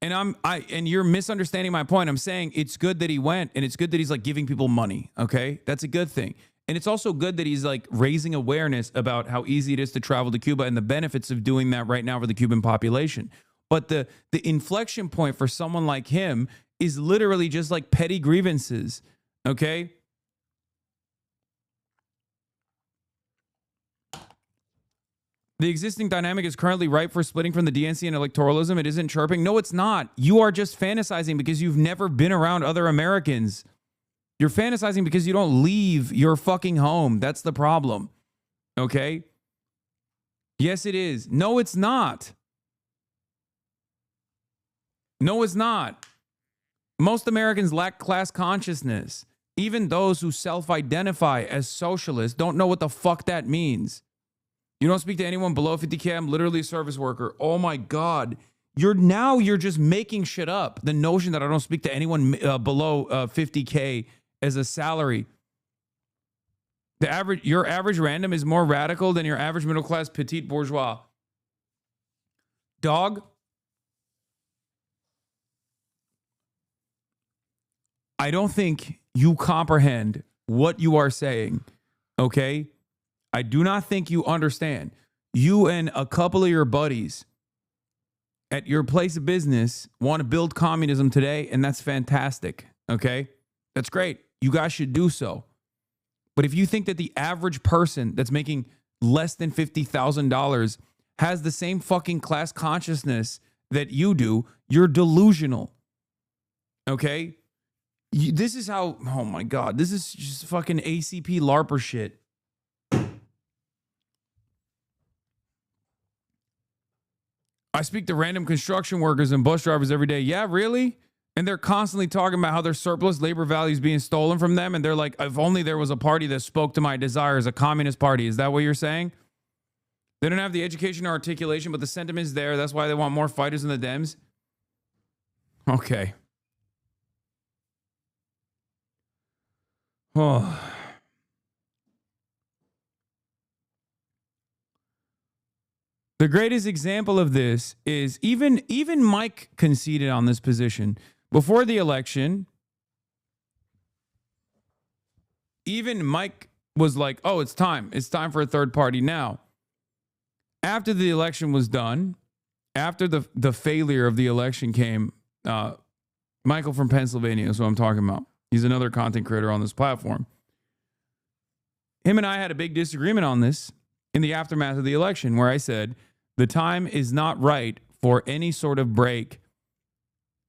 [SPEAKER 2] And you're misunderstanding my point. I'm saying it's good that he went, and it's good that he's, like, giving people money, okay? That's a good thing. And it's also good that he's like raising awareness about how easy it is to travel to Cuba and the benefits of doing that right now for the Cuban population. But the inflection point for someone like him is literally just like petty grievances, okay? The existing dynamic is currently ripe for splitting from the DNC and electoralism. It isn't chirping. No, it's not. You are just fantasizing because you've never been around other Americans. You're fantasizing because you don't leave your fucking home. That's the problem. Okay? Yes, it is. No, it's not. No, it's not. Most Americans lack class consciousness. Even those who self-identify as socialists don't know what the fuck that means. You don't speak to anyone below 50K. I'm literally a service worker. Oh my God. You're just making shit up. The notion that I don't speak to anyone below 50K as a salary. Your average random is more radical than your average middle class petite bourgeois. Dog. I don't think you comprehend what you are saying. Okay? I do not think you understand. You and a couple of your buddies at your place of business want to build communism today, and that's fantastic, okay? That's great. You guys should do so. But if you think that the average person that's making less than $50,000 has the same fucking class consciousness that you do, you're delusional, okay? This is how, oh my God, this is just fucking ACP LARPer shit. I speak to random construction workers and bus drivers every day. Yeah, really? And they're constantly talking about how their surplus labor value is being stolen from them. And they're like, if only there was a party that spoke to my desires, a communist party. Is that what you're saying? They don't have the education or articulation, but the sentiment is there. That's why they want more fighters in the Dems. Okay. Oh. The greatest example of this is even Mike conceded on this position. Before the election, even Mike was like, oh, it's time. It's time for a third party now. After the election was done, after the failure of the election came, Michael from Pennsylvania is what I'm talking about. He's another content creator on this platform. Him and I had a big disagreement on this in the aftermath of the election, where I said the time is not right for any sort of break,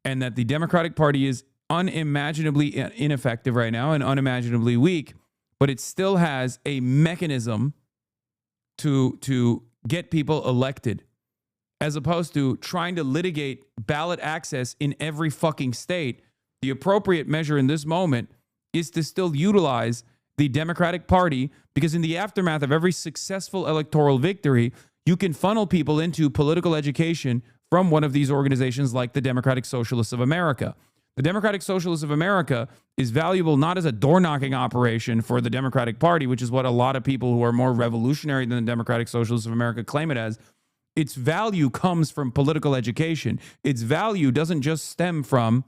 [SPEAKER 2] and that the Democratic Party is unimaginably ineffective right now and unimaginably weak, but it still has a mechanism to get people elected, as opposed to trying to litigate ballot access in every fucking state. The appropriate measure in this moment is to still utilize the Democratic Party, because in the aftermath of every successful electoral victory, you can funnel people into political education from one of these organizations like the Democratic Socialists of America. The Democratic Socialists of America is valuable not as a door-knocking operation for the Democratic Party, which is what a lot of people who are more revolutionary than the Democratic Socialists of America claim it as. Its value comes from political education. Its value doesn't just stem from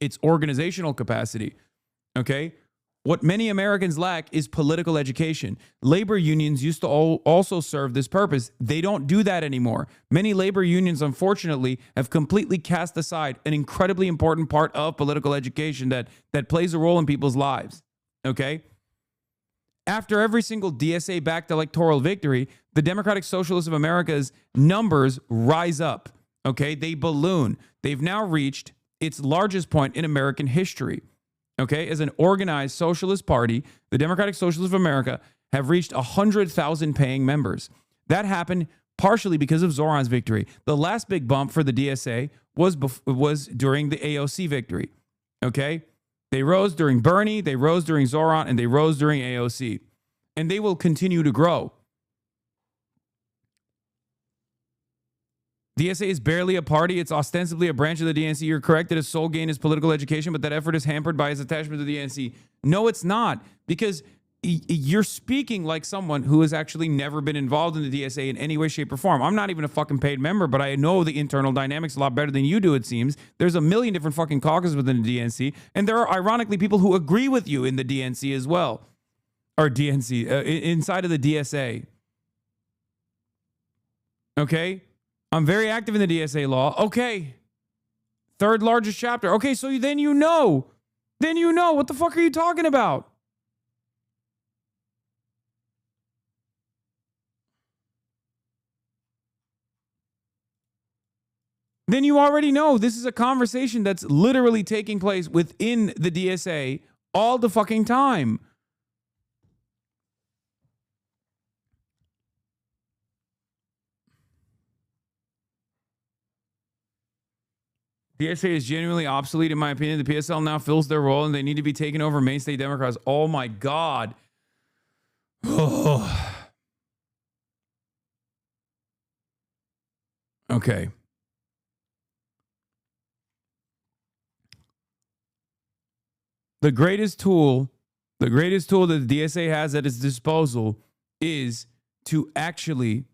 [SPEAKER 2] its organizational capacity, okay? What many Americans lack is political education. Labor unions used to also serve this purpose. They don't do that anymore. Many labor unions, unfortunately, have completely cast aside an incredibly important part of political education that plays a role in people's lives, okay? After every single DSA-backed electoral victory, the Democratic Socialists of America's numbers rise up, okay? They balloon. They've now reached its largest point in American history. Okay, as an organized socialist party, the Democratic Socialists of America have reached 100,000 paying members. That happened partially because of Zoran's victory. The last big bump for the DSA was during the AOC victory. Okay, they rose during Bernie, they rose during Zoran, and they rose during AOC. And they will continue to grow. DSA is barely a party. It's ostensibly a branch of the DNC. You're correct that his sole gain is political education, but that effort is hampered by his attachment to the DNC. No, it's not, because you're speaking like someone who has actually never been involved in the DSA in any way, shape, or form. I'm not even a fucking paid member, but I know the internal dynamics a lot better than you do, it seems. There's a million different fucking caucuses within the DNC, and there are ironically people who agree with you in the DNC as well. Or DNC, inside of the DSA. Okay? I'm very active in the DSA law. Okay. Third largest chapter. Okay, so then you know. Then you know. What the fuck are you talking about? Then you already know this is a conversation that's literally taking place within the DSA all the fucking time. DSA is genuinely obsolete, in my opinion. The PSL now fills their role, and they need to be taken over mainstay Democrats. Oh, my God. Oh. Okay. The greatest tool that the DSA has at its disposal is to actually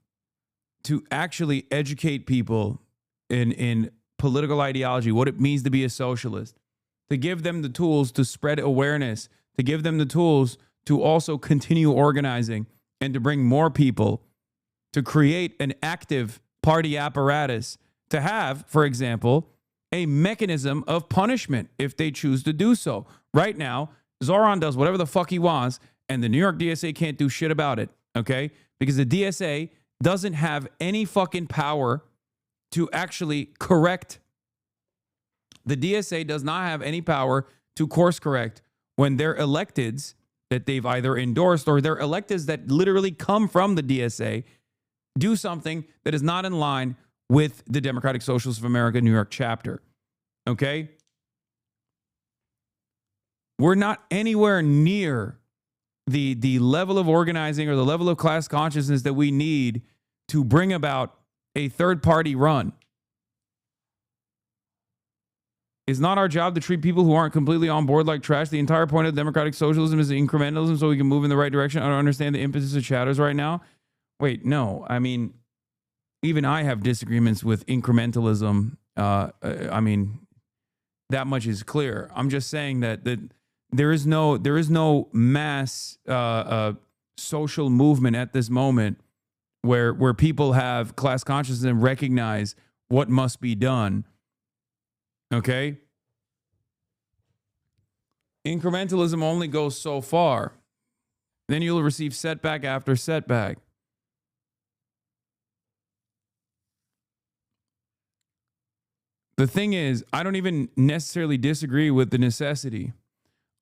[SPEAKER 2] educate people in political ideology, what it means to be a socialist, to give them the tools to spread awareness, to give them the tools to also continue organizing and to bring more people, to create an active party apparatus to have, for example, a mechanism of punishment if they choose to do so. Right now, Zoran does whatever the fuck he wants, and the New York DSA can't do shit about it, okay? Because the DSA doesn't have any fucking power to actually correct. The DSA does not have any power to course correct when their electeds that they've either endorsed or their electeds that literally come from the DSA do something that is not in line with the Democratic Socialists of America New York chapter. Okay? We're not anywhere near the level of organizing or the level of class consciousness that we need to bring about a third-party run. It's not our job to treat people who aren't completely on board like trash. The entire point of democratic socialism is incrementalism so we can move in the right direction. I don't understand the impetus of chatters right now. Wait, no. I mean, even I have disagreements with incrementalism. I mean, that much is clear. I'm just saying that there is no mass social movement at this moment where people have class consciousness and recognize what must be done. Okay? Incrementalism only goes so far. Then you'll receive setback after setback. The thing is, I don't even necessarily disagree with the necessity.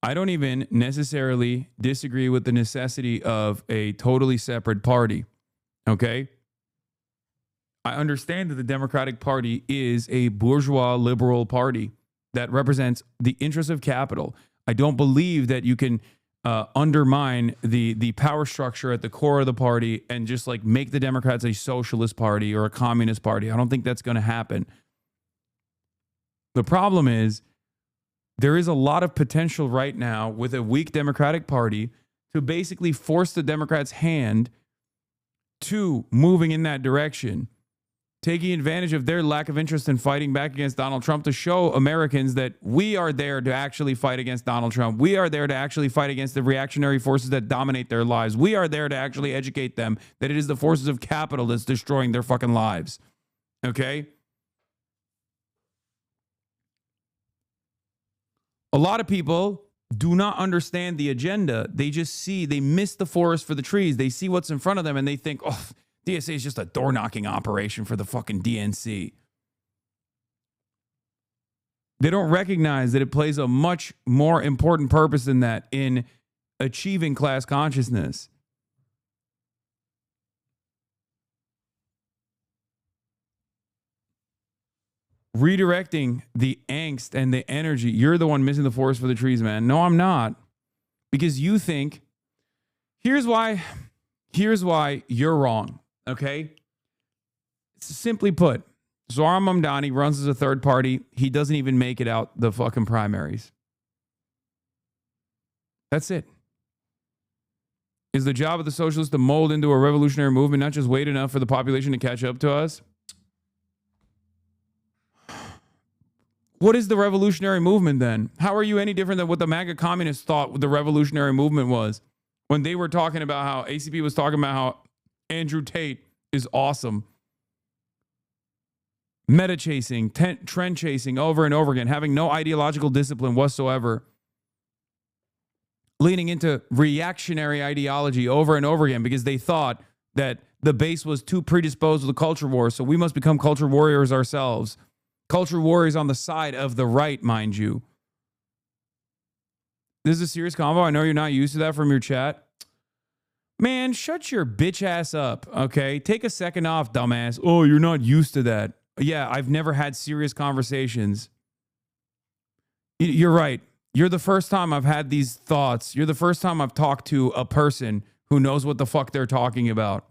[SPEAKER 2] I don't even necessarily disagree with the necessity of a totally separate party. Okay? I understand that the Democratic Party is a bourgeois liberal party that represents the interests of capital. I don't believe that you can undermine the power structure at the core of the party and just like make the Democrats a socialist party or a communist party. I don't think that's going to happen. The problem is there is a lot of potential right now with a weak Democratic Party to basically force the Democrats' hand to moving in that direction, taking advantage of their lack of interest in fighting back against Donald Trump to show Americans that we are there to actually fight against Donald Trump. We are there to actually fight against the reactionary forces that dominate their lives. We are there to actually educate them that it is the forces of capital that's destroying their fucking lives. Okay? A lot of people do not understand the agenda. They just they miss the forest for the trees. They see what's in front of them and they think, oh, DSA is just a door knocking operation for the fucking DNC. They don't recognize that it plays a much more important purpose than that in achieving class consciousness. Redirecting the angst and the energy. You're the one missing the forest for the trees, man. No, I'm not. Because you think, here's why you're wrong, okay? Simply put, Zoran Mamdani runs as a third party. He doesn't even make it out the fucking primaries. That's it. Is the job of the socialists to mold into a revolutionary movement, not just wait enough for the population to catch up to us? What is the revolutionary movement then? How are you any different than what the MAGA communists thought the revolutionary movement was when they were talking about how ACP was talking about how Andrew Tate is awesome? Meta chasing, trend chasing over and over again, having no ideological discipline whatsoever, leaning into reactionary ideology over and over again because they thought that the base was too predisposed to the culture war, so we must become culture warriors ourselves. Culture warriors on the side of the right, mind you. This is a serious convo. I know you're not used to that from your chat. Man, shut your bitch ass up, okay? Take a second off, dumbass. Oh, you're not used to that. Yeah, I've never had serious conversations. You're right. You're the first time I've had these thoughts. You're the first time I've talked to a person who knows what the fuck they're talking about.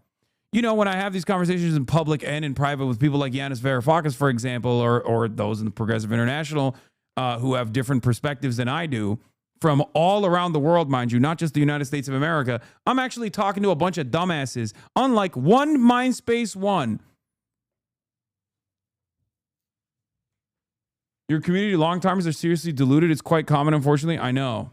[SPEAKER 2] You know, when I have these conversations in public and in private with people like Yanis Varoufakis, for example, or those in the Progressive International who have different perspectives than I do, from all around the world, mind you, not just the United States of America, I'm actually talking to a bunch of dumbasses, unlike one Mindspace one. Your community long-timers are seriously deluded. It's quite common, unfortunately. I know.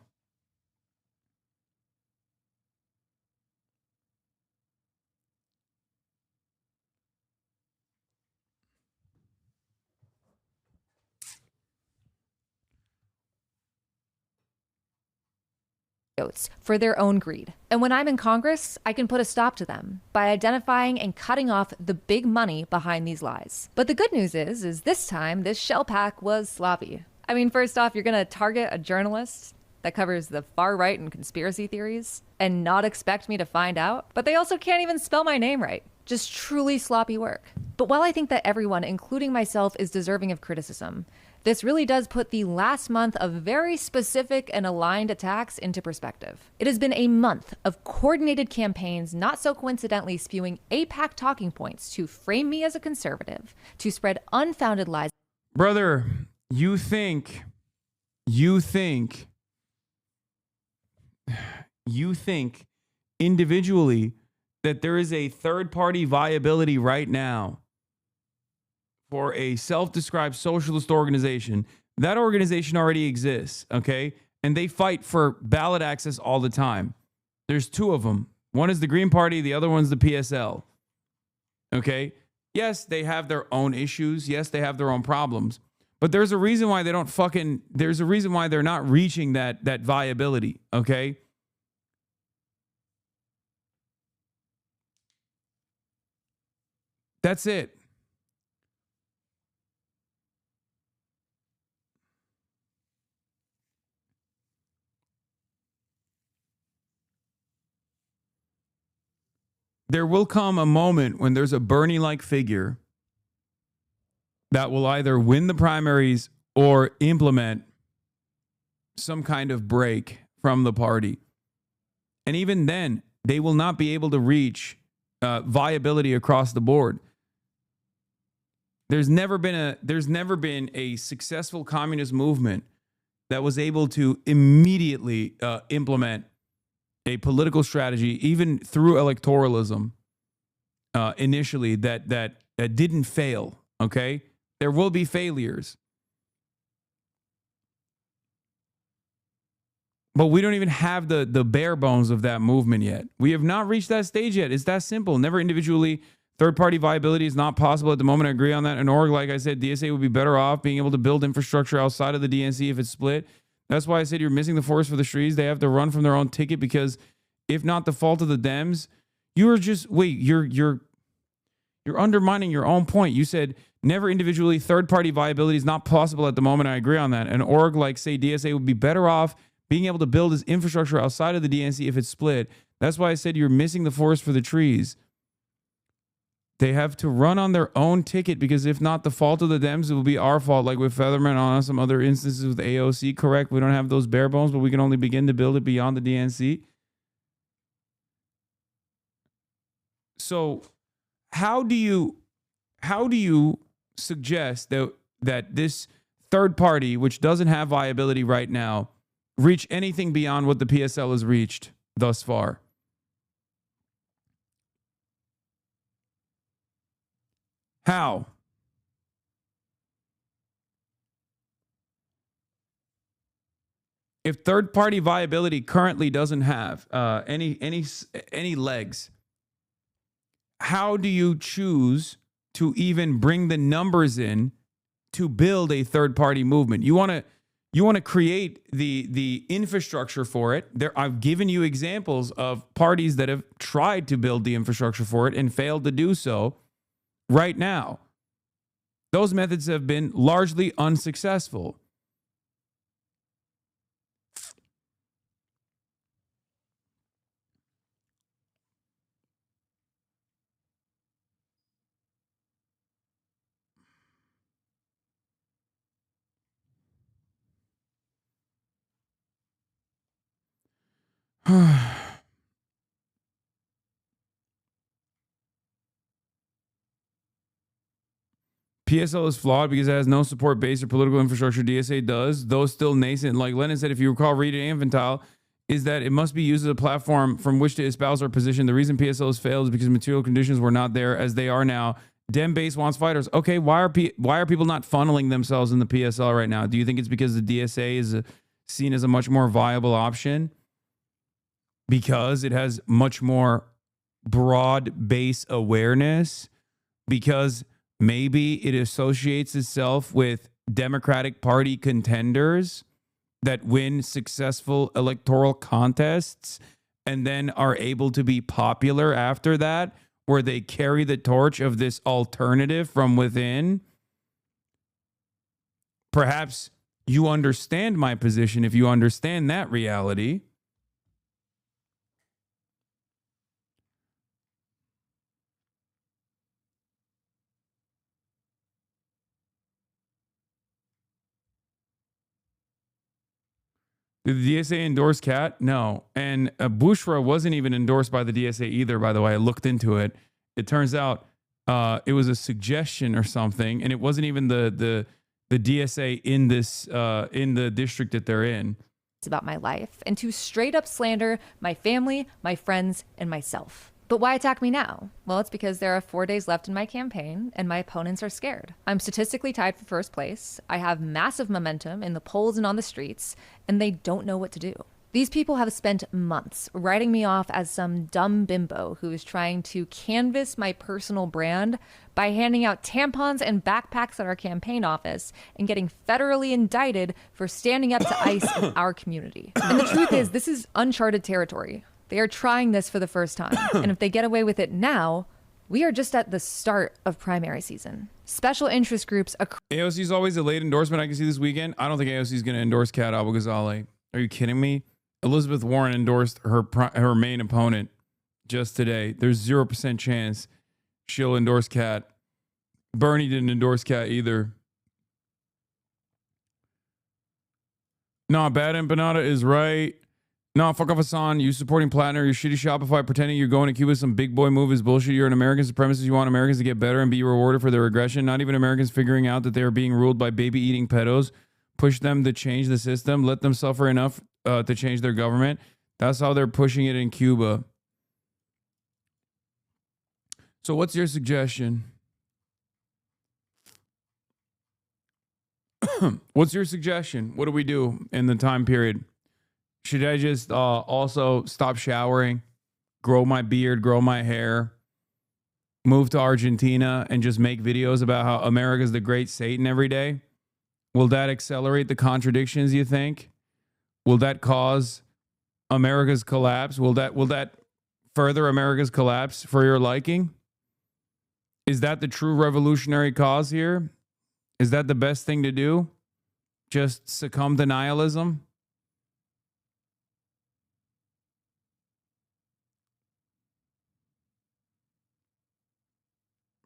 [SPEAKER 10] votes for their own greed. And when I'm in Congress, I can put a stop to them by identifying and cutting off the big money behind these lies. But the good news is this time, this shell pack was sloppy. I mean, first off, you're gonna target a journalist that covers the far right and conspiracy theories and not expect me to find out? But they also can't even spell my name right. Just truly sloppy work. But while I think that everyone, including myself, is deserving of criticism, this really does put the last month of very specific and aligned attacks into perspective. It has been a month of coordinated campaigns, not so coincidentally spewing AIPAC talking points to frame me as a conservative, to spread unfounded lies.
[SPEAKER 2] Brother, you think individually that there is a third-party viability right now for a self-described socialist organization. That organization already exists, okay? And they fight for ballot access all the time. There's two of them. One is the Green Party, the other one's the PSL. Okay? Yes, they have their own issues. Yes, they have their own problems. But there's a reason why they don't there's a reason why they're not reaching that viability, okay? That's it. There will come a moment when there's a Bernie-like figure that will either win the primaries or implement some kind of break from the party. And even then, they will not be able to reach viability across the board. There's never been a successful communist movement that was able to immediately implement a political strategy, even through electoralism, initially that didn't fail. Okay, there will be failures, but we don't even have the bare bones of that movement yet. We have not reached that stage yet. It's that simple. Never individually. Third-party viability is not possible at the moment. I agree on that. An org, like I said, DSA would be better off being able to build infrastructure outside of the DNC if it's split. That's why I said you're missing the forest for the trees. They have to run from their own ticket because if not the fault of the Dems, you're undermining your own point. You said never individually third-party viability is not possible at the moment. I agree on that. An org like, say, DSA would be better off being able to build its infrastructure outside of the DNC if it's split. That's why I said you're missing the forest for the trees. They have to run on their own ticket because if not the fault of the Dems, it will be our fault, like with Featherman on some other instances with AOC, correct? We don't have those bare bones, but we can only begin to build it beyond the DNC. So how do you suggest that this third party, which doesn't have viability right now, reach anything beyond what the PSL has reached thus far? How? If third-party viability currently doesn't have any legs, how do you choose to even bring the numbers in to build a third-party movement? You want to create the infrastructure for it. I've given you examples of parties that have tried to build the infrastructure for it and failed to do so. Right now, those methods have been largely unsuccessful. PSL is flawed because it has no support base or political infrastructure. DSA does, though still nascent. Like Lennon said, if you recall, reading Infantile, is that it must be used as a platform from which to espouse our position. The reason PSL has failed is because material conditions were not there as they are now. Dem base wants fighters. Okay, why are people not funneling themselves in the PSL right now? Do you think it's because the DSA is seen as a much more viable option? Because it has much more broad base awareness? Because maybe it associates itself with Democratic Party contenders that win successful electoral contests and then are able to be popular after that, where they carry the torch of this alternative from within. Perhaps you understand my position if you understand that reality. Did the DSA endorse Kat? No. And Bushra wasn't even endorsed by the DSA either, by the way. I looked into it. It turns out it was a suggestion or something, and it wasn't even the DSA in this in the district that they're in.
[SPEAKER 10] It's about my life and to straight up slander my family, my friends, and myself. But why attack me now? Well, it's because there are 4 days left in my campaign and my opponents are scared. I'm statistically tied for first place. I have massive momentum in the polls and on the streets, and they don't know what to do. These people have spent months writing me off as some dumb bimbo who is trying to canvass my personal brand by handing out tampons and backpacks at our campaign office and getting federally indicted for standing up to ICE in our community. And the truth is, this is uncharted territory. They are trying this for the first time. And if they get away with it now, we are just at the start of primary season. Special interest groups...
[SPEAKER 2] AOC is always a late endorsement I can see this weekend. I don't think AOC is going to endorse Kat Abu-Ghazaleh. Are you kidding me? Elizabeth Warren endorsed her main opponent just today. There's 0% chance she'll endorse Kat. Bernie didn't endorse Kat either. Nah, Bad Empanada is right. Nah, fuck off Hasan. You supporting Platinum, you shitty Shopify, pretending you're going to Cuba. Some big boy move is bullshit. You're an American supremacist. You want Americans to get better and be rewarded for their aggression. Not even Americans figuring out that they are being ruled by baby-eating pedos. Push them to change the system. Let them suffer enough to change their government. That's how they're pushing it in Cuba. So what's your suggestion? What's your suggestion? What do we do in the time period? Should I just also stop showering, grow my beard, grow my hair, move to Argentina and just make videos about how America's the great Satan every day? Will that accelerate the contradictions, you think? Will that cause America's collapse? Will that further America's collapse for your liking? Is that the true revolutionary cause here? Is that the best thing to do? Just succumb to nihilism?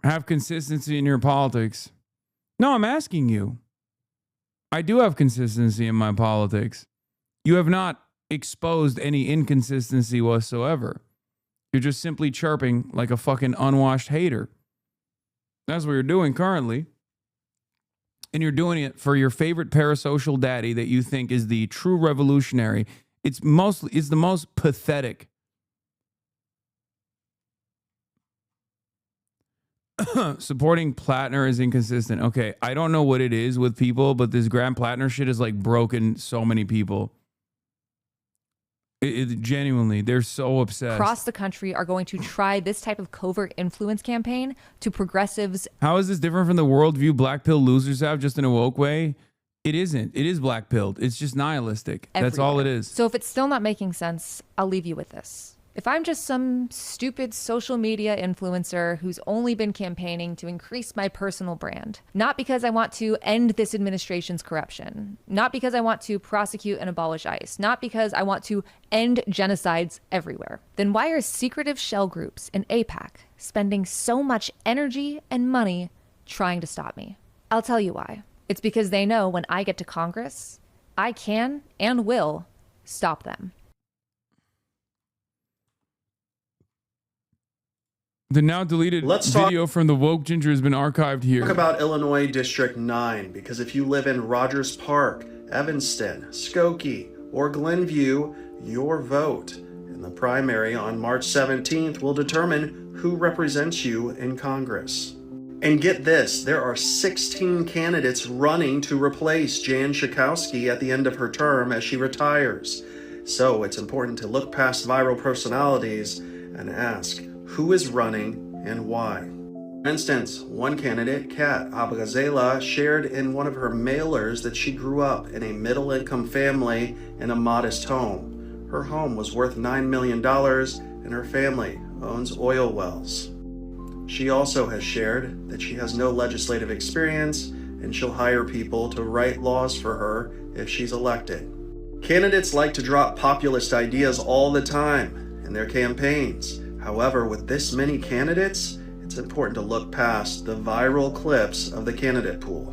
[SPEAKER 2] Have consistency in your politics. No, I'm asking you. I do have consistency in my politics. You have not exposed any inconsistency whatsoever. You're just simply chirping like a fucking unwashed hater. That's what you're doing currently. And you're doing it for your favorite parasocial daddy that you think is the true revolutionary. It's the most pathetic. Supporting Plattner is inconsistent. Okay, I don't know what it is with people, but this Graham Plattner shit has like broken so many people. It genuinely, they're so obsessed.
[SPEAKER 10] Across the country are going to try this type of covert influence campaign to progressives.
[SPEAKER 2] How is this different from the worldview black pill losers have, just in a woke way? It isn't. It is black pilled. It's just nihilistic.
[SPEAKER 10] Everywhere.
[SPEAKER 2] That's all it is.
[SPEAKER 10] So if it's still not making sense, I'll leave you with this. If I'm just some stupid social media influencer who's only been campaigning to increase my personal brand, not because I want to end this administration's corruption, not because I want to prosecute and abolish ICE, not because I want to end genocides everywhere, then why are secretive shell groups in AIPAC spending so much energy and money trying to stop me? I'll tell you why. It's because they know when I get to Congress, I can and will stop them.
[SPEAKER 2] The now deleted video from the woke ginger has been archived here.
[SPEAKER 11] Talk about Illinois District 9, because if you live in Rogers Park, Evanston, Skokie, or Glenview, your vote in the primary on March 17th will determine who represents you in Congress. And get this, there are 16 candidates running to replace Jan Schakowsky at the end of her term as she retires. So it's important to look past viral personalities and ask, who is running and why? For instance, one candidate, Kat Abagazela, shared in one of her mailers that she grew up in a middle-income family in a modest home. Her home was worth $9 million, and her family owns oil wells. She also has shared that she has no legislative experience, and she'll hire people to write laws for her if she's elected. Candidates like to drop populist ideas all the time in their campaigns. However, with this many candidates, it's important to look past the viral clips of the candidate pool.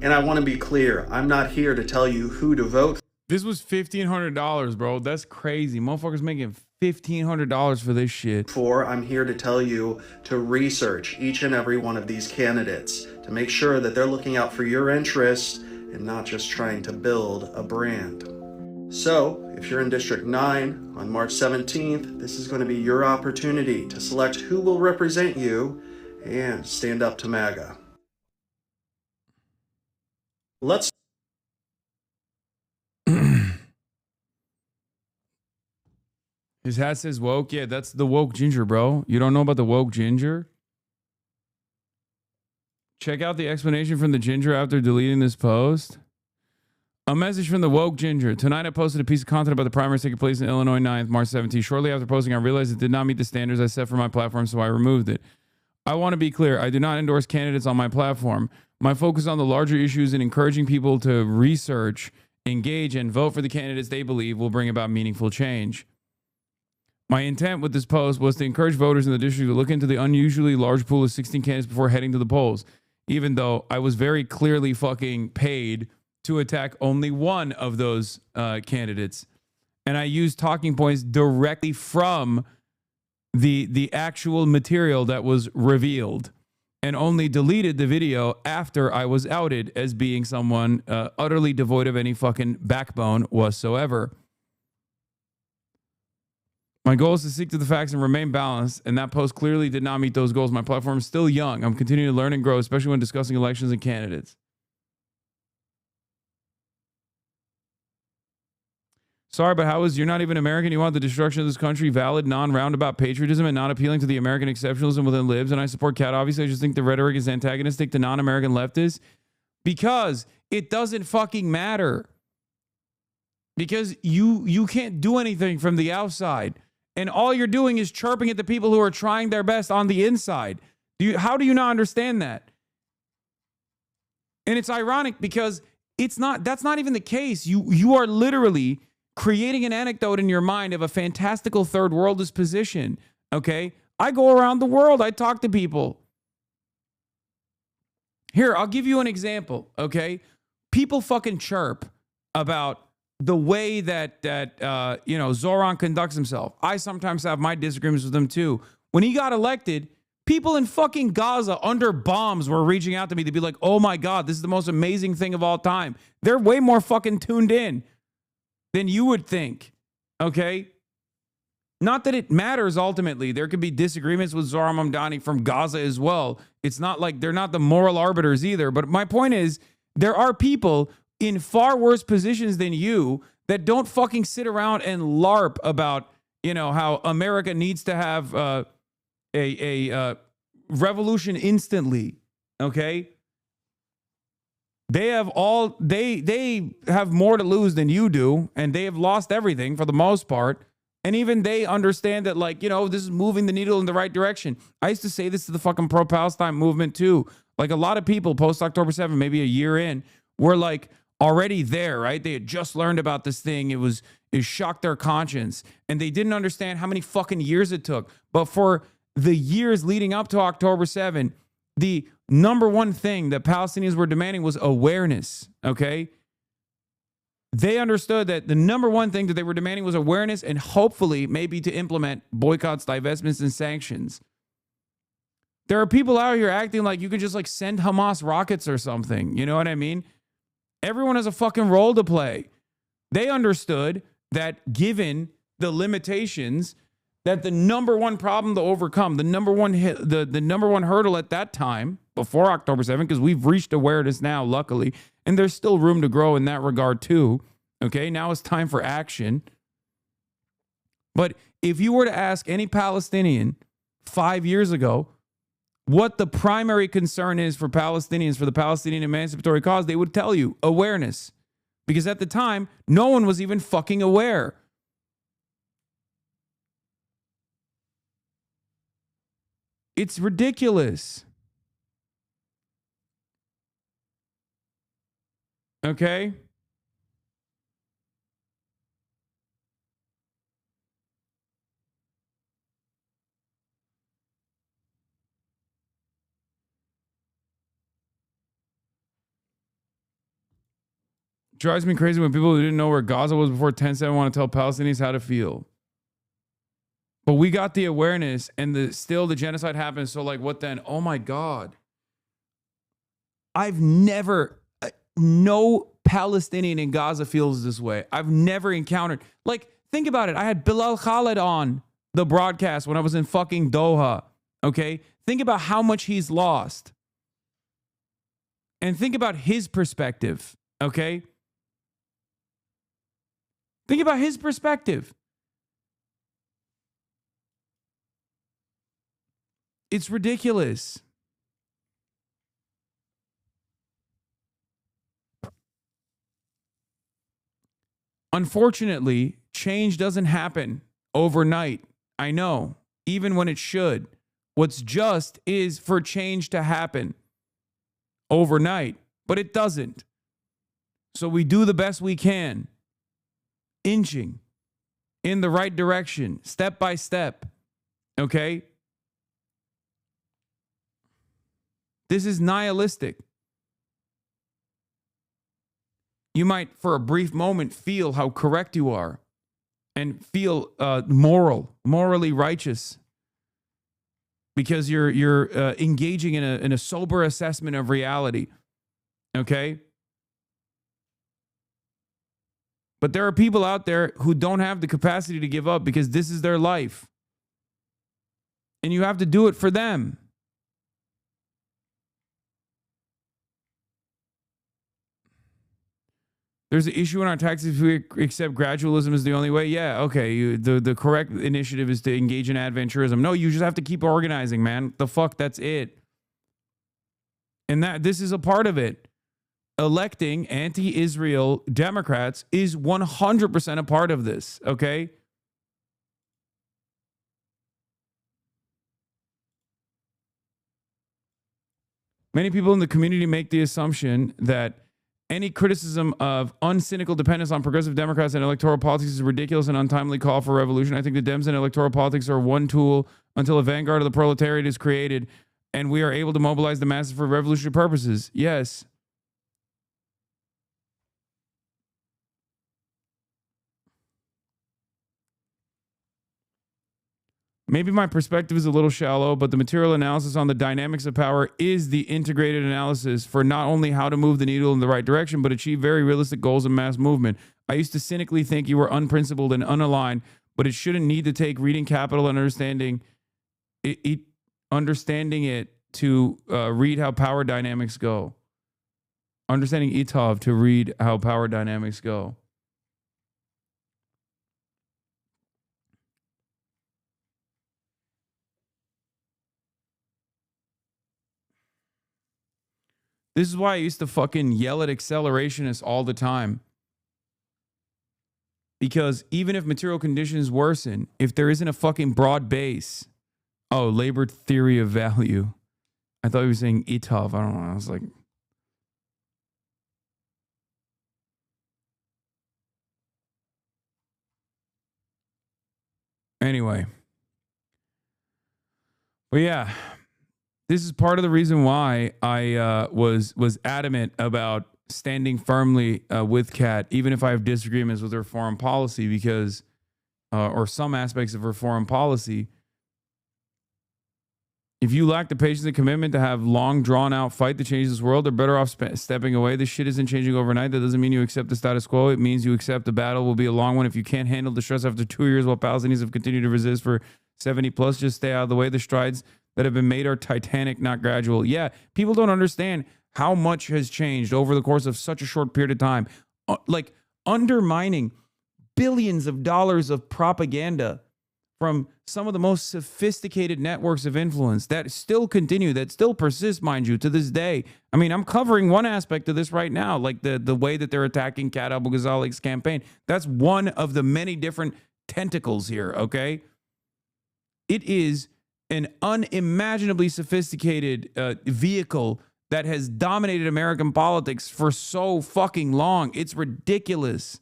[SPEAKER 11] And I want to be clear, I'm not here to tell you who to vote.
[SPEAKER 2] This was $1,500, bro. That's crazy. Motherfuckers making $1,500 for this shit.
[SPEAKER 11] I'm here to tell you to research each and every one of these candidates to make sure that they're looking out for your interests and not just trying to build a brand. So, if you're in District 9 on March 17th, this is going to be your opportunity to select who will represent you and stand up to MAGA. Let's
[SPEAKER 2] His hat says woke. Yeah, that's the woke ginger, bro. You don't know about the woke ginger? Check out the explanation from the ginger after deleting this post. A message from the woke ginger. Tonight I posted a piece of content about the primaries taking place in Illinois 9th, March 17th. Shortly after posting, I realized it did not meet the standards I set for my platform, so I removed it. I want to be clear. I do not endorse candidates on my platform. My focus on the larger issues and encouraging people to research, engage, and vote for the candidates they believe will bring about meaningful change. My intent with this post was to encourage voters in the district to look into the unusually large pool of 16 candidates before heading to the polls, even though I was very clearly fucking paid to attack only one of those candidates. And I used talking points directly from the actual material that was revealed, and only deleted the video after I was outed as being someone utterly devoid of any fucking backbone whatsoever. My goal is to stick to the facts and remain balanced, and that post clearly did not meet those goals. My platform is still young. I'm continuing to learn and grow, especially when discussing elections and candidates. Sorry, but how is you're not even American? You want the destruction of this country, valid, non-roundabout patriotism, and not appealing to the American exceptionalism within libs. And I support Cat. Obviously, I just think the rhetoric is antagonistic to non-American leftists because it doesn't fucking matter. Because you can't do anything from the outside. And all you're doing is chirping at the people who are trying their best on the inside. How do you not understand that? And it's ironic because that's not even the case. You are literally creating an anecdote in your mind of a fantastical third worldist position. Okay? I go around the world. I talk to people. Here, I'll give you an example. Okay? People fucking chirp about the way that Zoran conducts himself. I sometimes have my disagreements with him too. When he got elected, people in fucking Gaza under bombs were reaching out to me to be like, oh my God, this is the most amazing thing of all time. They're way more fucking tuned in than you would think. Okay? Not that it matters ultimately. There could be disagreements with Zoran Mamdani from Gaza as well. It's not like they're not the moral arbiters either. But my point is, there are people in far worse positions than you that don't fucking sit around and LARP about, how America needs to have a revolution instantly. Okay? They have they have more to lose than you do, and they have lost everything for the most part. And even they understand that, this is moving the needle in the right direction. I used to say this to the fucking pro-Palestine movement too. Like, a lot of people post-October 7, maybe a year in, were like already there, right? They had just learned about this thing. It shocked their conscience. And they didn't understand how many fucking years it took. But for the years leading up to October 7, the number one thing that Palestinians were demanding was awareness, okay? They understood that the number one thing that they were demanding was awareness, and hopefully maybe to implement boycotts, divestments, and sanctions. There are people out here acting like you can just send Hamas rockets or something. You know what I mean? Everyone has a fucking role to play. They understood that given the limitations, that the number one problem to overcome, the number one hurdle at that time, before October 7th, because we've reached awareness now, luckily, and there's still room to grow in that regard too. Okay, now it's time for action. But if you were to ask any Palestinian 5 years ago, what the primary concern is for Palestinians, for the Palestinian emancipatory cause, they would tell you awareness. Because at the time, no one was even fucking aware. It's ridiculous. Okay? Drives me crazy when people who didn't know where Gaza was before 10/7 want to tell Palestinians how to feel. But we got the awareness, and still the genocide happens. So, like, what then? Oh my God. I've never, no Palestinian in Gaza feels this way. I've never encountered, like, think about it. I had Bilal Khaled on the broadcast when I was in fucking Doha. Okay. Think about how much he's lost. And think about his perspective. Okay. Think about his perspective. It's ridiculous. Unfortunately, change doesn't happen overnight. I know, even when it should. What's just is for change to happen overnight, but it doesn't. So we do the best we can, inching in the right direction, step by step. Okay? This is nihilistic. You might, for a brief moment, feel how correct you are and feel morally righteous because you're engaging in a sober assessment of reality. Okay? But there are people out there who don't have the capacity to give up because this is their life. And you have to do it for them. There's an issue in our taxes if we accept gradualism is the only way. Yeah, okay. The correct initiative is to engage in adventurism. No, you just have to keep organizing, man. The fuck, that's it. And this is a part of it. Electing anti-Israel Democrats is 100% a part of this, okay? Many people in the community make the assumption that any criticism of uncynical dependence on progressive Democrats and electoral politics is a ridiculous and untimely call for revolution. I think the Dems and electoral politics are one tool until a vanguard of the proletariat is created and we are able to mobilize the masses for revolutionary purposes. Yes. Maybe my perspective is a little shallow, but the material analysis on the dynamics of power is the integrated analysis for not only how to move the needle in the right direction, but achieve very realistic goals of mass movement. I used to cynically think you were unprincipled and unaligned, but it shouldn't need to take reading Capital and understanding it to read how power dynamics go. Understanding Itov to read how power dynamics go. This is why I used to fucking yell at accelerationists all the time. Because even if material conditions worsen, if there isn't a fucking broad base, labor theory of value. I thought he was saying Itov. I don't know. I was like, anyway. But yeah. This is part of the reason why I was adamant about standing firmly with Kat, even if I have disagreements with her foreign policy, because, or some aspects of her foreign policy. If you lack the patience and commitment to have long, drawn-out fight to change this world, they're better off stepping away. This shit isn't changing overnight. That doesn't mean you accept the status quo. It means you accept the battle will be a long one. If you can't handle the stress after 2 years while Palestinians have continued to resist for 70 plus, just stay out of the way. The strides that have been made are titanic, not gradual. Yeah, people don't understand how much has changed over the course of such a short period of time. Like undermining billions of dollars of propaganda from some of the most sophisticated networks of influence that still continue, that still persist, mind you, to this day. I mean, I'm covering one aspect of this right now, like the way that they're attacking Kat Abu-Ghazali's campaign. That's one of the many different tentacles here, okay? It is an unimaginably sophisticated vehicle that has dominated American politics for so fucking long. It's ridiculous.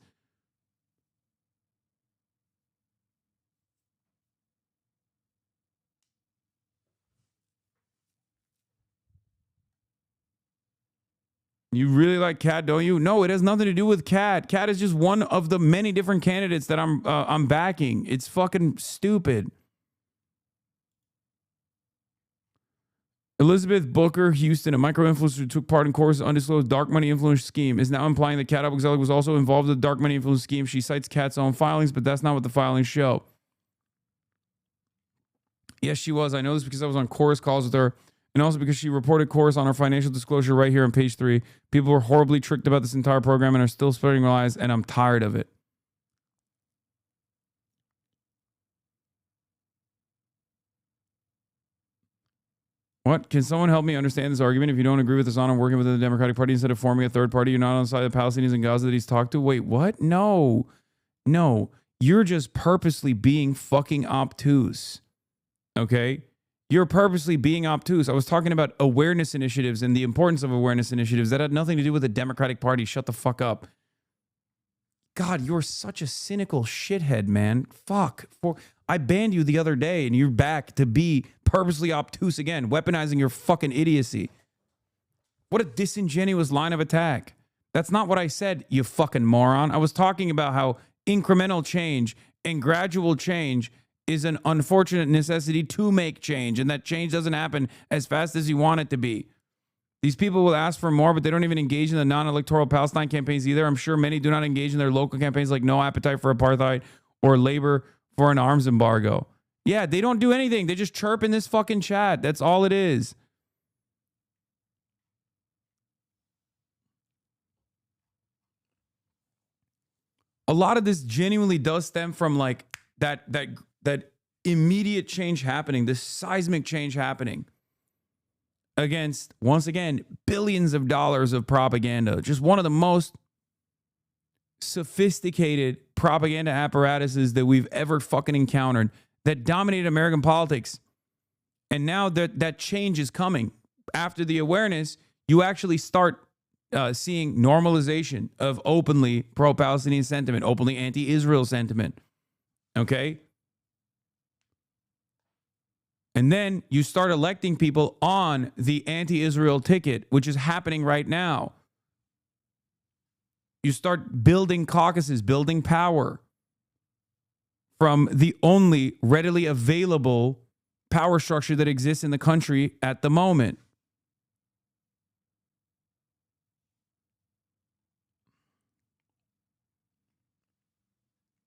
[SPEAKER 2] You really like Kat, don't you? No, it has nothing to do with Kat. Kat is just one of the many different candidates that I'm backing. It's fucking stupid. Elizabeth Booker Houston, a micro-influencer who took part in Core's undisclosed dark money influence scheme, is now implying that Kat Abu-Ghazali was also involved in the dark money influence scheme. She cites Kat's own filings, but that's not what the filings show. Yes, she was. I know this because I was on Core's calls with her, and also because she reported Core's on her financial disclosure right here on page 3. People were horribly tricked about this entire program and are still spreading lies, and I'm tired of it. What? Can someone help me understand this argument? If you don't agree with Hasan on working within the Democratic Party instead of forming a third party, you're not on the side of the Palestinians in Gaza that he's talked to? Wait, what? No. No. You're just purposely being fucking obtuse. Okay? You're purposely being obtuse. I was talking about awareness initiatives and the importance of awareness initiatives. That had nothing to do with the Democratic Party. Shut the fuck up. God, you're such a cynical shithead, man. Fuck. I banned you the other day, and you're back to be purposely obtuse again, weaponizing your fucking idiocy. What a disingenuous line of attack. That's not what I said, you fucking moron. I was talking about how incremental change and gradual change is an unfortunate necessity to make change, and that change doesn't happen as fast as you want it to be. These people will ask for more, but they don't even engage in the non-electoral Palestine campaigns either. I'm sure many do not engage in their local campaigns like No Appetite for Apartheid or Labor for an Arms Embargo. Yeah, they don't do anything. They just chirp in this fucking chat. That's all it is. A lot of this genuinely does stem from like that immediate change happening, this seismic change happening against, once again, billions of dollars of propaganda. Just one of the most sophisticated propaganda apparatuses that we've ever fucking encountered that dominated American politics. And now that change is coming. After the awareness, you actually start seeing normalization of openly pro-Palestinian sentiment, openly anti-Israel sentiment. Okay? And then you start electing people on the anti-Israel ticket, which is happening right now. You start building caucuses, building power from the only readily available power structure that exists in the country at the moment.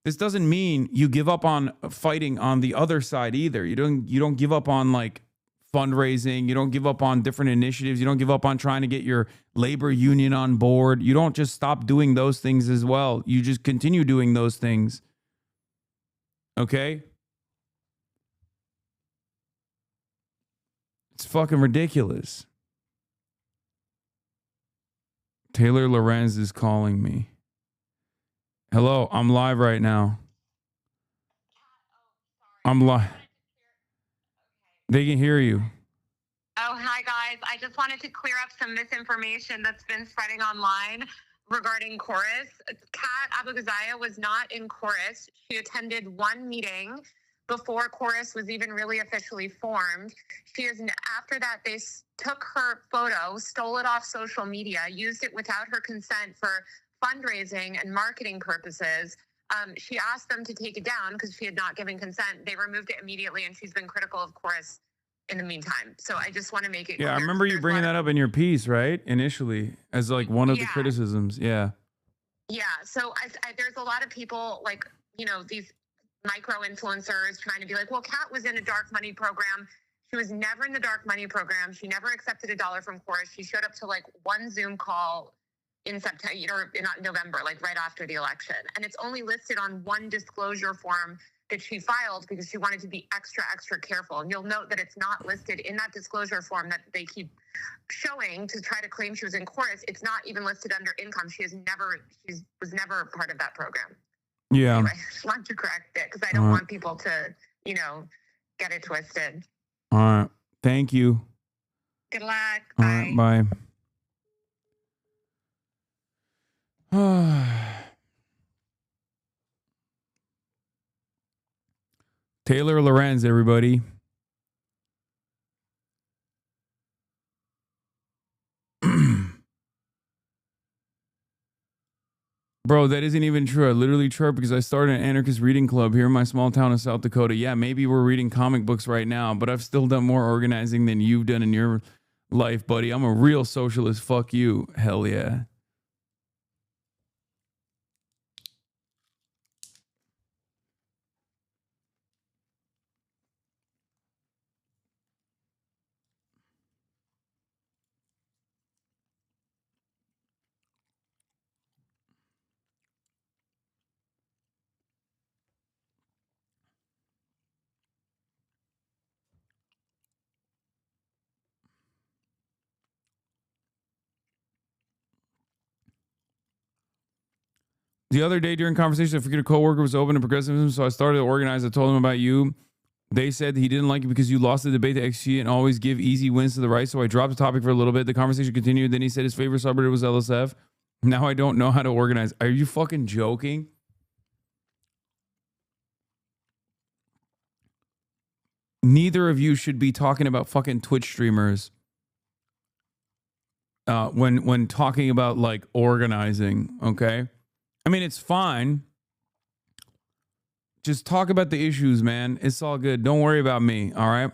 [SPEAKER 2] This doesn't mean you give up on fighting on the other side either. You don't give up on like fundraising. You don't give up on different initiatives. You don't give up on trying to get your labor union on board. You don't just stop doing those things as well. You just continue doing those things. Okay? It's fucking ridiculous. Taylor Lorenz is calling me. Hello, I'm live right now. I'm live. They can hear you.
[SPEAKER 1] Oh, hi, guys. I just wanted to clear up some misinformation that's been spreading online regarding Chorus. Kat Abu-Ghazali was not in Chorus. She attended one meeting before Chorus was even really officially formed. After that, they took her photo, stole it off social media, used it without her consent for fundraising and marketing purposes. She asked them to take it down because she had not given consent. They removed it immediately, and she's been critical of Chorus in the meantime. So I just want to make it clear.
[SPEAKER 2] I remember you bringing that up in your piece, right? Initially, as like one of the criticisms. Yeah.
[SPEAKER 1] Yeah. So there's a lot of people like, these micro influencers trying to be like, well, Kat was in a dark money program. She was never in the dark money program. She never accepted $1 from Chorus. She showed up to like one Zoom call in September or in November, like right after the election. And it's only listed on one disclosure form that she filed because she wanted to be extra careful. And you'll note that it's not listed in that disclosure form that they keep showing to try to claim she was in chorus. It's not even listed under income. She was never a part of that program.
[SPEAKER 2] Yeah.
[SPEAKER 1] Anyway, I just want to correct it because I don't want people to, get it twisted.
[SPEAKER 2] All right. Thank you.
[SPEAKER 1] Good luck.
[SPEAKER 2] All right. Bye. Taylor Lorenz, everybody. Bro, that isn't even true. I literally chirped because I started an anarchist reading club here in my small town of South Dakota. Yeah, maybe we're reading comic books right now, but I've still done more organizing than you've done in your life, buddy. I'm a real socialist. Fuck you. Hell yeah. The other day during conversation, I figured a coworker was open to progressivism, so I started to organize. I told him about you. They said he didn't like you because you lost the debate to XG and always give easy wins to the right, so I dropped the topic for a little bit. The conversation continued. Then he said his favorite subreddit was LSF. Now I don't know how to organize. Are you fucking joking? Neither of you should be talking about fucking Twitch streamers when talking about like organizing, okay? I mean, it's fine. Just talk about the issues, man. It's all good. Don't worry about me, all right?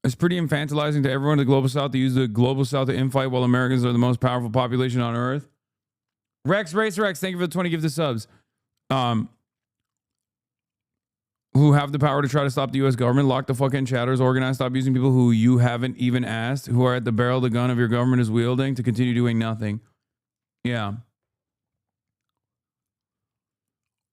[SPEAKER 2] It's pretty infantilizing to everyone in the global south to use the global south to infight while Americans are the most powerful population on earth. Rex, Race Rex, thank you for the 20 gift subs. Who have the power to try to stop the U.S. government, lock the fucking chatters, organize, stop using people who you haven't even asked, who are at the barrel of the gun of your government is wielding to continue doing nothing. Yeah.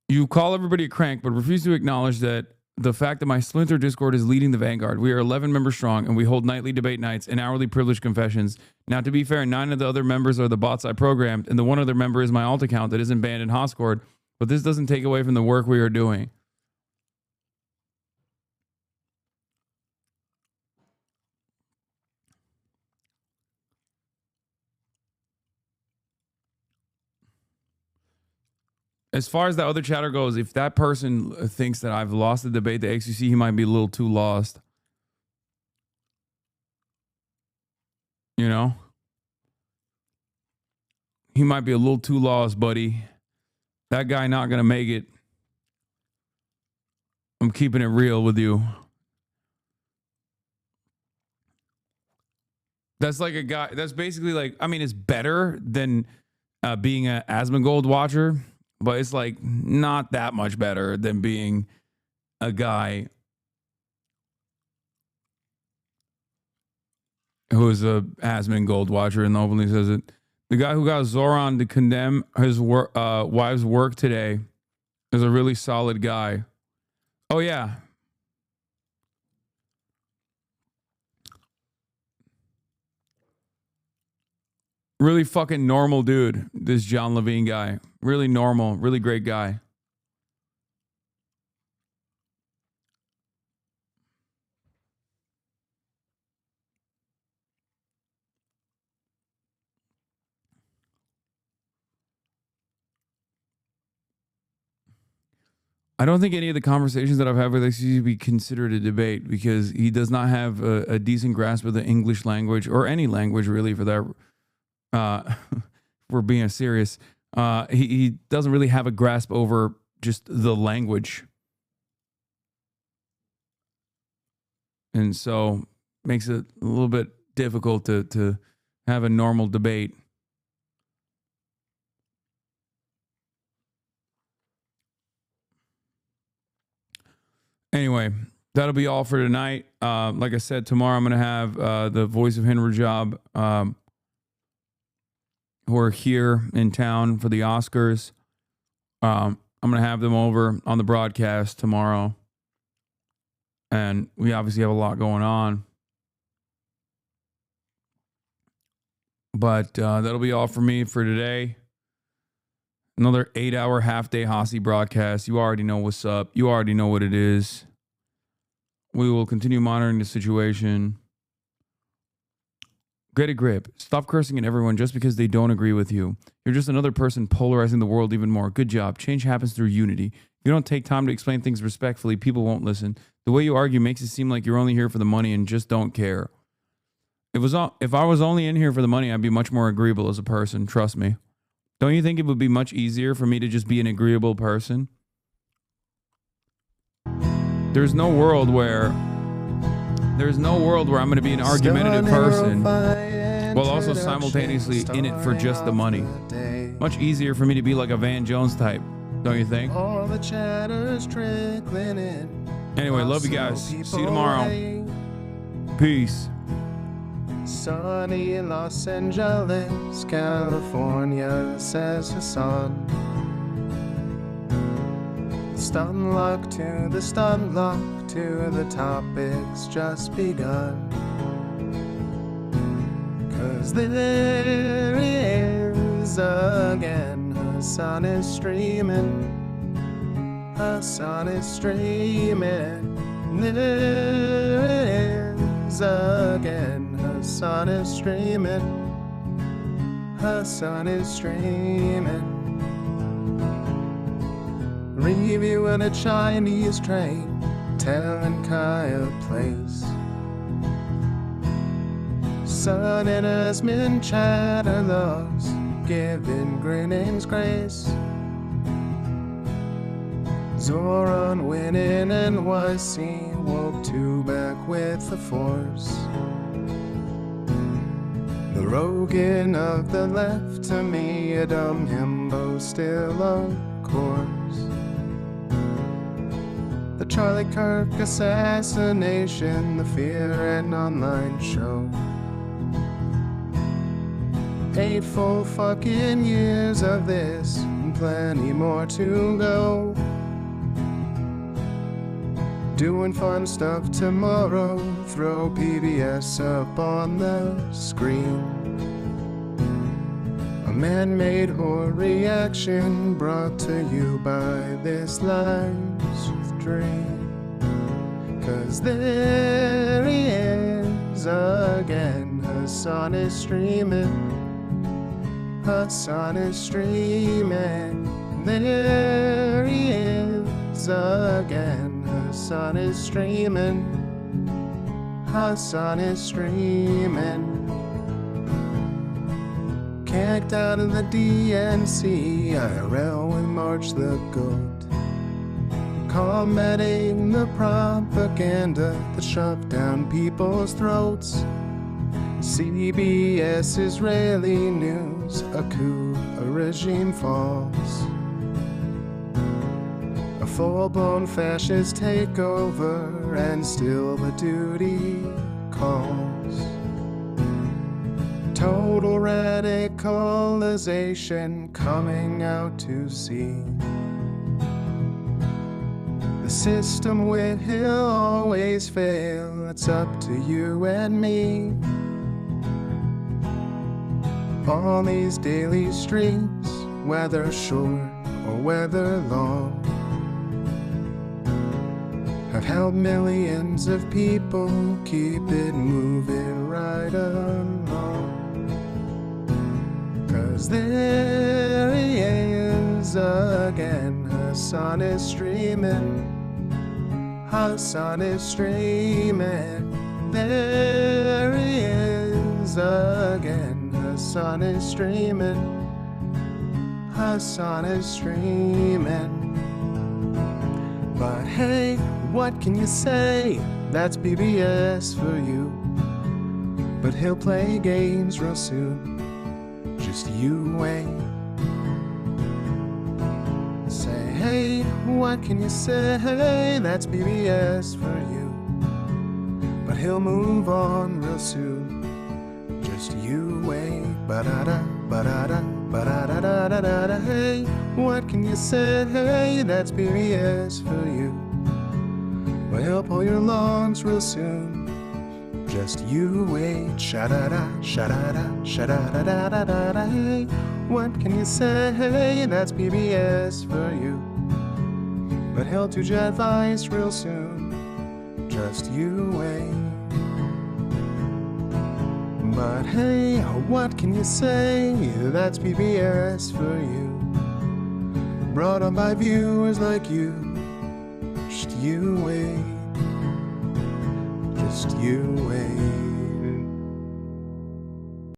[SPEAKER 2] You call everybody a crank, but refuse to acknowledge that the fact that my Splinter Discord is leading the vanguard. We are 11 members strong, and we hold nightly debate nights and hourly privilege confessions. Now, to be fair, 9 of the other members are the bots I programmed, and the one other member is my alt account that isn't banned in Hoscord, but this doesn't take away from the work we are doing. As far as the other chatter goes, if that person thinks that I've lost the debate to XUC, he might be a little too lost. You know? He might be a little too lost, buddy. That guy not going to make it. I'm keeping it real with you. That's like a guy, that's basically like, I mean, it's better than being an Asmongold watcher. But it's like not that much better than being a guy who is a Asmongold watcher and openly says it. The guy who got Zoran to condemn his wife's work today is a really solid guy. Oh, yeah. Really fucking normal dude, this John Levine guy. Really normal, really great guy. I don't think any of the conversations that I've had with XCC be considered a debate because he does not have a decent grasp of the English language or any language really for that. We're being serious. He doesn't really have a grasp over just the language. And so makes it a little bit difficult to have a normal debate. Anyway, that'll be all for tonight. Like I said, tomorrow I'm going to have the Voice of Henry Job who are here in town for the Oscars. I'm going to have them over on the broadcast tomorrow. And we obviously have a lot going on. But that'll be all for me for today. Another 8-hour half-day Hasi broadcast. You already know what's up. You already know what it is. We will continue monitoring the situation. Get a grip. Stop cursing at everyone just because they don't agree with you. You're just another person polarizing the world even more. Good job. Change happens through unity. If you don't take time to explain things respectfully, people won't listen. The way you argue makes it seem like you're only here for the money and just don't care. If I was only in here for the money, I'd be much more agreeable as a person. Trust me. Don't you think it would be much easier for me to just be an agreeable person? There's no world where I'm going to be an argumentative person while also simultaneously in it for just the money. Much easier for me to be like a Van Jones type, don't you think?
[SPEAKER 18] All the chatter's trickling in.
[SPEAKER 2] Anyway, love you guys. See you tomorrow. Peace.
[SPEAKER 18] Sunny Los Angeles, California, says Hasan. Stun luck to the stun luck to the topic's just begun. 'Cause there he is again. Hasan is streaming. Hasan is streaming. There it is again. Hasan is streaming. Hasan is streaming. Reviewing a Chinese train, telling Kyle place. Sun and Asmin chatter loves, giving Greening's grace. Zoran winning NYC, woke two back with the force. The Rogan of the left, to me a dumb himbo still of course. The Charlie Kirk assassination, the Fear and Online show. 8 full fucking years of this, and plenty more to go. Doing fun stuff tomorrow, throw PBS up on the screen. A man-made horror reaction brought to you by this live stream. 'Cause there he is again, Hasan is streaming. Hasan is streaming. There he is again, Hasan is streaming. Hasan is streaming. Kicked out of the DNC, IRL with March the Goat. Commenting the propaganda that shoved down people's throats. CBS Israeli news, a coup, a regime falls. A full-blown fascist takeover, and still the duty calls. Total radicalization coming out to see. The system will always fail, it's up to you and me. On these daily streets, whether short or whether long, have helped millions of people keep it moving right along. 'Cause there he is again, Hasan is streaming. Hasan is streaming. There he is again, Hasan is streaming. Hasan is streaming. But hey, what can you say? That's BBS for you. But he'll play games real soon. Just you wait. Say, hey, what can you say? That's BBS for you. he'll move on real soon. Just you wait. Ba-da-da, ba-da-da, ba-da-da-da-da-da. Hey, what can you say? Hey, that's BBS for you. Well, he'll pull your lungs real soon. Just you wait. Sha-da-da, sha-da-da, sha-da-da-da-da-da. Hey, what can you say? Hey, that's BBS for you. But he'll do jet advice real soon. Just you wait. But hey, what can you say? That's PBS for you. Brought on by viewers like you. Just you wait. Just you wait.